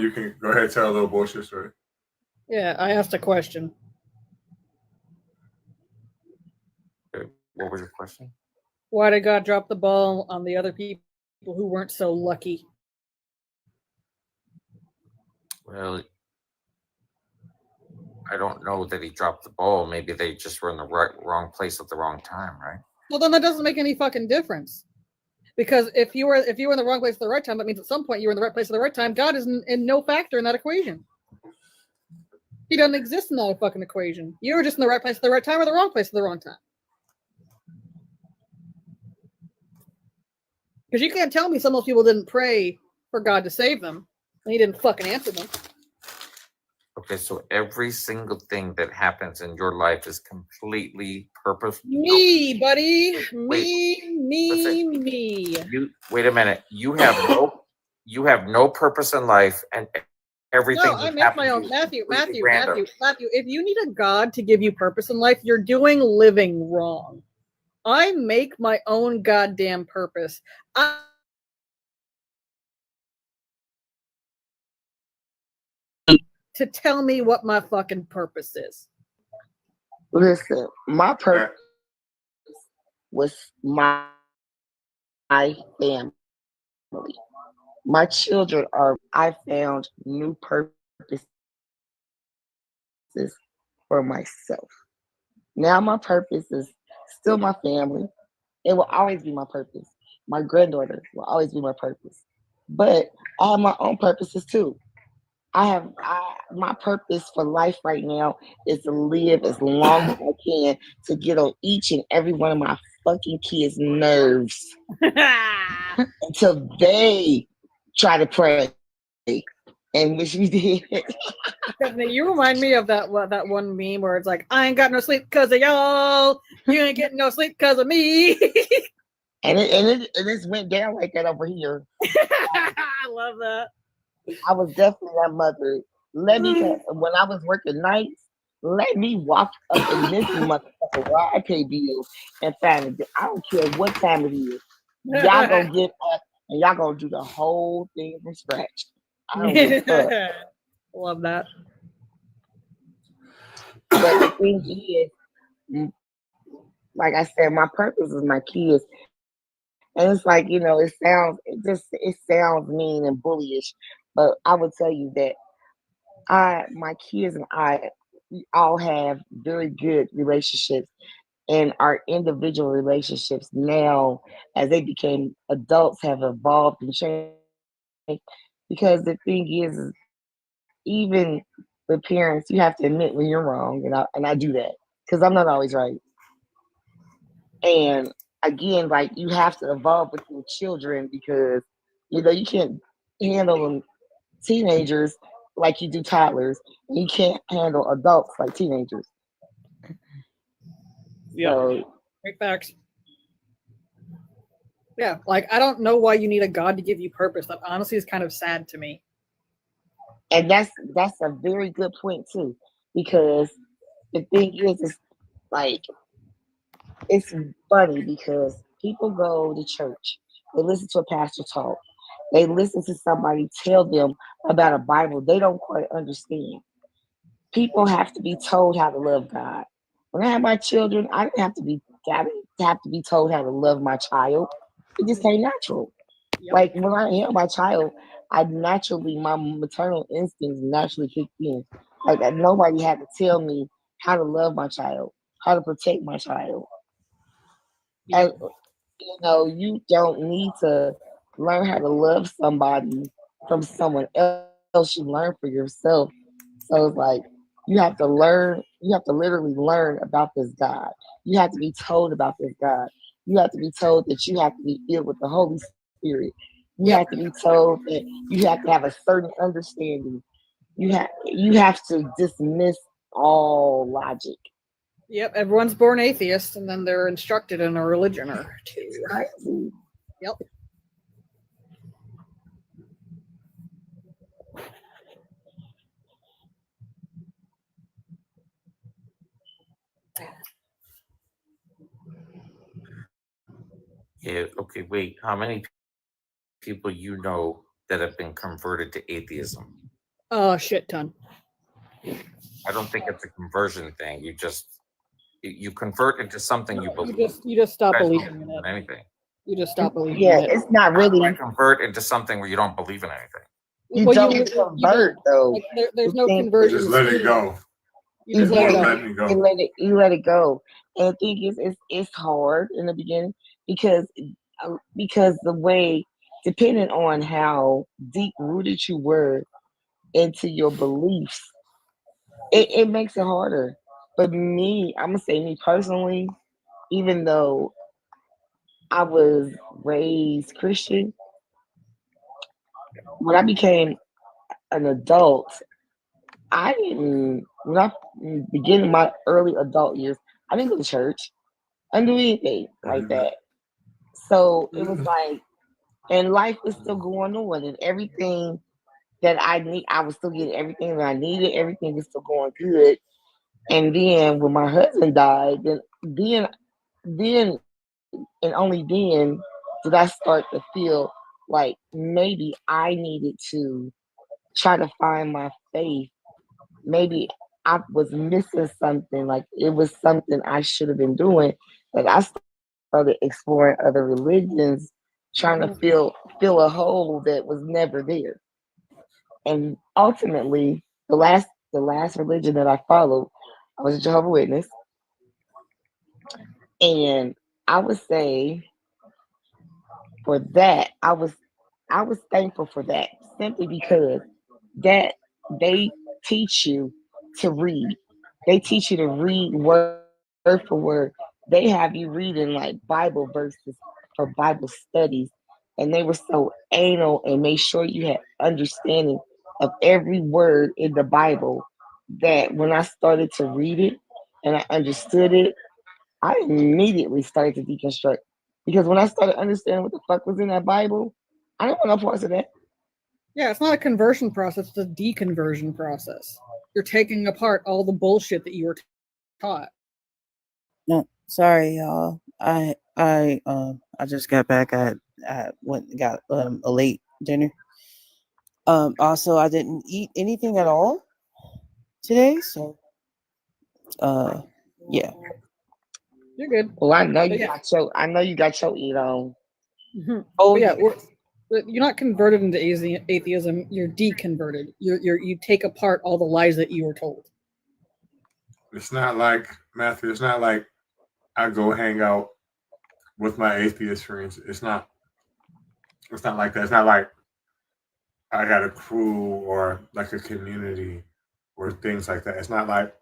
you can go ahead and tell a little bullshit story. Yeah, I asked a question. What was your question? Why did God drop the ball on the other people who weren't so lucky? Well, I don't know that he dropped the ball. Maybe they just were in the wrong place at the wrong time, right? Well, then that doesn't make any fucking difference. Because if you were in the wrong place at the right time, that means at some point you were in the right place at the right time. God is in no factor in that equation. He doesn't exist in that fucking equation. You were just in the right place at the right time or the wrong place at the wrong time. Because you can't tell me some of those people didn't pray for God to save them, and he didn't fucking answer them. Okay, so every single thing that happens in your life is completely purposeful. Me, buddy. Listen, Me. Wait a minute. You have no purpose in life, and everything. No, I make my own. Matthew. If you need a God to give you purpose in life, you're doing living wrong. I make my own goddamn purpose. To tell me what my fucking purpose is. Listen, my purpose was my family. My children I found new purposes for myself. Now my purpose is still my family. It will always be my purpose. My granddaughter will always be my purpose. But I have my own purposes too. My purpose for life right now is to live as long as I can to get on each and every one of my fucking kids' nerves until they try to pray and wish we did. You remind me of that one meme where it's like, I ain't got no sleep because of y'all. You ain't getting no sleep because of me. and it just went down like that over here. I love that. I was definitely that mother. Let me when I was working nights, let me walk up in this motherfucker while I pay bills and find it. I don't care what time it is. Y'all gonna get up and y'all gonna do the whole thing from scratch. I don't give a fuck. Love that. But the thing is, like I said, my purpose is my kids. And it's like, it sounds mean and bullyish, but I would tell you that my kids and I all have very good relationships, and our individual relationships now, as they became adults, have evolved and changed. Because the thing is even with parents, you have to admit when you're wrong, and I do that because I'm not always right. And again, like, you have to evolve with your children because you can't handle teenagers like you do toddlers, and you can't handle adults like teenagers. Yeah, so, great facts. Yeah, like, I don't know why you need a God to give you purpose. That honestly is kind of sad to me. And that's a very good point too, because the thing is like, it's funny because people go to church, they listen to a pastor talk, they listen to somebody tell them about a Bible they don't quite understand. People have to be told how to love God. When I had my children, I didn't have to be told how to love my child. It just came natural. Yep. Like, when I had my child, my maternal instincts naturally kicked in. Like, nobody had to tell me how to love my child, how to protect my child. Yep. And, you don't need to learn how to love somebody from someone else. You learn for yourself. So it's like you have to learn, you have to literally learn about this God. You have to be told about this God. You have to be told that you have to be filled with the Holy Spirit. You have to be told that you have to have a certain understanding. You have to dismiss all logic. Yep, everyone's born atheist, and then they're instructed in a religion or two. Crazy. Yep. Yeah. Okay. Wait. How many people you know that have been converted to atheism? Shit ton. I don't think it's a conversion thing. You convert into something you believe. You just stop You guys don't believing in believe it. in anything. You just stop believing Yeah, in it. it's not How do really. you convert into something where you don't believe in anything? You Well, don't you convert though. like, there's The no thing conversion. Just let it scheme. go. You just let it go. You let it go. And the thing is, it's hard in the beginning because the way, depending on how deep rooted you were into your beliefs, it makes it harder. But me, I'm gonna say me personally, even though I was raised Christian, when I became an adult, I didn't when I beginning my early adult years, I didn't go to church. I didn't do anything like that. So it was like, and life was still going on, and everything that I need, I was still getting everything that I needed. Everything was still going good. And then when my husband died, then, and only then did I start to feel like maybe I needed to try to find my faith. Maybe I was missing something, like it was something I should have been doing. Like I started exploring other religions, trying to fill a hole that was never there. And ultimately, the last religion that I followed, I was a Jehovah's Witness. And I would say for that, I was thankful for that simply because that they teach you to read. They teach you to read word for word. They have you reading like Bible verses for Bible studies. And they were so anal and made sure you had understanding of every word in the Bible that when I started to read it and I understood it, I immediately started to deconstruct. Because when I started understanding what the fuck was in that Bible, I didn't want no parts of that. Yeah, it's not a conversion process; it's a deconversion process. You're taking apart all the bullshit that you were taught. No, sorry, y'all. I just got back. I went and got a late dinner. Also, I didn't eat anything at all today, so yeah. You're good. Well, I know you Yeah. got your eat on. Oh yeah, you're not converted into atheism. You're deconverted. You take apart all the lies that you were told. It's not like Matthew. It's not like I go hang out with my atheist friends. It's not like that. It's not like I got a crew or like a community or things like that. It's not like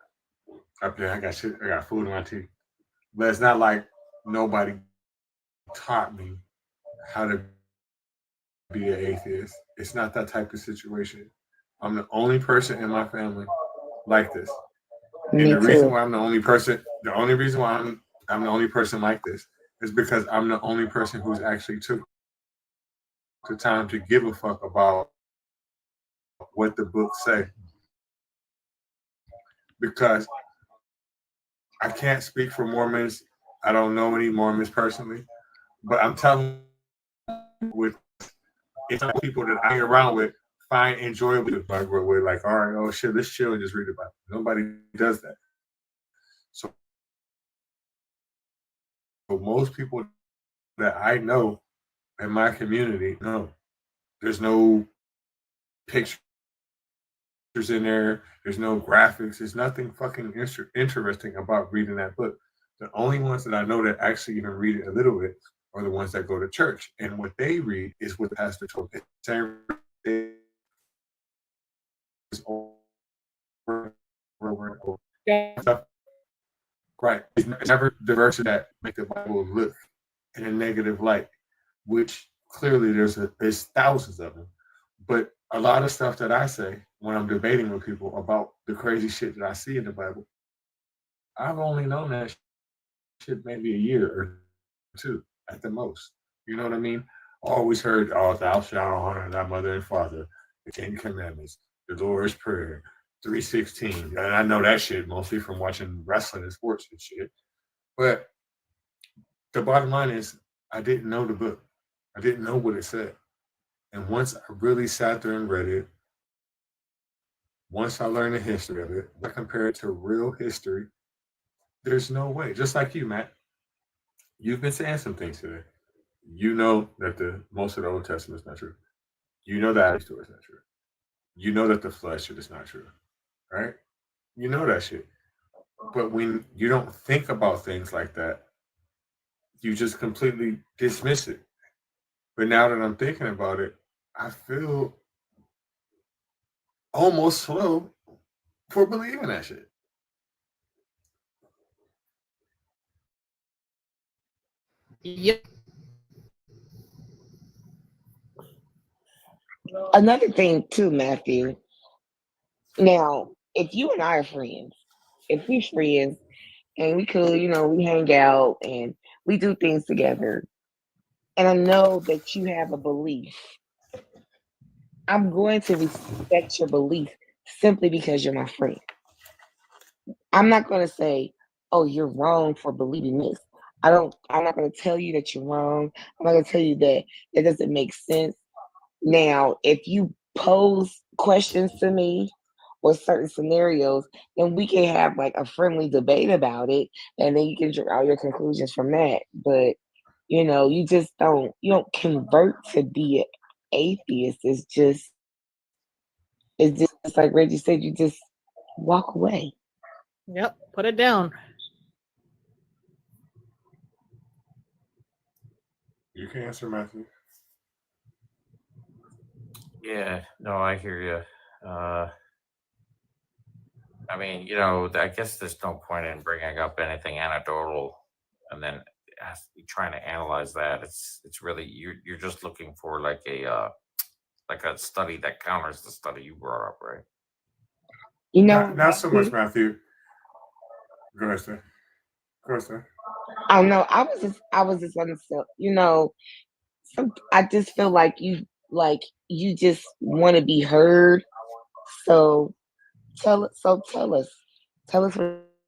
up there. I got shit. I got food in my teeth. But it's not like nobody taught me how to be an atheist. It's not that type of situation. I'm the only person in my family like this. Me And the reason too. why I'm the only person, the only reason why I'm the only person like this is because I'm the only person who's actually took the time to give a fuck about what the books say. Because I can't speak for Mormons. I don't know any Mormons personally, but I'm telling you, with it's people that I hang around with find enjoyable. Like we're like, all right, oh shit, let's chill and just read about it. Nobody does that. So most people that I know in my community, no, there's no pictures in there. There's no graphics. There's nothing fucking interesting about reading that book. The only ones that I know that actually even read it a little bit are the ones that go to church. And what they read is what the pastor told them. Same is stuff. Right. It's never the verses that make the Bible look in a negative light, which clearly there's thousands of them. But a lot of stuff that I say when I'm debating with people about the crazy shit that I see in the Bible, I've only known that shit maybe a year or two at the most. You know what I mean? Always heard, oh, thou shalt honor thy mother and father, the Ten Commandments, the Lord's Prayer, 3:16. And I know that shit mostly from watching wrestling and sports and shit. But the bottom line is, I didn't know the book. I didn't know what it said. And once I really sat there and read it, once I learned the history of it, I compare it to real history, there's no way. Just like you, Matt, you've been saying some things today. You know that most of the Old Testament is not true. You know that story is not true. You know that the flood shit is not true, right? You know that shit. But when you don't think about things like that, you just completely dismiss it. But now that I'm thinking about it, I feel almost slow for believing that shit. Yep. Another thing too, Matthew. Now, if you and I are friends, if we friends and we cool, we hang out and we do things together, and I know that you have a belief, I'm going to respect your belief simply because you're my friend. I'm not going to say, oh, you're wrong for believing this. I'm not going to tell you that you're wrong. I'm not going to tell you that it doesn't make sense. Now, if you pose questions to me or certain scenarios, then we can have like a friendly debate about it, and then you can draw out your conclusions from that. But you don't convert to be an atheist. It's just like Reggie said, you just walk away. Yep. Put it down. You can answer, Matthew. Yeah, no, I hear you. I mean, I guess there's no point in bringing up anything anecdotal and then trying to analyze that. It's really you're just looking for like a study that counters the study you brought up, right? Not so much, Matthew. Go ahead, sir. Go ahead, sir. I know. I was just gonna say, I just feel like you just want to be heard. So tell us what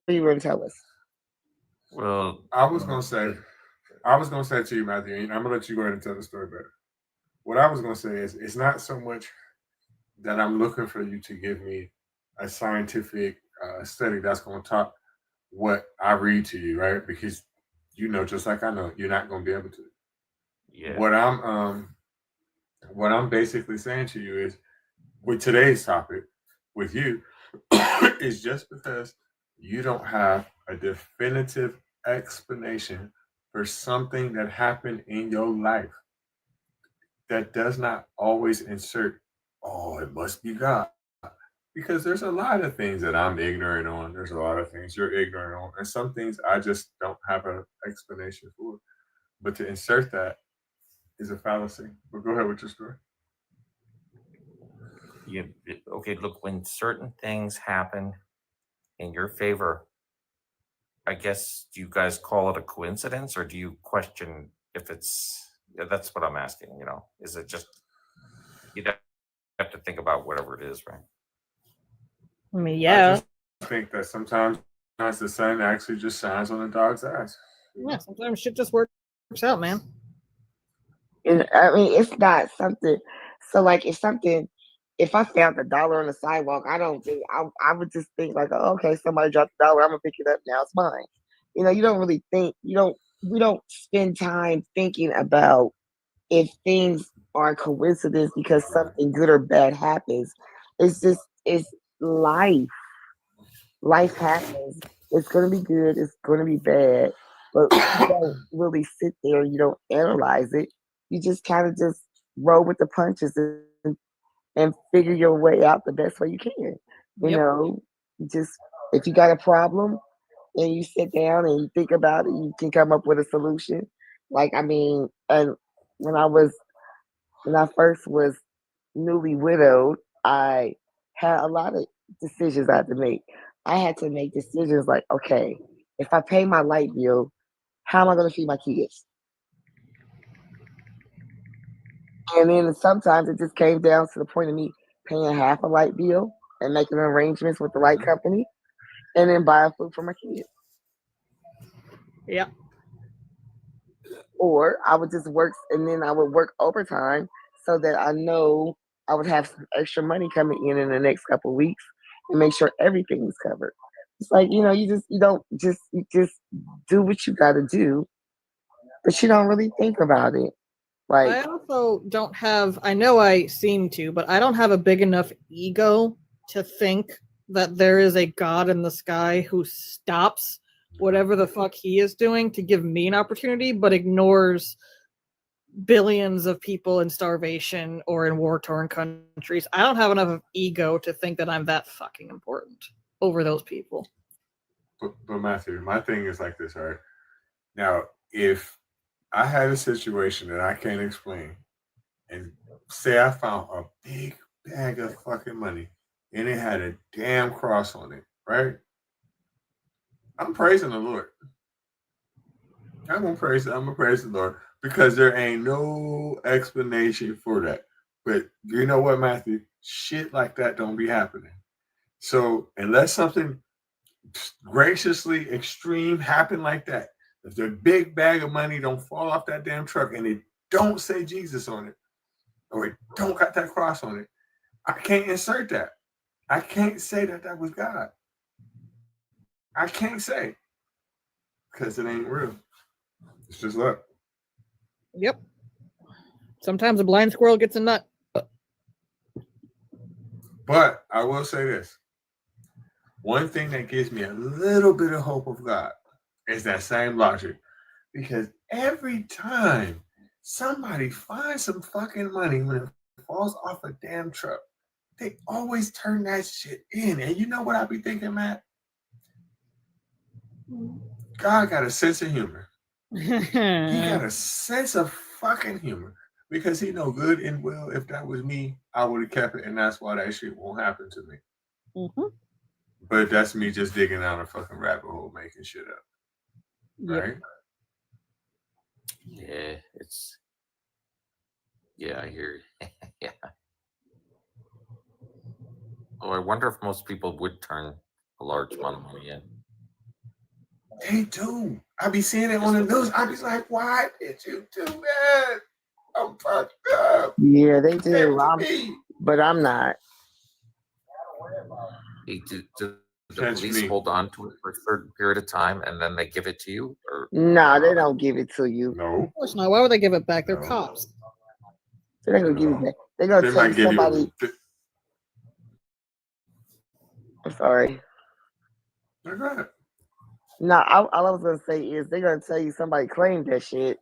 you were gonna tell us. Well, I was gonna say to you, Matthew, and I'm gonna let you go ahead and tell the story better. What I was gonna say is, it's not so much that I'm looking for you to give me a scientific study that's gonna top what I read to you, right? Because just like I know, you're not gonna be able to. Yeah. What I'm basically saying to you is, with today's topic, with you, is just because you don't have a definitive explanation for something that happened in your life, that does not always insert, oh, it must be God. Because there's a lot of things that I'm ignorant on. There's a lot of things you're ignorant on. And some things I just don't have an explanation for. But to insert that is a fallacy. But go ahead with your story. Okay, look, when certain things happen in your favor, I guess, do you guys call it a coincidence, or do you question if that's what I'm asking, is it just, you have to think about whatever it is, right? I mean, I yeah. just think that sometimes the sun actually just shines on a dog's eyes. Yeah, sometimes shit just works out, man. And I mean, it's not something. So, like, if I found $1 on the sidewalk, I would just think like, oh, okay, somebody dropped $1. I'm gonna pick it up now. It's mine. You don't really think. We don't spend time thinking about if things are coincidence because something good or bad happens. It's life. Life happens. It's gonna be good. It's gonna be bad. But you don't really sit there. You don't analyze it. You just kind of just roll with the punches and figure your way out the best way you can. You Yep. know, just if you got a problem and you sit down and you think about it, you can come up with a solution. Like I mean, and when I first was newly widowed, I had a lot of decisions I had to make. I had to make decisions like, okay, if I pay my light bill, how am I going to feed my kids? And then sometimes it just came down to the point of me paying half a light bill and making arrangements with the light company and then buying food for my kids. Yeah. Or I would just work and then I would work overtime so that I know I would have some extra money coming in the next couple of weeks and make sure everything was covered. It's like, you just do what you got to do, but you don't really think about it. Like, I also don't have, I know I seem to, but I don't have a big enough ego to think that there is a God in the sky who stops whatever the fuck he is doing to give me an opportunity, but ignores billions of people in starvation or in war-torn countries. I don't have enough of ego to think that I'm that fucking important over those people. But Matthew, my thing is like this, all right? Now, if I had a situation that I can't explain, and say I found a big bag of fucking money, and it had a damn cross on it, right? I'm praising the Lord. I'm gonna praise the Lord because there ain't no explanation for that. But you know what, Matthew? Shit like that don't be happening. So unless something graciously extreme happen like that, if the big bag of money don't fall off that damn truck and it don't say Jesus on it, or it don't got that cross on it, I can't insert that. I can't say that that was God. I can't say because it ain't real. It's just luck. Yep. Sometimes a blind squirrel gets a nut. But I will say this. One thing that gives me a little bit of hope of God is that same logic. Because every time somebody finds some fucking money when it falls off a damn truck, they always turn that shit in. And you know what I be thinking, Matt? God got a sense of humor. He got a sense of fucking humor. Because he know good and well, if that was me, I would have kept it, and that's why that shit won't happen to me. Mm-hmm. But that's me just digging down a fucking rabbit hole, making shit up. Yep. Right? Yeah, I hear you. Yeah. Oh, I wonder if most people would turn a large amount of money in. They do. I be seeing it on the news. I be like, why did you do that? I'm fucked up. yeah, they do. But I'm not. Do the Catch police me. hold on to it for a certain period of time and then they give it to you? Or No, they don't give it to you. No. Of course not. Why would they give it back? They're cops. They're not gonna give it back. They're gonna They tell might give somebody. you. I'm sorry. I got it. No, all I was gonna say is they're gonna tell you somebody claimed that shit.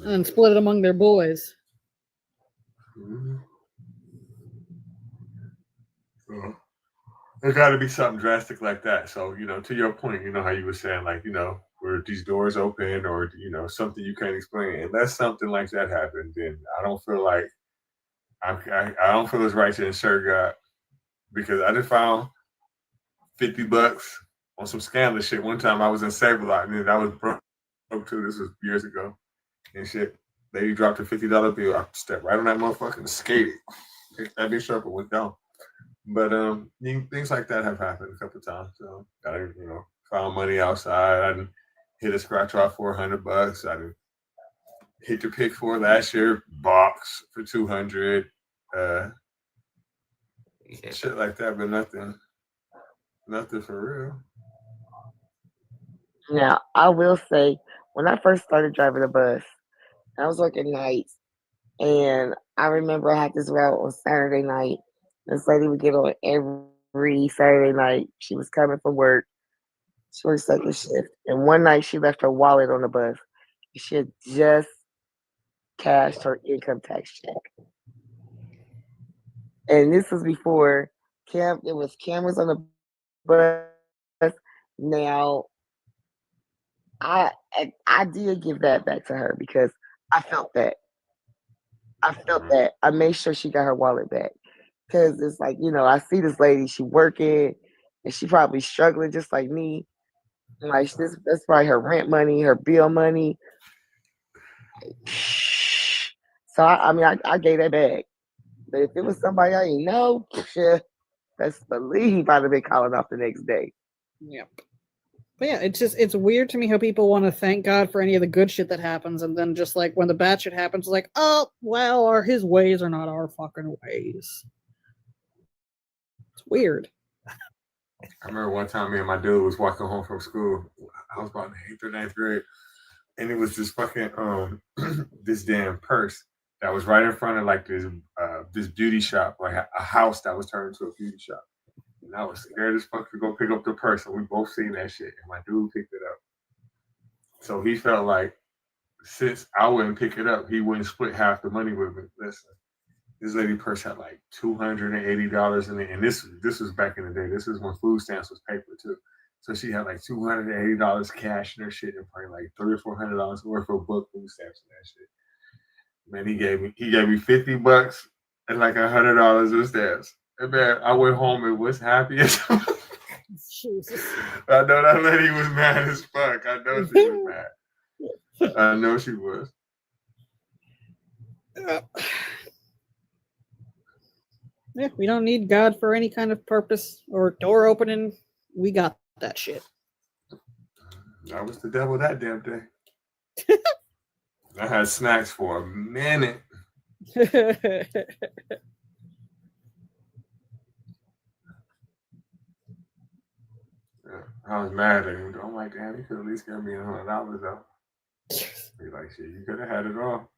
And split it among their boys. Mm-hmm. So, there got to be something drastic like that. So, to your point, how you were saying, like, where these doors open or, something you can't explain. Unless something like that happened, then I don't feel like I don't feel it's right to insert God because I just found $50 on some scandalous shit. One time I was in Save-A-Lot and then I was broke too. This was years ago and shit. Lady dropped a $50 bill. I stepped right on that motherfucker and skated. Picked that bitch up and went down. But things like that have happened a couple of times. So I found money outside. I didn't hit a scratch off for $100. I didn't hit the pick for last year box for 200. Shit like that, but nothing for real. Now, I will say, when I first started driving a bus, I was working nights, and I remember I had this route on Saturday night. This lady would get on every Saturday night. She was coming from work. She worked second shift, and one night she left her wallet on the bus. She had just cashed her income tax check. And this was before was cameras on the bus. Now, I did give that back to her because I felt that. I made sure she got her wallet back because it's like, I see this lady, she working, and she probably struggling just like me. Like that's probably her rent money, her bill money. So I gave that back. But if it was somebody I didn't know, best believe I'd have been calling off the next day. Yep. But yeah, it's weird to me how people want to thank God for any of the good shit that happens, and then just like when the bad shit happens, it's like, oh well, his ways are not our fucking ways. It's weird. I remember one time me and my dude was walking home from school. I was about in the 8th or 9th grade, and it was this fucking this damn purse that was right in front of like this beauty shop, like a house that was turned into a beauty shop. And I was scared as fuck to go pick up the purse, and we both seen that shit, and my dude picked it up. So he felt like since I wouldn't pick it up, he wouldn't split half the money with me. Listen, this lady purse had like $280 in it, and this was back in the day. This is when food stamps was paper too. So she had like $280 cash in her shit, and probably like $300 or $400 worth of book food stamps and that shit. Man, he gave me $50 and like $100 of stamps. And man, I went home and was happy as Jesus. I know that lady was mad as fuck. I know she was mad. I know she was. Yeah, we don't need God for any kind of purpose or door opening. We got that shit. I was the devil that damn day. I had snacks for a minute. I was mad at him. I'm like, damn, you could at least give me $100 though. He's like, shit, you could have had it all.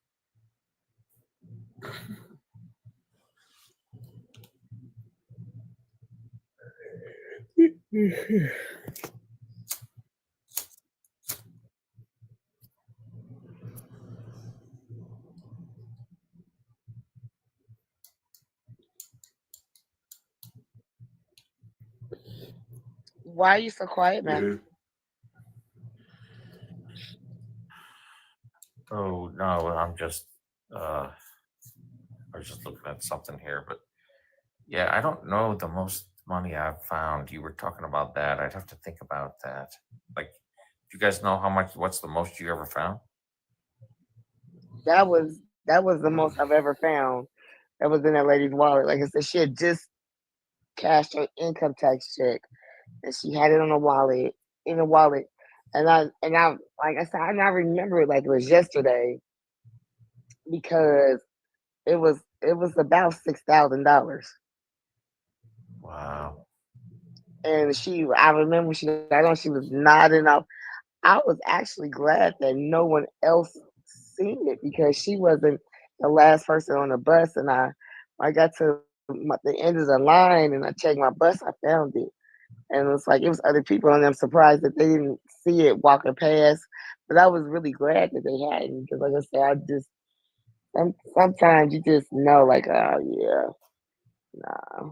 Why are you so quiet, man? Oh no, I'm just I was just looking at something here, but yeah, I don't know the most money I've found. You were talking about that. I'd have to think about that. Like, do you guys know what's the most you ever found? That was the most I've ever found. That was in that lady's wallet. Like I said, she had just cashed her income tax check, and she had it on a wallet, in a wallet. And I, like I said, I remember it like it was yesterday because it was about $6,000. Wow. And I remember she got on, she was nodding off. I was actually glad that no one else seen it because she wasn't the last person on the bus. And I got to the end of the line and I checked my bus, I found it. And it was like, it was other people, and I'm surprised that they didn't see it walking past. But I was really glad that they hadn't because, like I said, sometimes you just know, like, oh, yeah, nah.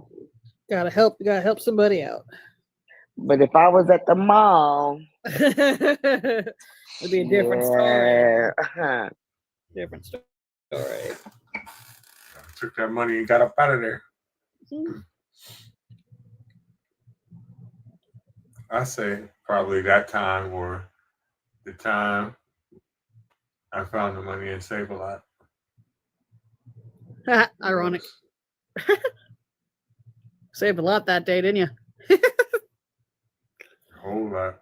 Gotta help somebody out. But if I was at the mall, it'd be a different story. Different story. I took that money and got up out of there. I say probably that time or the time I found the money and Save a Lot. Ironic. Saved a lot that day, didn't you? A whole lot.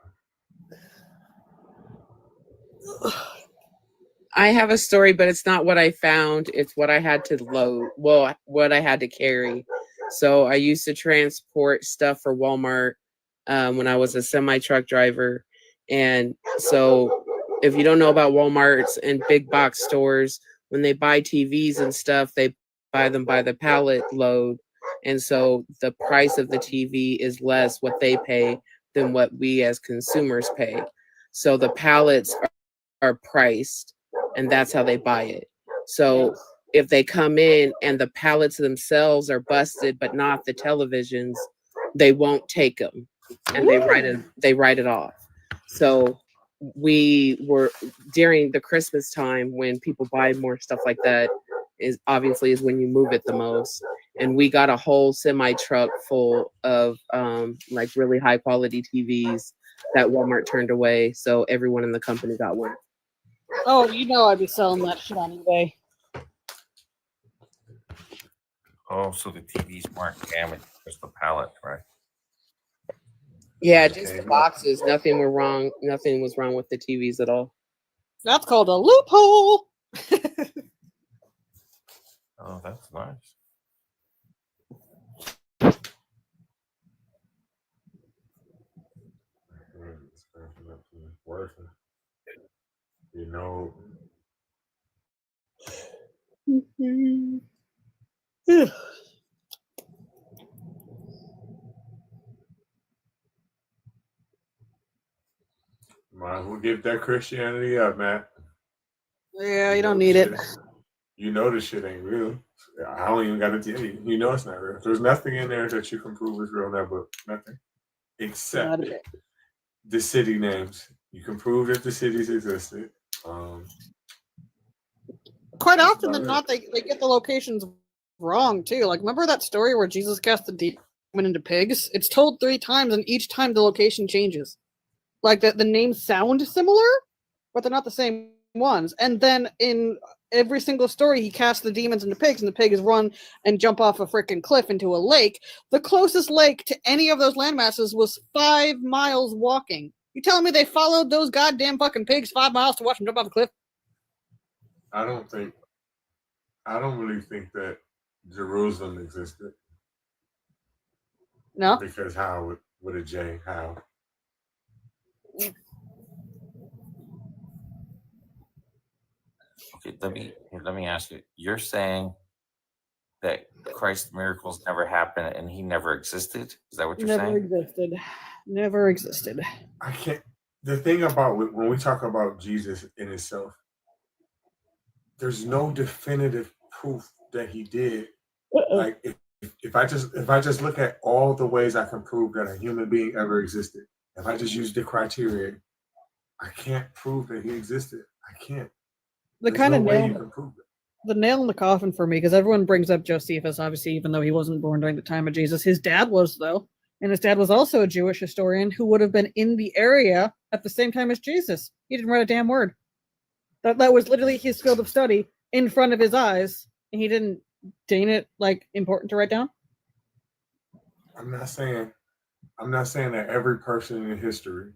I have a story, but it's not what I found. It's what I had to load. Well, what I had to carry. So I used to transport stuff for Walmart when I was a semi-truck driver. And so if you don't know about Walmarts and big box stores, when they buy TVs and stuff, they buy them by the pallet load. And so the price of the TV is less what they pay than what we as consumers pay. So the pallets are priced, and that's how they buy it. So if they come in and the pallets themselves are busted, but not the televisions, they won't take them, and they write it off. So we were during the Christmas time when people buy more stuff like that is when you move it the most. And we got a whole semi truck full of like really high quality TVs that Walmart turned away. So everyone in the company got one. Oh, you know I'd be selling that shit on eBay. Oh, so the TVs weren't damaged, just the pallet, right? Yeah, just the boxes. Nothing was wrong with the TVs at all. That's called a loophole. Oh, that's nice. You know. Might as well give that Christianity up, Matt. Yeah, you don't need it. You know this shit ain't real. I don't even got to tell you. You know it's not real. There's nothing in there that you can prove is real in that book. Nothing. Except the city names. You can prove that the cities existed. Quite often than not, they get the locations wrong too. Like, remember that story where Jesus cast the demon into pigs? It's told 3 times, and each time the location changes. Like the names sound similar, but they're not the same ones. And then in every single story, he casts the demons into pigs, and the pigs run and jump off a freaking cliff into a lake. The closest lake to any of those landmasses was 5 miles walking. You telling me they followed those goddamn fucking pigs 5 miles to watch them jump off a cliff? I don't really think that Jerusalem existed. No. Because how with a J? How? Okay, let me ask you. You're saying that Christ's miracles never happened and he never existed? Is that what you're Never saying? existed. Never existed. I can't. The thing about when we talk about Jesus in itself, there's no definitive proof that he did. Like if I just look at all the ways I can prove that a human being ever existed, if I just use the criteria, I can't prove that he existed. I can't. The There's kind no of way nail, you can prove it. the nail in the coffin for me, because everyone brings up Josephus, obviously, even though he wasn't born during the time of Jesus. His dad was, though, and his dad was also a Jewish historian who would have been in the area at the same time as Jesus. He didn't write a damn word. That was literally his field of study in front of his eyes, and he didn't deem it like important to write down. I'm not saying that every person in history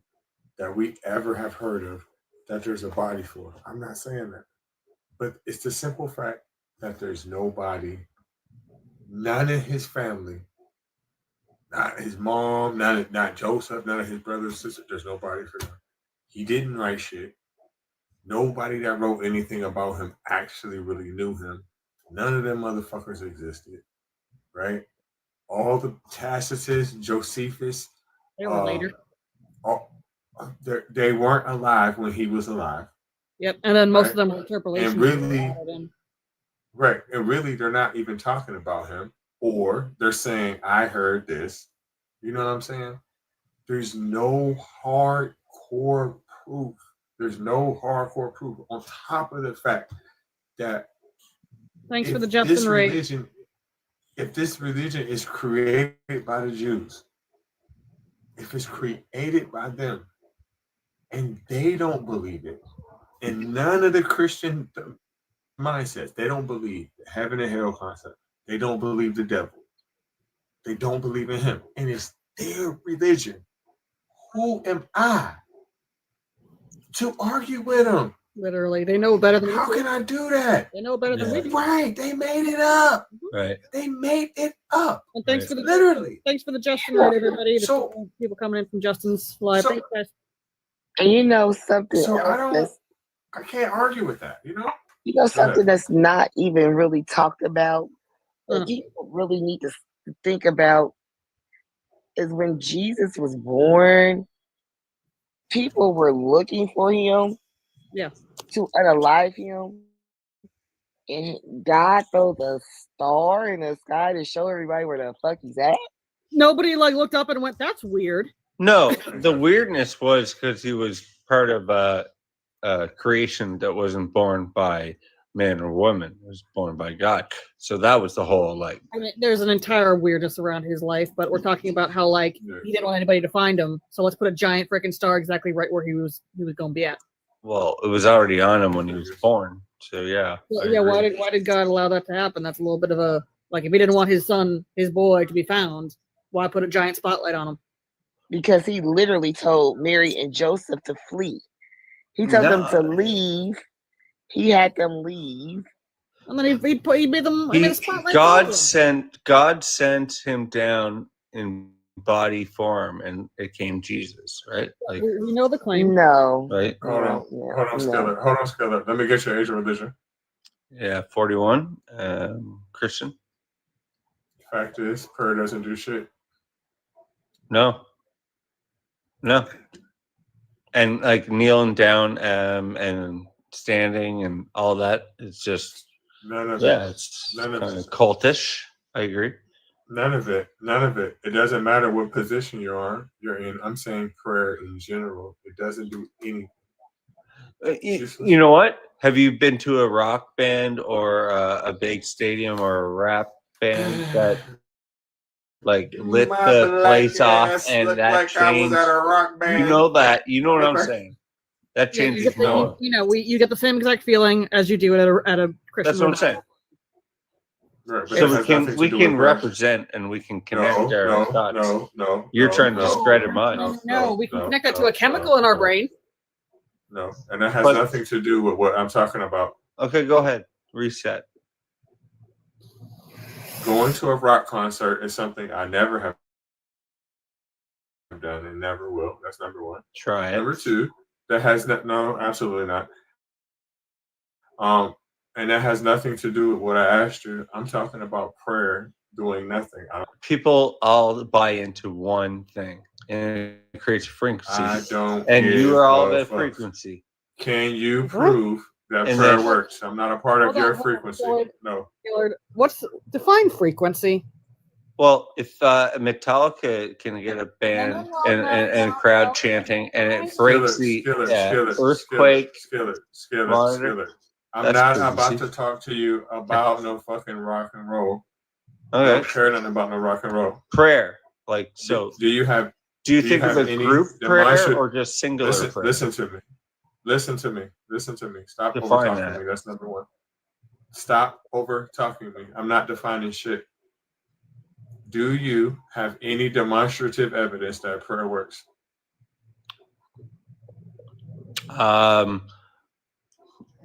that we ever have heard of that there's a body for. I'm not saying that. But it's the simple fact that there's nobody, none of his family, not his mom, not Joseph, none of his brothers, sisters, there's nobody for them. He didn't write shit. Nobody that wrote anything about him actually really knew him. None of them motherfuckers existed, right? All the Tacitus, Josephus, They were later. They weren't alive when he was alive. Yep, and then most right? of them were interpolations. And really, right, and really, they're not even talking about him, or they're saying, "I heard this." You know what I'm saying? There's no hardcore proof. There's no hardcore proof on top of the fact that Thanks for the Justin Ray. If this religion is created by the Jews, if it's created by them, and they don't believe it, and none of the Christian mindsets, they don't believe the heaven and hell concept. They don't believe the devil. They don't believe in him. And it's their religion. Who am I to argue with them? Literally, they know better than How can I do that? They know better than we do. Right, they made it up. Right. They made it up. And thanks for the Thanks for the Justin Yeah. Ray, everybody. So people coming in from Justin's live. Thanks, guys. And you know something So else I can't argue with that, you know? you know Go something ahead. that's not even really talked about that people really need to think about is when Jesus was born, people were looking for him Yeah. to unalive him. And God throws a star in the sky to show everybody where the fuck he's at. Nobody like looked up and went, "That's weird." No, the weirdness was because he was part of a creation that wasn't born by man or woman; it was born by God. So that was the whole like. I mean, there's an entire weirdness around his life, but we're talking about how like he didn't want anybody to find him, so let's put a giant freaking star exactly right where he was going to be at. Well, it was already on him when he was born. So yeah. Well, yeah, why did God allow that to happen? That's a little bit of a like if he didn't want his son, his boy, to be found, why put a giant spotlight on him? Because he literally told Mary and Joseph to flee. He told them to leave. He had them leave. And then he made them. He made a spotlight. God sent him down in body form, and it came Jesus, right? Like we know the claim. No. Right. Hold on, Skiller. Let me get your age and religion. Yeah, 41. Christian. Fact is, prayer doesn't do shit. No. And like kneeling down and standing and all that, it's just it's kind of cultish. I agree. None of it. It doesn't matter what position you're in. I'm saying prayer in general. It doesn't do anything. You know what? Have you been to a rock band or a big stadium or a rap band that like lit the place off and that changed? You know that. You know what I'm saying? That changes. You get the same exact feeling as you do at a Christian. That's what I'm saying. Right, so we can represent and we can connect our thoughts. No. You're trying to discredit mine. No, we can connect that to a chemical in our brain. No, and that has nothing to do with what I'm talking about. Okay, go ahead. Reset. Going to a rock concert is something I never have done and never will. That's number one. Try it. Number two, that has no, absolutely not. And that has nothing to do with what I asked you. I'm talking about prayer doing nothing. People all buy into one thing, and it creates frequency. I don't. And you are all that frequency. Can you prove that prayer works? I'm not a part of your frequency. No. What's define frequency? Well, if Metallica can get a band and a crowd chanting, and it breaks the earthquake monitor. I'm not about to talk to you about no fucking rock and roll. Okay. I don't care nothing about no rock and roll. Prayer, like so. Do you think of a group prayer or just singular prayer? Listen to me. Stop over talking me. That's number one. Stop over talking me. I'm not defining shit. Do you have any demonstrative evidence that prayer works?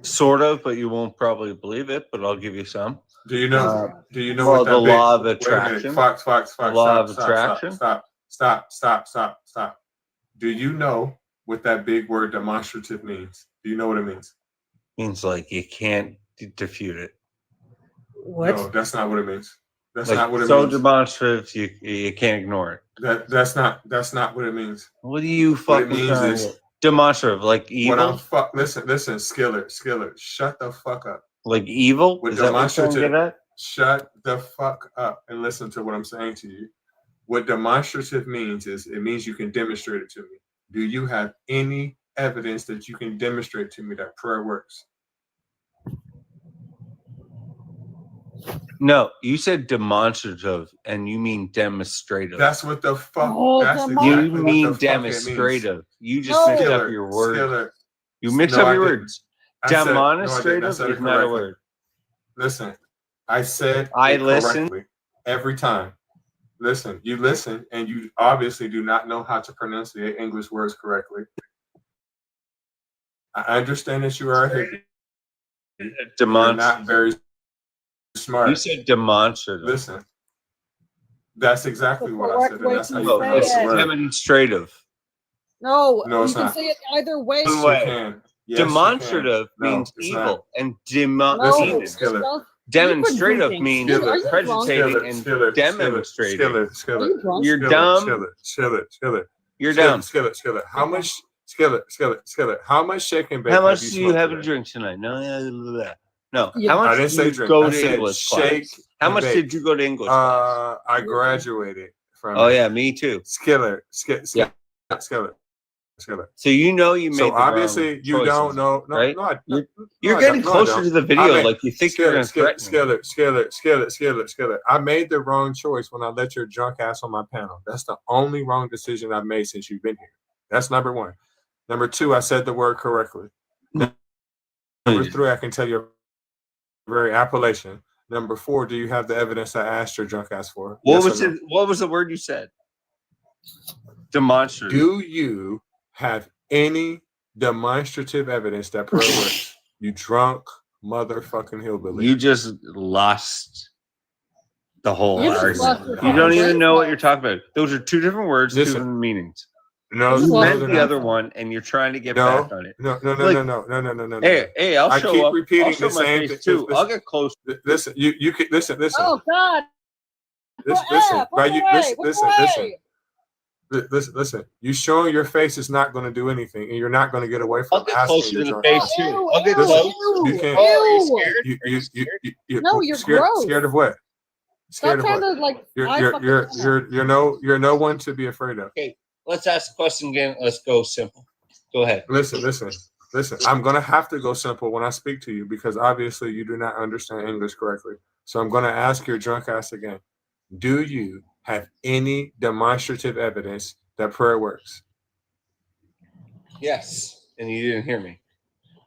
Sort of, but you won't probably believe it. But I'll give you some. Do you know? Well, what the law of attraction. Fox. Law of attraction. Stop. Do you know what that big word demonstrative means? Do you know what it means? Means like you can't defute it. What? No, that's not what it means. That's like, not what it so means. So demonstrative, you can't ignore it. That's not what it means. What do you fucking mean? Demonstrative, like evil. Listen, Skiller, shut the fuck up. Like evil? With Is that what you're trying to get at? Shut the fuck up and listen to what I'm saying to you. What demonstrative means is it means you can demonstrate it to me. Do you have any evidence that you can demonstrate to me that prayer works? No, you said demonstrative, and you mean demonstrative. That's what the fuck. You mean demonstrative. You just mixed up your words. You mixed up your words. Demonstrative is not a word. Listen, I said I listen every time. Listen, you listen, and you obviously do not know how to pronunciate English words correctly. I understand that you are a hippie. You're not very smart. You said demonstrative. Listen, that's exactly what I said. And that's how you it's demonstrative. No, it's you can not. say it either way. Yes, you can. Yes, demonstrative means evil, and demonstrative means presentating and demonstrating. You're dumb. You're dumb. Skiller. How much? Skiller. How much shake and bake? How much do you have to drink tonight? No. No. Yeah. How I much didn't did say you drink. go I to said English shake. class? How and much bake. did you go to English class? I graduated from. Oh yeah, me too. Skillet. Yeah. Skillet. So you know you made So the obviously wrong you don't choices, know. No, right? no, I, You're, no, you're I getting don't. No, I closer don't. to the I video, made, like you think you're going to threaten me. Skillet. I made the wrong choice when I let your drunk ass on my panel. That's the only wrong decision I've made since you've been here. That's number one. Number two, I said the word correctly. Number three, I can tell you very appellation. Number four, do you have the evidence I asked your drunk ass for? What Yes was or no? it? What was the word you said? Demonstrative. Do you have any demonstrative evidence that prayer works? You drunk motherfucking hillbilly. You just lost the whole You just lost argument. your You don't fucking even brain know what cells. you're talking about. Those are two different words, two Listen. different meanings. No, You just You lost meant your the brain other cells. one, and you're trying to get No, back on it. no. Like, Hey, I'll I show keep up. repeating I'll show the my same face thing. too. Listen, I'll get close. listen, you can listen. Oh God! Listen. Put it away! Put it away! Listen. You showing your face is not going to do anything, and you're not going to get away I'll from get asking closer your to the drunk face ass. too. I'll get Listen, close. you can't. Oh, are you scared? Are you You No, you're scared. gross. Scared of what? Stop Scared of trying what? to like. You're eye you're fucking you're someone. you're no one to be afraid of. Okay, let's ask the question again. Let's go simple. Go ahead. Listen. I'm gonna have to go simple when I speak to you because obviously you do not understand English correctly. So I'm gonna ask your drunk ass again. Do you have any demonstrative evidence that prayer works? Yes, and you didn't hear me.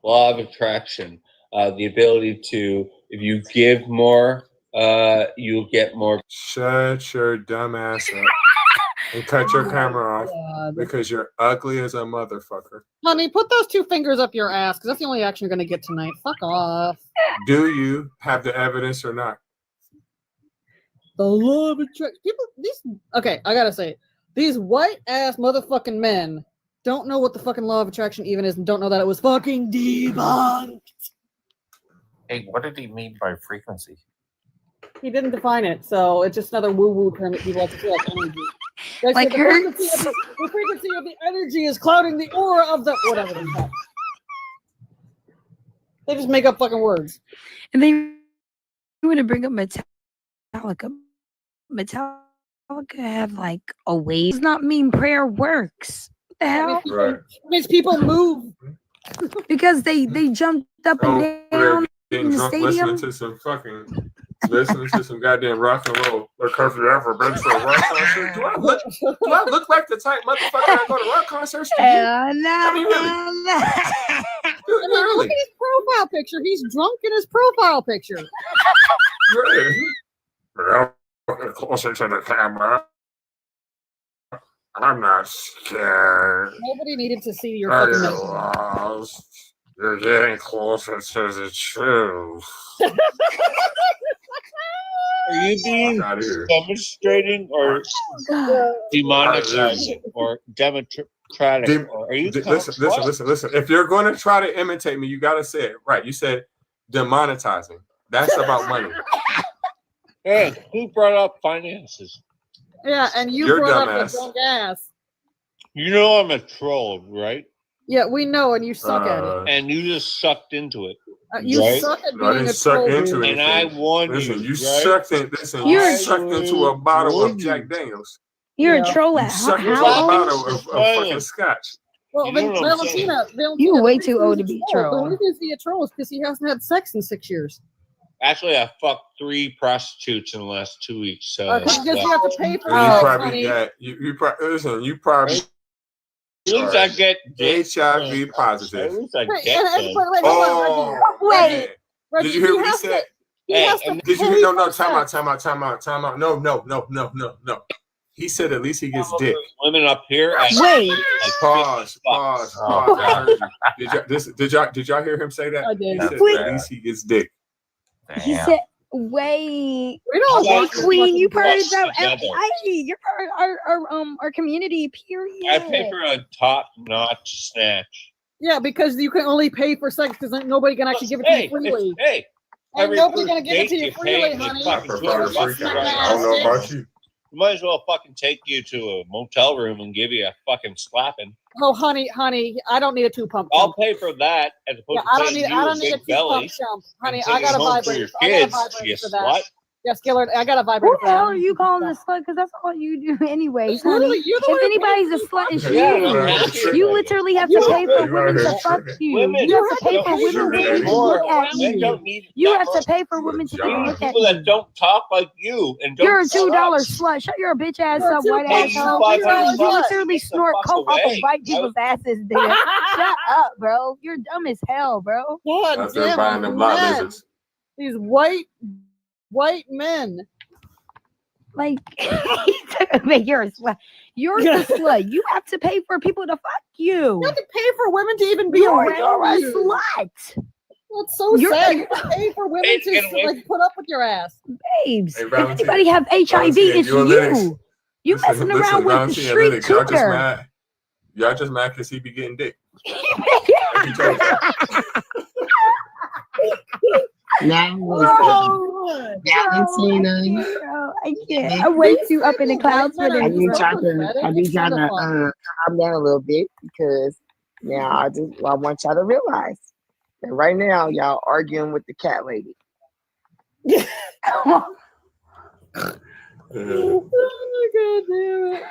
Law of attraction. The ability to, if you give more, you'll get more. Shut your dumb ass up and cut your camera off God. because you're ugly as a motherfucker. Honey, put those two fingers up your ass because that's the only action you're gonna get tonight. Fuck off. Do you have the evidence or not? The law of attraction. People, these. Okay, I gotta say, these white ass motherfucking men don't know what the fucking law of attraction even is, and don't know that it was fucking debunked. Hey, what did he mean by frequency? He didn't define it, so it's just another woo-woo term that people like to feel like energy. They Like say the frequency of the energy is clouding the aura of the whatever the fuck. They just make up fucking words. And they want to bring up Metallica. Metallica have like a wave. Does not mean prayer works. What the hell? It makes people move. Because they jumped up and down Getting in the drunk stadium. listening to some goddamn rock and roll. Like, have you ever been to a rock concert? Do I look like the type motherfucker that go to rock concerts? To you? I mean, really? Look at his profile picture. He's drunk in his profile picture. Well, closer to the camera. I'm not scared. Nobody needed to see your I fucking get nose. lost. You're getting closer to the truth. Are you being demonstrating or demonetizing or democratic? Or are you Listen. If you're going to try to imitate me, you got to say it right. You said demonetizing. That's about money. Hey, who brought up finances? Yeah, and you You're brought up dumbass. the drunk ass. You know I'm a troll, right? Yeah, we know, and you suck at it. And you just sucked into it. You right? suck at No, I being didn't a suck troll, into dude. anything. And I won Listen, you, you right? sucked in. Listen, You're- you sucked into a bottle of Jack Daniels. You're Yeah. a troll You at sucked into a how old? bottle of fucking scotch. Well, You know what I'm saying? Valentina, You're way the too reason old he's to be troll- troll. The reason he's a troll is because he hasn't had sex in 6 years. Actually, I fucked 3 prostitutes in the last 2 weeks. So Because you have to pay for And you sex, probably honey. got you probably listen. You probably at least I get HIV positive. At least I Wait, get wait, them. hold Oh, on, Reggie. man. Reggie, Did you hear what he has said? to- He has to Did you pay hear? No, for sex. time out. No. He said at least he gets dick. Women up here. At Wait. like Pause. Oh, God. Did y'all hear him say that? I did. He said Wait. at least he gets dick. He Damn. said, wait. We don't Hey, want Queen, you part of Together. you're part of our community, period. I pay for a top-notch snatch. Yeah, because you can only pay for sex because nobody can actually give it to you freely. Hey, Ain't every nobody first gonna give it to date you you freely, pay me honey. I fucking prefer the $200 freaking. right I don't know now. about you. might as well fucking take you to a motel room and give you a fucking slapping. Oh, honey, I don't need a 2-pump. I'll pay for that as opposed I to don't paying need. you I a don't need a big belly. 2-pump jump, honey. and I take got a it home for your vibrator. I got a kids, vibrator you for that. slut. Yeah, Skillard, I got a Who vibrator the for that. hell are you calling a slut? Because that's all you do, anyways, honey. Literally, you're the one If who anybody's a slut, it's Yeah, you. I'm happy You about it. literally have You to pay for Good. women to Right. fuck you. Women You have to pay don't for women need to even more. look at Men you. don't need You that have to much. pay for women to even You need look at people that you. don't talk like you and don't You're a shut $2 up. slut. Shut your bitch ass You're a up, white Pay you asshole. $500 You bucks literally to get the snort fuck coke off of away. white people's asses, there. Shut up, bro. You're dumb as hell, bro. God Out there damn buying them lot men. lizards. These white men. Like, you're a slut. You're the slut. You have to pay for people to fuck you. You have to pay for women to even be You're around a you. slut. That's so You're sad. a- You have to pay for women Hey, get to away like put up with your ass. Babes, Hey, if Valentina. anybody have HIV, Valentina, it's you and Linux. you. You messing around with the Valentina, street Linux, y'all just tutor. mad. Y'all just mad because he be getting dick. Now, Oh, Valentina. bro, I can't. I'm way too up in the clouds for I this. need bro. y'all to calm down a little bit because now I want y'all to realize that right now y'all arguing with the cat lady. Oh my god, damn it.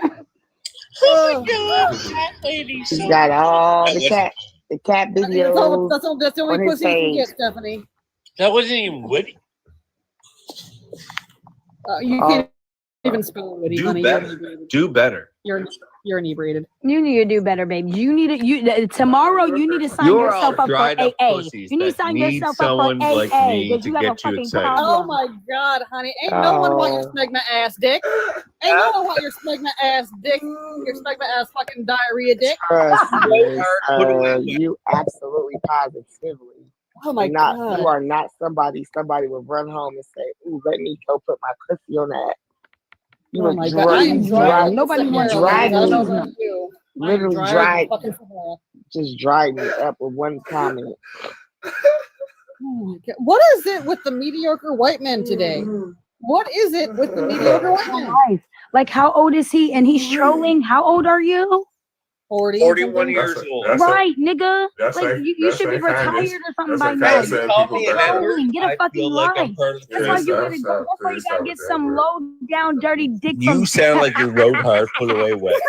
Oh my god, cat lady. He's got all the cat videos. That's the only on his pussy you can page. get, Stephanie. That wasn't even witty. You can't even spell witty, Do honey. better. Do better. You're inebriated. You need to do better, baby. You need to. Tomorrow, you need to sign You're yourself all up for dried up AA. pussies You need to that sign need yourself up for someone AA like me because to you have a get you fucking excited. Oh problem. my god, honey. Ain't no one want your smegma ass dick. Ain't no one want your smegma ass dick. Your smegma ass fucking diarrhea dick. Trust me, you absolutely positively. Oh my not, god. You are not somebody would run home and say, "Ooh, let me go put my pussy on that." You Oh would my god. I am driving. Nobody wants Sahara, drive ladies. I don't know me, about you. I am literally driving drive, fucking Sahara. just drive me up with one comment. Oh my god. What is it with the mediocre white men today? What is it with the mediocre white men? Life. Like, how old is he? And he's trolling. How old are you? 41 years old. Right, nigga. That's Like, like- you that's should be like kindness. retired or something That's by like now. kindness You're saying people me an better. trolling. Get a I fucking feel like I'm life. part of the That's why you Stop, gotta go. stop, That's why you please gotta stop get with that some word. low down dirty dick You from sound like your road hard put away wet.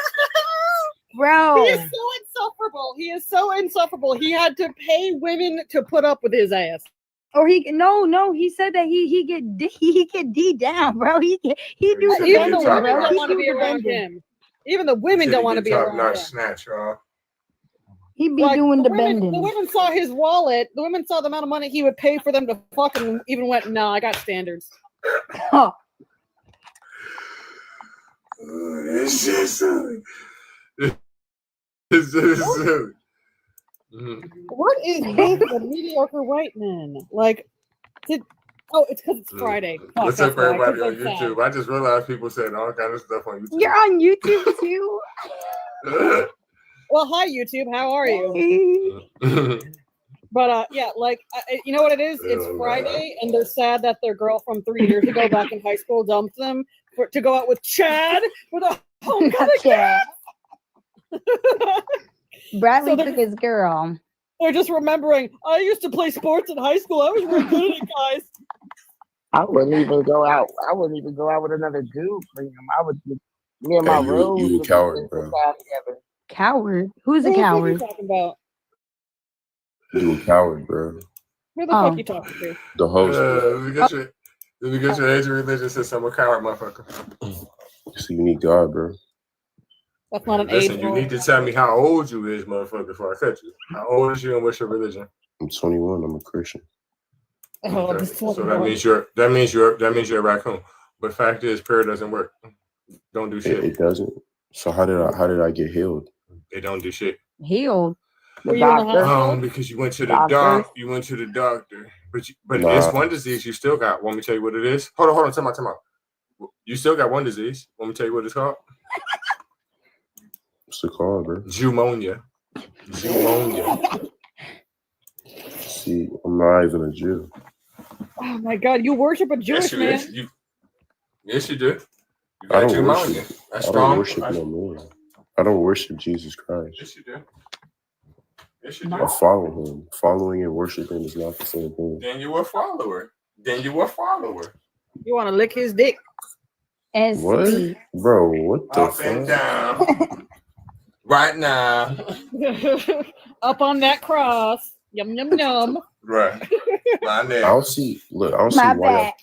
bro. He is so insufferable. He is so insufferable. He had to pay women to put up with his ass. Or no. He said that he get D down, bro. He do the Even the bending, women bro. don't He want to do be the around bending. him. Even the women don't want to be around Top-notch him. snatch, y'all. He be Like, doing the women, bending. the women saw his wallet. The women saw the amount of money he would pay for them to fuck, and even went, "No, I got standards." Oh. This is silly. This is silly. What is with the mediocre white men? Like, it's because it's Friday. Fuck, What's up, that's why, 'cause everybody on they're sad. YouTube? I just realized people saying all kind of stuff on YouTube. You're on YouTube too. Well, hi YouTube. How are you? But yeah, like you know what it is? It's Friday, and they're sad that their girl from 3 years ago, back in high school, dumped them to go out with Chad with a homecoming dance. Bradley So took his girl. They're just remembering. I used to play sports in high school. I was really good at it, guys. I wouldn't even go out. I wouldn't even go out with another dude for him. I would just, me and my Hey, Rose you would a coward, be bro. together. Coward? Who's a Who the fuck coward? you talking about? You a coward, bro. Who the fuck you talking to? The host. Let me get your age and religion since I'm a coward, motherfucker. So you need God, bro. That's not an Listen, age. you need to tell me how old you is, motherfucker, before I cut you. How old is you and what's your religion? I'm 21. I'm a Christian. Oh, Okay. this So that means you're a raccoon. But fact is, prayer doesn't work. Don't do shit. It doesn't. So how did I get healed? It don't do shit. Healed. The doctor. Because you went to the doctor. You went to the doctor. But Nah. it's one disease you still got. Want me to tell you what it is? Hold on. Time out. You still got one disease. Want me to tell you what it's called? What's it called, bro? Pneumonia. See, I'm not even a Jew. Oh my God, you worship a Jewish man. Yes, you do. You I got don't pneumonia. worship. That's I don't strong. worship no man. I don't worship Jesus Christ. Yes, you do. Yes, you I do. follow him. Following and worshiping is not the same thing. Then you a follower. Then you a follower. You want to lick his dick? And What, speak. bro? What the Up and fuck? down. Right now. Up on that cross. Yum yum yum. Right. My I neck. don't see. Look, I don't see My why y'all. back.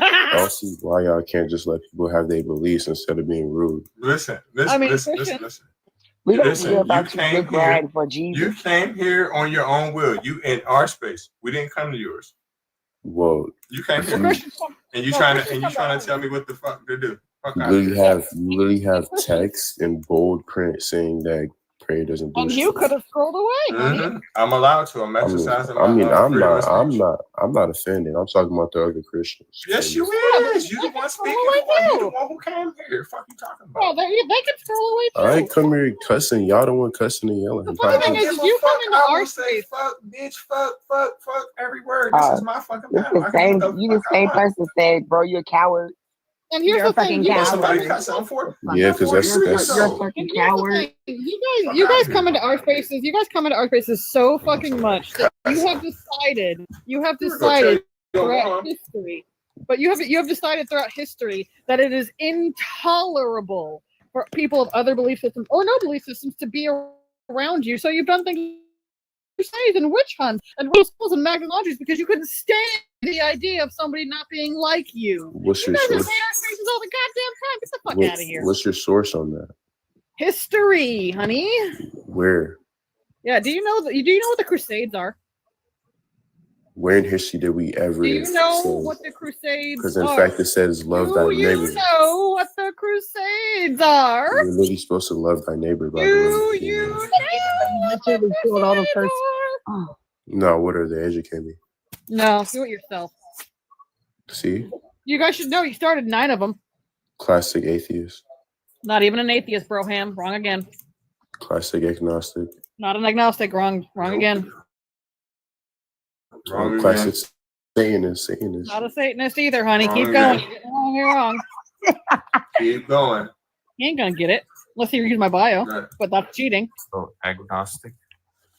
I don't see why y'all can't just let people have their beliefs instead of being rude. Listen. I mean, Listen. Christian. We don't Listen, care you about you came dick here. riding for You Jesus. came here on your own will. You in our space. We didn't come to yours. Well, You came if here, you and you trying to tell me what the fuck to do. Fuck out of here. you literally have text in bold print saying that prayer doesn't do And shit. you could have scrolled away, honey. Mhm. I'm allowed to. I'm exercising my I'm freedom of speech. not offended. I'm talking about the other Christians. Yes, you is. You the one speaking. You the one who came here. Fuck you talking about? Well, they can scroll away too. I ain't come here cussing. Y'all the one cussing and yelling. The funny thing is, you come into I our will say space. fuck, bitch, fuck every word. This is my fucking This battle. the I can same. do the You the fuck I same want. person said, "Bro, you're a coward." And here's You're a the thing, fucking you Well, guys somebody coward. got something for it. Yeah, because that's You're a So, fucking And here's the coward. thing, you guys come into our spaces. You guys come into our spaces so fucking much that you have decided. You have You're gonna tell decided you throughout wrong. history, but you have decided throughout history that it is intolerable for people of other belief systems or no belief systems to be around you. So you've done things. Crusades and witch hunts and rules and magnologies because you couldn't stand the idea of somebody not being like you. What's You your guys source? invade our spaces all the goddamn time. Get the fuck out of here. What's your source on that? History, honey. Where? Yeah. Do you know what the Crusades are? Where in history did we ever Do you know say? what the Crusades Because in are? fact, it says love thy Do you neighbor. know what the Crusades are? You're literally supposed to love thy neighbor. By the Do way. you know what the Crusades are? No, what are they? Educate me. No, do it yourself. See, You guys should know. You started 9 of them. classic atheist, Not even an atheist, Broham. Wrong again. classic agnostic, Not an agnostic. Wrong again. Wrong classic again. Satanist. Not a Satanist either, honey. Wrong Keep again. going. You're wrong. Keep going. You ain't gonna get it unless you read my bio, Right. but that's cheating. So agnostic.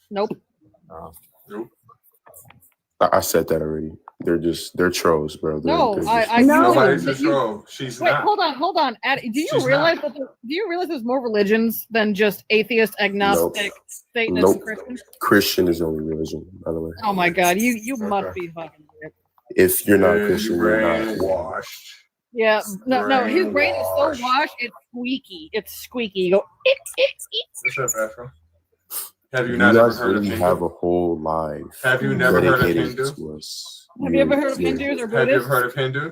Nope. Nope. I said that already. They're trolls, bro. No, I Nobody's no. a troll. She's Wait, not. hold on. Do you She's realize that? Do you realize there's more religions than just atheist, agnostic, Satanist, and Christian? Christian is the only religion, by the way. Oh my God, you must be fucking weird. If you're not Christian, you're not. Brainwashed. Yeah, no, his brain is so Brainwashed. washed, it's squeaky. It's squeaky. You go. Eek, eek, eek. What's up, Afro? Have you You not ever guys heard of really Hindu? have a whole life. Have you never heard of dedicated Hindu? to us. Have you ever heard of Yeah. Hindus or Have you ever Buddhists? heard of Hindu?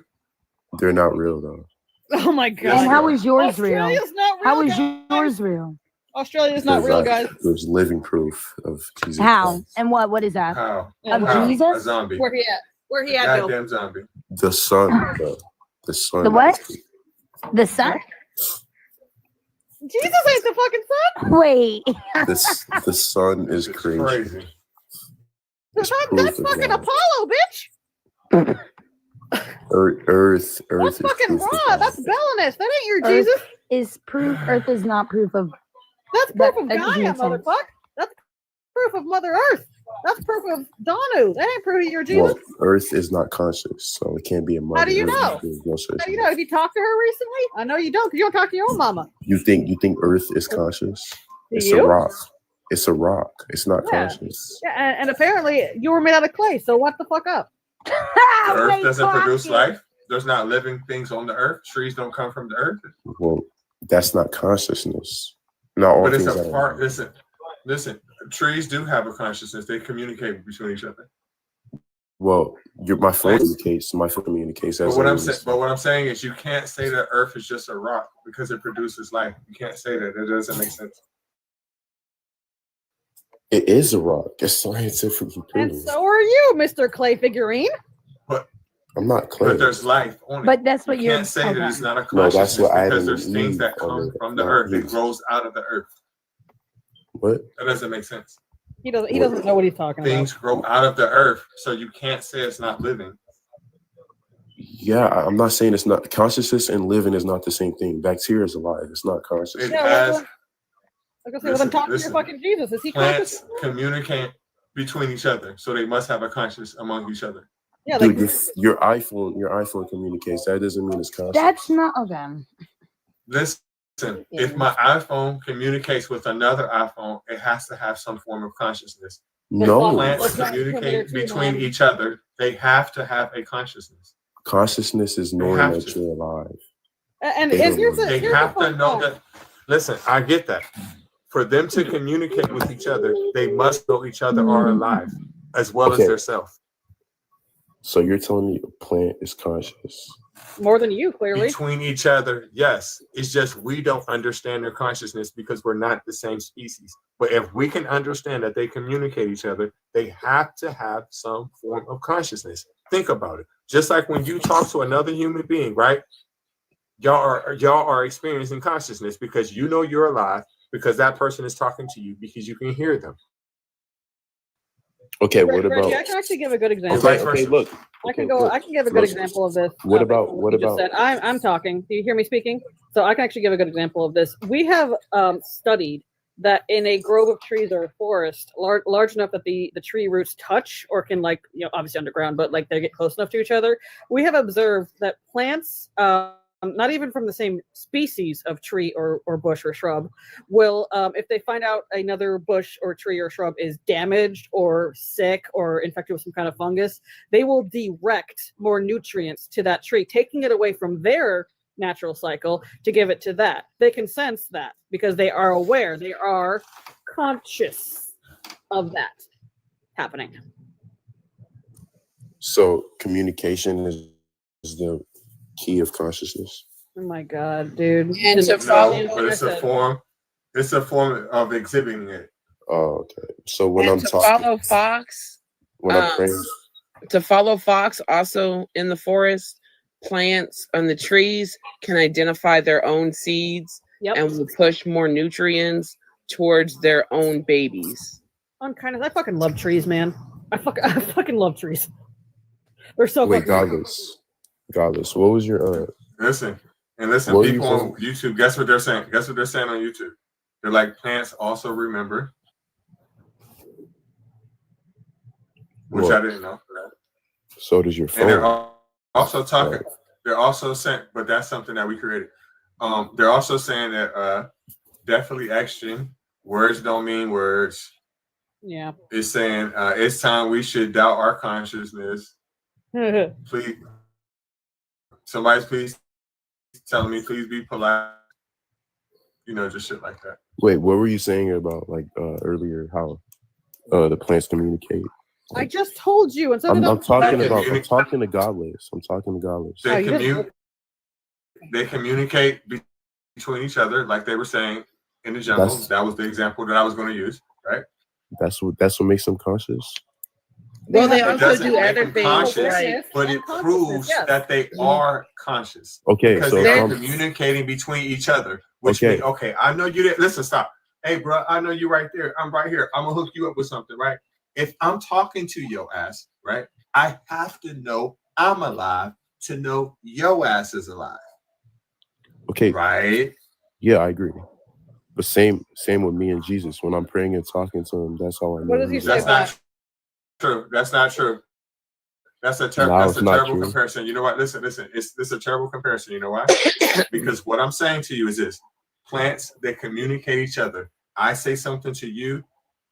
They're not real though. Oh my God. Yes, And how is yours real? Australia's not real. How is guys. yours real? Australia's not real, guys. There's living proof of Jesus. How and what is that? How? Of How? A Jesus? zombie. Where he at? Where he A at, Bill? goddamn zombie. The sun, bro. The sun. The what? The sun? Jesus ain't the fucking sun. Wait. The sun is It's crazy. crazy. The sun, proof that's of fucking God. Apollo, bitch. Earth That's is fucking proof of raw. God. That's Belinus. That ain't your Earth Jesus. is proof. Earth is not proof of. That's proof of that doesn't Gaia, make sense. motherfucker. That's proof of Mother Earth. That's proof of Danu. That ain't proof of your Jesus. Well, Earth is not conscious, so it can't be a mother. How do you Earth. know? There's no such How do you thing. know? Have you talked to her recently? I know you don't, because you don't talk to your own mama. You think Earth is conscious? Do It's you? a rock. It's a rock. It's not Yeah. conscious. Yeah, and apparently you were made out of clay. So what the fuck up? The earth doesn't produce life. There's not living things on the earth. Trees don't come from the earth. Well, that's not consciousness. Not all But it's things a are. part. Listen. Trees do have a consciousness. They communicate between each other. Well, my phone communicates. My phone communicates. But As what always. what I'm saying is, you can't say that Earth is just a rock because it produces life. You can't say that. It doesn't make sense. It is a rock. It's scientifically And proven. so are you, Mr. Clay Figurine. I'm not clear. But there's life on it. But that's what you you're. can't say that it's not a No, that's consciousness what because Adam there's and things Eve that are come made, from the not earth. It Jesus. grows out of the earth. What? That doesn't make sense. He doesn't know what he's talking Things about. grow out of the earth, so you can't say it's not living. Yeah, I'm not saying it's not. Consciousness and living is not the same thing. Bacteria is alive. It's not conscious. It Yeah, has. like I said, well, then talk to your fucking Jesus. Is he conscious? Plants communicate between each other, so they must have a conscience among each other. Yeah, Dude, your iPhone communicates. That doesn't mean it's conscious. That's not okay. Listen, if my iPhone communicates with another iPhone, it has to have some form of consciousness. No. Plants communicate between each other. They have to have a consciousness. Consciousness is knowing that you're alive. And They don't here's know. the They have to know that. Listen, I get that. For them to communicate with each other, they must know each other are alive, as well as their self. So you're telling me a plant is conscious? more than you, clearly. Between each other, yes. It's just we don't understand their consciousness because we're not the same species. But if we can understand that they communicate each other, they have to have some form of consciousness. Think about it. Just like when you talk to another human being, right? Y'all are experiencing consciousness because you know you're alive, because that person is talking to you, because you can hear them. Okay, what Reggie, about? I can actually give a good example. Okay, look. I can give a good example of this. What about based on what you just about? said. I'm talking. Do you hear me speaking? So I can actually give a good example of this. We have studied that in a grove of trees or a forest, large enough that the tree roots touch or can, like, you know, obviously underground, but like they get close enough to each other. We have observed that plants, not even from the same species of tree or bush or shrub, will, if they find out another bush or tree or shrub is damaged or sick or infected with some kind of fungus, they will direct more nutrients to that tree, taking it away from their natural cycle to give it to that. They can sense that because they are aware, they are conscious of that happening. So communication is the key of consciousness. Oh my god, dude. And to follow, but it's a form. It's a form of exhibiting it. Oh, okay. So when and I'm to talking, follow Fox, when I'm praying, to follow Fox, also in the forest, plants and the trees can identify their own seeds and will push more nutrients towards their own babies. I fucking love trees, man. I fucking love trees. They're so wait, fucking godless. What was your Listen, What were you people on saying? YouTube, guess what they're saying? Guess what they're saying on YouTube? They're like, plants also remember. Which I didn't know. So does your And they're phone? also talking, they're also saying, but that's something that we created. They're also saying that definitely action, words don't mean words. Yeah. It's saying it's time we should doubt our consciousness. Please, somebody's please telling me, please be polite. You know, just shit like that. Wait, what were you saying about like earlier? How the plants communicate? I just told you. Instead I'm of talking to godless. I'm talking to godless. They communicate between each other, like they were saying in the jungle. That was the example that I was going to use, right? That's what makes them conscious. Well, they It also doesn't do make other them things, conscious, like but it proves that they are conscious. Okay, because so they if are I'm- communicating between each other. Which Okay. means, okay, I know you didn't listen. Stop. Hey, bro, I know you right there. I'm right here. I'm gonna hook you up with something, right? If I'm talking to your ass, right, I have to know I'm alive to know your ass is alive. Okay. Right. Yeah, I agree. But same with me and Jesus. When I'm praying and talking to him, that's all I know. What does he say That's about not true. That's not true. That's a No, that's it's a not terrible true. comparison. You know what? Listen. It's a terrible comparison. You know why? Because what I'm saying to you is this: plants that communicate each other. I say something to you,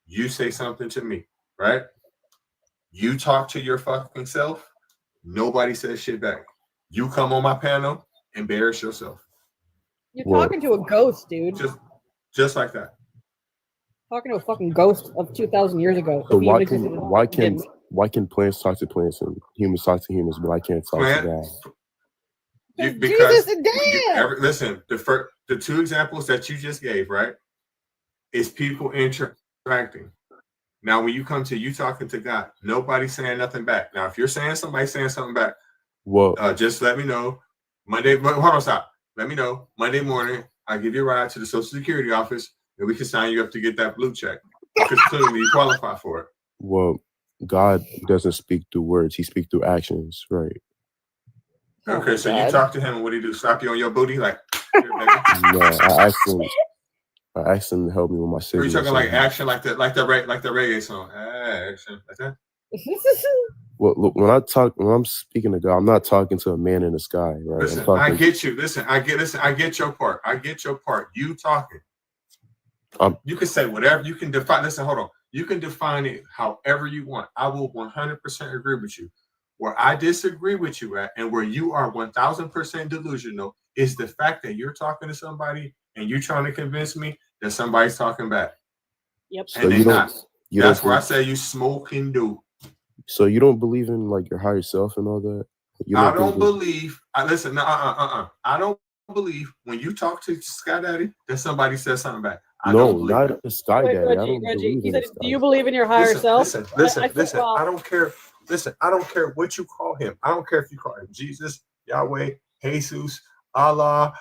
you say something to me, right? You talk to your fucking self. Nobody says shit back. You come on my panel, embarrass yourself. You're talking to a ghost, dude. Just like that. Talking to a fucking ghost of 2,000 years ago. So If he even existed at all. why can plants talk to plants and humans talk to humans, but I can't talk to God? Because Jesus, damn! listen, the two examples that you just gave, right, is people interacting. Now, when you come to you talking to God, nobody's saying nothing back. Now, if you're saying somebody's saying something back, well, just let me know. Monday, hold on, stop. Let me know. Monday morning, I'll give you a ride to the Social Security office, and we can sign you up to get that blue check because clearly you qualify for it. Well, God doesn't speak through words; He speaks through actions, right? Okay, so you talk to him, and what do you do? Slap you on your booty, like? No, I asked him to help me with my Are signal. you talking like action, like the reggae song? Action, like that. Well, look, when I'm speaking to God, I'm not talking to a man in the sky, right? Listen, I'm talking. I get you. Listen, I get your part. I get your part. You talking. You can say whatever. You can define. Listen, hold on. You can define it however you want. I will 100% agree with you. Where I disagree with you at, and where you are 1000% delusional, is the fact that you're talking to somebody and you're trying to convince me that somebody's talking back. Yep. So And you they're don't. not. You That's don't. where I say you smoking do. So you don't believe in like your higher self and all that? You I think don't that- believe. Listen, I don't believe when you talk to Sky Daddy that somebody says something back. I No, don't believe not that. a sky Wait, daddy. I Reggie, don't believe he in said, a sky do you believe in your higher self? Listen. Well, I don't care. Listen, I don't care what you call him. I don't care if you call him Jesus, Yahweh, Jesus, Allah,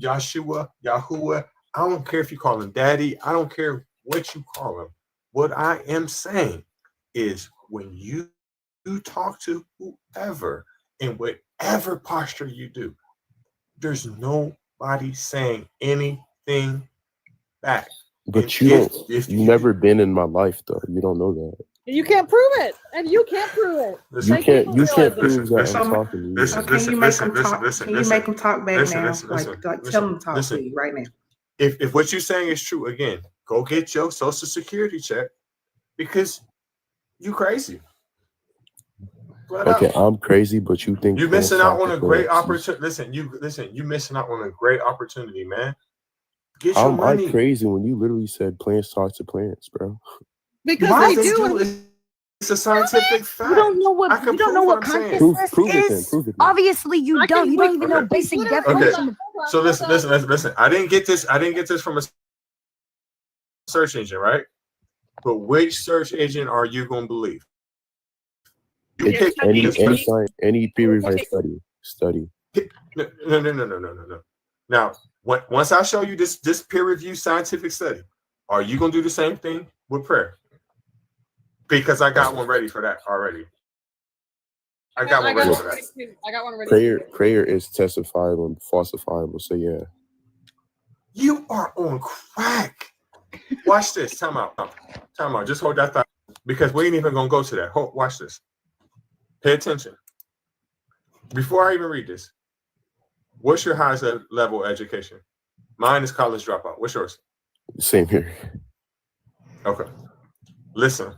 Yahshua, Yahuwah. I don't care if you call him Daddy. I don't care what you call him. What I am saying is when you talk to whoever in whatever posture you do, there's nobody saying anything back. But you never been in my life though. You don't know that. you can't prove it, and you can't prove it. You can't prove that I'm talking to you. Listen. Can you make them talk back now? Like tell them to talk to you right now. If what you're saying is true, again, go get your social security check because you crazy. Okay, I'm crazy, but you think you're missing out on a great opportunity. Listen, you missing out on a great opportunity, man. Get your How am I money. crazy when you literally said plants talk to plants, bro? Because they do. It's a scientific fact. You don't know what consciousness Prove it then. is. Prove it then. Obviously, you don't. You don't even know basic definition. So listen. I didn't get this from a search engine, right? But which search engine are you gonna believe? You pick Any peer-reviewed study. No. Now, once I show you this peer-reviewed scientific study, are you gonna do the same thing with prayer? Because I got one ready for that already. I got one ready for that. I got one ready. Prayer is testifiable and falsifiable. So yeah. You are on crack. Watch this. Time out. Just hold that thought because we ain't even gonna go to that. Watch this. Pay attention. Before I even read this, what's your highest level of education? Mine is college dropout. What's yours? Same here. Okay. Listen,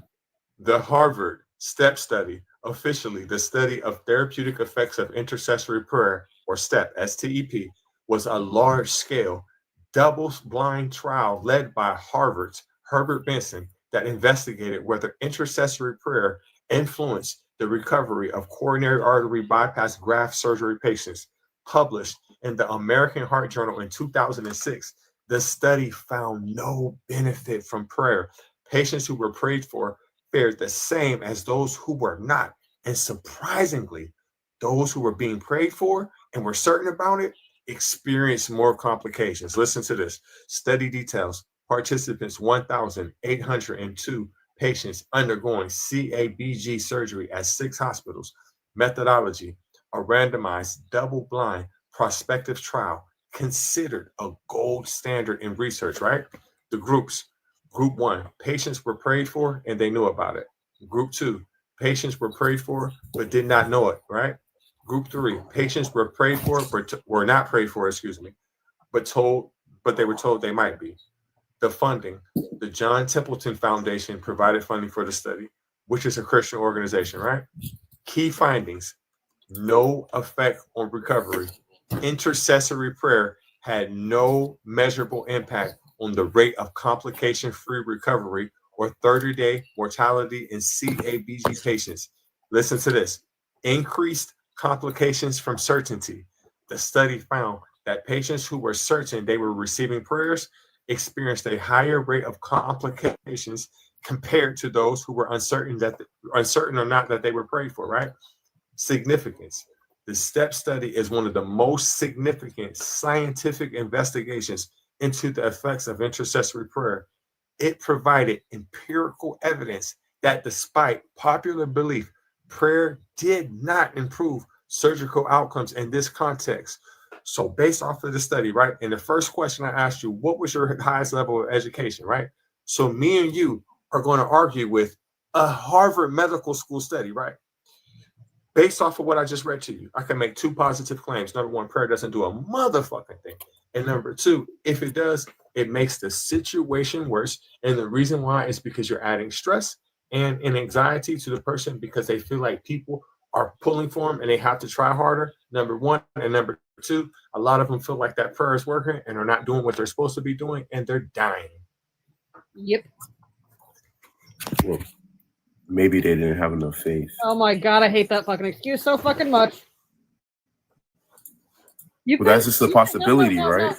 the Harvard STEP study, officially the study of therapeutic effects of intercessory prayer, or STEP, S-T-E-P, was a large-scale, double-blind trial led by Harvard's Herbert Benson that investigated whether intercessory prayer influenced the recovery of coronary artery bypass graft surgery patients. Published in the American Heart Journal in 2006, the study found no benefit from prayer. Patients who were prayed for fared the same as those who were not. And surprisingly, those who were being prayed for and were certain about it experienced more complications. Listen to this. Study details. Participants 1,802 patients undergoing CABG surgery at 6 hospitals. Methodology: a randomized, double-blind, prospective trial considered a gold standard in research, right? The groups. Group 1, patients were prayed for and they knew about it. Group 2, patients were prayed for but did not know it, right? Group 3, patients were prayed for but were not prayed for, but they were told they might be. The funding: the John Templeton Foundation provided funding for the study, which is a Christian organization, right? Key findings: no effect on recovery. Intercessory prayer had no measurable impact on the rate of complication-free recovery or 30-day mortality in CABG patients. Listen to this. Increased complications from certainty. The study found that patients who were certain they were receiving prayers experienced a higher rate of complications compared to those who were uncertain or not that they were prayed for, right? Significance. The STEP study is one of the most significant scientific investigations into the effects of intercessory prayer. It provided empirical evidence that despite popular belief, prayer did not improve surgical outcomes in this context. So based off of the study, right? And the first question I asked you, what was your highest level of education, right? So me and you are going to argue with a Harvard Medical School study, right? Based off of what I just read to you, I can make two positive claims. Number one, prayer doesn't do a motherfucking thing. And number two, if it does, it makes the situation worse. And the reason why is because you're adding stress and anxiety to the person because they feel like people are pulling for them and they have to try harder. Number one. And number two, a lot of them feel like that prayer is working and are not doing what they're supposed to be doing and they're dying. Yep. Well, maybe they didn't have enough faith. Oh my God, I hate that fucking excuse so fucking much. Well, that's just a possibility, right?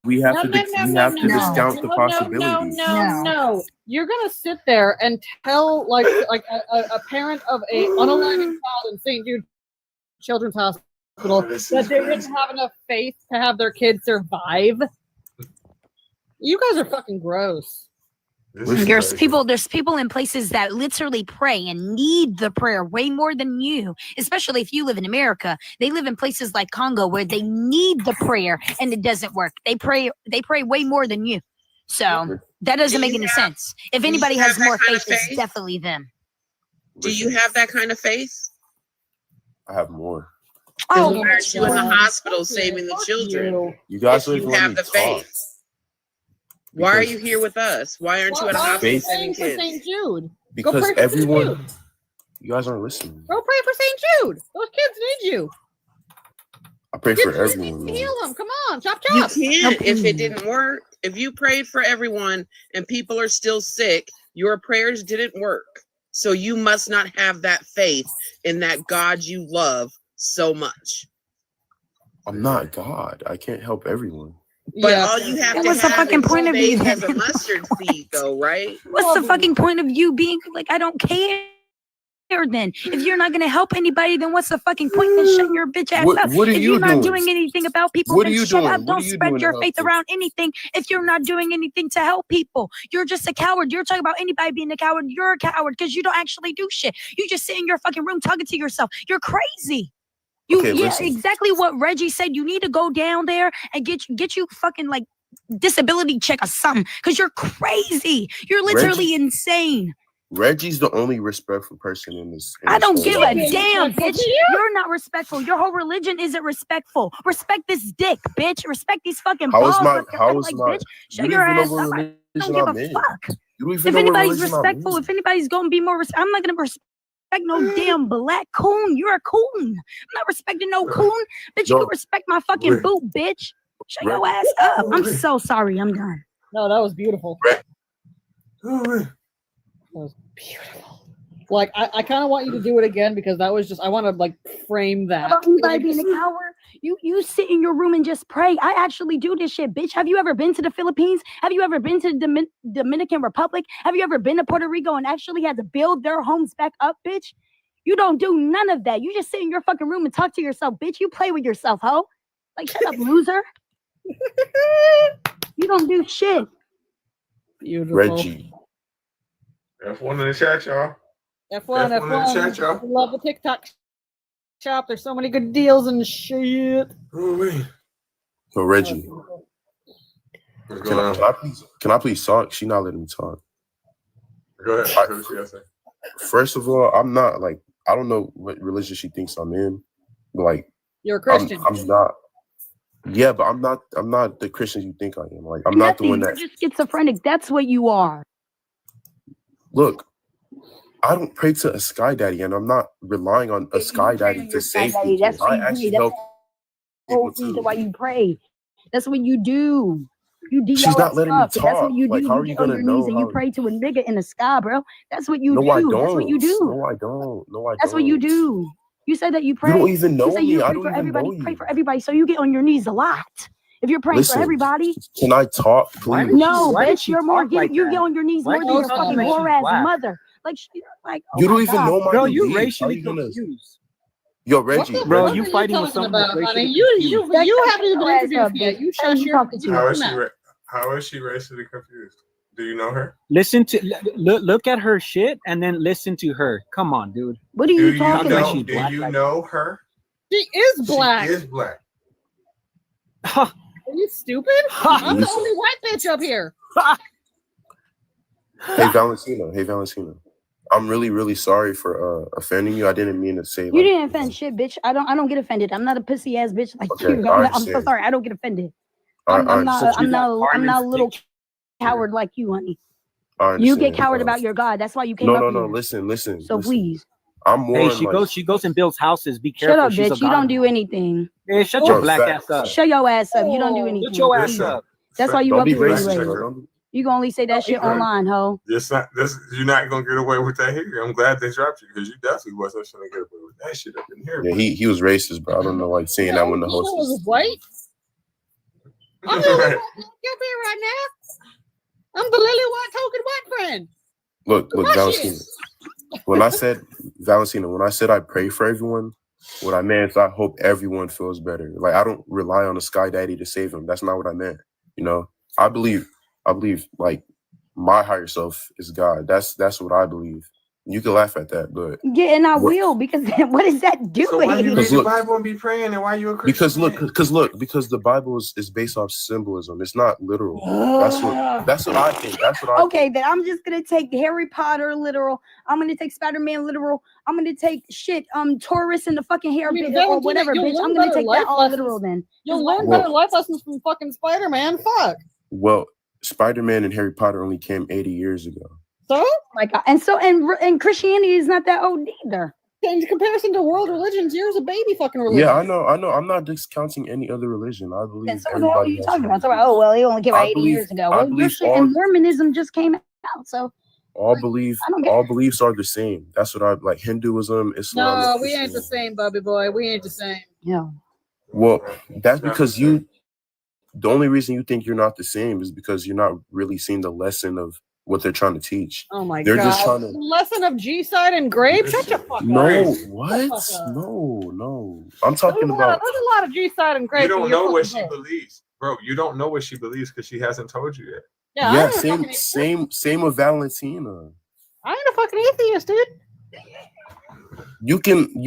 We have to discount the possibility. No. You're gonna sit there and tell like a parent of a unalive child in St. Jude Children's Hospital that they didn't have enough faith to have their kid survive. You guys are fucking gross. There's people in places that literally pray and need the prayer way more than you, especially if you live in America. They live in places like Congo where they need the prayer and it doesn't work. They pray way more than you. So that doesn't make any sense. If anybody has more faith, it's definitely them. Do you have that kind of faith? I have more. Oh, why aren't you in the hospital saving the children? You guys if you have the faith. Why are you here with us? Why aren't you at a hospital saving kids? St. Jude. Because everyone, you guys aren't listening. Go pray for St. Jude. Those kids need you. I pray for everyone. Heal them. Come on, chop chop. You can't if it didn't work. If you prayed for everyone and people are still sick, your prayers didn't work. So you must not have that faith in that God you love so much. I'm not God. I can't help everyone. But all you have to what's the fucking point of you as a mustard seed, though, right? What's the fucking point of you being like, I don't care? Then, if you're not gonna help anybody, then what's the fucking point? Then shut your bitch ass up. What are if you you're not doing? doing anything about people, What then are you shut doing? up. What Don't are you spread doing your to faith help around anything. If you're not doing anything to help people, you're just a coward. You're talking about anybody being a coward. You're a coward because you don't actually do shit. You just sit in your fucking room talking to yourself. You're crazy. Listen. Exactly what Reggie said. You need to go down there and get you fucking like disability check or something because you're crazy. You're literally insane. Reggie's the only respectful person in this. I don't give a damn, bitch. You're not respectful. Your whole religion isn't respectful. Respect this dick, bitch. Respect these fucking balls. Bitch. Shut your ass up. I don't give a fuck. If anybody's respectful, if anybody's gonna be more respectful, I'm not gonna respect no damn black coon. You're a coon. I'm not respecting no coon. Bitch, you can respect my fucking boot, bitch. Shut your ass up. I'm so sorry. I'm done. No, that was beautiful. That was beautiful. Like, I kind of want you to do it again because that was just, I want to like frame that. About anybody being a coward? You sit in your room and just pray. I actually do this shit, bitch. Have you ever been to the Philippines? Have you ever been to the Dominican Republic? Have you ever been to Puerto Rico and actually had to build their homes back up, bitch? You don't do none of that. You just sit in your fucking room and talk to yourself, bitch. You play with yourself, ho. Like, shut up, loser. You don't do shit. Beautiful. Reggie. F1 in the chat, y'all. F1 in the chat, y'all. Love the TikTok shop. There's so many good deals and shit. So Reggie, can I please talk? She not letting me talk. Go ahead. What you gotta say? First of all, I'm not like, I don't know what religion she thinks I'm in. But like, you're a Christian. I'm not. Yeah, but I'm not the Christian you think I am. Like, I'm not the one that. You're just schizophrenic. That's what you are. Look, I don't pray to a sky daddy, and I'm not relying on a sky daddy to save me. That's I actually help. the whole reason why you pray. That's what you do. You do. She's not letting me talk. That's what you do. Like, how are you gonna know? And you pray to a nigga in the sky, bro. That's what you do. No, I don't. That's what you do. No, I don't. No, I don't. That's what you do. You said that you pray. You don't even know me. You I don't for even everybody. know you. Pray for everybody. So you get on your knees a lot. If you're praying for everybody. Can I talk, please? No, bitch. You're more. You get on your knees more than your fucking poor ass mother. Like, you don't even know my bro. beliefs. You racially confused. Yo, Reggie, bro, you fighting with someone that's racially You haven't even introduced me yet. You shut your How is she racially confused? Do you know her? Listen to look at her shit and then listen to her. Come on, dude. What are you talking know, about? She's do black you like know her? She is black. She is black. Are you stupid? I'm the only white bitch up here. Hey Valentina. I'm really, really sorry for offending you. I didn't mean to say You like, didn't offend shit, bitch. I don't get offended. I'm not a pussy ass bitch like Okay, you. I I'm so understand. sorry. I don't get offended. I I'm not understand. a little coward like you, honey. I You get understand. coward about your God. That's why you came No, up no, here. no. Listen. So please. I'm more Hey, in, she like, goes and builds houses. Be Shut careful. up, She's a bitch. You god. don't do anything. Hey, shut Bro, your black facts. ass up. Shut your ass up. You don't do anything. Shut your ass Please. up. That's why you Don't up be here racist, anyway. bro. Don't be- You gonna only say that shit online, ho. You're not gonna get away with that here. I'm glad they dropped you because you definitely wasn't gonna get away with that shit up in here. Yeah, he was racist, bro. I don't know, like saying that when the host was is. white. I'm the only white bitch up here right now. I'm the lily white token white friend. Look, What Valentina. When I said I pray for everyone, what I meant is I hope everyone feels better. Like I don't rely on a sky daddy to save him. That's not what I meant. You know, I believe like my higher self is God. That's what I believe. You can laugh at that, but Yeah, and I will because what is that doing? So why you read Because the look- Bible and be praying, and why you a Christian? because the Bible is based off symbolism. It's not literal. That's what I think. That's what I Okay, then I'm just gonna take Harry Potter literal. I'm gonna take Spider-Man literal. I'm gonna take Taurus and the fucking hair bit or whatever, bitch. I'm gonna take that all literal then. You'll learn better life lessons from fucking Spider-Man. Fuck. Well, Spider-Man and Harry Potter only came 80 years ago. So? Oh my God. And so and Christianity is not that old either. In comparison to world religions, yours a baby fucking religion. Yeah, I know. I'm not discounting any other religion. I believe And so what the hell are everybody you has talking their about? Oh well, he only came I 80 believe- years ago. I Well, believe your shit all- and Mormonism just came out. So all I don't get all beliefs are the same. That's what I like. Hinduism, Islam. No, we ain't the same, Bubby boy. We ain't the same. Yeah. Well, that's because the only reason you think you're not the same is because you're not really seeing the lesson of what they're trying to teach. Oh my They're God. just trying to. Lesson of G-side and grape? Shut your fuck No, up. what? No. I'm talking There's about. a lot of G-side and grape. You don't in your know what fucking she head. believes, bro. You don't know what she believes because she hasn't told you yet. Yeah, Yeah, I ain't a fucking same with Valentina. I ain't a fucking atheist, dude. You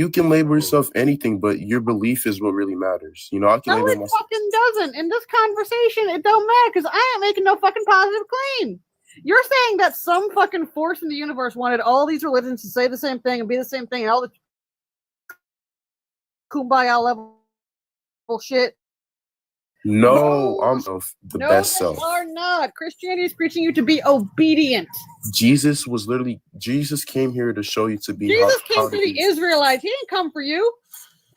can label yourself anything, but your belief is what really matters. You know, I can No, label it myself. fucking doesn't. In this conversation, it don't matter because I ain't making no fucking positive claim. You're saying that some fucking force in the universe wanted all these religions to say the same thing and be the same thing and all the kumbaya level shit. No, I'm of the No, best they self. are not. Christianity is preaching you to be obedient. Jesus came here to show you to be. Jesus how came to for the be. Israelites. He didn't come for you.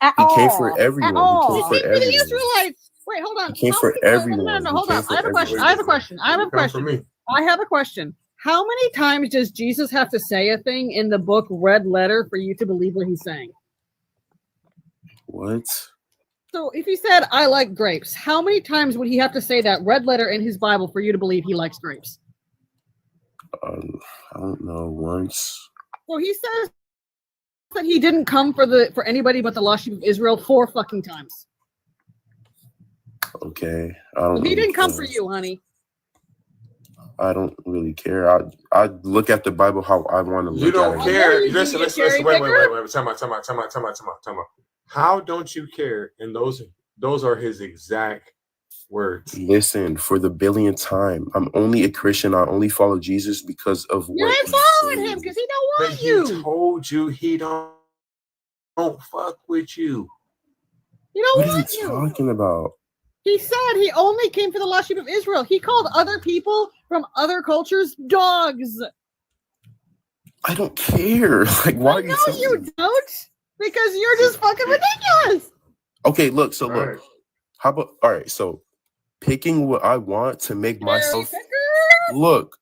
He came for everyone. He came He for came for the everyone. Israelites. Wait, hold on. He came How for many- everyone. No, He hold came on. for I have a question. everyone. I have a question. I have a You come for question. me. I have a question. How many times does Jesus have to say a thing in the book Red Letter for you to believe what he's saying? What? So if he said, I like grapes, how many times would he have to say that red letter in his Bible for you to believe he likes grapes? I don't know. Once. So he says that he didn't come for anybody but the lost sheep of Israel 4 fucking times. Okay. I don't. So he really didn't come care. for you, honey. I don't really care. I look at the Bible how I want to look You don't at it. care. you Listen. be a cherry Wait. picker? Time out. How don't you care? And those are his exact words. Listen, for the billionth time, I'm only a Christian. I only follow Jesus because of You what ain't he following said. him because he don't But want he you. told you he don't fuck with you. He don't What are you want you. talking about? He said he only came for the lost sheep of Israel. He called other people from other cultures dogs. I don't care. Like, why are you No, telling you me? don't. Because you're just fucking ridiculous. Okay, look. So look. Right. How about all right? So picking what I want to make Cherry myself picker? look.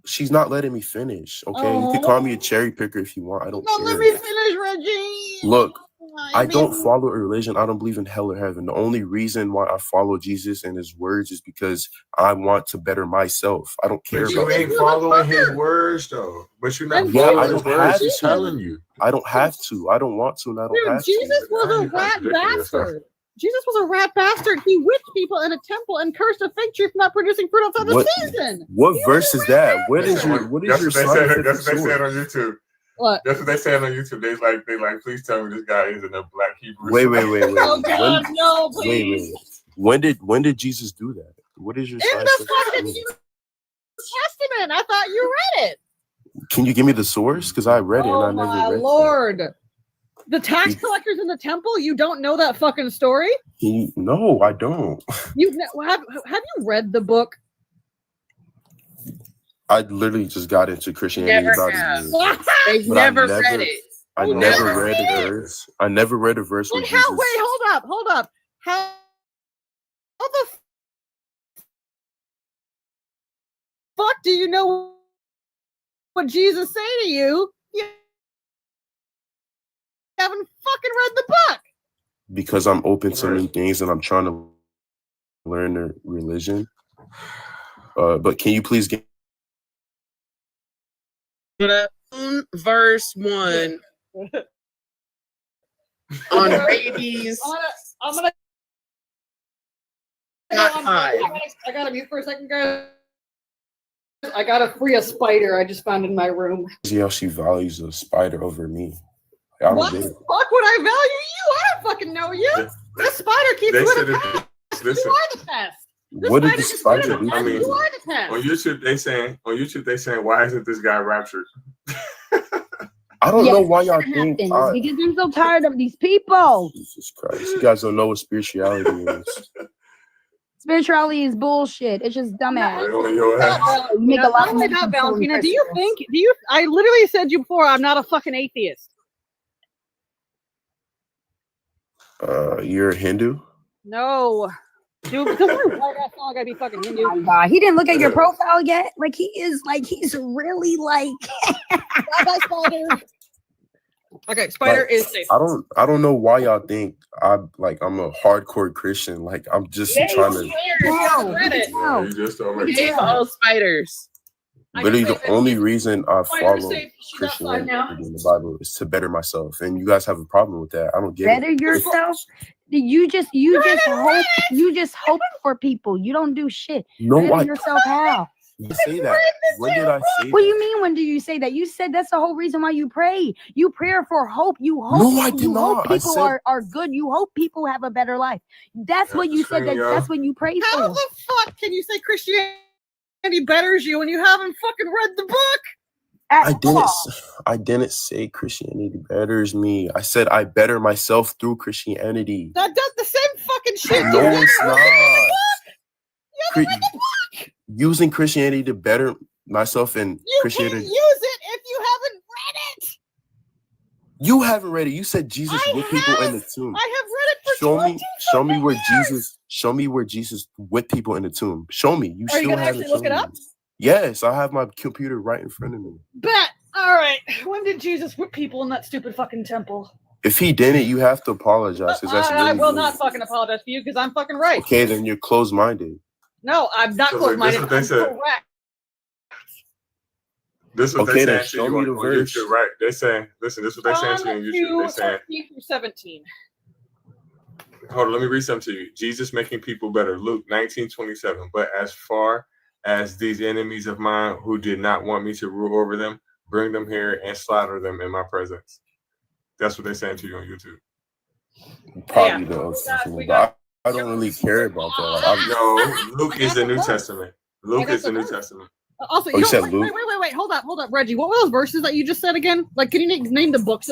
She's not letting me finish. Okay, you can call me a Oh. cherry picker if you want. I don't Don't care. let me finish, Reggie. Look, I don't mean- follow a religion. I don't believe in hell or heaven. The only reason why I follow Jesus and his words is because I want to better myself. I don't care But about you ain't following his words though. But you're not Yeah, I following don't his have words. He's to. telling you. I don't have to. I don't want to, and I don't Dude, have Jesus to. was a You rat contradicting yourself. bastard. Jesus was a rat bastard. He whipped people in a temple and cursed a fig tree for not producing fruit outside the season. What verse is that? What is your scientific That's what they said on source? YouTube. What? That's what they said on YouTube. They like, please tell me this guy isn't a black Hebrew. Wait. Oh God, no, please. When did Jesus do that? What is your In the scientific fucking source? New Testament. I thought you read it. Can you give me the source? Because I read it and I Oh never my read Lord. The tax collectors in the temple? You don't know that fucking story? it. No, I don't. You have you read the book? I literally just got into Christianity Never about have. a year. They've But I never read it. I never read a verse. I never read a verse where Wait, Jesus. hold up. How the fuck do you know what Jesus say to you? You haven't fucking read the book. Because I'm open to new things and I'm trying to learn the religion. But can you please get Verse 1 on rabies. I'm gonna I gotta mute for a second, guys. I gotta free a spider I just found in my room. see how she values a spider over me? I don't What get the it. fuck would I value you? I don't fucking know you. This spider keeps They you said in a it- test. listen. You are the test. This What did spider the just put in spider a do? test. You are the test. On YouTube they saying why isn't this guy raptured? I don't know why y'all Happens think. because I'm so tired of these people. Jesus Christ, you guys don't know what spirituality is. Spirituality is bullshit. It's just dumbass. You make a lot of only money that, from selling Valentina. Do you crystals. think? I literally said you before. I'm not a fucking atheist. You're a Hindu? No, dude. Because we're white ass song. I gotta be fucking Hindu. Oh my God, he didn't look at your profile yet. Like he's really like. Bye, spider. Okay, spider Like, is safe. I don't know why y'all think I'm a hardcore Christian. Like I'm just trying to. You just don't make Hey, all spiders. Literally, the only reason I Spider's follow safe. She's outside Christianity now. in the Bible is to better myself, and you guys have a problem with that. I don't get Better it. yourself. You just hope for people. You don't do shit. No, Better I yourself how? you say that. When did I say What do that? you mean? When do you say that? You said that's the whole reason why you pray. You pray for hope. You hope. No, I did you hope not. I people said- are good. You hope people have a better life. That's what you said. That's what you prayed How for. the fuck can you say Christianity betters you when you haven't fucking read the book? I didn't say Christianity betters me. I said I better myself through Christianity. That does the same fucking shit. No, dude. it's You not. haven't read the book. Using Christianity to better myself and You Christianity. can't use it if you haven't read it. You haven't read it. You said Jesus whipped people in the tomb. I have read it for Show me where Jesus whipped people in the tomb. Show me. You Are you still gonna haven't actually look shown it up? me. Yes, I have my computer right in front of me. Bet. All right. When did Jesus whip people in that stupid fucking temple? If he didn't, you have to apologize because that's I really will rude. not fucking apologize for you because I'm fucking right. Okay, then you're closed-minded. No, I'm not So, close-minded. look, this is what they I'm said. correct. This is what Okay, they then saying to show you me on the verse. YouTube, right? They saying, listen, this is what they saying to you on YouTube. They saying, 13 through 17. hold on, let me read something to you. Jesus making people better. Luke 19:27. But as far as these enemies of mine who did not want me to rule over them, bring them here and slaughter them in my presence. That's what they're saying to you on YouTube. Probably but I don't really care about that. Like, No, Luke is the New Testament. Luke is the New Testament. Also, you said wait, Luke? wait. Hold up, Reggie. What were those verses that you just said again? Like, can you name the books?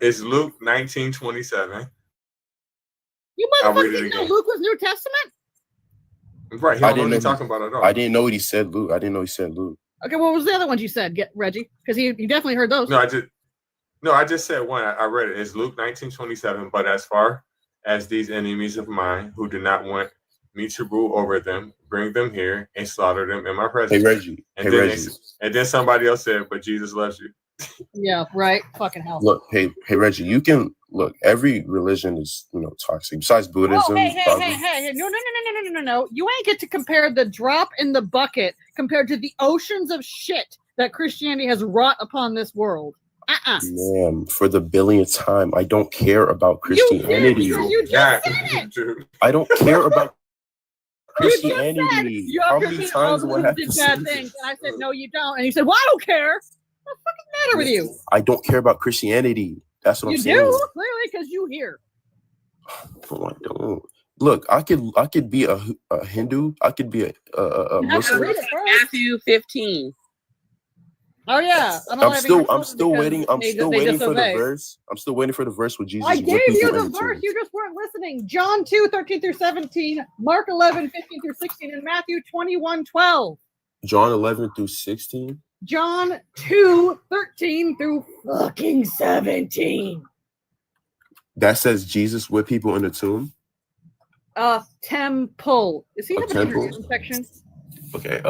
It's Luke 19:27. You I'll motherfucker read it didn't know again. Luke was New Testament? Right, he don't know what he's talking about at all. I didn't know what he said, Luke. I didn't know he said Luke. Okay, what was the other ones you said, Reggie? Because he definitely heard those. No, I just said one. I read it. It's Luke 19:27. But as far as these enemies of mine who do not want me to rule over them, bring them here and slaughter them in my presence. Hey, Reggie. And then somebody else said, but Jesus loves you. Yeah, right. Fucking hell. Look, hey, Reggie, you can look. Every religion is, toxic. Besides Buddhism, Oh, hey. No. You ain't get to compare the drop in the bucket compared to the oceans of shit that Christianity has wrought upon this world. Ma'am, for the billionth time, I don't care about Christianity. You just said it. I don't care about Christianity. You How many times do I have to did say bad this? things, and I said no, you don't, and you said, "Well, I don't care." What the fuck is the matter with you? I don't care about Christianity. That's what You I'm saying. do clearly because you here. No, I don't. Look, I could be a Hindu. I could be a Muslim. Matthew 15. Oh yeah, I'm still waiting. I'm still waiting for the verse. I'm still waiting for the verse with Jesus. I gave you the in verse. tomb. You just weren't listening. John 2:13 through 17, Mark 11:15 through 16, and Matthew 21:12. John 11 through 16. John 2:13 through fucking 17. That says Jesus with people in the tomb. Temple. Is he A have a temple? different section? Okay.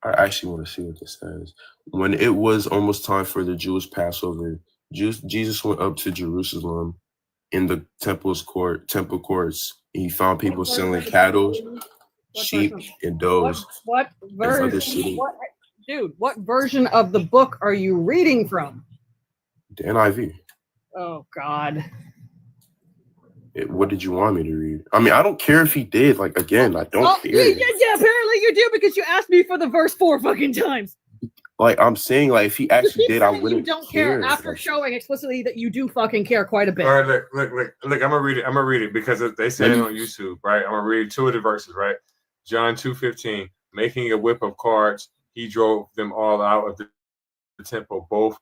I actually want to see what this says. When it was almost time for the Jewish Passover, Jesus went up to Jerusalem in the temple courts. He found people selling cattle, sheep, and doves. What version? What version of the book are you reading from? The NIV. Oh God. What did you want me to read? I mean, I don't care if he did. Like, again, I don't care. Yeah, apparently you do because you asked me for the verse 4 fucking times. Like, I'm saying, like, if he actually did, I wouldn't You don't care after showing explicitly that you do fucking care quite a bit. All right, look. I'm gonna read it. I'm gonna read it because they say it on YouTube, right? I'm gonna read 2 of the verses, right? John 2:15, making a whip of cords, he drove them all out of the temple, both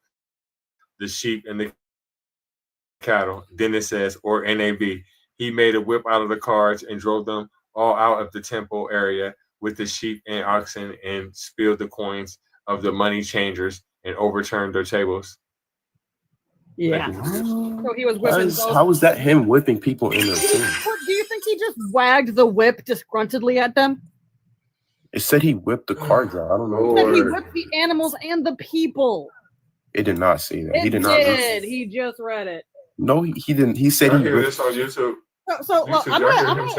the sheep and the cattle. Then it says, or NAB, he made a whip out of the cards and drove them all out of the temple area with the sheep and oxen and spilled the coins of the money changers and overturned their tables. Yeah. So he was whipping those. How is that him whipping people in their tomb? Do you think he just wagged the whip disgruntledly at them? It said he whipped the cards out. I don't know. It said he whipped the animals and the people. It did not say that. He did. He just read it. No, he didn't. He said he hear whipped. this on YouTube. So I'm gonna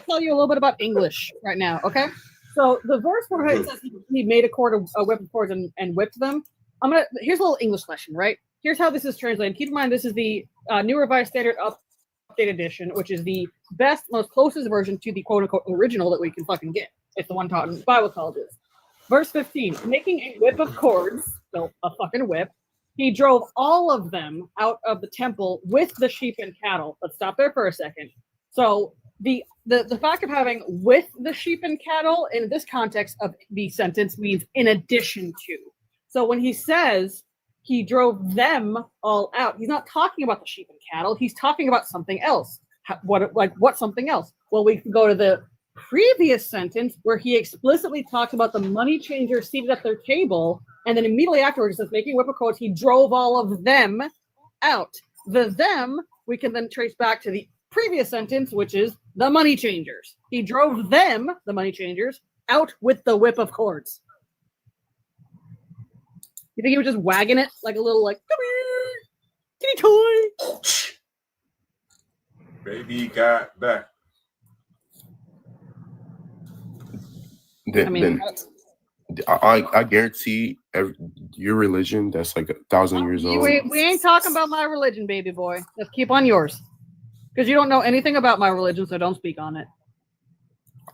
tell you a little bit about English right now, okay? So the verse where it says he made a whip of cords and whipped them. Here's a little English lesson, right? Here's how this is translated. Keep in mind this is the New Revised Standard Update Edition, which is the best, most closest version to the quote unquote original that we can fucking get. It's the one taught in Bible colleges. Verse 15, making a whip of cords, so a fucking whip. He drove all of them out of the temple with the sheep and cattle. Let's stop there for a second. So the fact of having with the sheep and cattle in this context of the sentence means in addition to. So when he says he drove them all out, he's not talking about the sheep and cattle. He's talking about something else. What something else? Well, we can go to the previous sentence where he explicitly talks about the money changers seated at their table. And then immediately afterwards, it says, making whip of cords, he drove all of them out. The them, we can then trace back to the previous sentence, which is the money changers. He drove them, the money changers, out with the whip of cords. You think he was just wagging it like a little, like, come here, kitty toy? Baby got back. I guarantee your religion that's like 1,000 years old. We ain't talking about my religion, baby boy. Let's keep on yours. Because you don't know anything about my religion, so don't speak on it.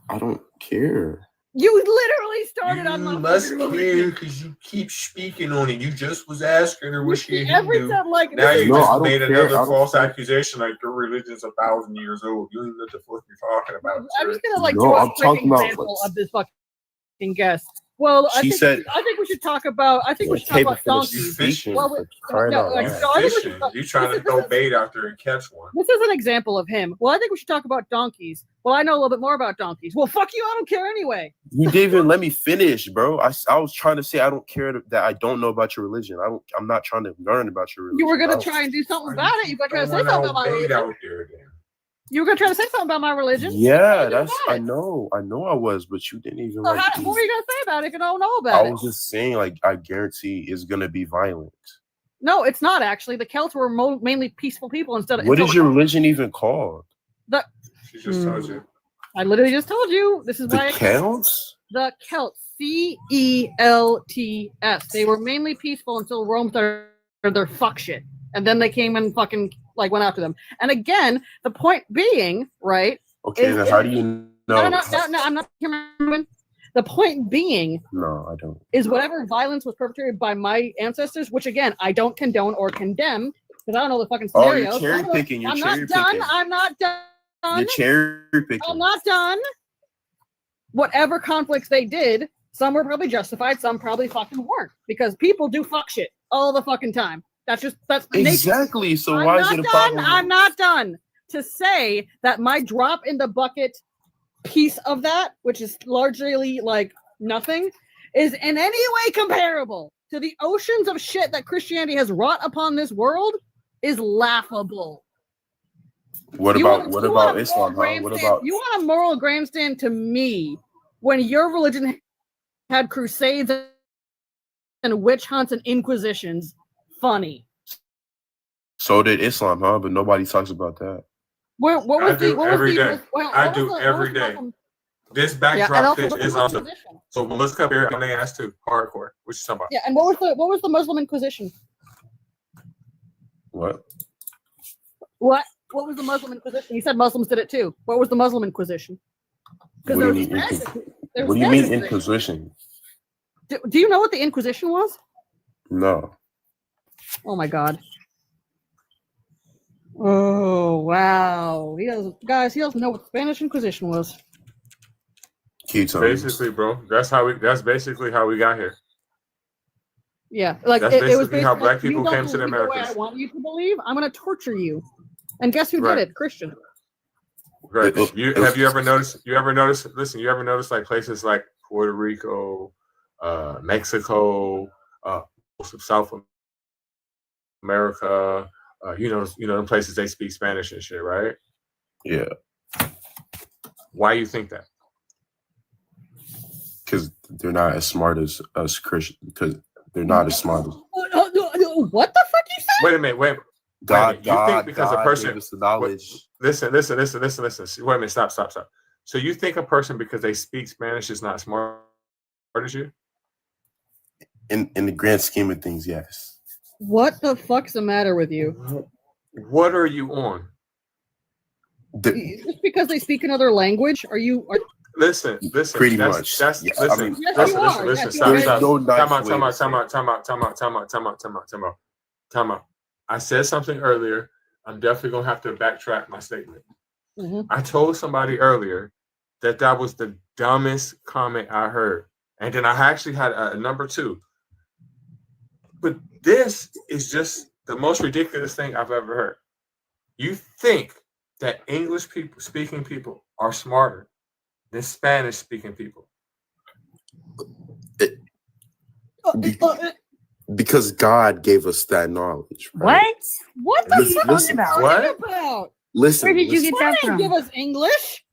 I don't care. You literally started on my must care because you keep speaking on it. You just was asking her what she Hindu. Now you just made another false accusation like your religion's 1,000 years old. You don't even know what the fuck you're talking about. I'm just gonna do a quick example of this fucking guest. Well, I think we should talk about. I think we should talk about donkeys. Fishing. Well, fishing. You trying to throw bait out there and catch one. This is an example of him. Well, I think we should talk about donkeys. Well, I know a little bit more about donkeys. Well, fuck you. I don't care anyway. You didn't even let me finish, bro. I was trying to say I don't care that I don't know about your religion. I'm not trying to learn about your religion. You were gonna try and do something about it. You were gonna try to say something about my religion. You were gonna try to say something about my religion. Yeah, I know I was, but you didn't even. So what were you gonna say about it if you don't know about it? I was just saying, like, I guarantee it's gonna be violent. No, it's not actually. The Celts were mainly peaceful people instead of. What is your religion even called? She just told you. I literally just told you. This is the why. Celts? The Celts, C-E-L-T-S. They were mainly peaceful until Rome started their fuck shit. And then they came and fucking like went after them. And again, the point being, right? Okay, then how do you know? No, I'm not remembering. The point being, no, I don't. Is whatever violence was perpetrated by my ancestors, which again I don't condone or condemn because I don't know the fucking scenarios. Oh, you're cherry picking. You're cherry picking. I'm not done. You're cherry picking. I'm not done. Whatever conflicts they did, some were probably justified, some probably fucking weren't, because people do fuck shit all the fucking time. That's exactly. Nature. So why is it a problem? I'm not done to say that my drop in the bucket piece of that, which is largely like nothing, is in any way comparable to the oceans of shit that Christianity has wrought upon this world is laughable. What about Islam? Huh? What about you want a moral grandstand to me when your religion had crusades and witch hunts and inquisitions? Funny. So did Islam, huh? But nobody talks about that. What was every day. This backdrop pitch is awesome. So let's compare. I'm gonna ask too. Hardcore. What you talking about? Yeah, and what was the Muslim Inquisition? What? What was the Muslim Inquisition? You said Muslims did it too. What was the Muslim Inquisition? What do you mean Inquisition? Do you know what the Inquisition was? No. Oh my God. Oh wow. He doesn't know what the Spanish Inquisition was. Basically, bro. That's basically how we got here. Yeah, like that's it was basically how black people came to the way Americas. I want you to believe. I'm going to torture you. And guess who did it? Christian. Right. Have you ever noticed? Listen, you ever noticed like places like Puerto Rico, Mexico, South America, in places they speak Spanish and shit, right? Yeah. Why you think that? Because they're not as smart as us Christians. Because they're not as smart as. What the fuck you say? Wait a minute. God think because God a person gave us the knowledge. Listen. Wait a minute. Stop. So you think a person because they speak Spanish is not smart as you? In the grand scheme of things, yes. What the fuck's the matter with you? What are you on? Just because they speak another language? Listen. Pretty much. Listen. Time out. I said something earlier. I'm definitely gonna have to backtrack my statement. Mm-hmm. I told somebody earlier that was the dumbest comment I heard, and then I actually had a number two. But this is just the most ridiculous thing I've ever heard. You think that English speaking people are smarter than Spanish speaking people? Because God gave us that knowledge. Right? What the fuck are you talking about? Listen. Where did you get that from? Give us English.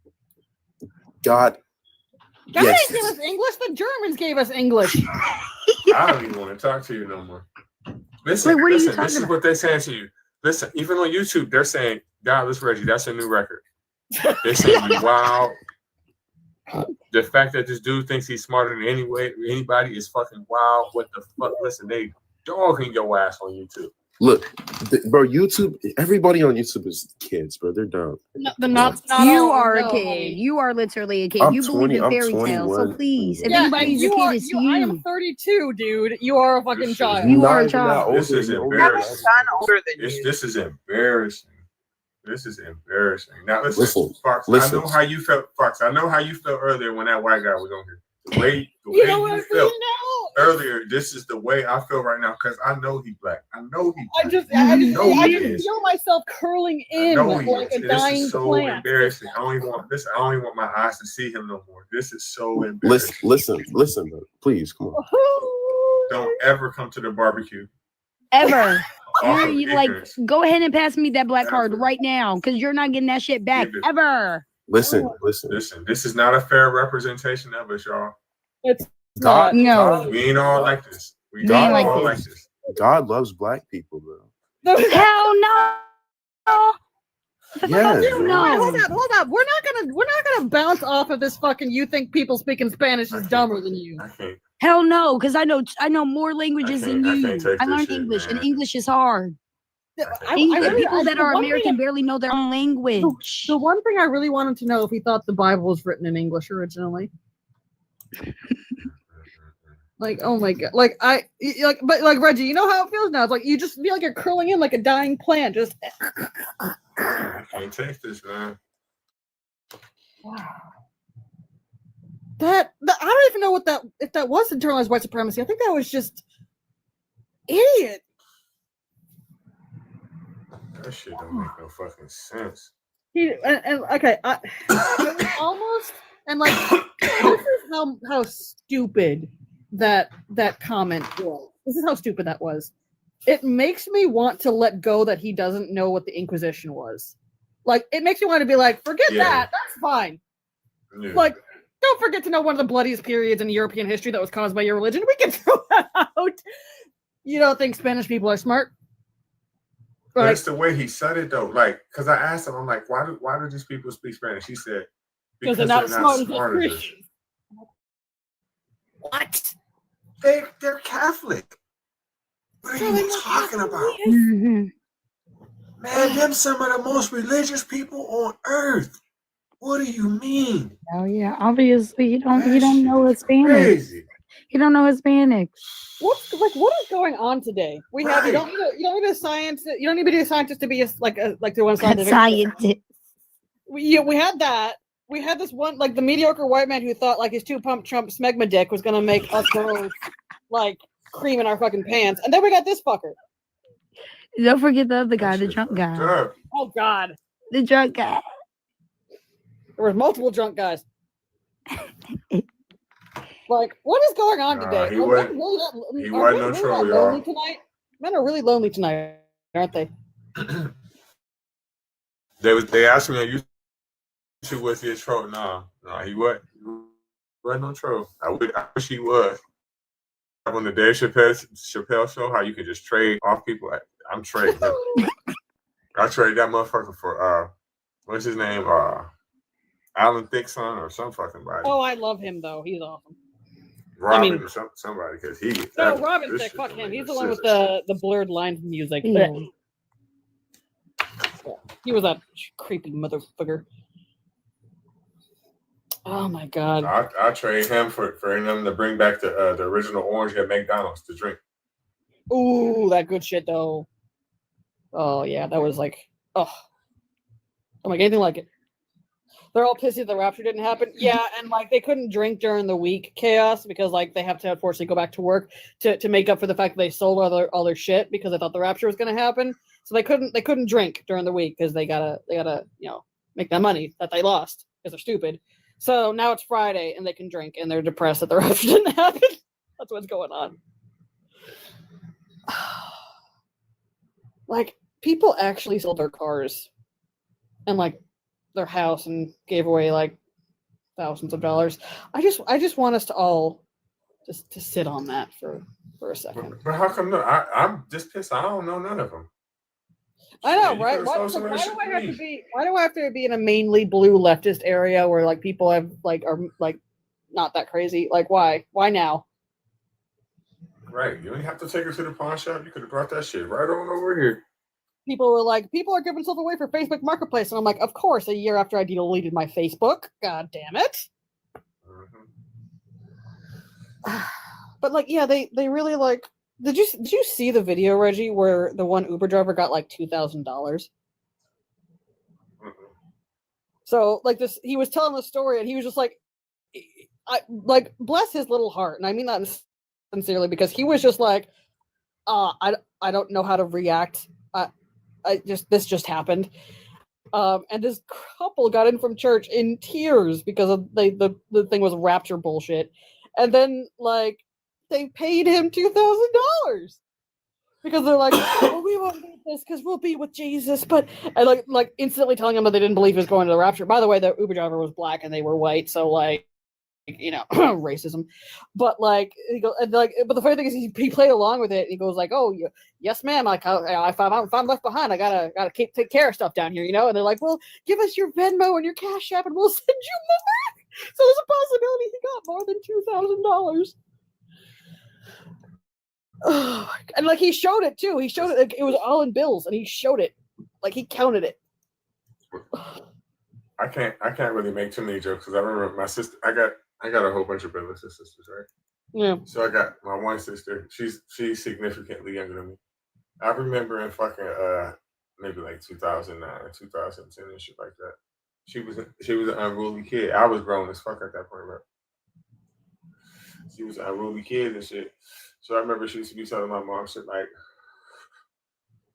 God didn't give us English. The Germans gave us English. I don't even want to talk to you no more. Listen. This is what they're saying to you. Listen, even on YouTube, they're saying, "Godless Reggie, that's a new record." They're saying, "Wow." The fact that this dude thinks he's smarter than anybody is fucking wild. What the fuck? Listen, they dogging your ass on YouTube. Look, bro, YouTube, everybody on YouTube is kids, bro. They're dumb. You are a kid. You are literally a kid. You believe in fairy tales. So please, if anybody's a kid, it's you. I am 32, dude. You are a fucking child. You are a child. This is embarrassing. This is embarrassing. This is embarrassing. Now listen, Fox. I know how you felt, Fox. I know how you felt earlier when that white guy was on here. The way you felt earlier, this is the way I feel right now because I know he's black. I know he's black. I just feel myself curling in like a dying This is so plant. embarrassing. I don't even want my eyes to see him no more. This is so embarrassing. Listen, bro. Please, come on. Don't ever come to the barbecue. Ever. You like, go ahead and pass me that black card right now because you're not getting that shit back ever. Listen. This is not a fair representation of us, y'all. It's God, no. We ain't all like this. We ain't all like like this. this. God loves black people, bro. Hell no. Yes, Hold up. We're not gonna bounce off of this fucking. You think people speaking Spanish is dumber than you? Hell no, because I know more languages than you. I learned English, and English is hard. People that are American barely know their own language. The one thing I really wanted to know if he thought the Bible was written in English originally. Like, oh my god, but Reggie, you know how it feels now. It's like you just feel like you're curling in like a dying plant. Just I can't take this, man. I don't even know if that was internalized white supremacy. I think that was just idiot. That shit don't make no fucking sense. Almost and like this is how stupid that comment was. This is how stupid that was. It makes me want to let go that he doesn't know what the Inquisition was. Like, it makes me want to be like, forget that. That's fine. Yeah. Like, don't forget to know one of the bloodiest periods in European history that was caused by your religion. We can throw that out. You don't think Spanish people are smart? But it's the way he said it, though. Like, because I asked him, I'm like, why do these people speak Spanish? He said, because they're not smart as Christians. What? They're Catholic. What are you talking about? Mm-hmm. Man, them some of the most religious people on earth. What do you mean? Oh yeah, obviously he don't know Hispanic. Crazy. He don't know Hispanic. What is going on today? You don't need a scientist. You don't need to be a scientist to be to one scientist. We had that. We had this one, like the mediocre white man who thought like his 2-pump Trump smegma dick was gonna make us girls like cream in our fucking pants, and then we got this fucker. Don't forget the other guy, the drunk guy. Oh God, the drunk guy. There was multiple drunk guys. Like, what is going on today? He wasn't no troll, y'all. Tonight? Men are really lonely tonight, aren't they? They asked me, are you with your troll? No, he wasn't no troll. I wish he was. On the Dave Chappelle show, how you can just trade off people. I'm trading him. I traded that motherfucker for what's his name? Alan Thickson or some fucking body. Oh, I love him though. He's awesome. Robin or somebody, because he. No, Robin Thicke. Fuck him. He's the one with the blurred lines music. Yeah. He was that creepy motherfucker. Oh my God. I trade him for him to bring back the original orange at McDonald's to drink. Ooh, that good shit though. Oh yeah, that was like, I'm like anything like it. They're all pissy the rapture didn't happen. Yeah, and like they couldn't drink during the week chaos because like they have to unfortunately go back to work to make up for the fact that they sold all their shit because they thought the rapture was going to happen. So they couldn't drink during the week because they gotta make that money that they lost because they're stupid. So now it's Friday and they can drink and they're depressed that the rapture didn't happen. That's what's going on. Like people actually sold their cars and like their house and gave away like thousands of dollars. I just want us to all just to sit on that for a second. But how come no? I'm just pissed. I don't know none of them. I know, right? Why do I have to be in a mainly blue leftist area where like people are not that crazy? Like why? Why now? Right. You don't have to take her to the pawn shop. You could have brought that shit right on over here. People were like, people are giving stuff away for Facebook Marketplace. And I'm like, of course, a year after I deleted my Facebook. God damn it. Mm-hmm. But like, yeah, they really like, did you see the video, Reggie, where the one Uber driver got like $2,000? Mm-hmm. So like this, he was telling the story and he was just like, bless his little heart. And I mean that sincerely because he was just like, I don't know how to react. This just happened. And this couple got in from church in tears because of the thing was rapture bullshit. And then like they paid him $2,000 because they're like, well, we won't need this because we'll be with Jesus. But and like instantly telling him that they didn't believe he was going to the rapture. By the way, the Uber driver was black and they were white, so like racism, but like he goes, but the funny thing is he played along with it. And he goes like, "Oh, yes, ma'am. Like, if I'm left behind, I gotta take care of stuff down here, And they're like, "Well, give us your Venmo and your Cash App, and we'll send you more." So there's a possibility he got more than $2,000. And like he showed it too. He showed it. Like, it was all in bills, and he showed it. Like he counted it. I can't really make too many jokes because I remember my sister. I got a whole bunch of brothers and sisters, right? Yeah. So I got my one sister. She's significantly younger than me. I remember in fucking maybe like 2009 or 2010 and shit like that. She was an unruly kid. I was grown as fuck at that point, right? She was an unruly kid and shit. So I remember she used to be telling my mom shit like,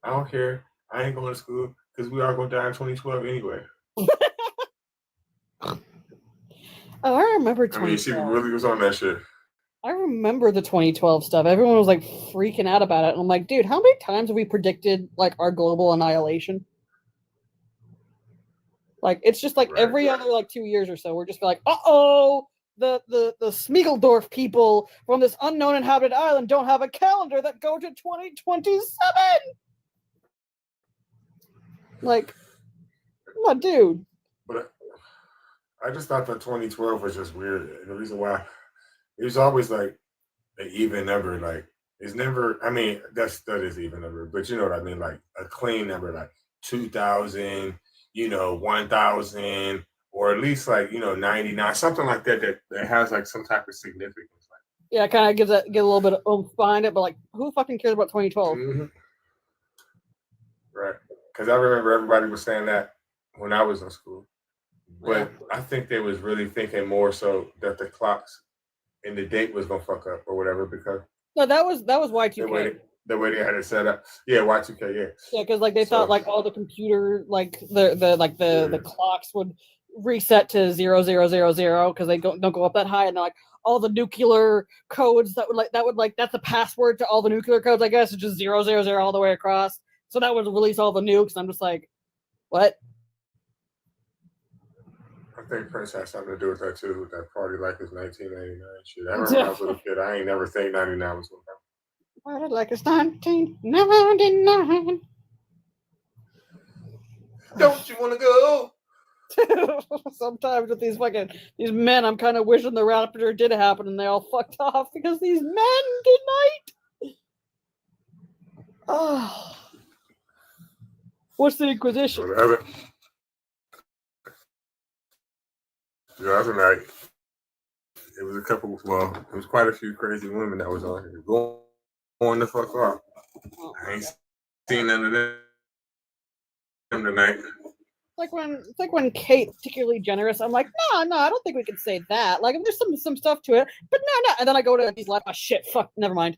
"I don't care. I ain't going to school because we all gonna die in 2012 anyway." Oh, I remember 2012. I mean, she really was on that shit. I remember the 2012 stuff. Everyone was like freaking out about it. And I'm like, dude, how many times have we predicted like our global annihilation? Like, it's just like every other like 2 years or so, we're just like, uh-oh, the Smeagolorf people from this unknown inhabited island don't have a calendar that go to 2027. Like, come on, dude. But I just thought that 2012 was just weird. And the reason why it was always like an even number, like it's never. I mean, that is even number, but you know what I mean, like a clean number, like 2,000, 1,000, or at least like 99, something like that has like some type of significance. Like, yeah, it kind of get a little bit of oomph behind it, but like, who fucking cares about 2012? Mm-hmm. Right, because I remember everybody was saying that when I was in school, but I think they was really thinking more so that the clocks and the date was gonna fuck up or whatever because no, that was Y2K. The way they had it set up, yeah, Y2K, yeah. Yeah, because like they thought like all the computer the clocks would reset to 0000 because they don't go up that high, and like all the nuclear codes that would that's a password to all the nuclear codes. I guess it's just 000 all the way across. So that would release all the nukes. And I'm just like, what? I think Prince has something to do with that too. With that party like it's 1999 shit. I remember when I was a little kid. I ain't never think 99 was gonna happen. Party like it's 1999. Don't you want to go? Sometimes with these men, I'm kind of wishing the rapture did happen and they all fucked off because these men did not. Oh. What's the Inquisition? The other night, it was it was quite a few crazy women that was on here. Going the fuck off. I ain't seen none of them tonight. It's like when Kate particularly generous. I'm like, no, I don't think we can say that. Like, there's some stuff to it, but no. And then I go to these like, oh shit, fuck, never mind.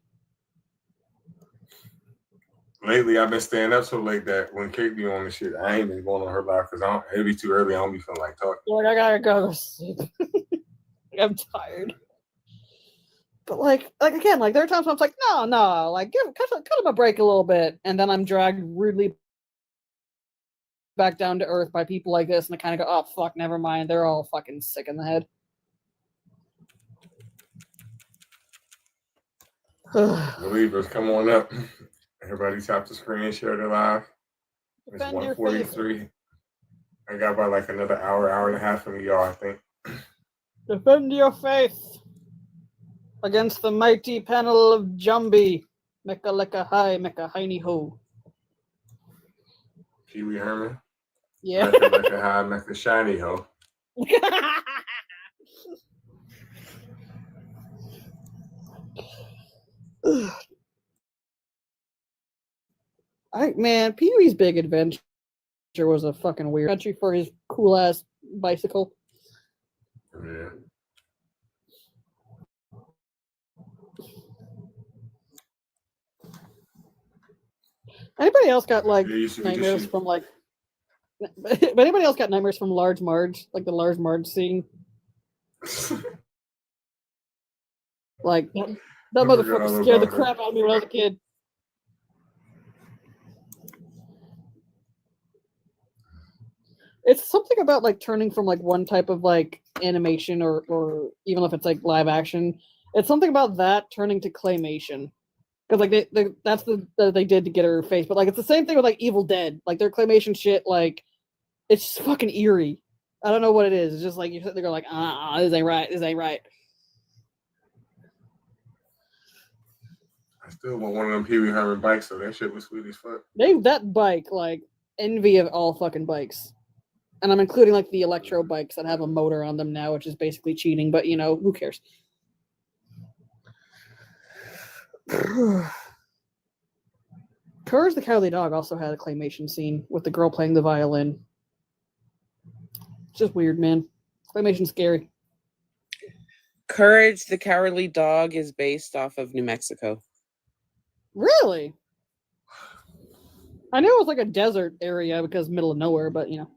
Lately, I've been staying up so late that when Kate be on the shit, I ain't been going on her live because it'd be too early. I don't be feeling like talking. Like, I gotta go to sleep. I'm tired. But like again, like there are times when I'm like, no, like cut him a break a little bit, and then I'm dragged rudely back down to earth by people like this, and I kind of go, oh fuck, never mind. They're all fucking sick in the head. Believers, come on up. Everybody tap the screen, share the live. It's 1:43. I got about like another hour and a half from y'all, I think. Defend your faith against the mighty panel of Jumbie. Mecca lecca hi, mecca hiney ho. Pee Wee Herman. Yeah. Mecca lecca hi, mecca shiny ho. Man, Pee Wee's Big Adventure was a fucking weird country for his cool ass bicycle. Yeah. Anybody else got like nightmares from like? Anybody else got nightmares from Large Marge, like the Large Marge scene? Like that motherfucker scared the crap out of me when I was a kid. It's something about like turning from like one type of like animation or even if it's like live action. It's something about that turning to claymation. Because like that's they did to get her face, but like it's the same thing with like Evil Dead. Like their claymation shit, like it's just fucking eerie. I don't know what it is. It's just like you're sitting there like, this ain't right. This ain't right. I still want one of them Pee Wee Herman bikes, so that shit was sweet as fuck. That bike, like envy of all fucking bikes. And I'm including like the electro bikes that have a motor on them now, which is basically cheating, but you know, who cares? Courage the Cowardly Dog also had a claymation scene with the girl playing the violin. It's just weird, man. Claymation's scary. Courage the Cowardly Dog is based off of New Mexico. Really? I knew it was like a desert area because middle of nowhere, but you know.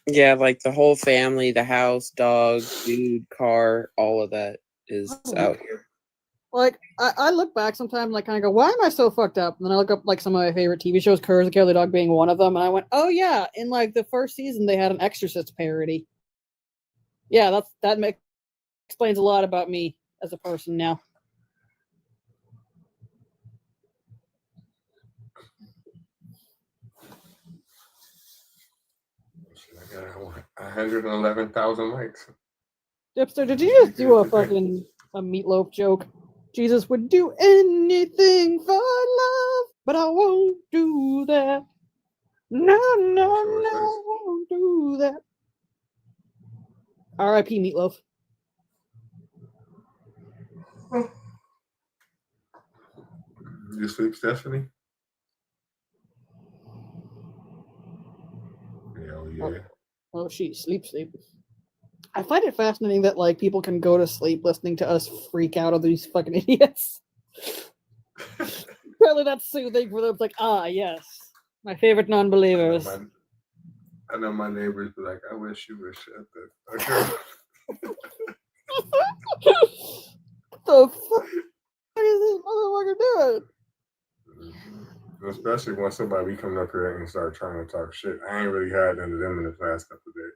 Yeah, like the whole family, the house, dog, dude, car, all of that is out here. Like, I look back sometimes and I kind of go, why am I so fucked up? And then I look up like some of my favorite TV shows, Courage the Cowardly Dog being one of them, and I went, oh yeah, in like the first season they had an Exorcist parody. Yeah, that explains a lot about me as a person now. I got 111,000 likes. Dipster, did you just do a fucking meatloaf joke? Jesus would do anything for love, but I won't do that. No, I won't do that. R.I.P. Meatloaf. You sleep, Stephanie? Hell yeah. Oh, she sleep. I find it fascinating that like people can go to sleep listening to us freak out of these fucking idiots. Apparently that's soothing for them. It's like, yes, my favorite non-believers. I know my neighbors be like, I wish you would shut the fuck up. What the fuck is this motherfucker doing? Especially when somebody be coming up here and start trying to talk shit. I ain't really had none of them in the past couple of days.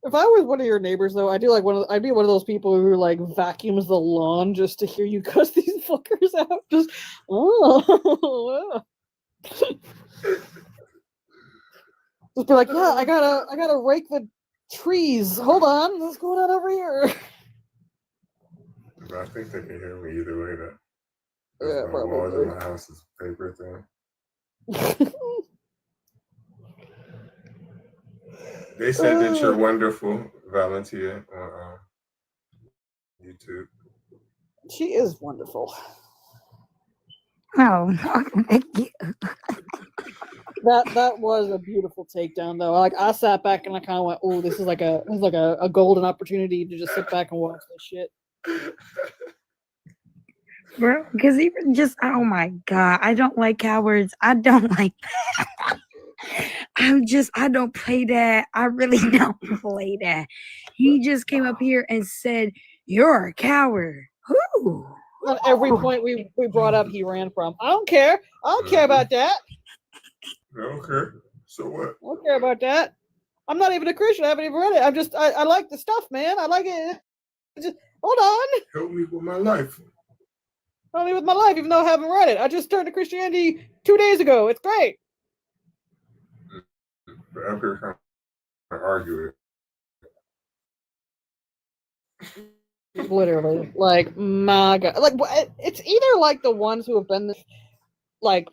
If I was one of your neighbors, though, I'd be one of those people who like vacuums the lawn just to hear you cuss these fuckers out. Just just be like, yeah, I gotta rake the trees. Hold on, what's going on over here? But I think they can hear me either way. Though. Yeah, my walls in my house is paper thing. They said that you're wonderful, Valentia, on YouTube. She is wonderful. Oh, thank you. That was a beautiful takedown, though. Like I sat back and I kind of went, "Oh, this is like a golden opportunity to just sit back and watch this shit." Bro, because even just, oh my God, I don't like cowards. I don't like that. I don't play that. I really don't play that. He just came up here and said, you're a coward. Who? On every point we brought up, he ran from. I don't care. I don't care about that. I don't care. So what? I don't care about that. I'm not even a Christian. I haven't even read it. I like the stuff, man. I like it. Just hold on. Help me with my life. Help me with my life, even though I haven't read it. I just turned to Christianity 2 days ago. It's great. But I'm here trying to argue it. Literally, like my God, like it's either like the ones who have been like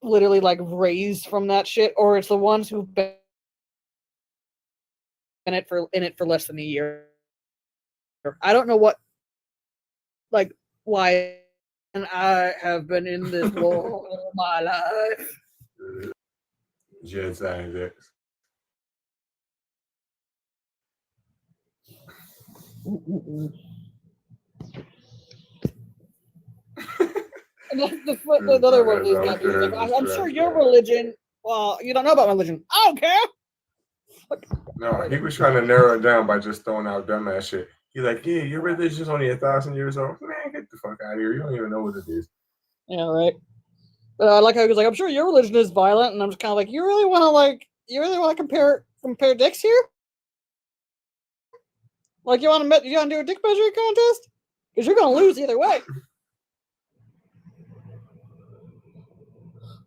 literally like raised from that shit, or it's the ones who've been in it for less than a year. I don't know what, like, why, and I have been in this world all my life. Jet Science. And the other one is like, I'm sure your religion. Well, you don't know about religion. I don't care. No, he was trying to narrow it down by just throwing out dumbass shit. He's like, yeah, your religion is only 1,000 years old. Man, get the fuck out of here. You don't even know what it is. Yeah, right. But I like how he was like, I'm sure your religion is violent, and I'm just kind of like, you really want to compare compare dicks here? Like you want to do a dick measuring contest? Because you're gonna lose either way.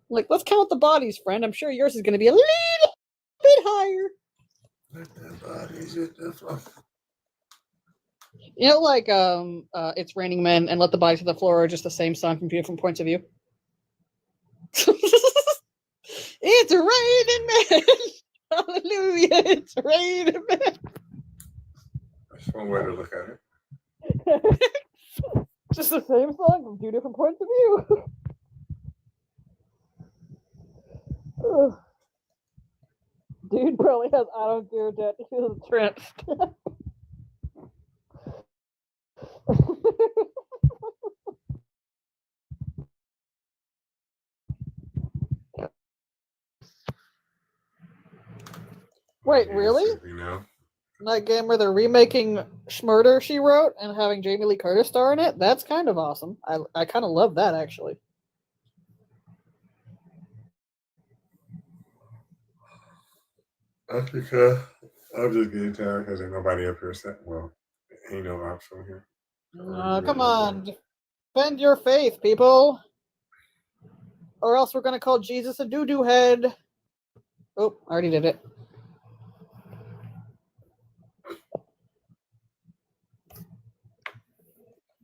Like, let's count the bodies, friend. I'm sure yours is gonna be a little bit higher. You know, like It's Raining Men and Let the Bodies Hit the Floor are just the same song from different points of view. It's raining men. Hallelujah! It's raining men. That's one way to look at it. Just the same song from two different points of view. Ugh. Dude probably has I don't care that he was trenched. Wait, really? You know? That game where they're remaking Schmurder, She Wrote, and having Jamie Lee Curtis star in it? That's kind of awesome. I kind of love that, actually. That's because I'm just getting tired because ain't nobody up here saying, well, ain't no option here. Come on. Defend your faith, people. Or else we're going to call Jesus a doo-doo head. Oh, I already did it.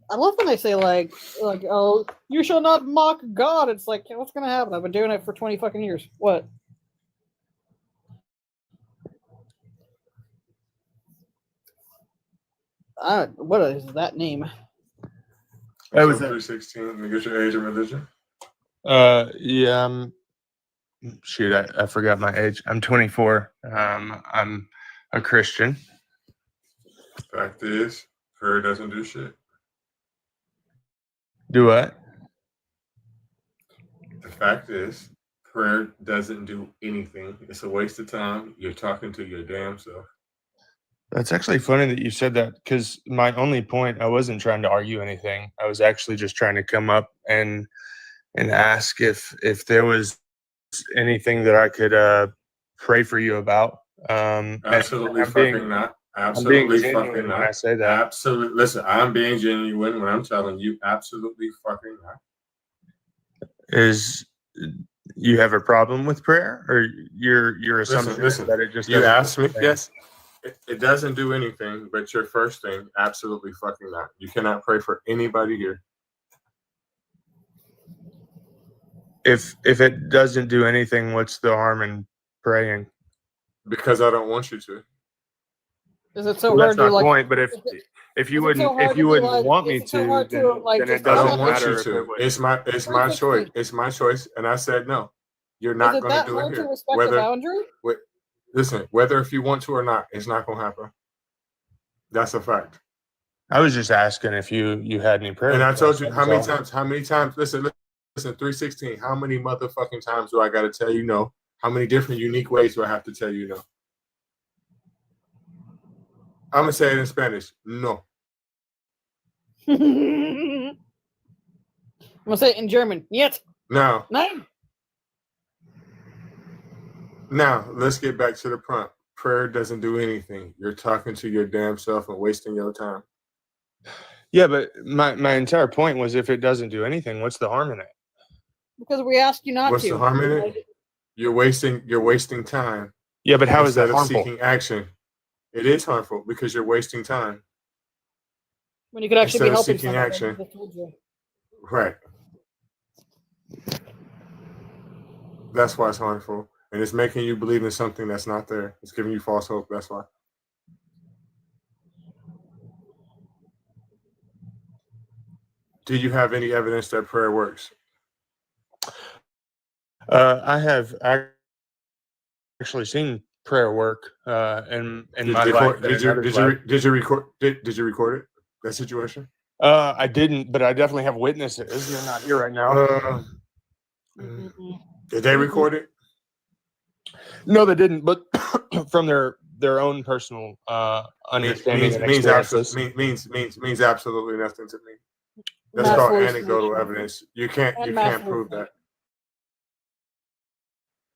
I love when they say like, oh, you shall not mock God. It's like, what's gonna happen? I've been doing it for 20 fucking years. What? What is that name? That was 316. Let me get your age and religion. Yeah. Shoot, I forgot my age. I'm 24. I'm a Christian. Fact is, prayer doesn't do shit. Do what? The fact is, prayer doesn't do anything. It's a waste of time. You're talking to your damn self. That's actually funny that you said that, because my only point, I wasn't trying to argue anything. I was actually just trying to come up and ask if there was anything that I could pray for you about. Absolutely fucking not. Absolutely fucking not. When I say that. Absolutely. Listen, I'm being genuine when I'm telling you absolutely fucking not. Is you have a problem with prayer, or your assumption is that it just you doesn't asked do me? anything? Yes. It doesn't do anything, but your first thing, absolutely fucking not. You cannot pray for anybody here. If it doesn't do anything, what's the harm in praying? Because I don't want you to. Is it so Well, hard that's to my like? point. But if you wouldn't want me to, then it I don't doesn't want matter you if it to. would. It's my choice. It's my choice, and I said no. You're not going to do it hard to here. respect a boundary? Listen, whether if you want to or not, it's not going to happen. That's a fact. I was just asking if you had any prayer. And I told requests, you that how was many all. times. Listen. 316. How many motherfucking times do I got to tell you no? How many different unique ways do I have to tell you no? I'm gonna say it in Spanish. No. I'm gonna say it in German. Yet. Now, Nein. Now, let's get back to the prompt. Prayer doesn't do anything. You're talking to your damn self and wasting your time. Yeah, but my entire point was, if it doesn't do anything, what's the harm in it? Because we asked you not What's to. the harm in it? You're wasting time. Yeah, but how is that instead of harmful? seeking action. It is harmful because you're wasting time. When you could actually Instead be of helping seeking someone. action. I just told you. Right. That's why it's harmful. And it's making you believe in something that's not there. It's giving you false hope. That's why. Do you have any evidence that prayer works? I have actually seen prayer work in my life. Did you record it? That situation? I didn't, but I definitely have witnesses. They're not here right now. Did they record it? No, they didn't. But from their own personal understanding and experiences. Means absolutely nothing to me. That's called anecdotal evidence. You can't prove that.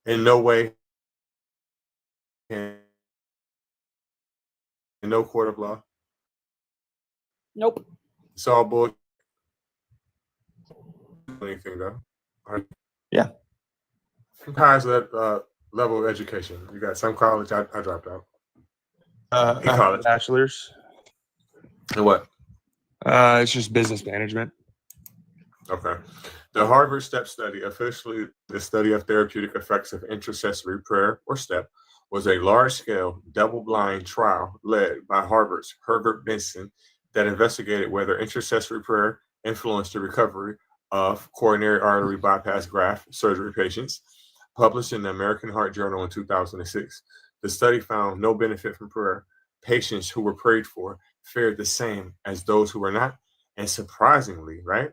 In no way can no court of law. Nope. It's all bull. Anything though. Yeah. How's that level of education? You got some college. I dropped out. I have college. a bachelor's. And what? It's just business management. Okay. The Harvard STEP study, officially the study of therapeutic effects of intercessory prayer, or STEP, was a large-scale, double-blind trial led by Harvard's Herbert Benson that investigated whether intercessory prayer influenced the recovery of coronary artery bypass graft surgery patients, published in the American Heart Journal in 2006. The study found no benefit from prayer. Patients who were prayed for fared the same as those who were not, and surprisingly, right?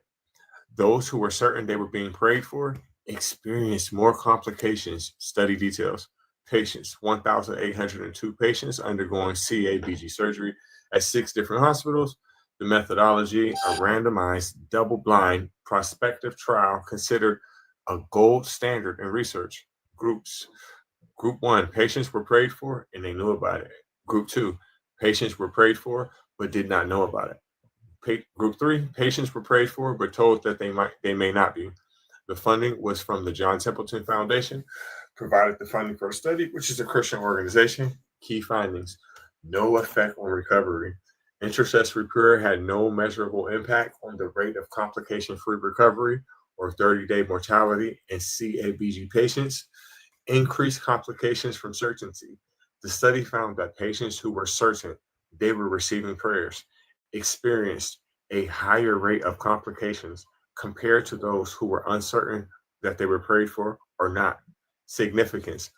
Those who were certain they were being prayed for experienced more complications. Study details. Patients, 1,802 patients undergoing CABG surgery at 6 different hospitals. The methodology, a randomized, double-blind, prospective trial considered a gold standard in research. Groups. Group 1, patients were prayed for and they knew about it. Group 2, patients were prayed for but did not know about it. Group 3, patients were prayed for but told that they may not be. The funding was from the John Templeton Foundation, provided the funding for a study, which is a Christian organization. Key findings: no effect on recovery. Intercessory prayer had no measurable impact on the rate of complication-free recovery or 30-day mortality in CABG patients. Increased complications from certainty. The study found that patients who were certain they were receiving prayers experienced a higher rate of complications compared to those who were uncertain that they were prayed for or not. Significance.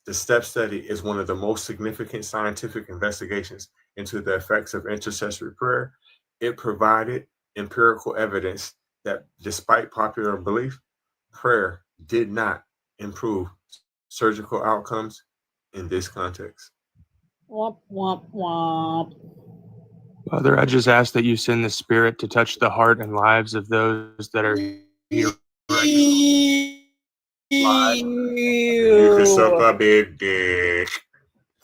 The STEP study is one of the most significant scientific investigations into the effects of intercessory prayer. It provided empirical evidence that despite popular belief, prayer did not improve surgical outcomes in this context. Womp, womp, womp. Father, I just ask that you send the Spirit to touch the heart and lives of those that are here right now. You can suck a big dick.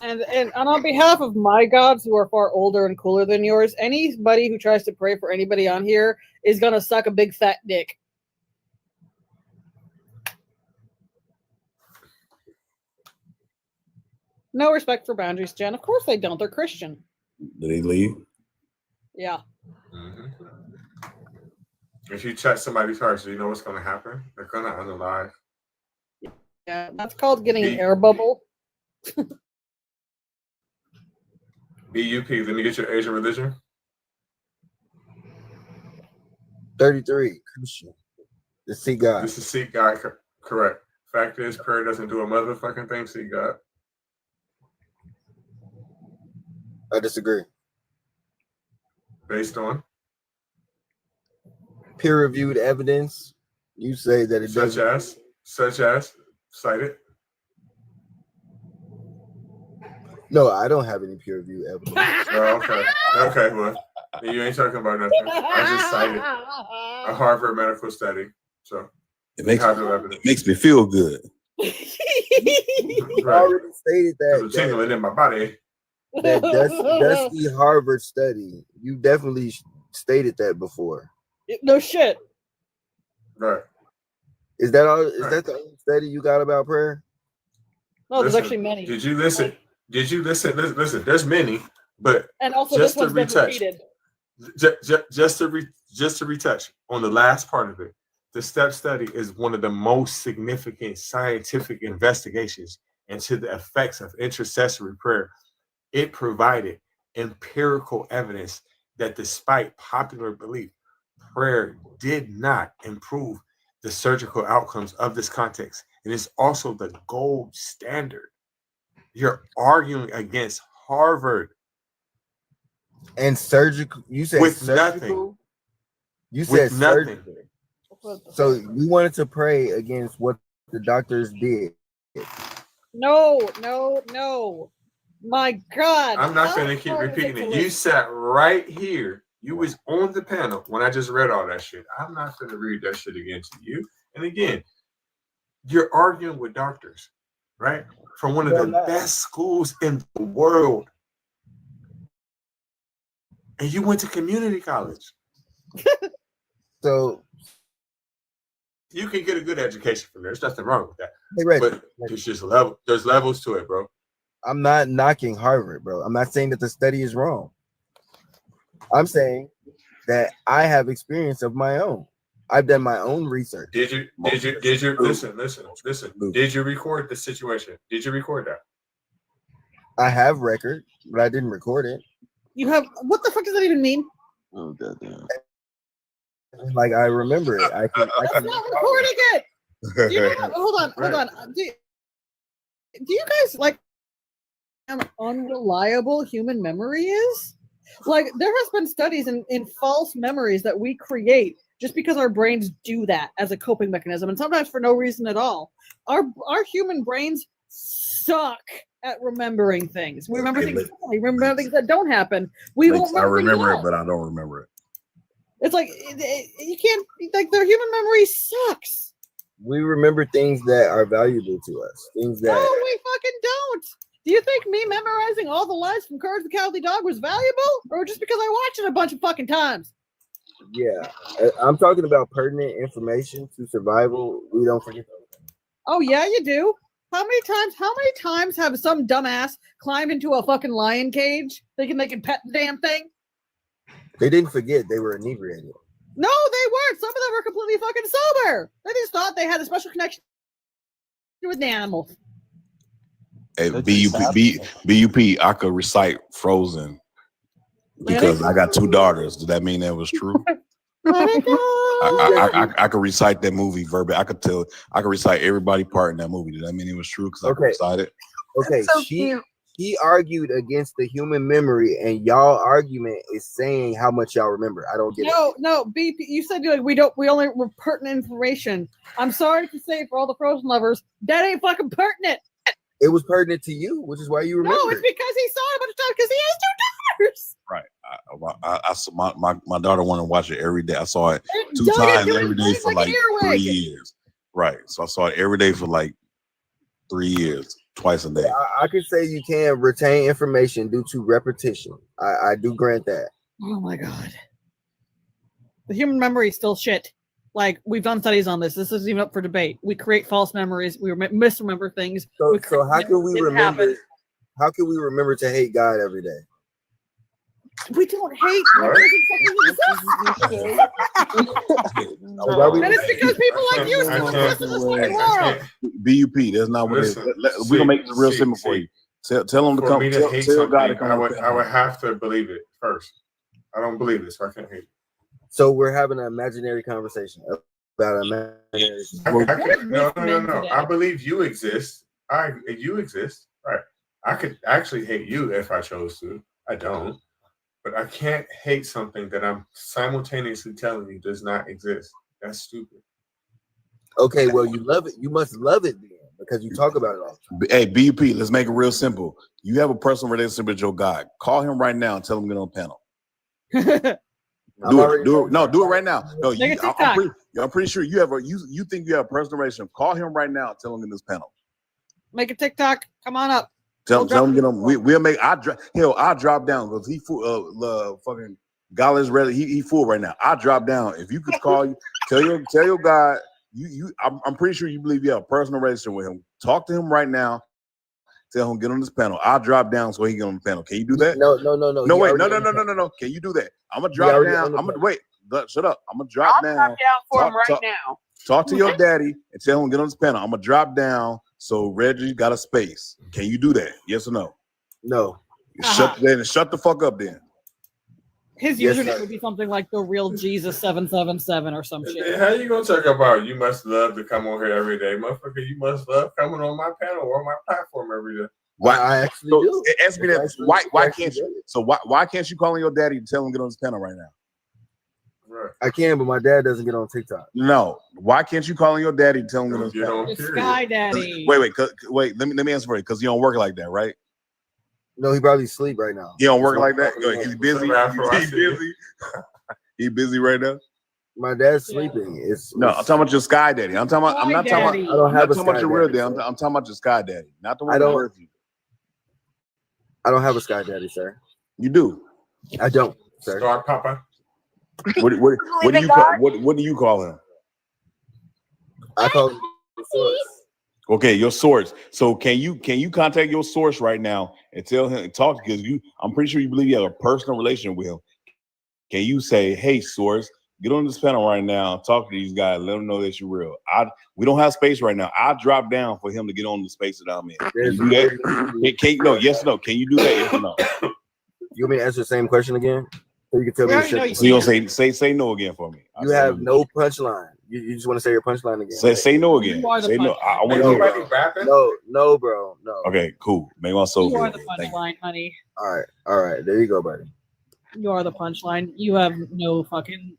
And on behalf of my gods, who are far older and cooler than yours, anybody who tries to pray for anybody on here is gonna suck a big fat dick. No respect for boundaries, Jen. Of course they don't. They're Christian. Did they leave? Yeah. Mm-hmm. If you touch somebody's heart, so you know what's going to happen? They're going to unalive. Yeah, that's called getting an air bubble. BUP, let me get your Asian religion. 33, Christian. The Sikh God. This is Sikh God, correct. Fact is, prayer doesn't do a motherfucking thing, Sikh God. I disagree. Based on? Peer-reviewed evidence. You say that it doesn't. Such as, cite it. No, I don't have any peer-reviewed evidence. Oh, okay. Okay, well, you ain't talking about nothing. I just cited a Harvard medical study. So it makes me feel good. You already stated that. There's a tingling in my body. That Dusty Harvard study. You definitely stated that before. No shit. Right. Is that all? Is that the only study you got about prayer? No, there's actually many. Did you listen? Did you listen? Listen, there's many, but and also just this one's been repeated. Just to retouch on the last part of it, the STEP study is one of the most significant scientific investigations into the effects of intercessory prayer. It provided empirical evidence that despite popular belief, prayer did not improve the surgical outcomes of this context. It is also the gold standard. You're arguing against Harvard. And surgical, you said with surgical? nothing. You said with nothing. Surgical. So you wanted to pray against what the doctors did. No. My God. I'm not going to keep repeating it. You sat right here. You was on the panel when I just read all that shit. I'm not going to read that shit again to you. And again, you're arguing with doctors, right? From one of the best schools in the world. And you went to community college. So you can get a good education from there. There's nothing wrong with that. Hey, Reggie, but there's just level. There's levels to it, bro. I'm not knocking Harvard, bro. I'm not saying that the study is wrong. I'm saying that I have experience of my own. I've done my own research. Did you listen? Did you record the situation? Did you record that? I have record, but I didn't record it. You have what the fuck does that even mean? Oh goddamn! Like I remember it. I can. That's not recording it. Do you know what, hold on. Do you guys like how unreliable human memory is? Like there has been studies in false memories that we create just because our brains do that as a coping mechanism, and sometimes for no reason at all. Our human brains suck at remembering things. We remember things. We remember things that don't happen. We won't. I remember it, but I don't remember it. It's like you can't. Like their human memory sucks. We remember things that are valuable to us. Things that. No, we fucking don't. Do you think me memorizing all the lines from Courage the Cowardly Dog was valuable, or just because I watched it a bunch of fucking times? Yeah, I'm talking about pertinent information to survival. We don't forget those. Oh yeah, you do. How many times have some dumbass climbed into a fucking lion cage thinking they can pet the damn thing? They didn't forget they were inebriated. No, they weren't. Some of them were completely fucking sober. They just thought they had a special connection with the animals. Hey, BUP, I could recite Frozen because I got 2 daughters. Does that mean that was true? Let it go. I could recite that movie verbatim. I could recite everybody part in that movie. Does that mean it was true? Because I could recite it. Okay, so he argued against the human memory, and y'all argument is saying how much y'all remember. I don't get it. No, BP. You said we only were pertinent information. I'm sorry to say for all the Frozen lovers, that ain't fucking pertinent. It was pertinent to you, which is why you remember. No, it's because he saw it a bunch of times because he has 2 daughters. Right. I saw my daughter wanted to watch it every day. I saw it 2 times every day for like 3 years. Right. So I saw it every day for like 3 years, twice a day. I could say you can retain information due to repetition. I do grant that. Oh my god. The human memory is still shit. Like we've done studies on this. This isn't even up for debate. We create false memories. We misremember things. So how can we remember? Happen. How can we remember to hate God every day? We don't hate. And it's because people like you still exist in this fucking world. BUP, that's not what it is. We're gonna make this real simple for you. Tell them to come. Tell God to come. I would have to believe it first. I don't believe it, so I can't hate it. So we're having an imaginary conversation about imaginary. No. I believe you exist. You exist. Right. I could actually hate you if I chose to. I don't. But I can't hate something that I'm simultaneously telling you does not exist. That's stupid. Okay, well, you love it. You must love it then because you talk about it all the time. Hey, BUP, let's make it real simple. You have a personal relationship with your God. Call him right now and tell him to get on the panel. Do it right now. No, I'm pretty sure you think you have a personal relationship. Call him right now and tell him in this panel. Make a TikTok. Come on up. Tell him get on. We'll make. I'll drop down because he full. Fucking God is ready. He full right now. I'll drop down. If you could call you, tell your God. I'm pretty sure you believe you have a personal relationship with him. Talk to him right now. Tell him get on this panel. I'll drop down so he can get on the panel. Can you do that? No. No, wait. No. Can you do that? I'm gonna drop down. I'm gonna wait. Shut up. I'm gonna drop down. Drop down for him right now. Talk to your daddy and tell him get on this panel. I'm gonna drop down so Reggie got a space. Can you do that? Yes or no? No. Shut the fuck up then. His username would be something like the real Jesus 777 or some shit. How you gonna talk about you must love to come on here every day, motherfucker? You must love coming on my panel or my platform every day. Why I actually do. Ask me that. Why can't you? So why can't you call on your daddy and tell him get on this panel right now? Right. I can, but my dad doesn't get on TikTok. No. Why can't you call on your daddy and tell him to get on the Sky Daddy? Wait. Let me answer for it because you don't work like that, right? No, he probably asleep right now. He don't work like that. He's busy. He's busy. He's busy right now. My dad's sleeping. No, I'm talking about your Sky Daddy. I'm not talking about your real daddy. I'm talking about your Sky Daddy, not the one that birthed you. I don't have a Sky Daddy, sir. You do. I don't. Sir. Star Papa. What do you call him? I call him the source. Okay, your source. So can you contact your source right now and tell him, talk, because I'm pretty sure you believe you have a personal relationship with him. Can you say, hey, source, get on this panel right now, talk to these guys, let them know that you're real. We don't have space right now. I drop down for him to get on the space that I'm in. Can you do that? No, yes or no? Can you do that? Yes or no? You want me to answer the same question again? So you can tell me. So you don't say no again for me. You have no punchline. You just want to say your punchline again. Say no again. Say no. I want to hear. No, bro. No. Okay, cool. Make my soul You are good. the punchline, honey. All right. There you go, buddy. You are the punchline. You have no fucking.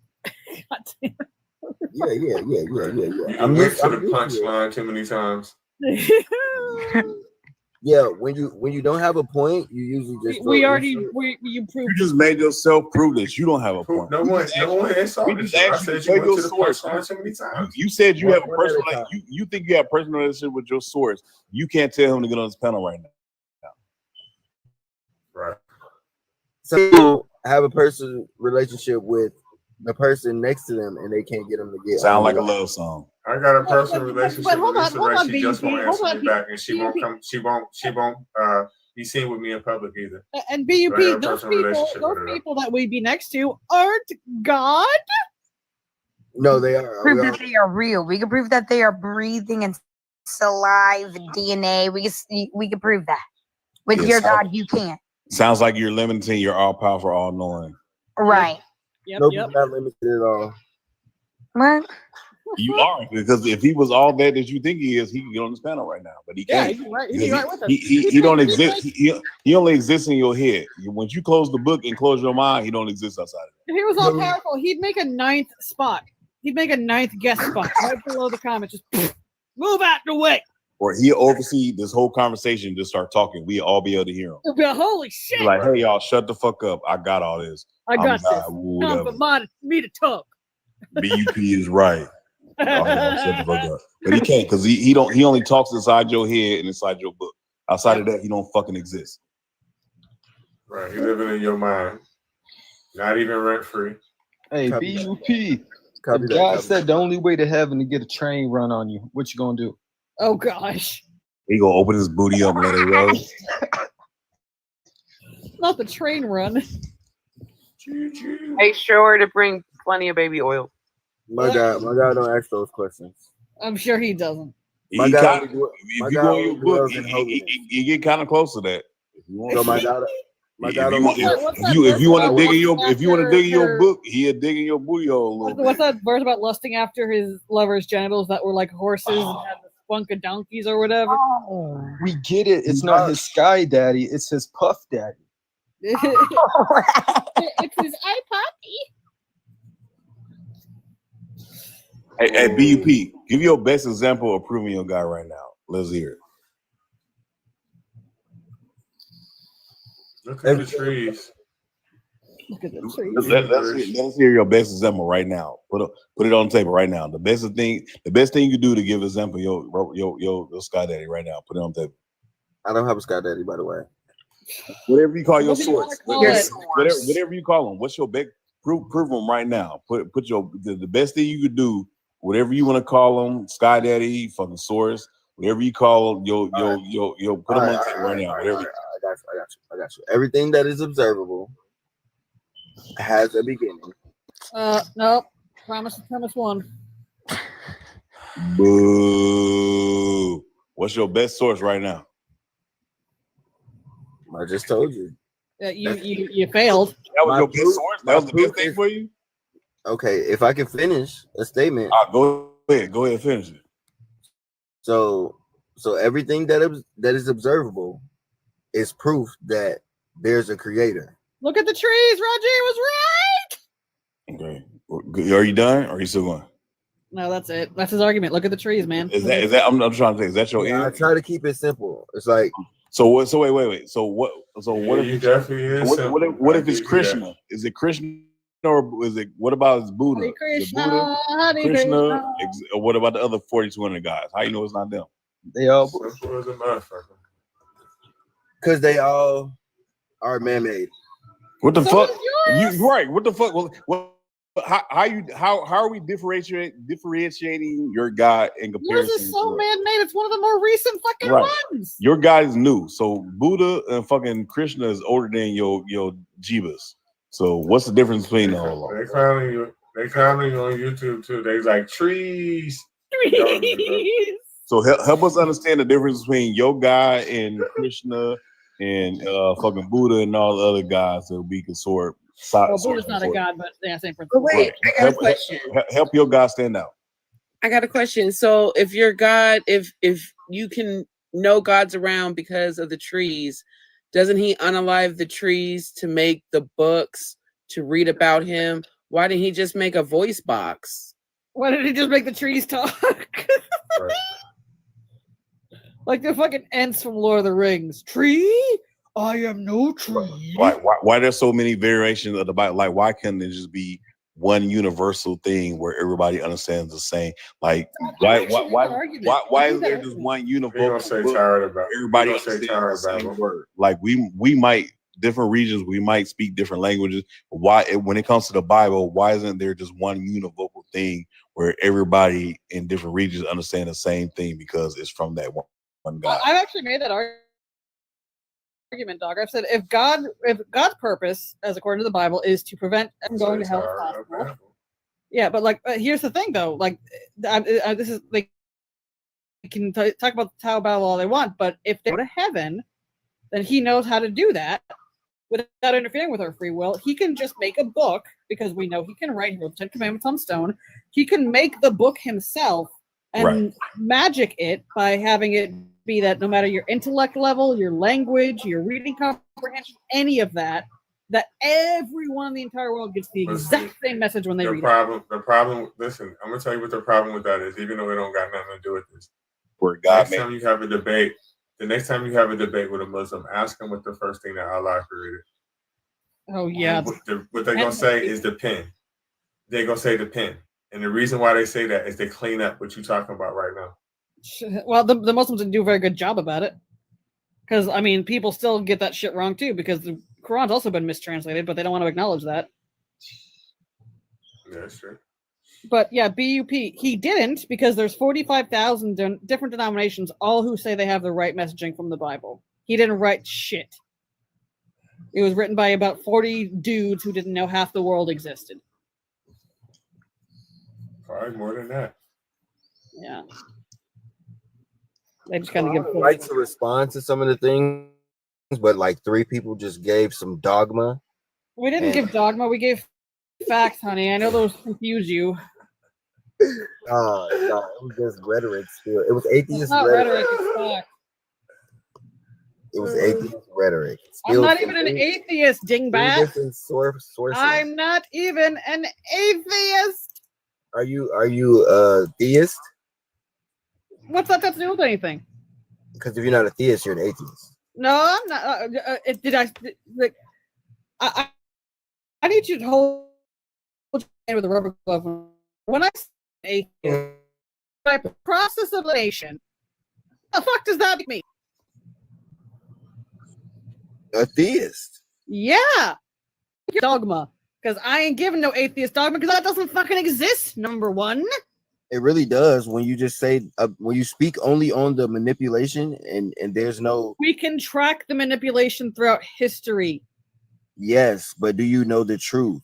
Yeah. I'm used to the punchline too many times. Yeah, when you don't have a point, you usually just you proved. You just made yourself prove that you don't have a point. No one insulted you. I said you went to the punchline too many times. You said you have a personal, you think you have a personal relationship with your source. You can't tell him to get on this panel right now. Right. So have a personal relationship with the person next to them, and they can't get them to get. Sound like a love song. I got a personal relationship but hold with on, Lisa hold Ray. on, She just won't hold answer on, me back, and she won't come. She won't be seen with me in public either. And So I have BUP, a those personal relationship with her. people that we'd be next to aren't God. No, they are. Prove that they are real. We can prove that they are breathing and saliva, DNA. We can prove that. With your God, you can't. Sounds like you're limiting your all powerful, all knowing. Right. Nope, you're not limited at all. What? You are, because if he was all that you think he is, he can get on this panel right now, but he can't. Yeah, he'd be right with us. He don't exist. He only exists in your head. Once you close the book and close your mind, he don't exist outside of it. If he was all powerful, he'd make a 9th spot. He'd make a 9th guest spot right below the comments. Just move out the way. Or he'll oversee this whole conversation, just start talking. We all be able to hear him. It'll be a holy shit. Like, hey, y'all, shut the fuck up. I got all this. I got this. Whatever. Time for me to talk. BUP is right. Oh, shut the fuck up. But he can't, because he only talks inside your head and inside your book. Outside of that, he don't fucking exist. Right, he living in your mind, not even rent free. Hey, BUP. If God said the only way to heaven to get a train run on you, what you gonna do? Oh gosh. He gonna open his booty up and let it roll. Not the train run. Make sure to bring plenty of baby oil. My God don't ask those questions. I'm sure he doesn't. My God, if you go in your book, you get kind of close to that. So my God, if you want to dig in your book, he'll dig in your booty hole a little bit. What's that verse about lusting after his lover's genitals that were like horses and had the spunk of donkeys or whatever? Oh, we get it. It's not his sky daddy. It's his puff daddy. It's his iPoppy. Hey, BUP, give your best example of proving your guy right now. Let's hear it. Look at the trees. Look at the trees. Let's hear your best example right now. Put it on the table right now. The best thing you can do to give example your sky daddy right now. Put it on the table. I don't have a sky daddy, by the way. Whatever you call your source. Whatever you call him. What's your big prove them right now? Put the best thing you could do. Whatever you want to call them, sky daddy, fucking source, whatever you call yo, put them on the table right now. Whatever. I got you. Everything that is observable has a beginning. No. Premise 1. Boo. What's your best source right now? I just told you. You failed. That was your best source? That was the best thing for you? Okay, if I can finish a statement. Go ahead and finish it. So everything that is observable is proof that there's a creator. Look at the trees. Roger was right. Okay. Are you done? Or are you still going? No, that's it. That's his argument. Look at the trees, man. Is that I'm trying to think. Is that your end? I try to keep it simple. It's like So what? So wait. So what? So what Yeah, if you definitely is what if it's Krishna? Is it Krishna or is it? What about it's Buddha? Hare Is it Krishna, Buddha, Hare Krishna? Krishna. Or what about the other 4,200 guys? How you know it's not them? They all Simple as a motherfucker. because they all are man-made. What the So fuck? is yours. You right? What the fuck? Well, how are we differentiating your God in Yours comparison? is so man-made. It's one of the more recent fucking Right. ones. Your God is new. So Buddha and fucking Krishna is older than your Jivas. So what's the difference between all of them? They clowning you. They clowning you on YouTube too. They like trees. So help us understand the difference between your God and Krishna and fucking Buddha and all the other gods that we consort. Well, Buddha's not a god, but yeah, same But principle. wait, I got a question. Help your God stand out. I got a question. So if your God, if you can know God's around because of the trees, doesn't he unalive the trees to make the books to read about him? Why didn't he just make a voice box? Why did he just make the trees talk? Like the fucking Ents from Lord of the Rings. Tree? I am no tree. Why there's so many variations of the Bible? Like, why can't it just be one universal thing where everybody understands the same? Like, why is there just one universal book? Everybody understands the same word. Like, we might different regions, we might speak different languages. Why, when it comes to the Bible, why isn't there just one univocal thing where everybody in different regions understand the same thing because it's from that one God? I've actually made that argument, dog. I've said if God's purpose, as according to the Bible, is to prevent them going to hell if possible. Yeah, but like, here's the thing, though. Like, this is like, you can talk about the Tower Bible all they want, but if they go to heaven, then he knows how to do that without interfering with our free will. He can just make a book because we know he can write. He wrote the 10 Commandments on stone. He can make the book himself and magic it by having it be that no matter your intellect level, your language, your reading comprehension, any of that, that everyone in the entire world gets the exact same message when they read it. The problem, listen, I'm going to tell you what the problem with that is, even though it don't got nothing to do with this. Next time you have a debate, the next time you have a debate with a Muslim, ask them what the first thing that Allah created. Oh, yeah. What they're going to say is the pen. They're going to say the pen. And the reason why they say that is they clean up what you're talking about right now. Well, the Muslims didn't do a very good job about it. Because, I mean, people still get that shit wrong, too, because the Quran's also been mistranslated, but they don't want to acknowledge that. Yeah, that's true. But, yeah, BUP, he didn't, because there's 45,000 different denominations, all who say they have the right messaging from the Bible. He didn't write shit. It was written by about 40 dudes who didn't know half the world existed. Probably more than that. Yeah. They just kind of give. I would like to respond to some of the things, but like 3 people just gave some dogma. We didn't give dogma. We gave facts, honey. I know those confuse you. No, it was just rhetoric. Still, it was atheist It's not rhetoric. it's fact. It was atheist rhetoric. I'm not even an atheist, dingbat. Different sources. I'm not even an atheist. Are you theist? What's that got to do with anything? Because if you're not a theist, you're an atheist. No, I'm not. I need you to hold with a rubber glove. When I say atheist, by process of elimination, the fuck does that mean? A theist. Yeah. Dogma. Because I ain't giving no atheist dogma because that doesn't fucking exist, number one. It really does when you just say, when you speak only on the manipulation and there's no. We can track the manipulation throughout history. Yes, but do you know the truth?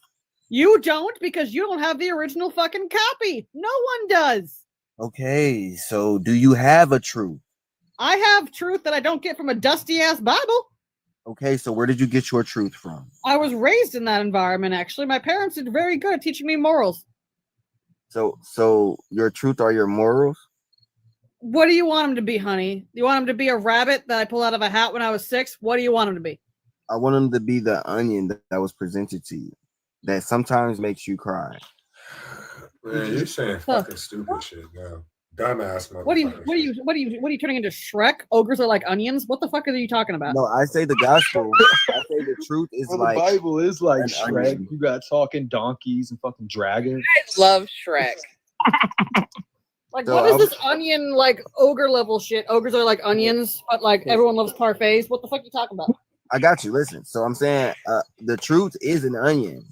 You don't because you don't have the original fucking copy. No one does. Okay, so do you have a truth? I have truth that I don't get from a dusty ass Bible. Okay, so where did you get your truth from? I was raised in that environment, actually. My parents did very good at teaching me morals. So your truth are your morals? What do you want them to be, honey? You want them to be a rabbit that I pulled out of a hat when I was 6? What do you want them to be? I want them to be the onion that was presented to you that sometimes makes you cry. Man, you're saying fucking stupid shit now. Dumbass motherfucker. What are you turning into Shrek? Ogres are like onions? What the fuck are you talking about? No, I say the gospel. I say the truth is like the Bible is like Shrek. Onion. You got talking donkeys and fucking dragons. I love Shrek. Like, what is this onion, like, ogre level shit? Ogres are like onions, but, like, everyone loves parfaits. What the fuck are you talking about? I got you. Listen, so I'm saying the truth is an onion,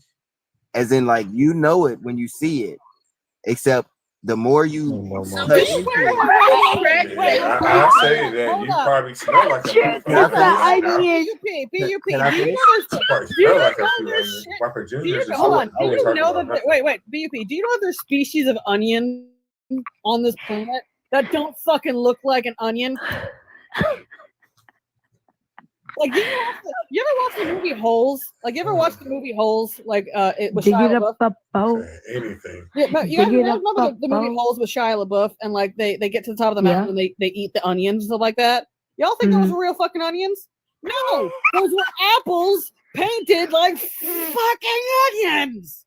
as in like you know it when you see it, except the more you cut into it. I say that you probably smell like a few onions. Can I PUP. Can I Do you finish? know Probably do you smell know like a few there's onions. shit? Whopper Do you Juniors or hold on? something. Do you know that? Wait, BUP. Do you know there's species of onion on this planet that don't fucking look like an onion? Like you ever watch the movie Holes? Like you ever watch the movie Holes? Like it was Shia LaBeouf. Anything. Yeah, but you guys remember the movie Holes with Shia LaBeouf, and like they get to the top of the mountain and they eat the onions and stuff like that. Y'all think those were real fucking onions? No, those were apples painted like fucking onions.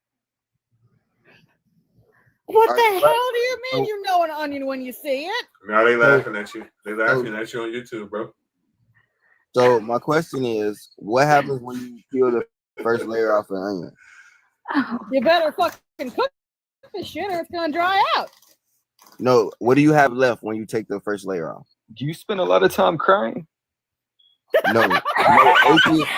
What the hell do you mean you know an onion when you see it? Now they laughing at you. They laughing at you on YouTube, bro. So my question is, what happens when you peel the first layer off an onion? You better fucking cook this shit or it's gonna dry out. No, what do you have left when you take the first layer off? Do you spend a lot of time crying? No, atheists.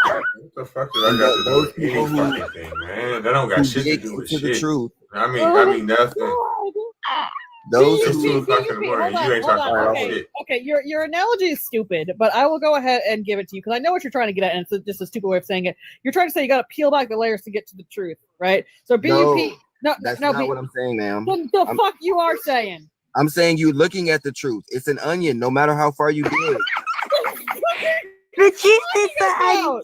What the fuck did I got to do with any fucking thing, man? That don't got shit to do with shit. The truth. I mean nothing. Those it's who 2 o'clock in the morning. You ain't talking about shit. Okay, your analogy is stupid, but I will go ahead and give it to you because I know what you're trying to get at, and it's just a stupid way of saying it. You're trying to say you got to peel back the layers to get to the truth, right? So BUP. No, that's not what I'm saying, ma'am. What the fuck you are saying? I'm saying you're looking at the truth. It's an onion, no matter how far you dig. The truth is the onion.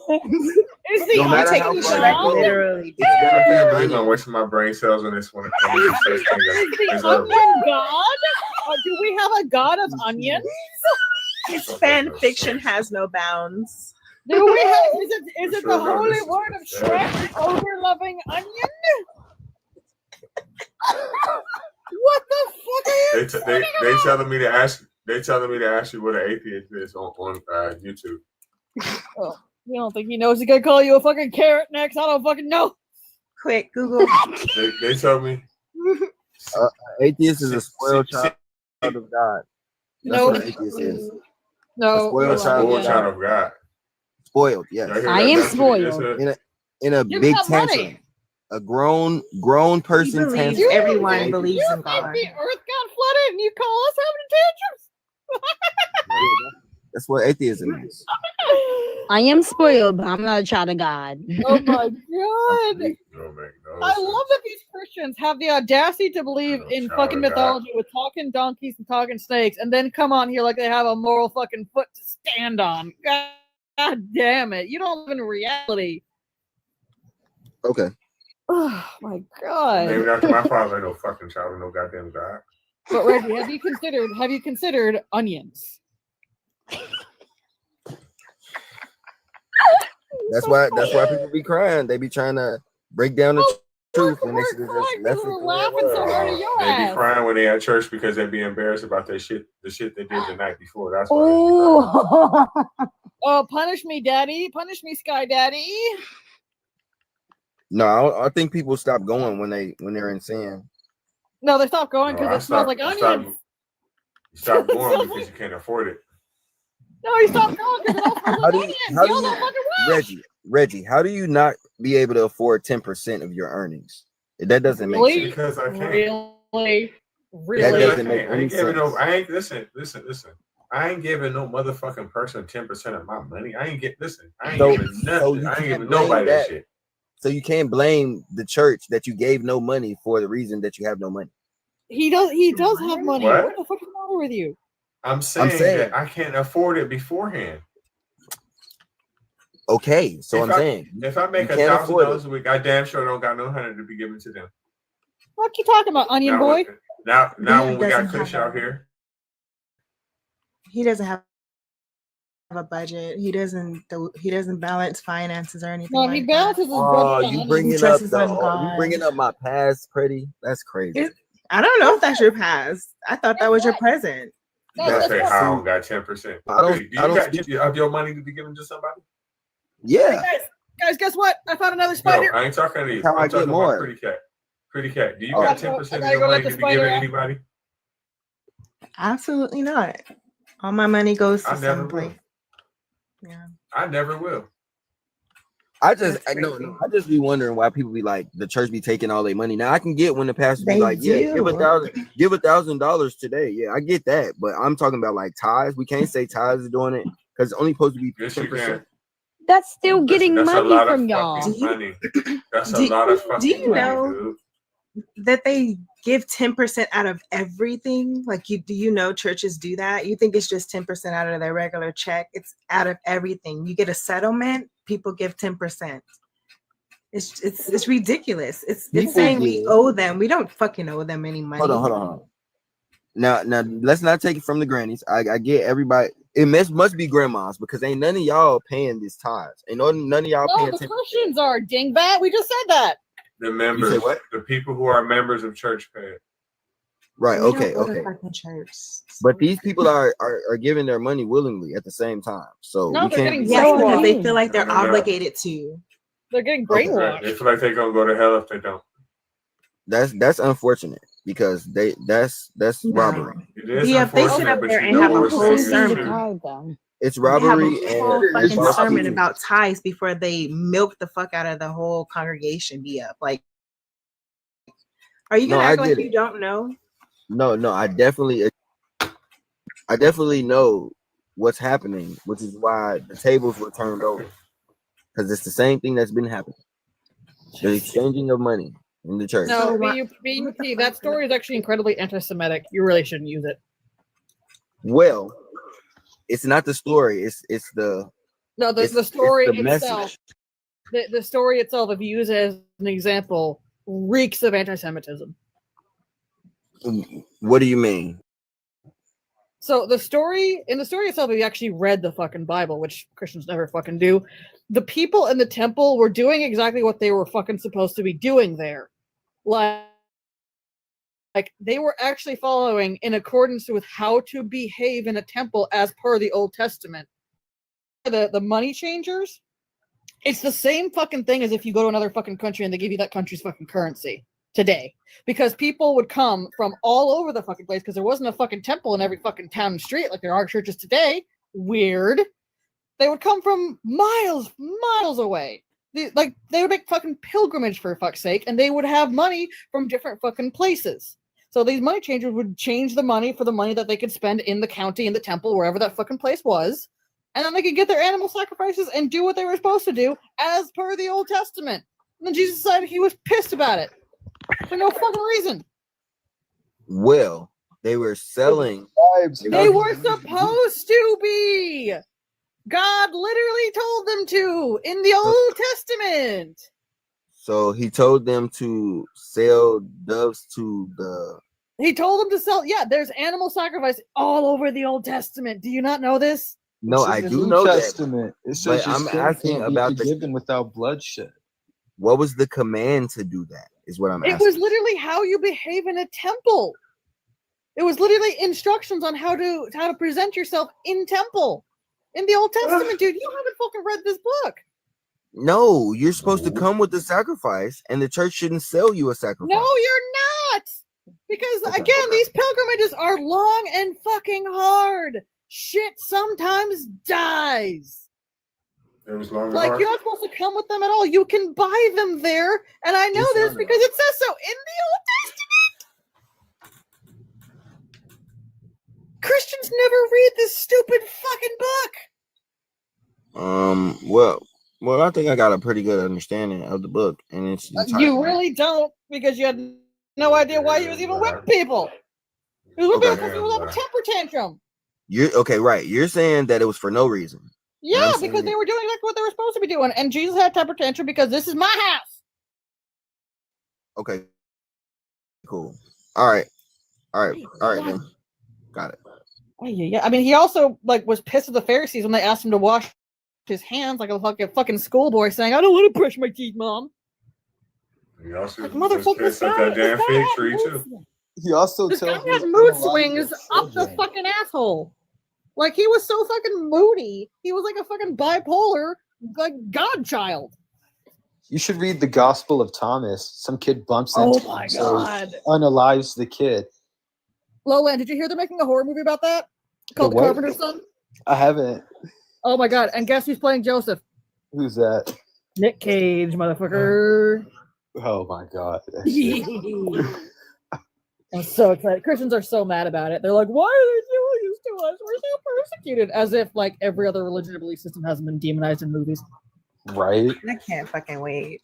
Is the No matter onion how God? far Literally. I'm gonna waste my brain cells on this one. Is the onion God? Or do we have a God of onions? His fan fiction has no bounds. Do we have? Is it the holy word of Shrek, over-loving onion? What the fuck are you? They telling me to ask. They telling me to ask you what an atheist is on YouTube. Oh, you don't think he knows he's gonna call you a fucking carrot next? I don't fucking know. Quick, Google. They told me. Atheist is a spoiled child of God. That's what an atheist is. No, a spoiled child of God. Spoiled, yes. I am spoiled. In a Give big me that money. tantrum. A grown person believes tantrum. everyone believes in You God. think the earth got flooded and you call us having tantrums? That's what atheism is. I am spoiled, but I'm not a child of God. Oh my god! I love that these Christians have the audacity to believe in fucking mythology with talking donkeys and talking snakes, and then come on here like they have a moral fucking foot to stand on. God damn it! You don't live in reality. Okay. Oh my god! Maybe after my father, no fucking child of no goddamn God. But Reggie, have you considered onions? That's why people be crying. They be trying to break down the truth when they should have just left it. Laughing so hard at your They be ass. crying when they at church because they be embarrassed about their shit, the shit they did the night before. That's why. Oh, punish me, Daddy! Punish me, Sky Daddy! No, I think people stop going when they're in sin. No, they stop going because it smells like onions. You stop going because you can't afford it. No, you stop going because it all smells like onions. How do Y'all you, don't fucking wash. Reggie, how do you not be able to afford 10% of your earnings? That doesn't make sense. Because I can't. Really? That doesn't make I any ain't giving sense. no. I ain't listen. I ain't giving no motherfucking person 10% of my money. I ain't giving nothing. you I ain't can't giving blame nobody that shit. So you can't blame the church that you gave no money for the reason that you have no money. He does have money. What? What the fuck is the matter with you? I'm saying that I can't afford it beforehand. Okay, so if I make $1,000 a week, I damn sure don't got no $100 to be given to them. What you talking about, Onion Boy? Now when we got Kush out here, he doesn't have a budget. He doesn't balance finances or anything. No, he balances his budget. You bringing up my past, pretty? That's crazy. I don't know if that's your past. I thought that was your present. you gotta say how I don't got 10%. Do you have your money to be given to somebody? Yeah. Hey guys, guess what? I found another spider. No, I ain't talking to you. How I I'm talking get more. about Pretty Cat. Pretty Cat. Do you got 10% of your money to be given to anybody? Absolutely not. All my money goes to I never some place. will. Yeah. I never will. I just be wondering why people be like the church be taking all their money. Now I can get when the pastor be like, yeah, give $1,000 today. Yeah, I get that, but I'm talking about like tithes. We can't say tithes is doing it because it's only supposed to be 10%. That's still getting That's a money lot from of y'all. fucking money. That's a lot of fucking Do you money, know dude. that they give 10% out of everything? Like, do you know churches do that? You think it's just 10% out of their regular check? It's out of everything. You get a settlement, people give 10%. It's ridiculous. It's saying we owe them. We don't fucking owe them any money. Hold on. Now, let's not take it from the grannies. I get everybody. It must be grandmas because ain't none of y'all paying these tithes. Ain't none of y'all No, paying. the Christians are dingbat. We just said that. The members, You say what? the people who are members of church pay it. Right. We Okay. don't go to Okay. fucking church. But these people are giving their money willingly at the same time. So No, we they're can't. getting Because they brainwashed. feel like they're No. obligated to. They're getting Okay. brainwashed. They feel like they're gonna go to hell if they don't. That's unfortunate because that's robbery. It is Yeah, if they sit unfortunate, up but there you and know have what a we're whole saying is sermon. true. It's They have robbery a whole and fucking sermon about tithes before they milk the fuck out of the whole congregation. Be up. Like, are you No, gonna I act like get you it. don't know? No, I definitely know what's happening, which is why the tables were turned over. Because it's the same thing that's been happening. The exchanging of money in the church. No, BUP, that story is actually incredibly anti-Semitic. You really shouldn't use it. Well, it's not the story. It's the the story it's the itself. message. The story itself, if you use it as an example, reeks of anti-Semitism. What do you mean? So in the story itself, if you actually read the fucking Bible, which Christians never fucking do, the people in the temple were doing exactly what they were fucking supposed to be doing there. Like they were actually following in accordance with how to behave in a temple as per the Old Testament. The money changers, it's the same fucking thing as if you go to another fucking country and they give you that country's fucking currency today. Because people would come from all over the fucking place because there wasn't a fucking temple in every fucking town and street like there are churches today. Weird. They would come from miles away. They would make fucking pilgrimage for fuck's sake, and they would have money from different fucking places. So these money changers would change the money for the money that they could spend in the county, in the temple, wherever that fucking place was. And then they could get their animal sacrifices and do what they were supposed to do as per the Old Testament. And then Jesus decided he was pissed about it. For no fucking reason. Well, they were selling. They were supposed to be. God literally told them to in the Old Testament. So he told them to sell doves to the. He told them to sell. Yeah, there's animal sacrifice all over the Old Testament. Do you not know this? No, I do know Testament. that. It says But I'm asking about the given without bloodshed. What was the command to do that? Is what I'm It asking. was literally how you behave in a temple. It was literally instructions on how to present yourself in temple. In the Old Testament, dude, you haven't fucking read this book. No, you're supposed to come with the sacrifice, and the church shouldn't sell you a sacrifice. No, you're not. Because again, these pilgrimages are long and fucking hard. Shit sometimes dies. It was long and Like hard. you're not supposed to come with them at all. You can buy them there, and I know this because it says so in the Old Testament. Christians never read this stupid fucking book. Well, I think I got a pretty good understanding of the book, and it's You really don't, because you had no idea why he was even whipping people. He was whipping people because he was having a temper tantrum. You're okay, right? You're saying that it was for no reason. Yeah, because they were doing exactly what they were supposed to be doing, and Jesus had a temper tantrum because this is my house. Okay, cool. All right, then. Got it. Yeah. I mean, he also was pissed at the Pharisees when they asked him to wash his hands like a fucking schoolboy, saying, "I don't want to brush my teeth, Mom." He also Motherfucker, pissed at that damn fig tree too. He also This guy tells has mood swings up the fucking asshole. Like he was so fucking moody. He was like a fucking bipolar, godchild. You should read the Gospel of Thomas. Some kid bumps Oh into my him, so God. unalives the kid. Lowland, did you hear they're making a horror movie about that? Called The what? Carpenter's Son? I haven't. Oh my god! And guess who's playing Joseph? Who's that? Nick Cage, motherfucker. Oh my god. That shit. I'm so excited. Christians are so mad about it. They're like, why are they doing this to us? We're so persecuted. As if like every other religion or belief system hasn't been demonized in movies. Right? I can't fucking wait.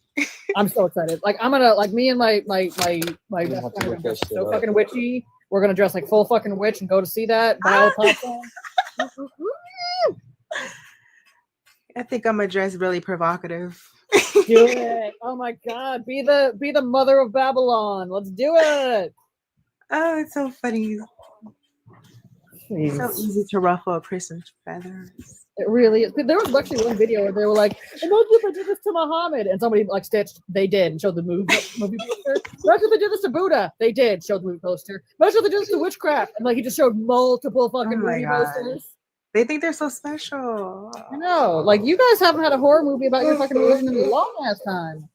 I'm so excited. Like I'm gonna like me and my best friend are gonna dress so fucking witchy. We're gonna dress like full fucking witch and go to see that. Buy all the popcorn. I think I'm gonna dress really provocative. Do it. Oh my god. Be the mother of Babylon. Let's do it. Oh, it's so funny. It's so Jeez. easy to ruffle a person's feathers. It really is. There was actually one video where they were like, imagine if I did this to Muhammad. And somebody like stitched, they did, and showed the movie poster. Imagine if they did this to Buddha. They did, showed the movie poster. Imagine if they did this to witchcraft. And like he just showed multiple fucking movie posters. They think they're so special. I know. Like you guys haven't had a horror movie about your fucking religion in a long ass time.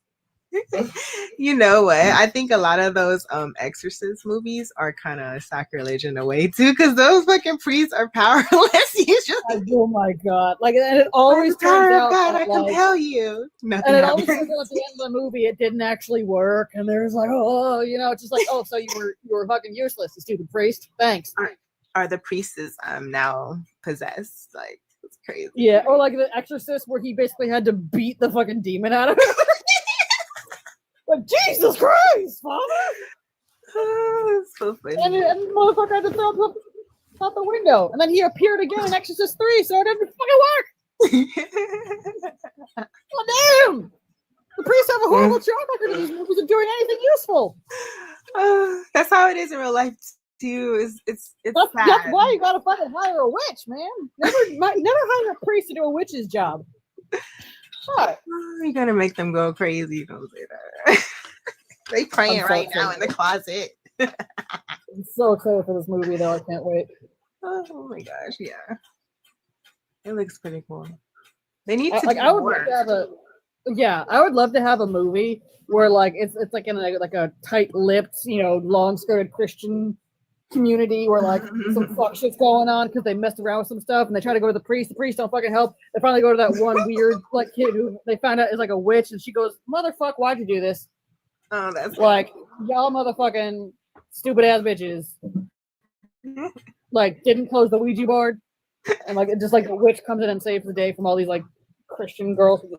You know what? I think a lot of those exorcist movies are kind of sacrilege in a way too, because those fucking priests are powerless usually. Oh my god! Like, and it always By the power turns of out God, that, I like, compel you. Nothing and it always happens. turns out at the end of the movie it didn't actually work, and there's like, oh, you know, it's just like, oh, so you were fucking useless, you stupid priest. Thanks. Are the priests now possessed? Like it's crazy. Yeah, or like the Exorcist, where he basically had to beat the fucking demon out of it. Like Jesus Christ, Father! Oh, it's so funny. And the motherfucker had to throw him out the window, and then he appeared again in Exorcist 3, so it didn't fucking work. Oh damn! The priests have a horrible track record in these movies of doing anything useful. That's how it is in real life too. It's That's sad. why you gotta fucking hire a witch, man. Never hire a priest to do a witch's job. What? You're gonna make them go crazy. Don't say that. They praying I'm so right now in the closet. I'm so excited for this movie, though. I can't wait. Oh my gosh, yeah. It looks pretty cool. They need to Like do I would more. love to have a I would love to have a movie where like it's like in a tight-lipped, you know, long-skirted Christian community where like some fuck shit's going on because they messed around with some stuff and they try to go to the priest don't fucking help. They finally go to that one weird like kid who they find out is like a witch, and she goes, motherfuck, why'd you do this? Oh, that's like y'all motherfucking stupid ass bitches like didn't close the Ouija board, and like it just like the witch comes in and saves the day from all these like Christian girls who